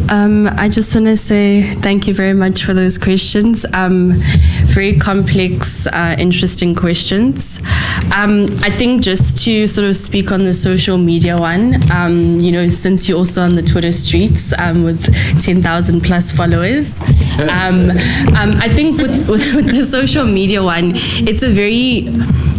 [SPEAKER 22] I just want to say thank you very much for those questions. Very complex, interesting questions. I think just to sort of speak on the social media one, since you're also on the Twitter streets with 10,000 plus followers, I think with the social media one, it's a very,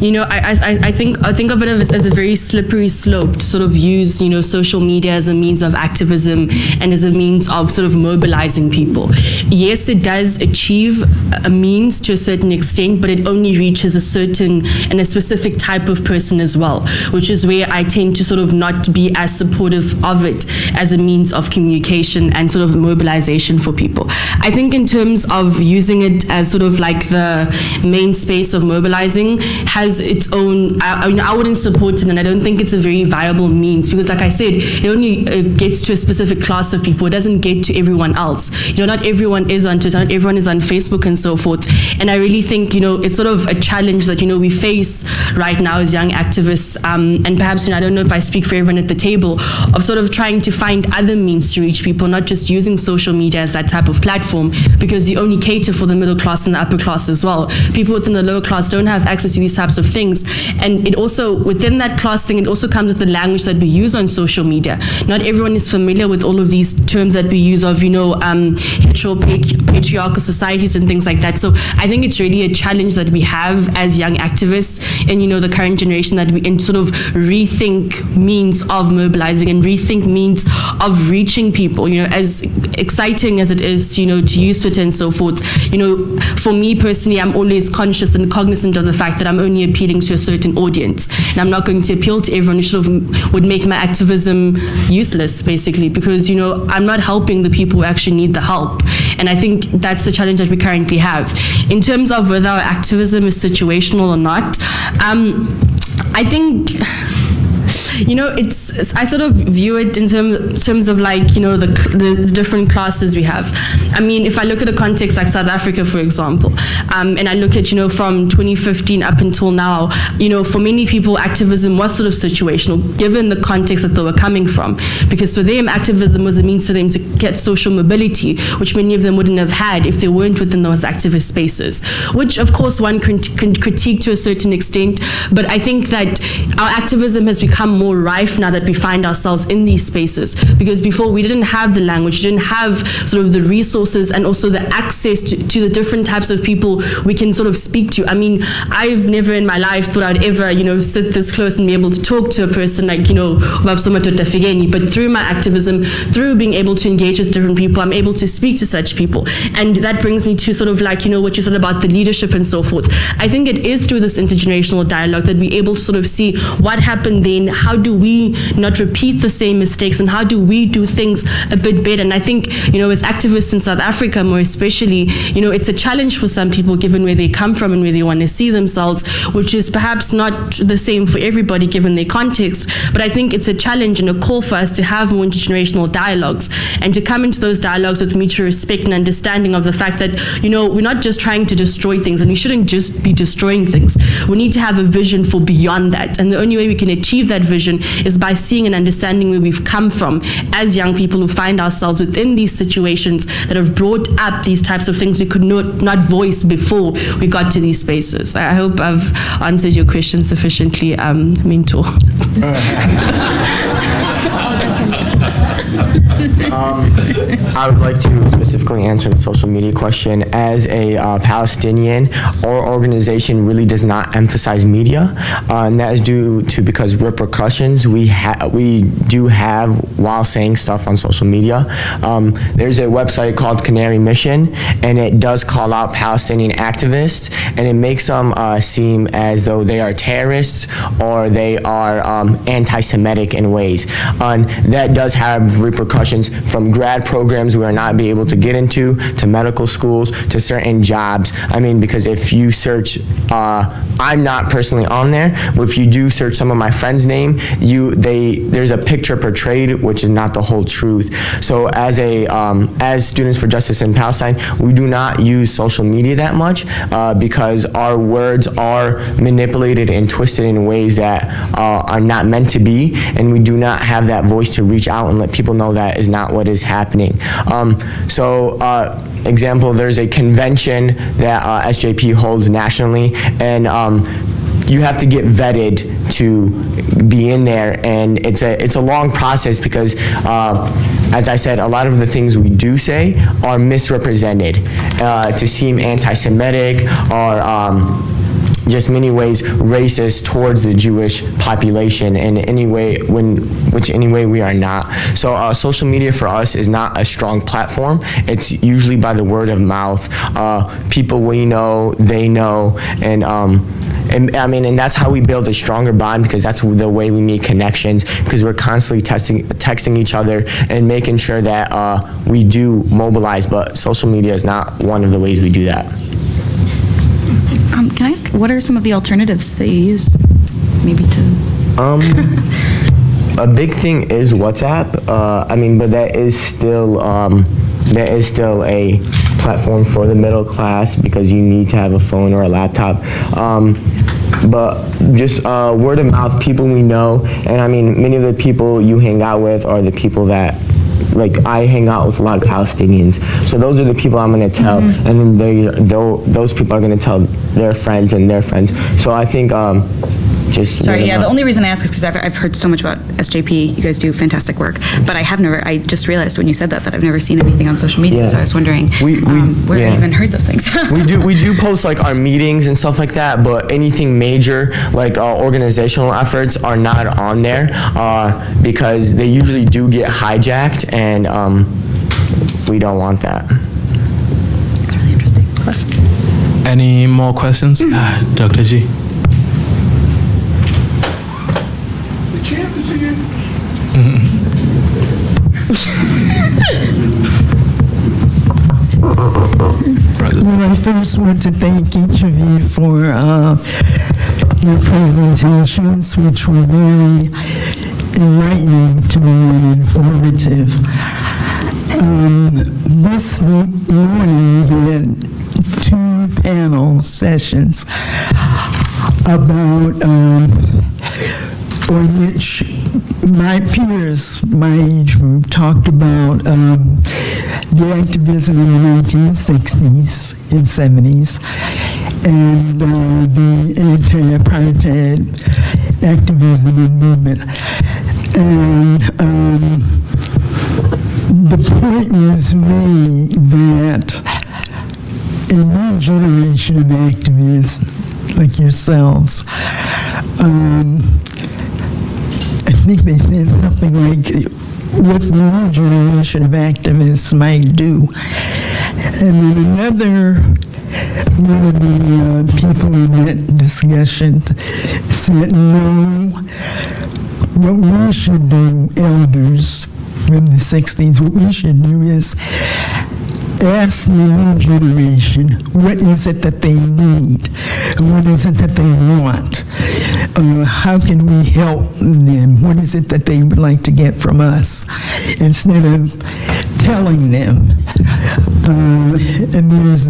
[SPEAKER 22] I think of it as a very slippery slope to sort of use, social media as a means of activism and as a means of sort of mobilizing people. Yes, it does achieve a means to a certain extent, but it only reaches a certain and a specific type of person as well, which is where I tend to sort of not be as supportive of it as a means of communication and sort of mobilization for people. I think in terms of using it as sort of like the main space of mobilizing has its own, I wouldn't support it, and I don't think it's a very viable means, because like I said, it only gets to a specific class of people. It doesn't get to everyone else. Not everyone is on Twitter, not everyone is on Facebook and so forth. And I really think, it's sort of a challenge that, we face right now as young activists, and perhaps, I don't know if I speak for everyone at the table, of sort of trying to find other means to reach people, not just using social media as that type of platform, because you only cater for the middle class and the upper class as well. People within the lower class don't have access to these types of things. And it also, within that class thing, it also comes with the language that we use on social media. Not everyone is familiar with all of these terms that we use of, patriarchal societies and things like that. So I think it's really a challenge that we have as young activists and, the current generation, that we sort of rethink means of mobilizing and rethink means of reaching people, as exciting as it is, to use Twitter and so forth. For me personally, I'm always conscious and cognizant of the fact that I'm only appealing to a certain audience. And I'm not going to appeal to everyone who sort of would make my activism useless, basically, because, I'm not helping the people who actually need the help. And I think that's the challenge that we currently have. In terms of whether our activism is situational or not, I think, I sort of view it in terms of like, the different classes we have. I mean, if I look at a context like South Africa, for example, and I look at, from 2015 up until now, for many people, activism was sort of situational, given the context that they were coming from. Because for them, activism was a means for them to get social mobility, which many of them wouldn't have had if they weren't within those activist spaces, which, of course, one can critique to a certain extent. But I think that our activism has become more rife now that we find ourselves in these spaces, because before we didn't have the language, didn't have sort of the resources and also the access to the different types of people we can sort of speak to. I mean, I've never in my life thought I'd ever, sit this close and be able to talk to a person like, but through my activism, through being able to engage with different people, I'm able to speak to such people. And that brings me to sort of like, what you said about the leadership and so forth. I think it is through this intergenerational dialogue that we're able to sort of see what happened then, how do we not repeat the same mistakes, and how do we do things a bit better. And I think, as activists in South Africa more especially, it's a challenge for some people given where they come from and where they want to see themselves, which is perhaps not the same for everybody given their context. But I think it's a challenge and a call for us to have more intergenerational dialogues and to come into those dialogues with mutual respect and understanding of the fact that, we're not just trying to destroy things, and we shouldn't just be destroying things. We need to have a vision for beyond that. And the only way we can achieve that vision is by seeing and understanding where we've come from as young people who find ourselves within these situations that have brought up these types of things we could not voice before we got to these spaces. I hope I've answered your question sufficiently, Mentor.
[SPEAKER 9] I would like to specifically answer the social media question. As a Palestinian, our organization really does not emphasize media, and that is due to because repercussions we do have while saying stuff on social media. There's a website called Canary Mission, and it does call out Palestinian activists, and it makes them seem as though they are terrorists or they are anti-Semitic in ways. And that does have repercussions from grad programs we are not be able to get into, to medical schools, to certain jobs. I mean, because if you search, I'm not personally on there, but if you do search some of my friends' name, there's a picture portrayed which is not the whole truth. So as Students for Justice in Palestine, we do not use social media that much because our words are manipulated and twisted in ways that are not meant to be, and we do not have that voice to reach out and let people know that is not what is happening. Example, there's a convention that SJP holds nationally, and you have to get vetted to be in there, and it's a long process because as I said, a lot of the things we do say are misrepresented to seem anti-Semitic or just many ways racist towards the Jewish population in any way, which anyway we are not. So social media for us is not a strong platform. It's usually by the word of mouth. People we know, they know, and that's how we build a stronger bond, because that's the way we make connections, because we're constantly texting each other and making sure that we do mobilize, but social media is not one of the ways we do that.
[SPEAKER 7] Can I ask, what are some of the alternatives that you use? Maybe to...
[SPEAKER 9] A big thing is WhatsApp. But that is still a platform for the middle class because you need to have a phone or a laptop. But just word of mouth, people we know, and many of the people you hang out with are the people that, like, I hang out with a lot of Palestinians, so those are the people I'm going to tell, and then those people are going to tell their friends and their friends. So I think the only reason I ask is because I've heard so much about SJP. You guys do fantastic work, but I just realized when you said that I've never seen anything on social media, so I was wondering where I even heard those things. we do post like our meetings and stuff like that, but anything major like organizational efforts are not on there because they usually do get hijacked, and we don't want that.
[SPEAKER 7] It's really interesting. Question.
[SPEAKER 21] Any more questions? Dr. G.
[SPEAKER 20] Champ is here. Well, I first want to thank each of you for your presentations, which were very enlightening to me and informative. This morning we had 2 panel sessions about on which my peers, my age group, talked about the activism in the 1960s and 70s and the anti-apartheid activism and movement. And the point was made that a new generation of activists like yourselves, I think they said something like what the new generation of activists might do. And then one of the people in that discussion said, no, what we should do, elders from the 60s, what we should do is ask the new generation, what is it that they need? What is it that they want? How can we help them? What is it that they would like to get from us? Instead of telling them. And there's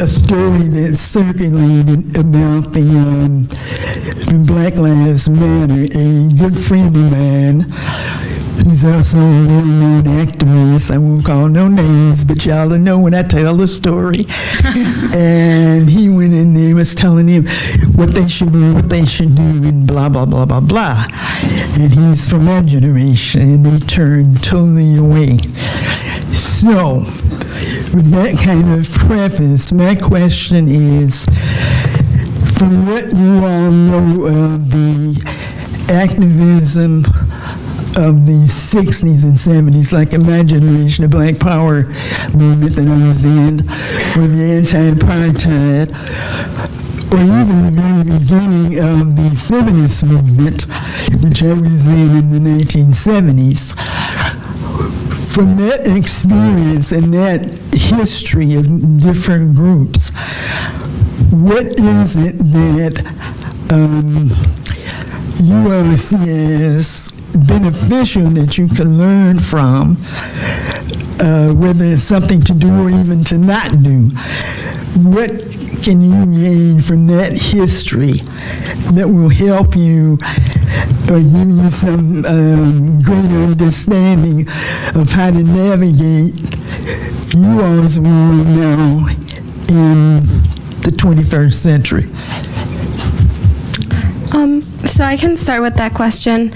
[SPEAKER 20] a story that's circulated about the Black Lives Matter. A good friend of mine who's also a well-known activist. I won't call no names, but y'all will know when I tell the story. And he went in there and was telling him what they should do, and blah, blah, blah, blah, blah. And he's from that generation, and they turned totally away. So, with that kind of preface, my question is, from what you all know of the activism of the 60s and 70s, like in my generation, the Black Power movement that I was in, or the anti-apartheid, or even the very beginning of the feminist movement, which I was in the 1970s, from that experience and that history of different groups, what is it that you all see as beneficial that you can learn from, whether it's something to do or even to not do? What can you gain from that history that will help you or give you some greater understanding of how to navigate you all's world now in the 21st century?
[SPEAKER 2] So I can start with that question.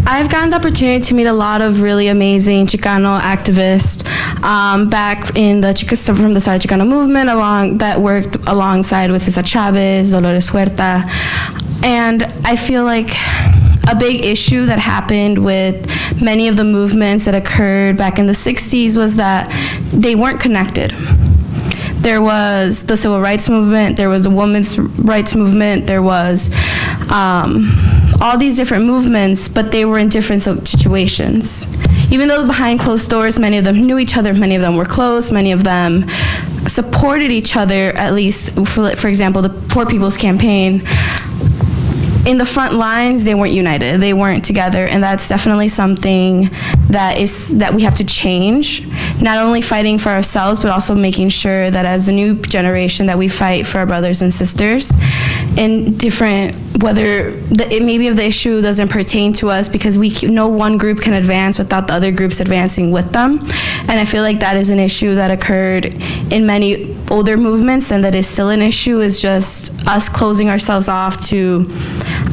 [SPEAKER 2] I've gotten the opportunity to meet a lot of really amazing Chicano activists back in the from the Start Chicano movement that worked alongside with Cesar Chavez, Dolores Huerta, and I feel like a big issue that happened with many of the movements that occurred back in the 60s was that they weren't connected. There was the civil rights movement, there was the women's rights movement, there was all these different movements, but they were in different situations. Even though behind closed doors, many of them knew each other, many of them were close, many of them supported each other, at least, for example, the Poor People's Campaign. In the front lines, they weren't united, they weren't together, and that's definitely something that we have to change. Not only fighting for ourselves, but also making sure that as the new generation that we fight for our brothers and sisters in different, maybe if the issue doesn't pertain to us, because no one group can advance without the other groups advancing with them. And I feel like that is an issue that occurred in many older movements, and that is still an issue, is just us closing ourselves off to,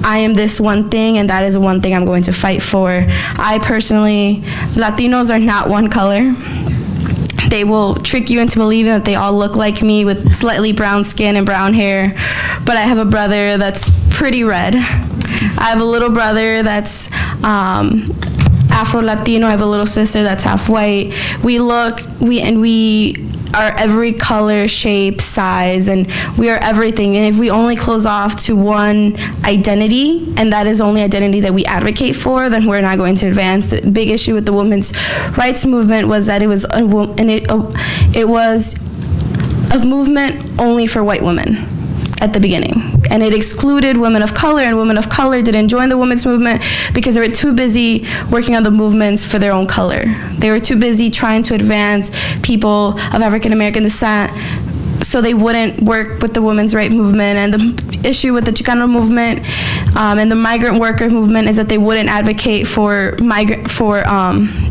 [SPEAKER 2] I am this one thing, and that is one thing I'm going to fight for. I personally, Latinos are not one color. They will trick you into believing that they all look like me with slightly brown skin and brown hair, but I have a brother that's pretty red. I have a little brother that's Afro-Latino. I have a little sister that's half white. We are every color, shape, size, and we are everything. And if we only close off to one identity, and that is the only identity that we advocate for, then we're not going to advance. The big issue with the women's rights movement was that it was a movement only for white women at the beginning. And it excluded women of color, and women of color didn't join the women's movement because they were too busy working on the movements for their own color. They were too busy trying to advance people of African American descent, so they wouldn't work with the women's rights movement. And the issue with the Chicano movement and the migrant worker movement is that they wouldn't advocate for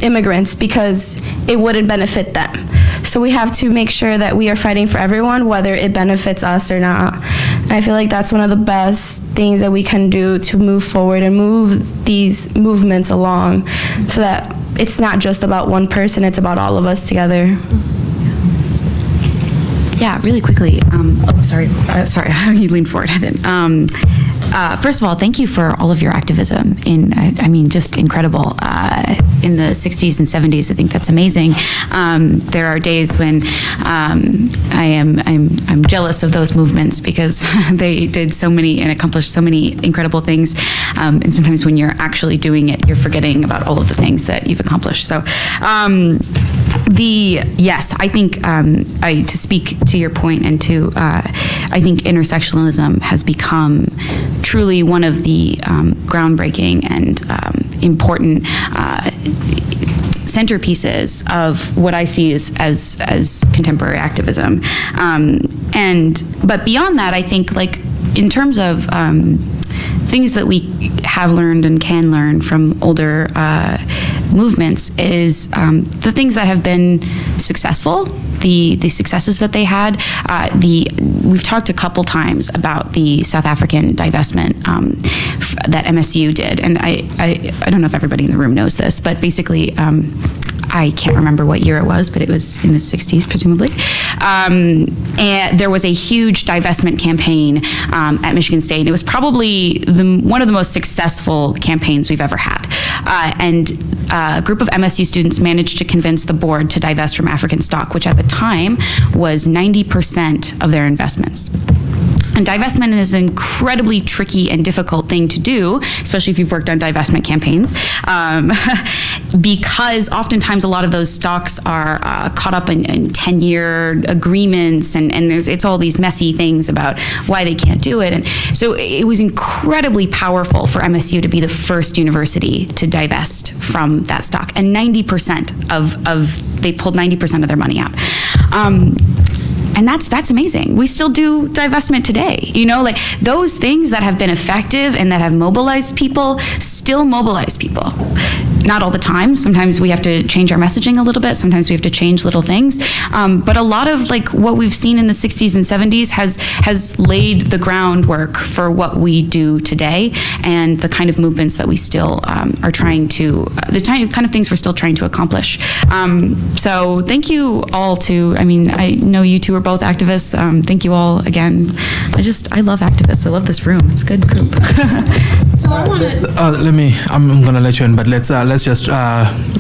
[SPEAKER 2] immigrants because it wouldn't benefit them. So we have to make sure that we are fighting for everyone, whether it benefits us or not. And I feel like that's one of the best things that we can do to move forward and move these movements along, so that it's not just about one person, it's about all of us together.
[SPEAKER 7] Yeah, really quickly. Sorry, you leaned forward. First of all, thank you for all of your activism. Just incredible. In the 60s and 70s, I think that's amazing. There are days when I'm jealous of those movements because they did so many and accomplished so many incredible things. And sometimes when you're actually doing it, you're forgetting about all of the things that you've accomplished. So. Yes, I think to speak to your point, and I think intersectionalism has become truly one of the groundbreaking and important centerpieces of what I see as contemporary activism. But beyond that, I think, like, in terms of things that we have learned and can learn from older movements is the things that have been successful, the successes that they had. We've talked a couple times about the South African divestment that MSU did, and I don't know if everybody in the room knows this, but basically I can't remember what year it was, but it was in the 60s, presumably. And there was a huge divestment campaign at Michigan State. It was probably one of the most successful campaigns we've ever had. And a group of MSU students managed to convince the board to divest from African stock, which at the time was 90% of their investments. And divestment is an incredibly tricky and difficult thing to do, especially if you've worked on divestment campaigns, because oftentimes a lot of those stocks are caught up in 10-year agreements, and it's all these messy things about why they can't do it. And so it was incredibly powerful for MSU to be the first university to divest from that stock, and 90% they pulled 90% of their money out. And that's amazing. We still do divestment today. You know, like those things that have been effective and that have mobilized people still mobilize people. Not all the time. Sometimes we have to change our messaging a little bit. Sometimes we have to change little things. But a lot of like what we've seen in the 60s and 70s has laid the groundwork for what we do today and the kind of movements that we still are trying to, the kind of things we're still trying to accomplish. So thank you all I know you two are both activists. Thank you all again. I love activists. I love this room. It's a good group.
[SPEAKER 21] I'm gonna let you in, but let's just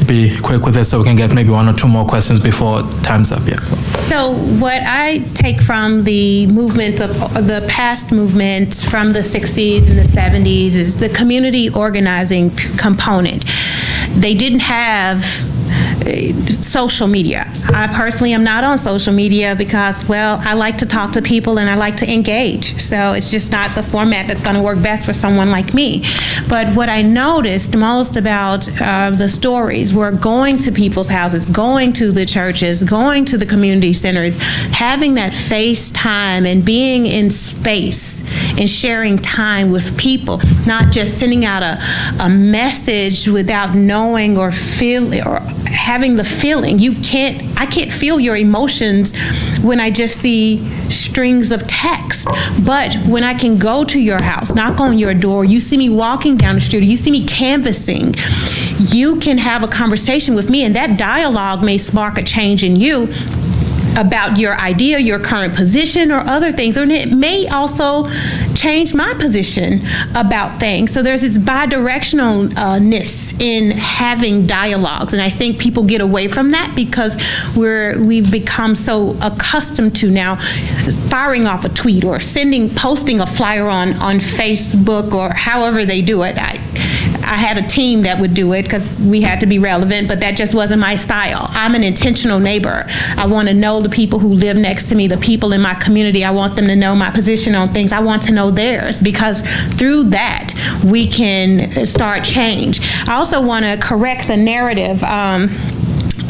[SPEAKER 21] be quick with this so we can get maybe one or two more questions before time's up. Yeah.
[SPEAKER 8] So what I take from the movement of the past movements from the 60s and the 70s is the community organizing component. They didn't have social media. I personally am not on social media because, well, I like to talk to people and I like to engage. So it's just not the format that's going to work best for someone like me. But what I noticed most about the stories were going to people's houses, going to the churches, going to the community centers, having that face time and being in space and sharing time with people, not just sending out a message without knowing or feeling or having the feeling. I can't feel your emotions when I just see strings of text. But when I can go to your house, knock on your door, you see me walking down the street, you see me canvassing, you can have a conversation with me, and that dialogue may spark a change in you about your idea, your current position, or other things, or it may also change my position about things. So there's this bidirectionalness in having dialogues, and I think people get away from that because we've become so accustomed to now firing off a tweet or posting a flyer on Facebook or however they do it. I had a team that would do it because we had to be relevant, but that just wasn't my style. I'm an intentional neighbor. I want to know the people who live next to me, the people in my community. I want them to know my position on things. I want to know theirs, because through that we can start change. I also want to correct the narrative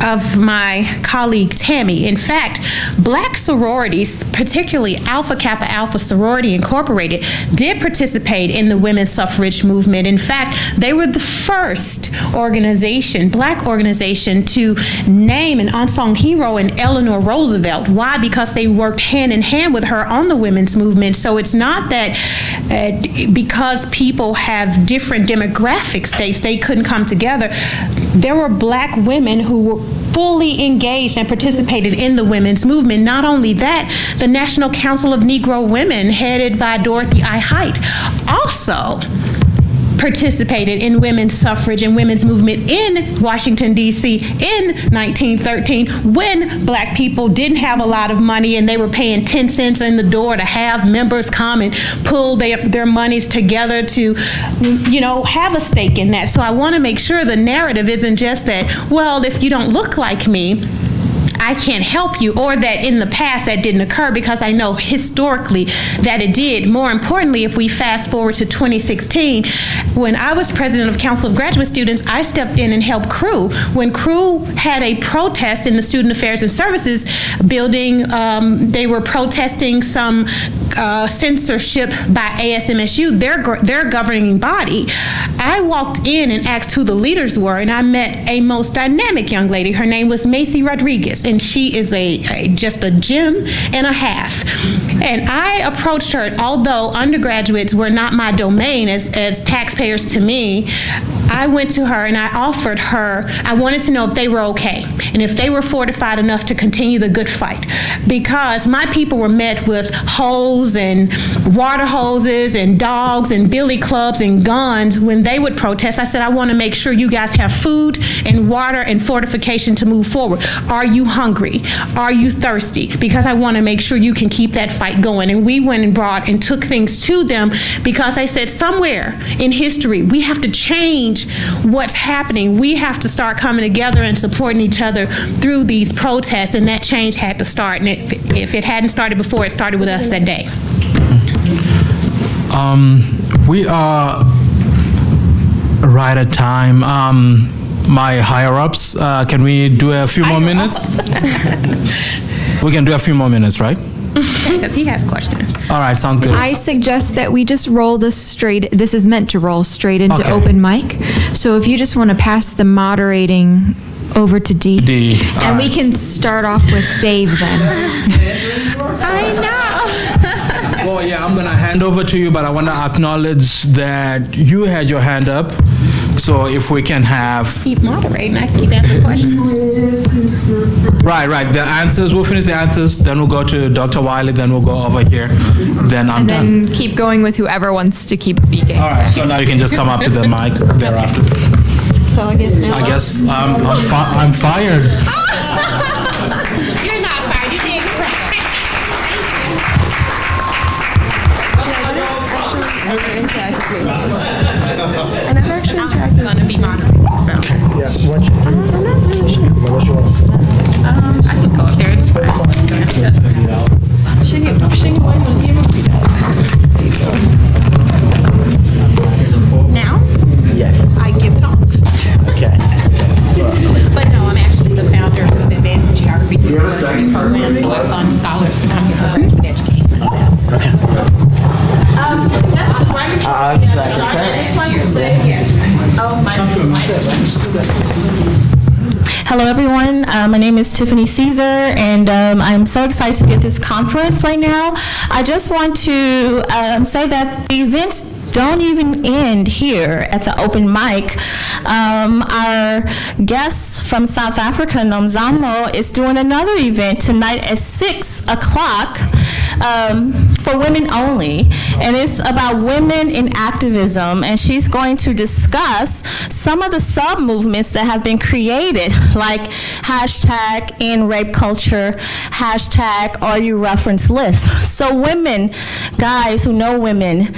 [SPEAKER 8] of my colleague Tammy. In fact, black sororities, particularly Alpha Kappa Alpha Sorority Incorporated, did participate in the women's suffrage movement. In fact, they were the first organization, black organization, to name an unsung hero in Eleanor Roosevelt. Why? Because they worked hand in hand with her on the women's movement. So it's not that because people have different demographic states, they couldn't come together. There were black women who were fully engaged and participated in the women's movement. Not only that, the National Council of Negro Women, headed by Dorothy I. Height, also participated in women's suffrage and women's movement in Washington, D.C. in 1913, when black people didn't have a lot of money and they were paying 10 cents in the door to have members come and pull their monies together to, have a stake in that. So I want to make sure the narrative isn't just that, well, if you don't look like me, I I can't help you, or that in the past that didn't occur, because I know historically that it did. More importantly, if we fast forward to 2016, when I was president of Council of Graduate Students, I stepped in and helped Crew. When Crew had a protest in the Student Affairs and Services building, they were protesting some censorship by ASMSU, their governing body. I walked in and asked who the leaders were, and I met a most dynamic young lady. Her name was Macy Rodriguez, and she is just a gem and a half. And I approached her, although undergraduates were not my domain as taxpayers to me. I went to her and I offered her, I wanted to know if they were okay and if they were fortified enough to continue the good fight, because my people were met with hoes and water hoses and dogs and billy clubs and guns when they would protest. I said, I want to make sure you guys have food and water and fortification to move forward. Are you hungry? Are you thirsty? Because I want to make sure you can keep that fight going. And we went and brought and took things to them, because I said somewhere in history we have to change what's happening. We have to start coming together and supporting each other through these protests, and that change had to start. And if it hadn't started before, it started with us that day.
[SPEAKER 21] We are right at time. My higher-ups, can we do a few more minutes? We can do a few more minutes, right?
[SPEAKER 8] Because he has questions.
[SPEAKER 21] All right, sounds good.
[SPEAKER 13] I suggest that we just roll this straight. This is meant to roll straight into open mic. So if you just want to pass the moderating over to Dee. And we can start off with Dave then.
[SPEAKER 8] I know.
[SPEAKER 21] Well, yeah, I'm going to hand over to you, but I want to acknowledge that you had your hand up. So if we can have...
[SPEAKER 8] Keep moderating, I keep answering questions.
[SPEAKER 21] Right. The answers, we'll finish the answers, then we'll go to Dr. Wiley, then we'll go over here, then I'm done.
[SPEAKER 13] And then keep going with whoever wants to keep speaking.
[SPEAKER 21] All right, so now you can just come up to the mic thereafter.
[SPEAKER 8] So I guess now...
[SPEAKER 21] I guess I'm fired.
[SPEAKER 8] You're not fired, you did great. And I'm actually going to be moderating, so.
[SPEAKER 4] Yes, what you do?
[SPEAKER 8] I'm not really sure.
[SPEAKER 4] What you want?
[SPEAKER 8] I can go up there, it's fine. Now?
[SPEAKER 4] Yes.
[SPEAKER 8] I give talks.
[SPEAKER 4] Okay.
[SPEAKER 8] But no, I'm actually the founder of the Advanced Geography University program, so I fund scholars to come here and educate.
[SPEAKER 4] Okay.
[SPEAKER 8] I just want to say,
[SPEAKER 2] Hello, everyone. My name is Tiffany Caesar, and I'm so excited to be at this conference right now. I just want to say that the events don't even end here at the open mic. Our guest from South Africa, Nomzamo, is doing another event tonight at 6 o'clock for women only, and it's about women in activism, and she's going to discuss some of the sub-movements that have been created, like hashtag in rape culture, hashtag are you reference list. So women, guys who know women,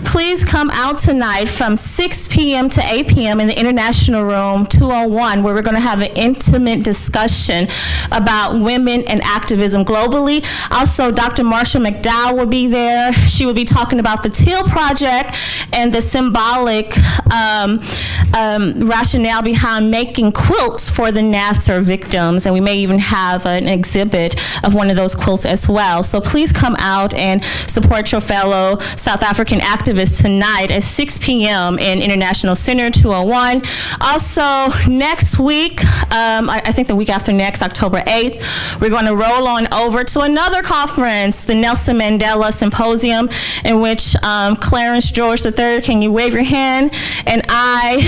[SPEAKER 2] please come out tonight from 6 p.m. to 8 p.m. in the International Room 201, where we're going to have an intimate discussion about women and activism globally. Also, Dr. Marsha McDowell will be there. She will be talking about the Teal Project and the symbolic rationale behind making quilts for the Nasser victims, and we may even have an exhibit of one of those quilts as well. So please come out and support your fellow South African activists tonight at 6 p.m. in International Center 201. Also, next week, I think the week after next, October 8th, we're going to roll on over to another conference, the Nelson Mandela Symposium, in which Clarence George III, can you wave your hand, and I,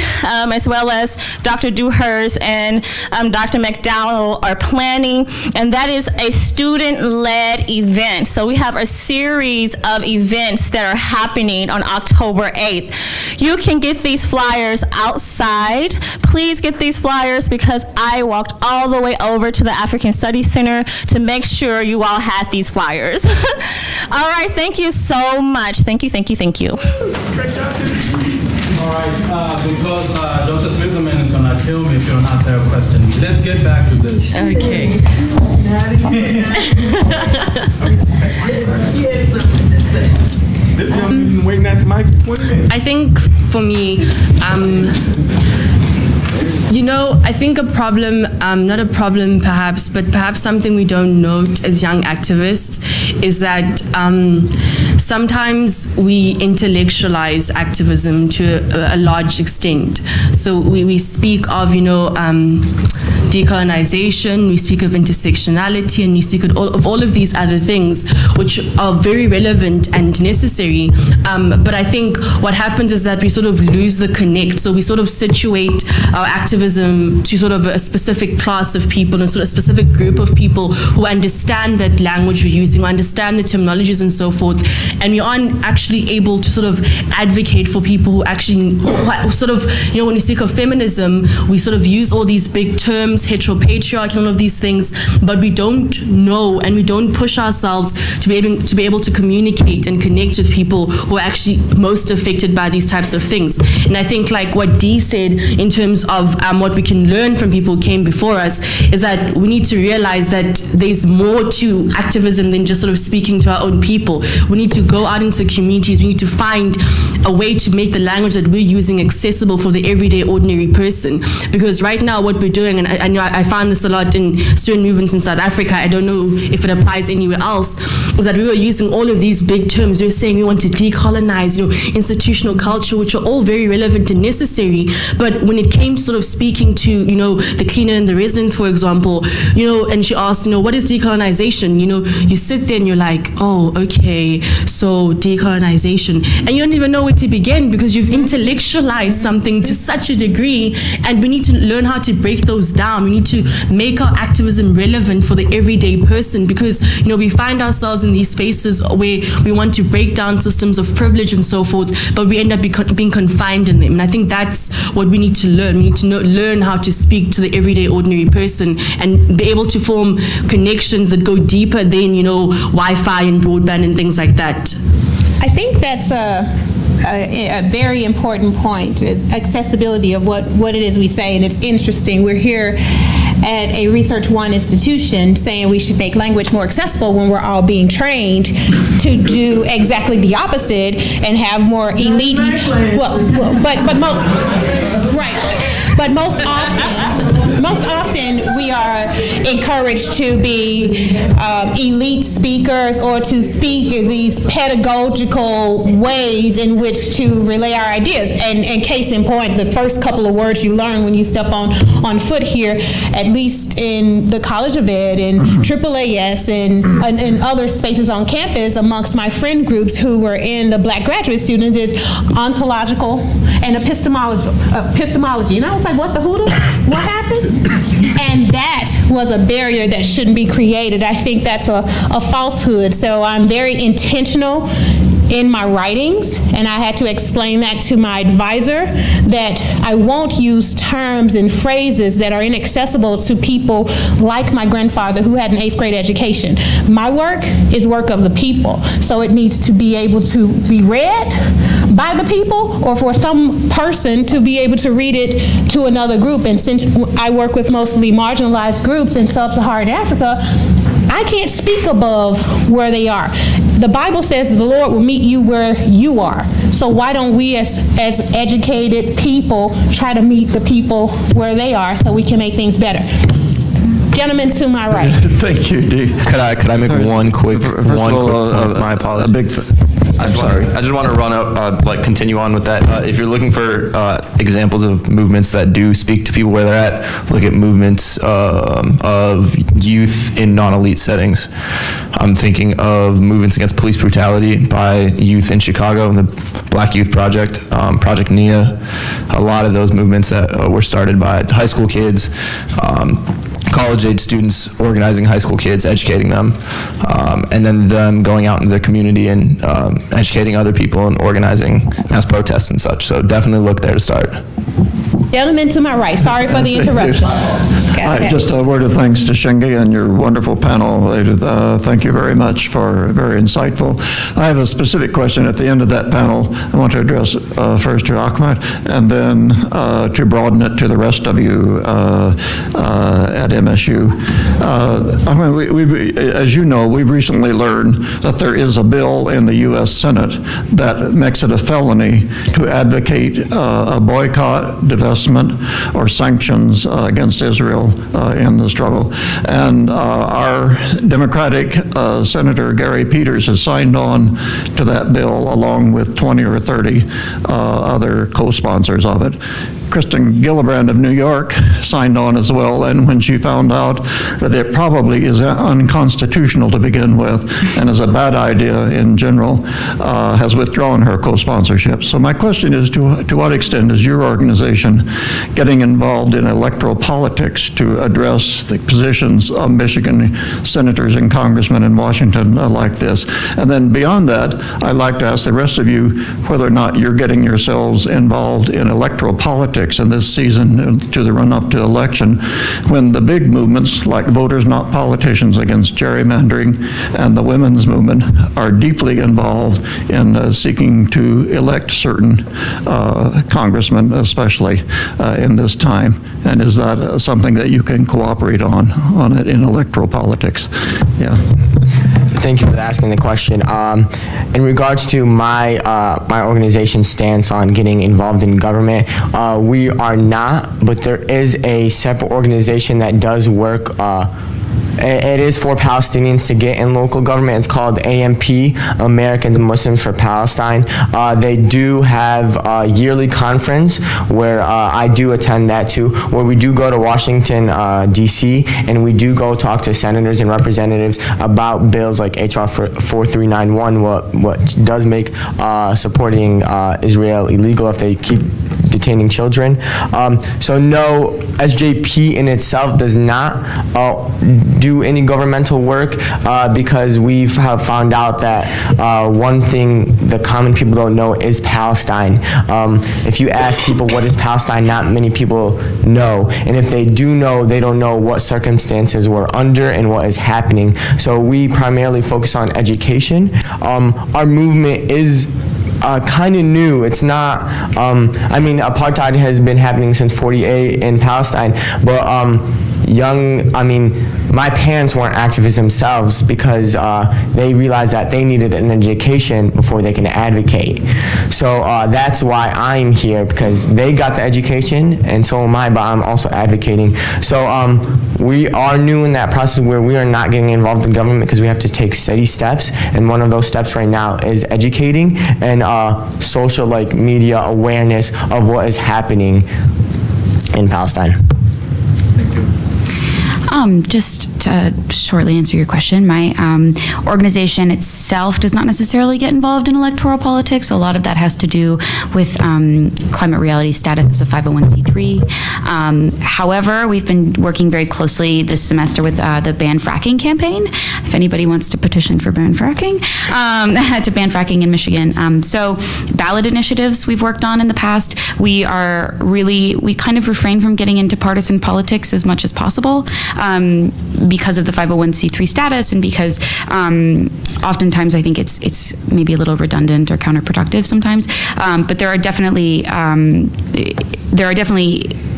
[SPEAKER 2] as well as Dr. Dewhurst and Dr. McDowell are planning, and that is a student-led event. So we have a series of events that are happening on October 8th. You can get these flyers outside. Please get these flyers, because I walked all the way over to the African Studies Center to make sure you all had these flyers. All right, thank you so much. Thank you, thank you, thank you.
[SPEAKER 21] All right, because Dr. Smithman is going to kill me if you don't answer a question. Let's get back to this.
[SPEAKER 22] Okay.
[SPEAKER 21] Waiting at the mic.
[SPEAKER 22] I think for me, I think a problem, not a problem perhaps, but perhaps something we don't note as young activists is that sometimes we intellectualize activism to a large extent. So we speak of, decolonization, we speak of intersectionality, and we speak of all of these other things, which are very relevant and necessary. But I think what happens is that we sort of lose the connect. So we sort of situate our activism to sort of a specific class of people and sort of a specific group of people who understand that language we're using, who understand the terminologies and so forth. And we aren't actually able to sort of advocate for people who actually, who sort of, when we speak of feminism, we sort of use all these big terms, heteropatriarchy, all of these things, but we don't know and we don't push ourselves to be able to communicate and connect with people who are actually most affected by these types of things. And I think like what Dee said in terms of what we can learn from people who came before us is that we need to realize that there's more to activism than just sort of speaking to our own people. We need to go out into communities. We need to find a way to make the language that we're using accessible for the everyday ordinary person. Because right now what we're doing, and I know I found this a lot in student movements in South Africa, I don't know if it applies anywhere else, is that we were using all of these big terms. We were saying we want to decolonize, institutional culture, which are all very relevant and necessary. But when it came to sort of speaking to, the cleaner in the residence, for example, and she asked, what is decolonization? You sit there and you're like, oh, okay, so decolonization. And you don't even know where to begin because you've intellectualized something to such a degree, and we need to learn how to break those down. We need to make our activism relevant for the everyday person because, we find ourselves in these spaces where we want to break down systems of privilege and so forth, but we end up being confined in them. And I think that's what we need to learn. We need to learn how to speak to the everyday ordinary person and be able to form connections that go deeper than, Wi-Fi and broadband and things like that.
[SPEAKER 8] I think that's a very important point, is accessibility of what it is we say. And it's interesting, we're here at a Research One institution saying we should make language more accessible when we're all being trained to do exactly the opposite and have more elite, but most often we are encouraged to be elite speakers or to speak in these pedagogical ways in which to relay our ideas. And case in point, the first couple of words you learn when you step on foot here, at least in the College of Ed and AAAS and other spaces on campus amongst my friend groups who were in the Black graduate students, is ontological and epistemology. And I was like, what the hoodoo? What happened? And that was a barrier that shouldn't be created. I think that's a falsehood. So I'm very intentional in my writings, and I had to explain that to my advisor, that I won't use terms and phrases that are inaccessible to people like my grandfather who had an 8th grade education. My work is work of the people, so it needs to be able to be read by the people or for some person to be able to read it to another group. And since I work with mostly marginalized groups in sub-Saharan Africa, I can't speak above where they are. The Bible says that the Lord will meet you where you are. So why don't we as educated people try to meet the people where they are so we can make things better? Gentleman to my right.
[SPEAKER 9] Thank you, Dee. Could I make one quick point? My apologies. I'm sorry. I just want to run up, continue on with that. If you're looking for examples of movements that do speak to people where they're at, look at movements of youth in non-elite settings. I'm thinking of movements against police brutality by youth in Chicago, the Black Youth Project, Project NIA. A lot of those movements that were started by high school kids, college-age students organizing high school kids, educating them, and then them going out into their community and educating other people and organizing mass protests and such. So definitely look there to start.
[SPEAKER 8] Gentleman to my right, sorry for the interruption. Okay.
[SPEAKER 17] Just a word of thanks to Shingi and your wonderful panel. Thank you very much for very insightful. I have a specific question at the end of that panel. I want to address first to Ahmed and then to broaden it to the rest of you at MSU. Ahmed, as you know, we've recently learned that there is a bill in the U.S. Senate that makes it a felony to advocate a boycott, divestment, or sanctions against Israel in the struggle. And our Democratic Senator Gary Peters has signed on to that bill along with 20 or 30 other co-sponsors of it. Kristen Gillibrand of New York signed on as well, and when she found out that it probably is unconstitutional to begin with and is a bad idea in general, has withdrawn her co-sponsorship. So my question is, to what extent is your organization getting involved in electoral politics to address the positions of Michigan senators and congressmen in Washington like this? And then beyond that, I'd like to ask the rest of you whether or not you're getting yourselves involved in electoral politics in this season to the run-up to election, when the big movements like Voters Not Politicians against gerrymandering and the women's movement are deeply involved in seeking to elect certain congressmen, especially in this time. And is that something that you can cooperate on it in electoral politics? Yeah.
[SPEAKER 9] Thank you for asking the question. In regards to my my organization's stance on getting involved in government, we are not, but there is a separate organization that does work. It is for Palestinians to get in local government. It's called AMP, Americans Muslims for Palestine. They do have a yearly conference where I do attend that too, where we do go to Washington, D.C., and we do go talk to senators and representatives about bills like H.R. 4391, what does make supporting Israel illegal if they keep detaining children. So no, SJP in itself does not do any governmental work because we have found out that one thing the common people don't know is Palestine. If you ask people what is Palestine, not many people know. And if they do know, they don't know what circumstances we're under and what is happening. So we primarily focus on education. Our movement is kind of new. It's not, I mean, apartheid has been happening since '48 in Palestine, but my parents weren't activists themselves because they realized that they needed an education before they can advocate. So that's why I'm here, because they got the education and so am I, but I'm also advocating. So we are new in that process where we are not getting involved in government because we have to take steady steps, and one of those steps right now is educating and social media awareness of what is happening in Palestine.
[SPEAKER 7] Just to shortly answer your question, my organization itself does not necessarily get involved in electoral politics. A lot of that has to do with climate reality status as a 501c3. However, we've been working very closely this semester with the Ban Fracking campaign. If anybody wants to petition for ban fracking, to ban fracking in Michigan. So ballot initiatives we've worked on in the past. We kind of refrain from getting into partisan politics as much as possible. Because of the 501c3 status, and because oftentimes I think it's maybe a little redundant or counterproductive sometimes. But there are definitely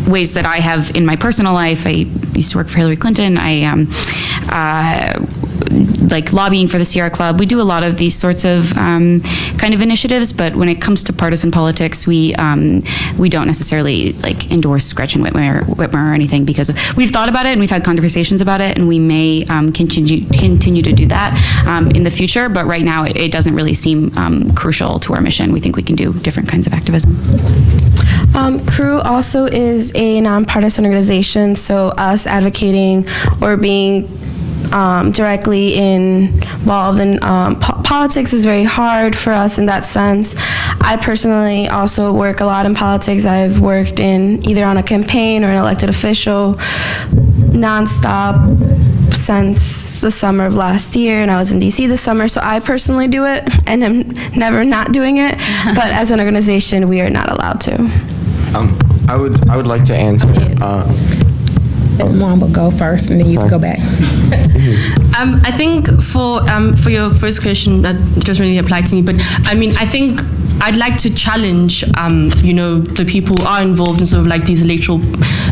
[SPEAKER 7] ways that I have in my personal life. I used to work for Hillary Clinton. Like lobbying for the Sierra Club. We do a lot of these sorts of kind of initiatives, but when it comes to partisan politics, we don't necessarily endorse Gretchen Whitmer or anything, because we've thought about it and we've had conversations about it, and we may continue to do that in the future. But right now, it doesn't really seem crucial to our mission. We think we can do different kinds of activism.
[SPEAKER 2] CREW also is a nonpartisan organization, so us advocating or being directly involved in politics is very hard for us in that sense. I personally also work a lot in politics. I've worked in either on a campaign or an elected official nonstop since the summer of last year, and I was in DC this summer, so I personally do it and I'm never not doing it, but as an organization we are not allowed to.
[SPEAKER 9] I would like to answer.
[SPEAKER 8] Mom will go first, and then you can go back.
[SPEAKER 2] I think for your first question, that doesn't really apply to me, but I mean, I think I'd like to challenge, the people who are involved in sort of like these electoral,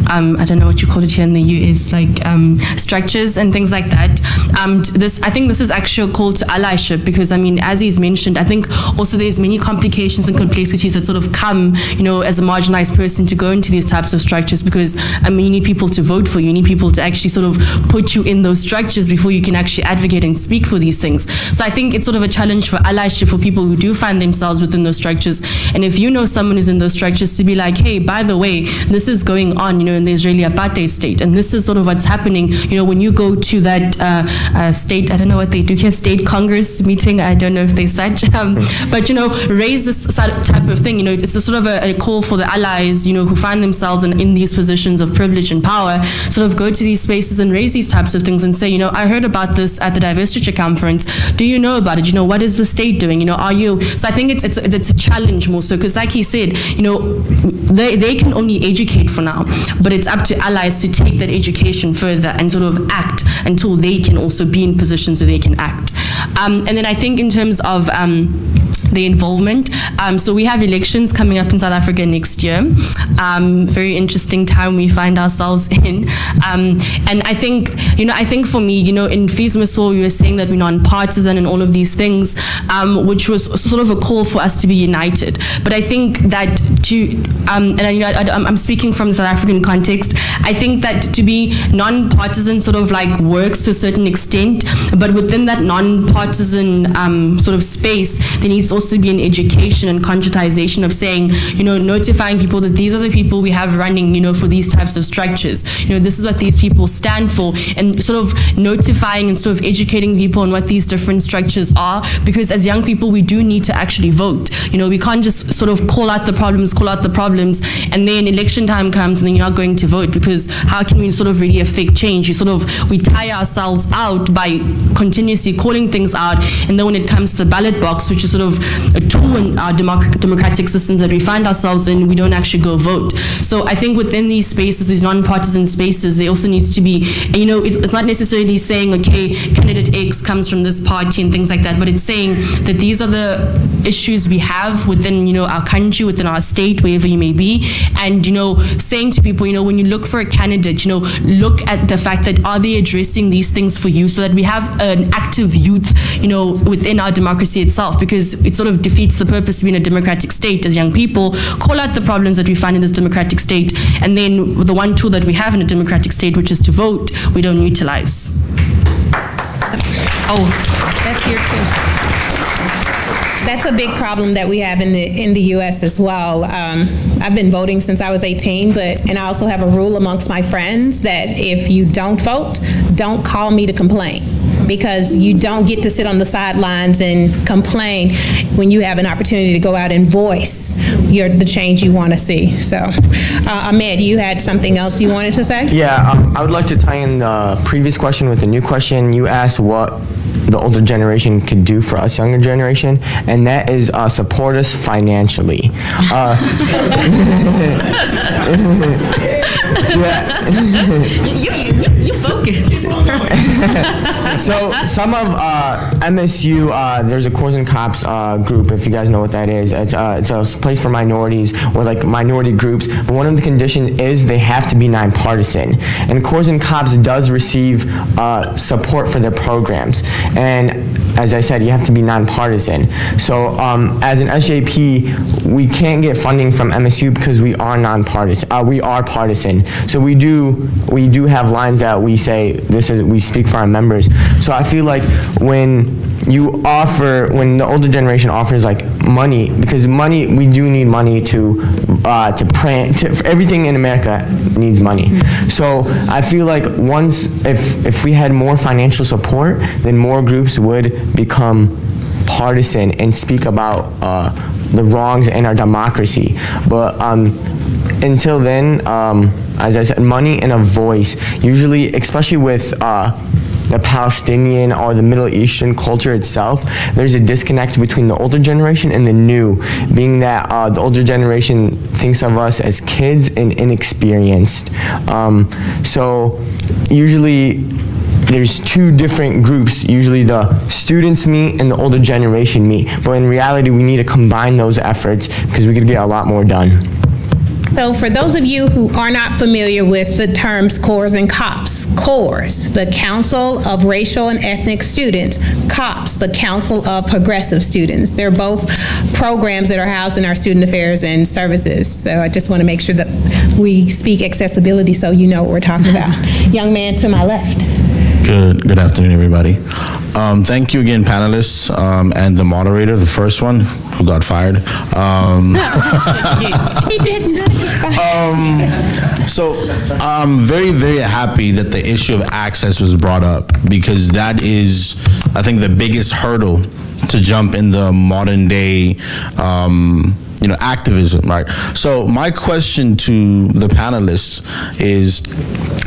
[SPEAKER 2] I don't know what you call it here in the US, like structures and things like that. I think this is actually a call to allyship, because I mean, as he's mentioned, I think also there's many complications and complexities that sort of come, as a marginalized person to go into these types of structures, because I mean, you need people to vote for you, you need people to actually sort of put you in those structures before you can actually advocate and speak for these things. So I think it's sort of a challenge for allyship for people who do find themselves within those structures. And if you know someone who's in those structures, to be like, hey, by the way, this is going on, in the Israeli apartheid state, and this is sort of what's happening, when you go to that state, I don't know what they do here, state Congress meeting, I don't know if they such, but raise this type of thing. It's a sort of a call for the allies, who find themselves in these positions of privilege and power, sort of go to these spaces and raise these types of things and say, I heard about this at the Divestiture conference. Do you know about it? What is the state doing? Are you? So I think it's a challenge more so, because like he said, they can only educate for now, but it's up to allies to take that education further and sort of act until they can also be in positions where they can act. And then I think in terms of the involvement. So we have elections coming up in South Africa next year. Very interesting time we find ourselves in. And I think for me, in Fees Masol, we were saying that we're non-partisan and all of these things, which was sort of a call for us to be united. But I think that I'm speaking from the South African context, I think that to be non-partisan sort of like works to a certain extent, but within that non-partisan sort of space, there needs to also be an education and conscientization of saying, notifying people that these are the people we have running, for these types of structures. This is what these people stand for, and sort of notifying and sort of educating people on what these different structures are, because as young people, we do need to actually vote. We can't just sort of call out the problems, and then election time comes and then you're not going to vote, because how can we sort of really affect change? We tire ourselves out by continuously calling things out, and then when it comes to the ballot box, which is sort of a tool in our democratic systems that we find ourselves in, we don't actually go vote. So I think within these spaces, these non-partisan spaces, there also needs to be, it's not necessarily saying, okay, candidate X comes from this party and things like that, but it's saying that these are the issues we have within, our country, within our state, wherever you may be, and, saying to people, when you look for a candidate, look at the fact that are they addressing these things for you, so that we have an active youth, within our democracy itself, because it sort of defeats the purpose of being a democratic state as young people. Call out the problems that we find in this democratic state, and then the one tool that we have in a democratic state, which is to vote, we don't utilize.
[SPEAKER 8] Oh, that's here too. That's a big problem that we have in the U.S. as well. I've been voting since I was 18, and I also have a rule amongst my friends that if you don't vote, don't call me to complain, because you don't get to sit on the sidelines and complain when you have an opportunity to go out and voice the change you want to see. So, Ahmed, you had something else you wanted to say?
[SPEAKER 9] Yeah, I would like to tie in the previous question with the new question. You asked what the older generation could do for us younger generation, and that is support us financially.
[SPEAKER 2] You focus.
[SPEAKER 9] So some of MSU, there's a Cores and Cops group, if you guys know what that is. It's a place for minorities or like minority groups, but one of the conditions is they have to be nonpartisan. And Cores and Cops does receive support for their programs. And as I said, you have to be nonpartisan. So as an SJP, we can't get funding from MSU because we are nonpartisan. We are partisan. So we do have lines that we say we speak for our members. So I feel like when the older generation offers like money, because we do need money to print, everything in America needs money. So I feel like if we had more financial support, then more groups would become partisan and speak about the wrongs in our democracy. But until then, as I said, money and a voice, usually, especially with the Palestinian or the Middle Eastern culture itself, there's a disconnect between the older generation and the new, being that the older generation thinks of us as kids and inexperienced. So usually there's two different groups. Usually the students meet and the older generation meet. But in reality, we need to combine those efforts because we could get a lot more done.
[SPEAKER 8] So for those of you who are not familiar with the terms CORES and COPS, CORES, the Council of Racial and Ethnic Students, COPS, the Council of Progressive Students. They're both programs that are housed in our Student Affairs and Services. So I just want to make sure that we speak accessibility so you know what we're talking about. Young man to my left.
[SPEAKER 6] Good afternoon, everybody. Thank you again, panelists, and the moderator, the first one, who got fired.
[SPEAKER 8] He did not get fired.
[SPEAKER 6] So I'm very, very happy that the issue of access was brought up, because that is, I think, the biggest hurdle to jump in the modern day activism, right? So my question to the panelists is,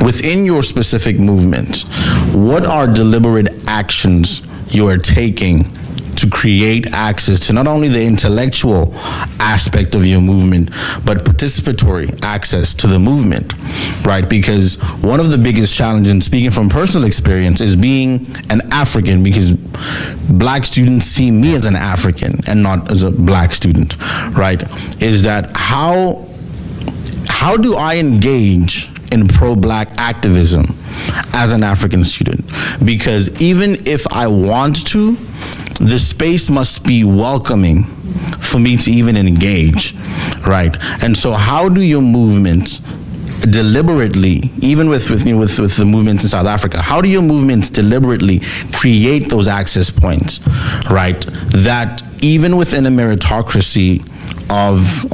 [SPEAKER 6] within your specific movement, what are deliberate actions you are taking to create access to not only the intellectual aspect of your movement, but participatory access to the movement, right? Because one of the biggest challenges, and speaking from personal experience, is being an African, because black students see me as an African and not as a black student, right? Is that how do I engage in pro-black activism as an African student? Because even if I want to, the space must be welcoming for me to even engage, right? And so how do your movements deliberately, even with the movements in South Africa, how do your movements deliberately create those access points, right? That even within a meritocracy of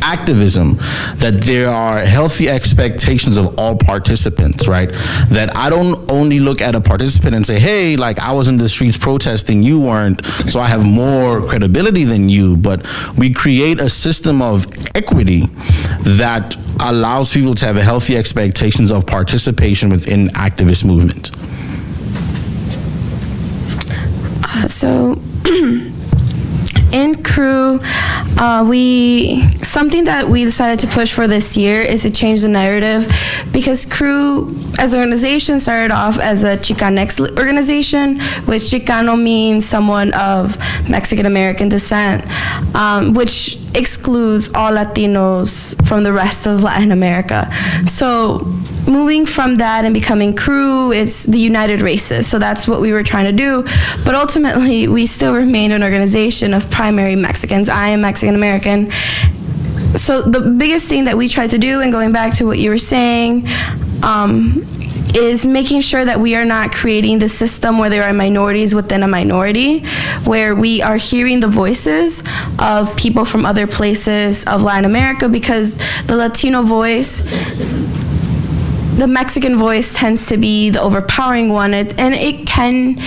[SPEAKER 6] activism, that there are healthy expectations of all participants, right? That I don't only look at a participant and say, hey, like, I was in the streets protesting, you weren't, so I have more credibility than you, but we create a system of equity that allows people to have a healthy expectations of participation within activist movement.
[SPEAKER 2] So in Crew, something that we decided to push for this year is to change the narrative, because Crew as an organization started off as a Chicanx organization, which Chicano means someone of Mexican American descent, which excludes all Latinos from the rest of Latin America. So moving from that and becoming Crew, it's the United Races. So that's what we were trying to do. But ultimately, we still remained an organization of primary Mexicans. I am Mexican American. So the biggest thing that we tried to do, and going back to what you were saying, is making sure that we are not creating the system where there are minorities within a minority, where we are hearing the voices of people from other places of Latin America, because the Latino voice, the Mexican voice, tends to be the overpowering one, and it can,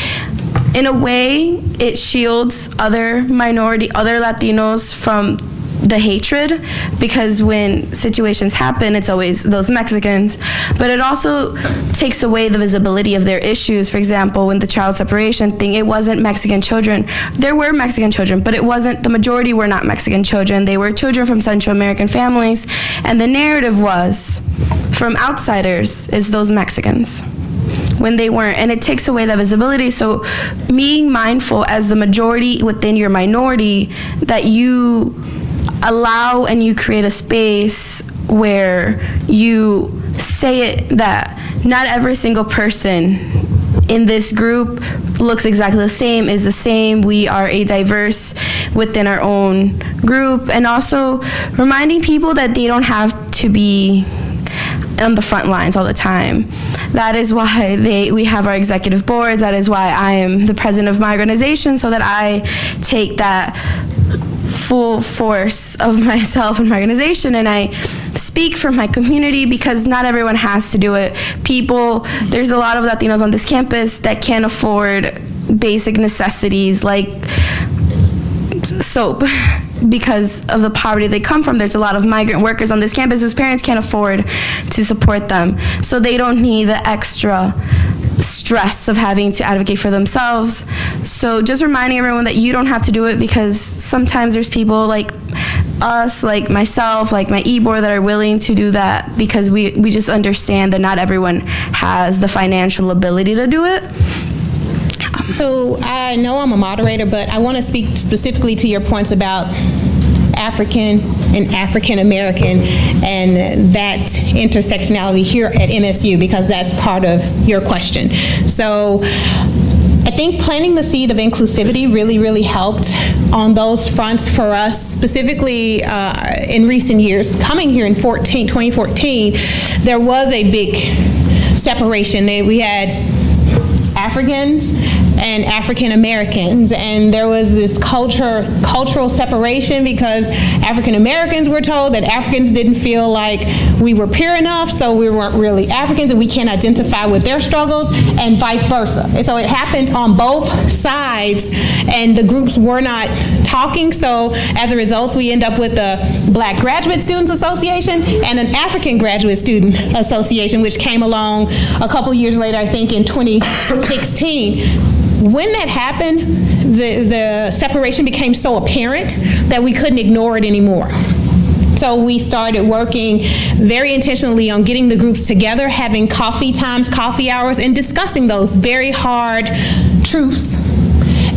[SPEAKER 2] in a way, it shields other Latinos from the hatred, because when situations happen, it's always those Mexicans. But it also takes away the visibility of their issues. For example, when the child separation thing, it wasn't Mexican children. There were Mexican children, but it wasn't, the majority were not Mexican children. They were children from Central American families. And the narrative was, from outsiders, is those Mexicans, when they weren't. And it takes away that visibility. So being mindful as the majority within your minority, that you allow and you create a space where you say it, that not every single person in this group looks exactly the same, is the same. We are a diverse within our own group. And also reminding people that they don't have to be on the front lines all the time. That is why we have our executive boards. That is why I am the president of my organization, so that I take that full force of myself and my organization, and I speak for my community, because not everyone has to do it. There's a lot of Latinos on this campus that can't afford basic necessities like soap, because of the poverty they come from. There's a lot of migrant workers on this campus whose parents can't afford to support them, so they don't need the extra stress of having to advocate for themselves. So just reminding everyone that you don't have to do it, because sometimes there's people like us, like myself, like my e-board, that are willing to do that because we just understand that not everyone has the financial ability to do it.
[SPEAKER 8] So I know I'm a moderator, but I want to speak specifically to your points about African and African American and that intersectionality here at MSU, because that's part of your question. So I think planting the seed of inclusivity really helped on those fronts for us, specifically in recent years. Coming here in 2014, there was a big separation. We had Africans and African Americans, and there was this cultural separation because African Americans were told that Africans didn't feel like we were pure enough, so we weren't really Africans and we can't identify with their struggles, and vice versa. And so it happened on both sides, and the groups were not talking. So as a result, we end up with a Black Graduate Students Association and an African Graduate Student Association, which came along a couple years later, I think in 2016. When that happened, the separation became so apparent that we couldn't ignore it anymore. So we started working very intentionally on getting the groups together, having coffee times, coffee hours, and discussing those very hard truths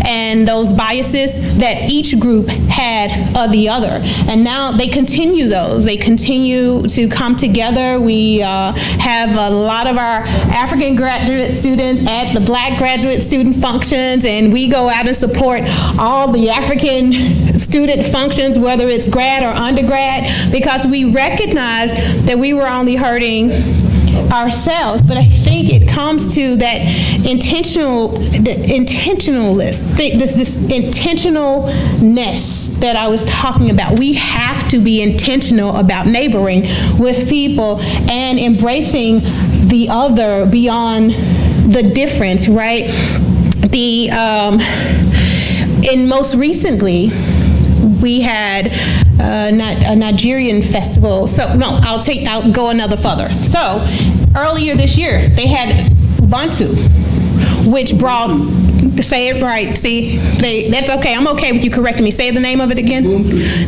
[SPEAKER 8] and those biases that each group had of the other. And now they continue those. They continue to come together. We have a lot of our African graduate students at the Black graduate student functions, and we go out and support all the African student functions, whether it's grad or undergrad, because we recognize that we were only hurting ourselves. But I think it comes to that this intentionalness that I was talking about. We have to be intentional about neighboring with people and embracing the other beyond the difference, right? And most recently, we had a Nigerian festival. So no, I'll go another further. So earlier this year, they had Ubuntu, which brought, say it right, see, that's okay, I'm okay with you correcting me. Say the name of it again.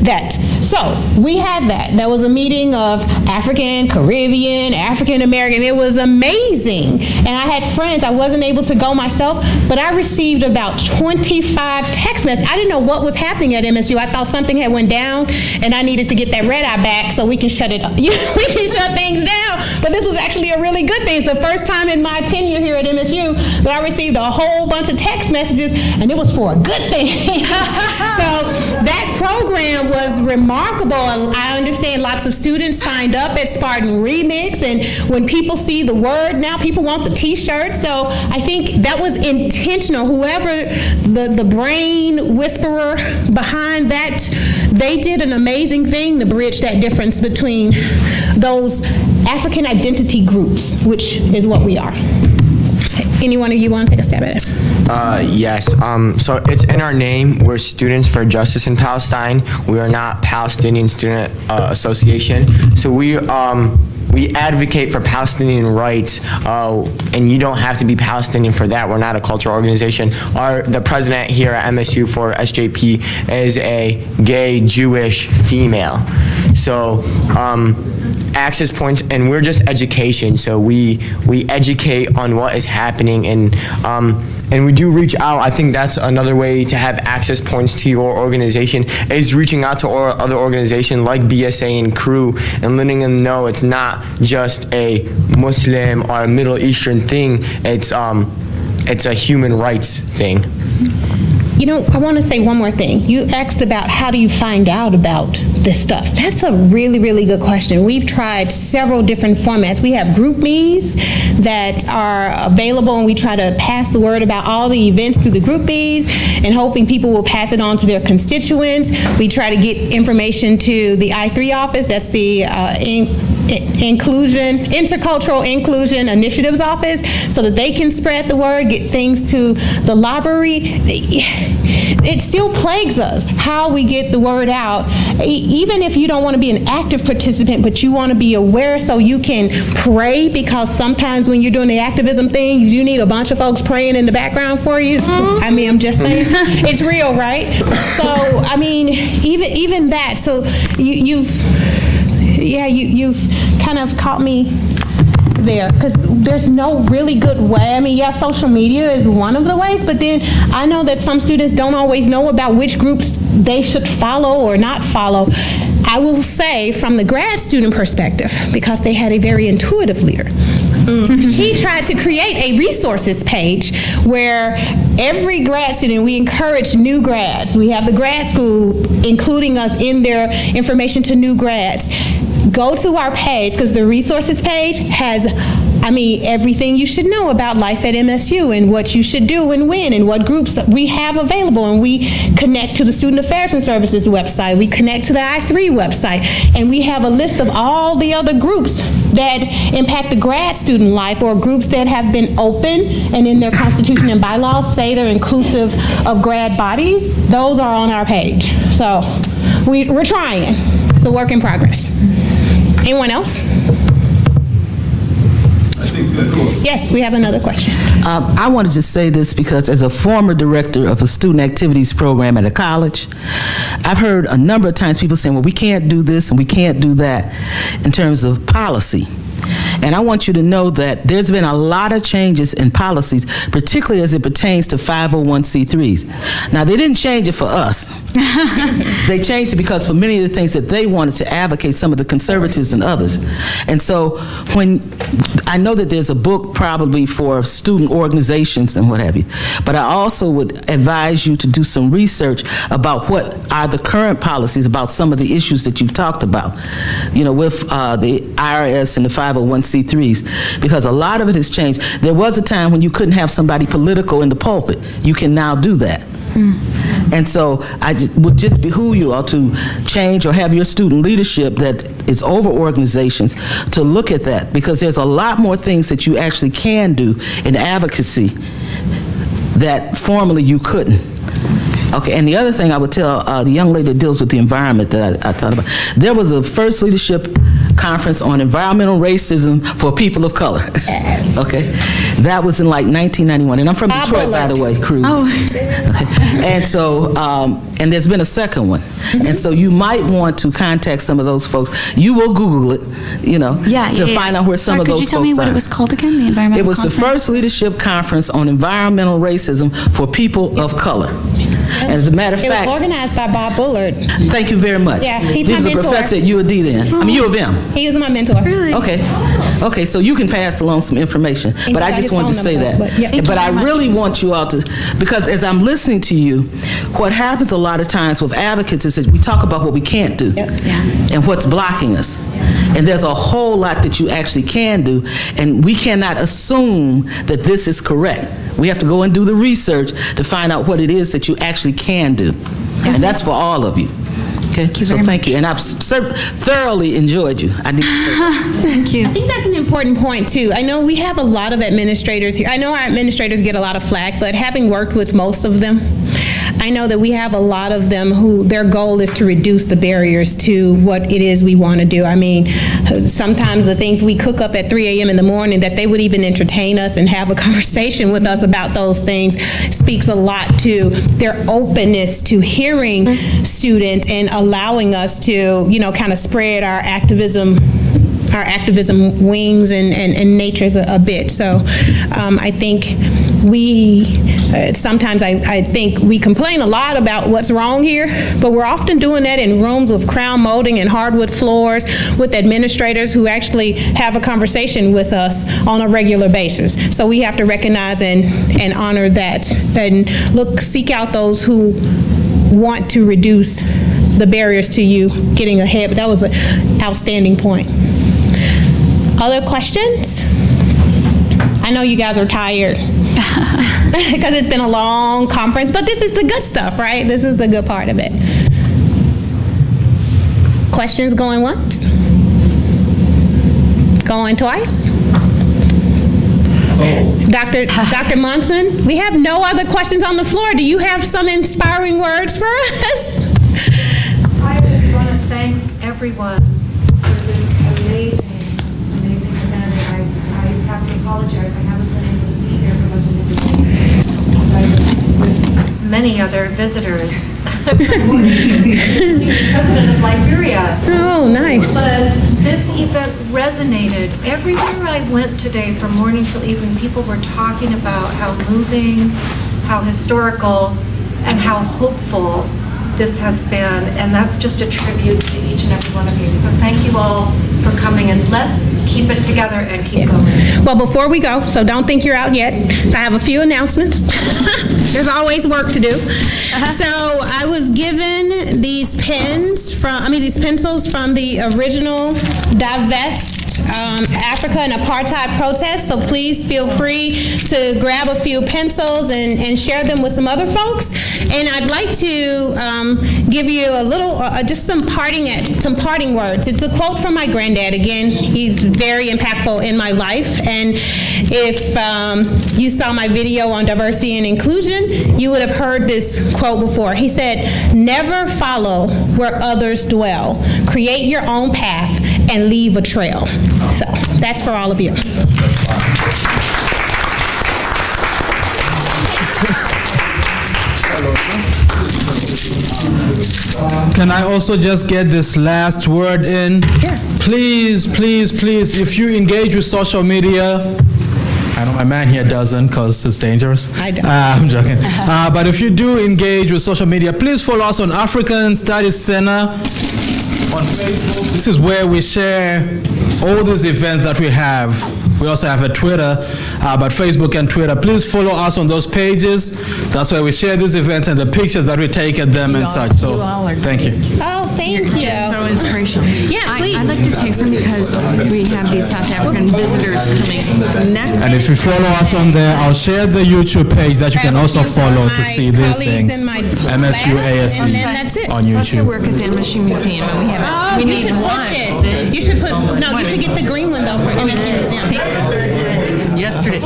[SPEAKER 8] That. So we had that. That was a meeting of African, Caribbean, African American. It was amazing. And I had friends. I wasn't able to go myself, but I received about 25 text messages. I didn't know what was happening at MSU. I thought something had went down and I needed to get that red eye back so we can shut it up. We can shut things down. But this was actually a really good thing. It's the first time in my tenure here at MSU that I received a whole bunch of text messages, and it was for a good thing. So that program was remarkable. I understand lots of students signed up at Spartan Remix, and when people see the word now, people want the t-shirt. So I think that was intentional. Whoever the brain whisperer behind that, they did an amazing thing to bridge that difference between those African identity groups, which is what we are. Any one of you want to take a stab at it?
[SPEAKER 9] Yes. So it's in our name. We're Students for Justice in Palestine. We are not Palestinian Student Association. So we advocate for Palestinian rights, and you don't have to be Palestinian for that. We're not a cultural organization. The president here at MSU for SJP is a gay Jewish female. So access points, and we're just education. So we educate on what is happening, and we do reach out. I think that's another way to have access points to your organization, is reaching out to other organizations like BSA and Crew and letting them know it's not just a Muslim or a Middle Eastern thing. It's a human rights thing.
[SPEAKER 8] You know, I want to say one more thing. You asked about how do you find out about this stuff. That's a really good question. We've tried several different formats. We have group me's that are available, and we try to pass the word about all the events through the group me's and hoping people will pass it on to their constituents. We try to get information to the I3 office. That's the Intercultural Inclusion Initiatives Office, so that they can spread the word, get things to the library. It still plagues us how we get the word out, even if you don't want to be an active participant, but you want to be aware so you can pray, because sometimes when you're doing the activism things, you need a bunch of folks praying in the background for you. I mean, I'm just saying, it's real, right? So, I mean, even that. So you've kind of caught me there, because there's no really good way. I mean, yeah, social media is one of the ways, but then I know that some students don't always know about which groups they should follow or not follow. I will say, from the grad student perspective, because they had a very intuitive leader, she tried to create a resources page where every grad student, we encourage new grads. We have the grad school including us in their information to new grads. Go to our page, because the resources page has, I mean, everything you should know about life at MSU and what you should do and when and what groups we have available. And we connect to the Student Affairs and Services website. We connect to the I3 website. And we have a list of all the other groups that impact the grad student life, or groups that have been open and in their constitution and bylaws say they're inclusive of grad bodies. Those are on our page. So we're trying. It's a work in progress. Anyone else? Yes, we have another question.
[SPEAKER 19] I wanted to say this because as a former director of a student activities program at a college, I've heard a number of times people saying, well, we can't do this and we can't do that in terms of policy. And I want you to know that there's been a lot of changes in policies, particularly as it pertains to 501c3s. Now, they didn't change it for us. They changed it because for many of the things that they wanted to advocate, some of the conservatives and others. And so when I know that there's a book probably for student organizations and what have you, but I also would advise you to do some research about what are the current policies about some of the issues that you've talked about, you know, with the IRS and the 501c3s, because a lot of it has changed. There was a time when you couldn't have somebody political in the pulpit. You can now do that. And so I would just behoove you all to change or have your student leadership that is over organizations to look at that, because there's a lot more things that you actually can do in advocacy that formerly you couldn't. Okay, and the other thing I would tell the young lady that deals with the environment that I thought about, there was a first leadership conference on environmental racism for people of color. Okay, that was in like 1991, and I'm from Detroit, by the way, Cruz. Oh. Okay. And so, and there's been a second one, and so you might want to contact some of those folks. You will Google it, you know, to find out where some of those folks are.
[SPEAKER 7] Could you tell me what it was called again? The environmental.
[SPEAKER 19] It was the first leadership conference on environmental racism for people of color. And as a matter of fact,
[SPEAKER 8] it was organized by Bob Bullard.
[SPEAKER 19] Thank you very much.
[SPEAKER 8] Yeah, he's
[SPEAKER 19] he
[SPEAKER 8] my
[SPEAKER 19] was
[SPEAKER 8] mentor.
[SPEAKER 19] a professor at U of D then. I mean, U of M.
[SPEAKER 8] He was my mentor.
[SPEAKER 19] Really? Okay. Okay, so you can pass along some information, but I just wanted to say that. But I really want you all to, because as I'm listening to you, what happens a lot of times with advocates is that we talk about what we can't do and what's blocking us. And there's a whole lot that you actually can do, and we cannot assume that this is correct. We have to go and do the research to find out what it is that you actually can do. And that's for all of you. Okay, so thank you. And I've thoroughly enjoyed you. I need to say that.
[SPEAKER 8] Thank you. I think that's an important point, too. I know we have a lot of administrators here. I know our administrators get a lot of flack, but having worked with most of them, I know that we have a lot of them who their goal is to reduce the barriers to what it is we want to do. I mean, sometimes the things we cook up at 3 a.m. in the morning, that they would even entertain us and have a conversation with us about those things, speaks a lot to their openness to hearing students and allowing us to, you know, kind of spread our activism wings and natures a bit. So I think sometimes I think we complain a lot about what's wrong here, but we're often doing that in rooms with crown molding and hardwood floors with administrators who actually have a conversation with us on a regular basis. So we have to recognize and honor that, and seek out those who want to reduce the barriers to you getting ahead. But that was an outstanding point. Other questions? I know you guys are tired because it's been a long conference, but this is the good stuff, right? This is the good part of it. Questions going once? Going twice. Dr. Munson, we have no other questions on the floor. Do you have some inspiring words for us?
[SPEAKER 3] I just want to thank everyone for this amazing event. I have to apologize. I haven't been able to be here for much of the besides with many other visitors. President of Liberia.
[SPEAKER 8] Oh, nice.
[SPEAKER 3] But this event resonated. Everywhere I went today from morning till evening, people were talking about how moving, how historical, and how hopeful this has been. And that's just a tribute to each and every one of you. So thank you all for coming, and let's keep it together and keep going.
[SPEAKER 8] Well, before we go, so don't think you're out yet, I have a few announcements. There's always work to do. So I was given these these pencils from the original Divest Africa and Apartheid protest. So please feel free to grab a few pencils and share them with some other folks. And I'd like to give you a little, just some parting words. It's a quote from my granddad. Again, he's very impactful in my life. And if you saw my video on diversity and inclusion, you would have heard this quote before. He said, "Never follow where others dwell. Create your own path and leave a trail." So that's for all of you.
[SPEAKER 21] Can I also just get this last word in?
[SPEAKER 8] Yeah.
[SPEAKER 21] Please, please, please, if you engage with social media, I know my man here doesn't because it's dangerous.
[SPEAKER 8] I don't.
[SPEAKER 21] I'm joking. But if you do engage with social media, please follow us on African Studies Center on Facebook. This is where we share all these events that we have. We also have a Twitter, but Facebook and Twitter. Please follow us on those pages. That's where we share these events and the pictures that we take at them and such. So, thank you.
[SPEAKER 8] Oh, thank you.
[SPEAKER 10] You're just so inspirational.
[SPEAKER 8] Yeah, please.
[SPEAKER 10] I'd like to take some because we have these South African visitors coming next.
[SPEAKER 21] And if you follow us on there, I'll share the YouTube page that you can also follow to see these things. MSU ASC
[SPEAKER 8] And then that's it.
[SPEAKER 21] on
[SPEAKER 10] Plus I
[SPEAKER 21] YouTube.
[SPEAKER 10] work at the MSU Museum and we have
[SPEAKER 8] Oh,
[SPEAKER 10] we
[SPEAKER 8] you
[SPEAKER 10] need
[SPEAKER 8] should put
[SPEAKER 10] one.
[SPEAKER 8] this. You should put, no, you should get the green one though for MSU Museum.
[SPEAKER 10] Yesterday.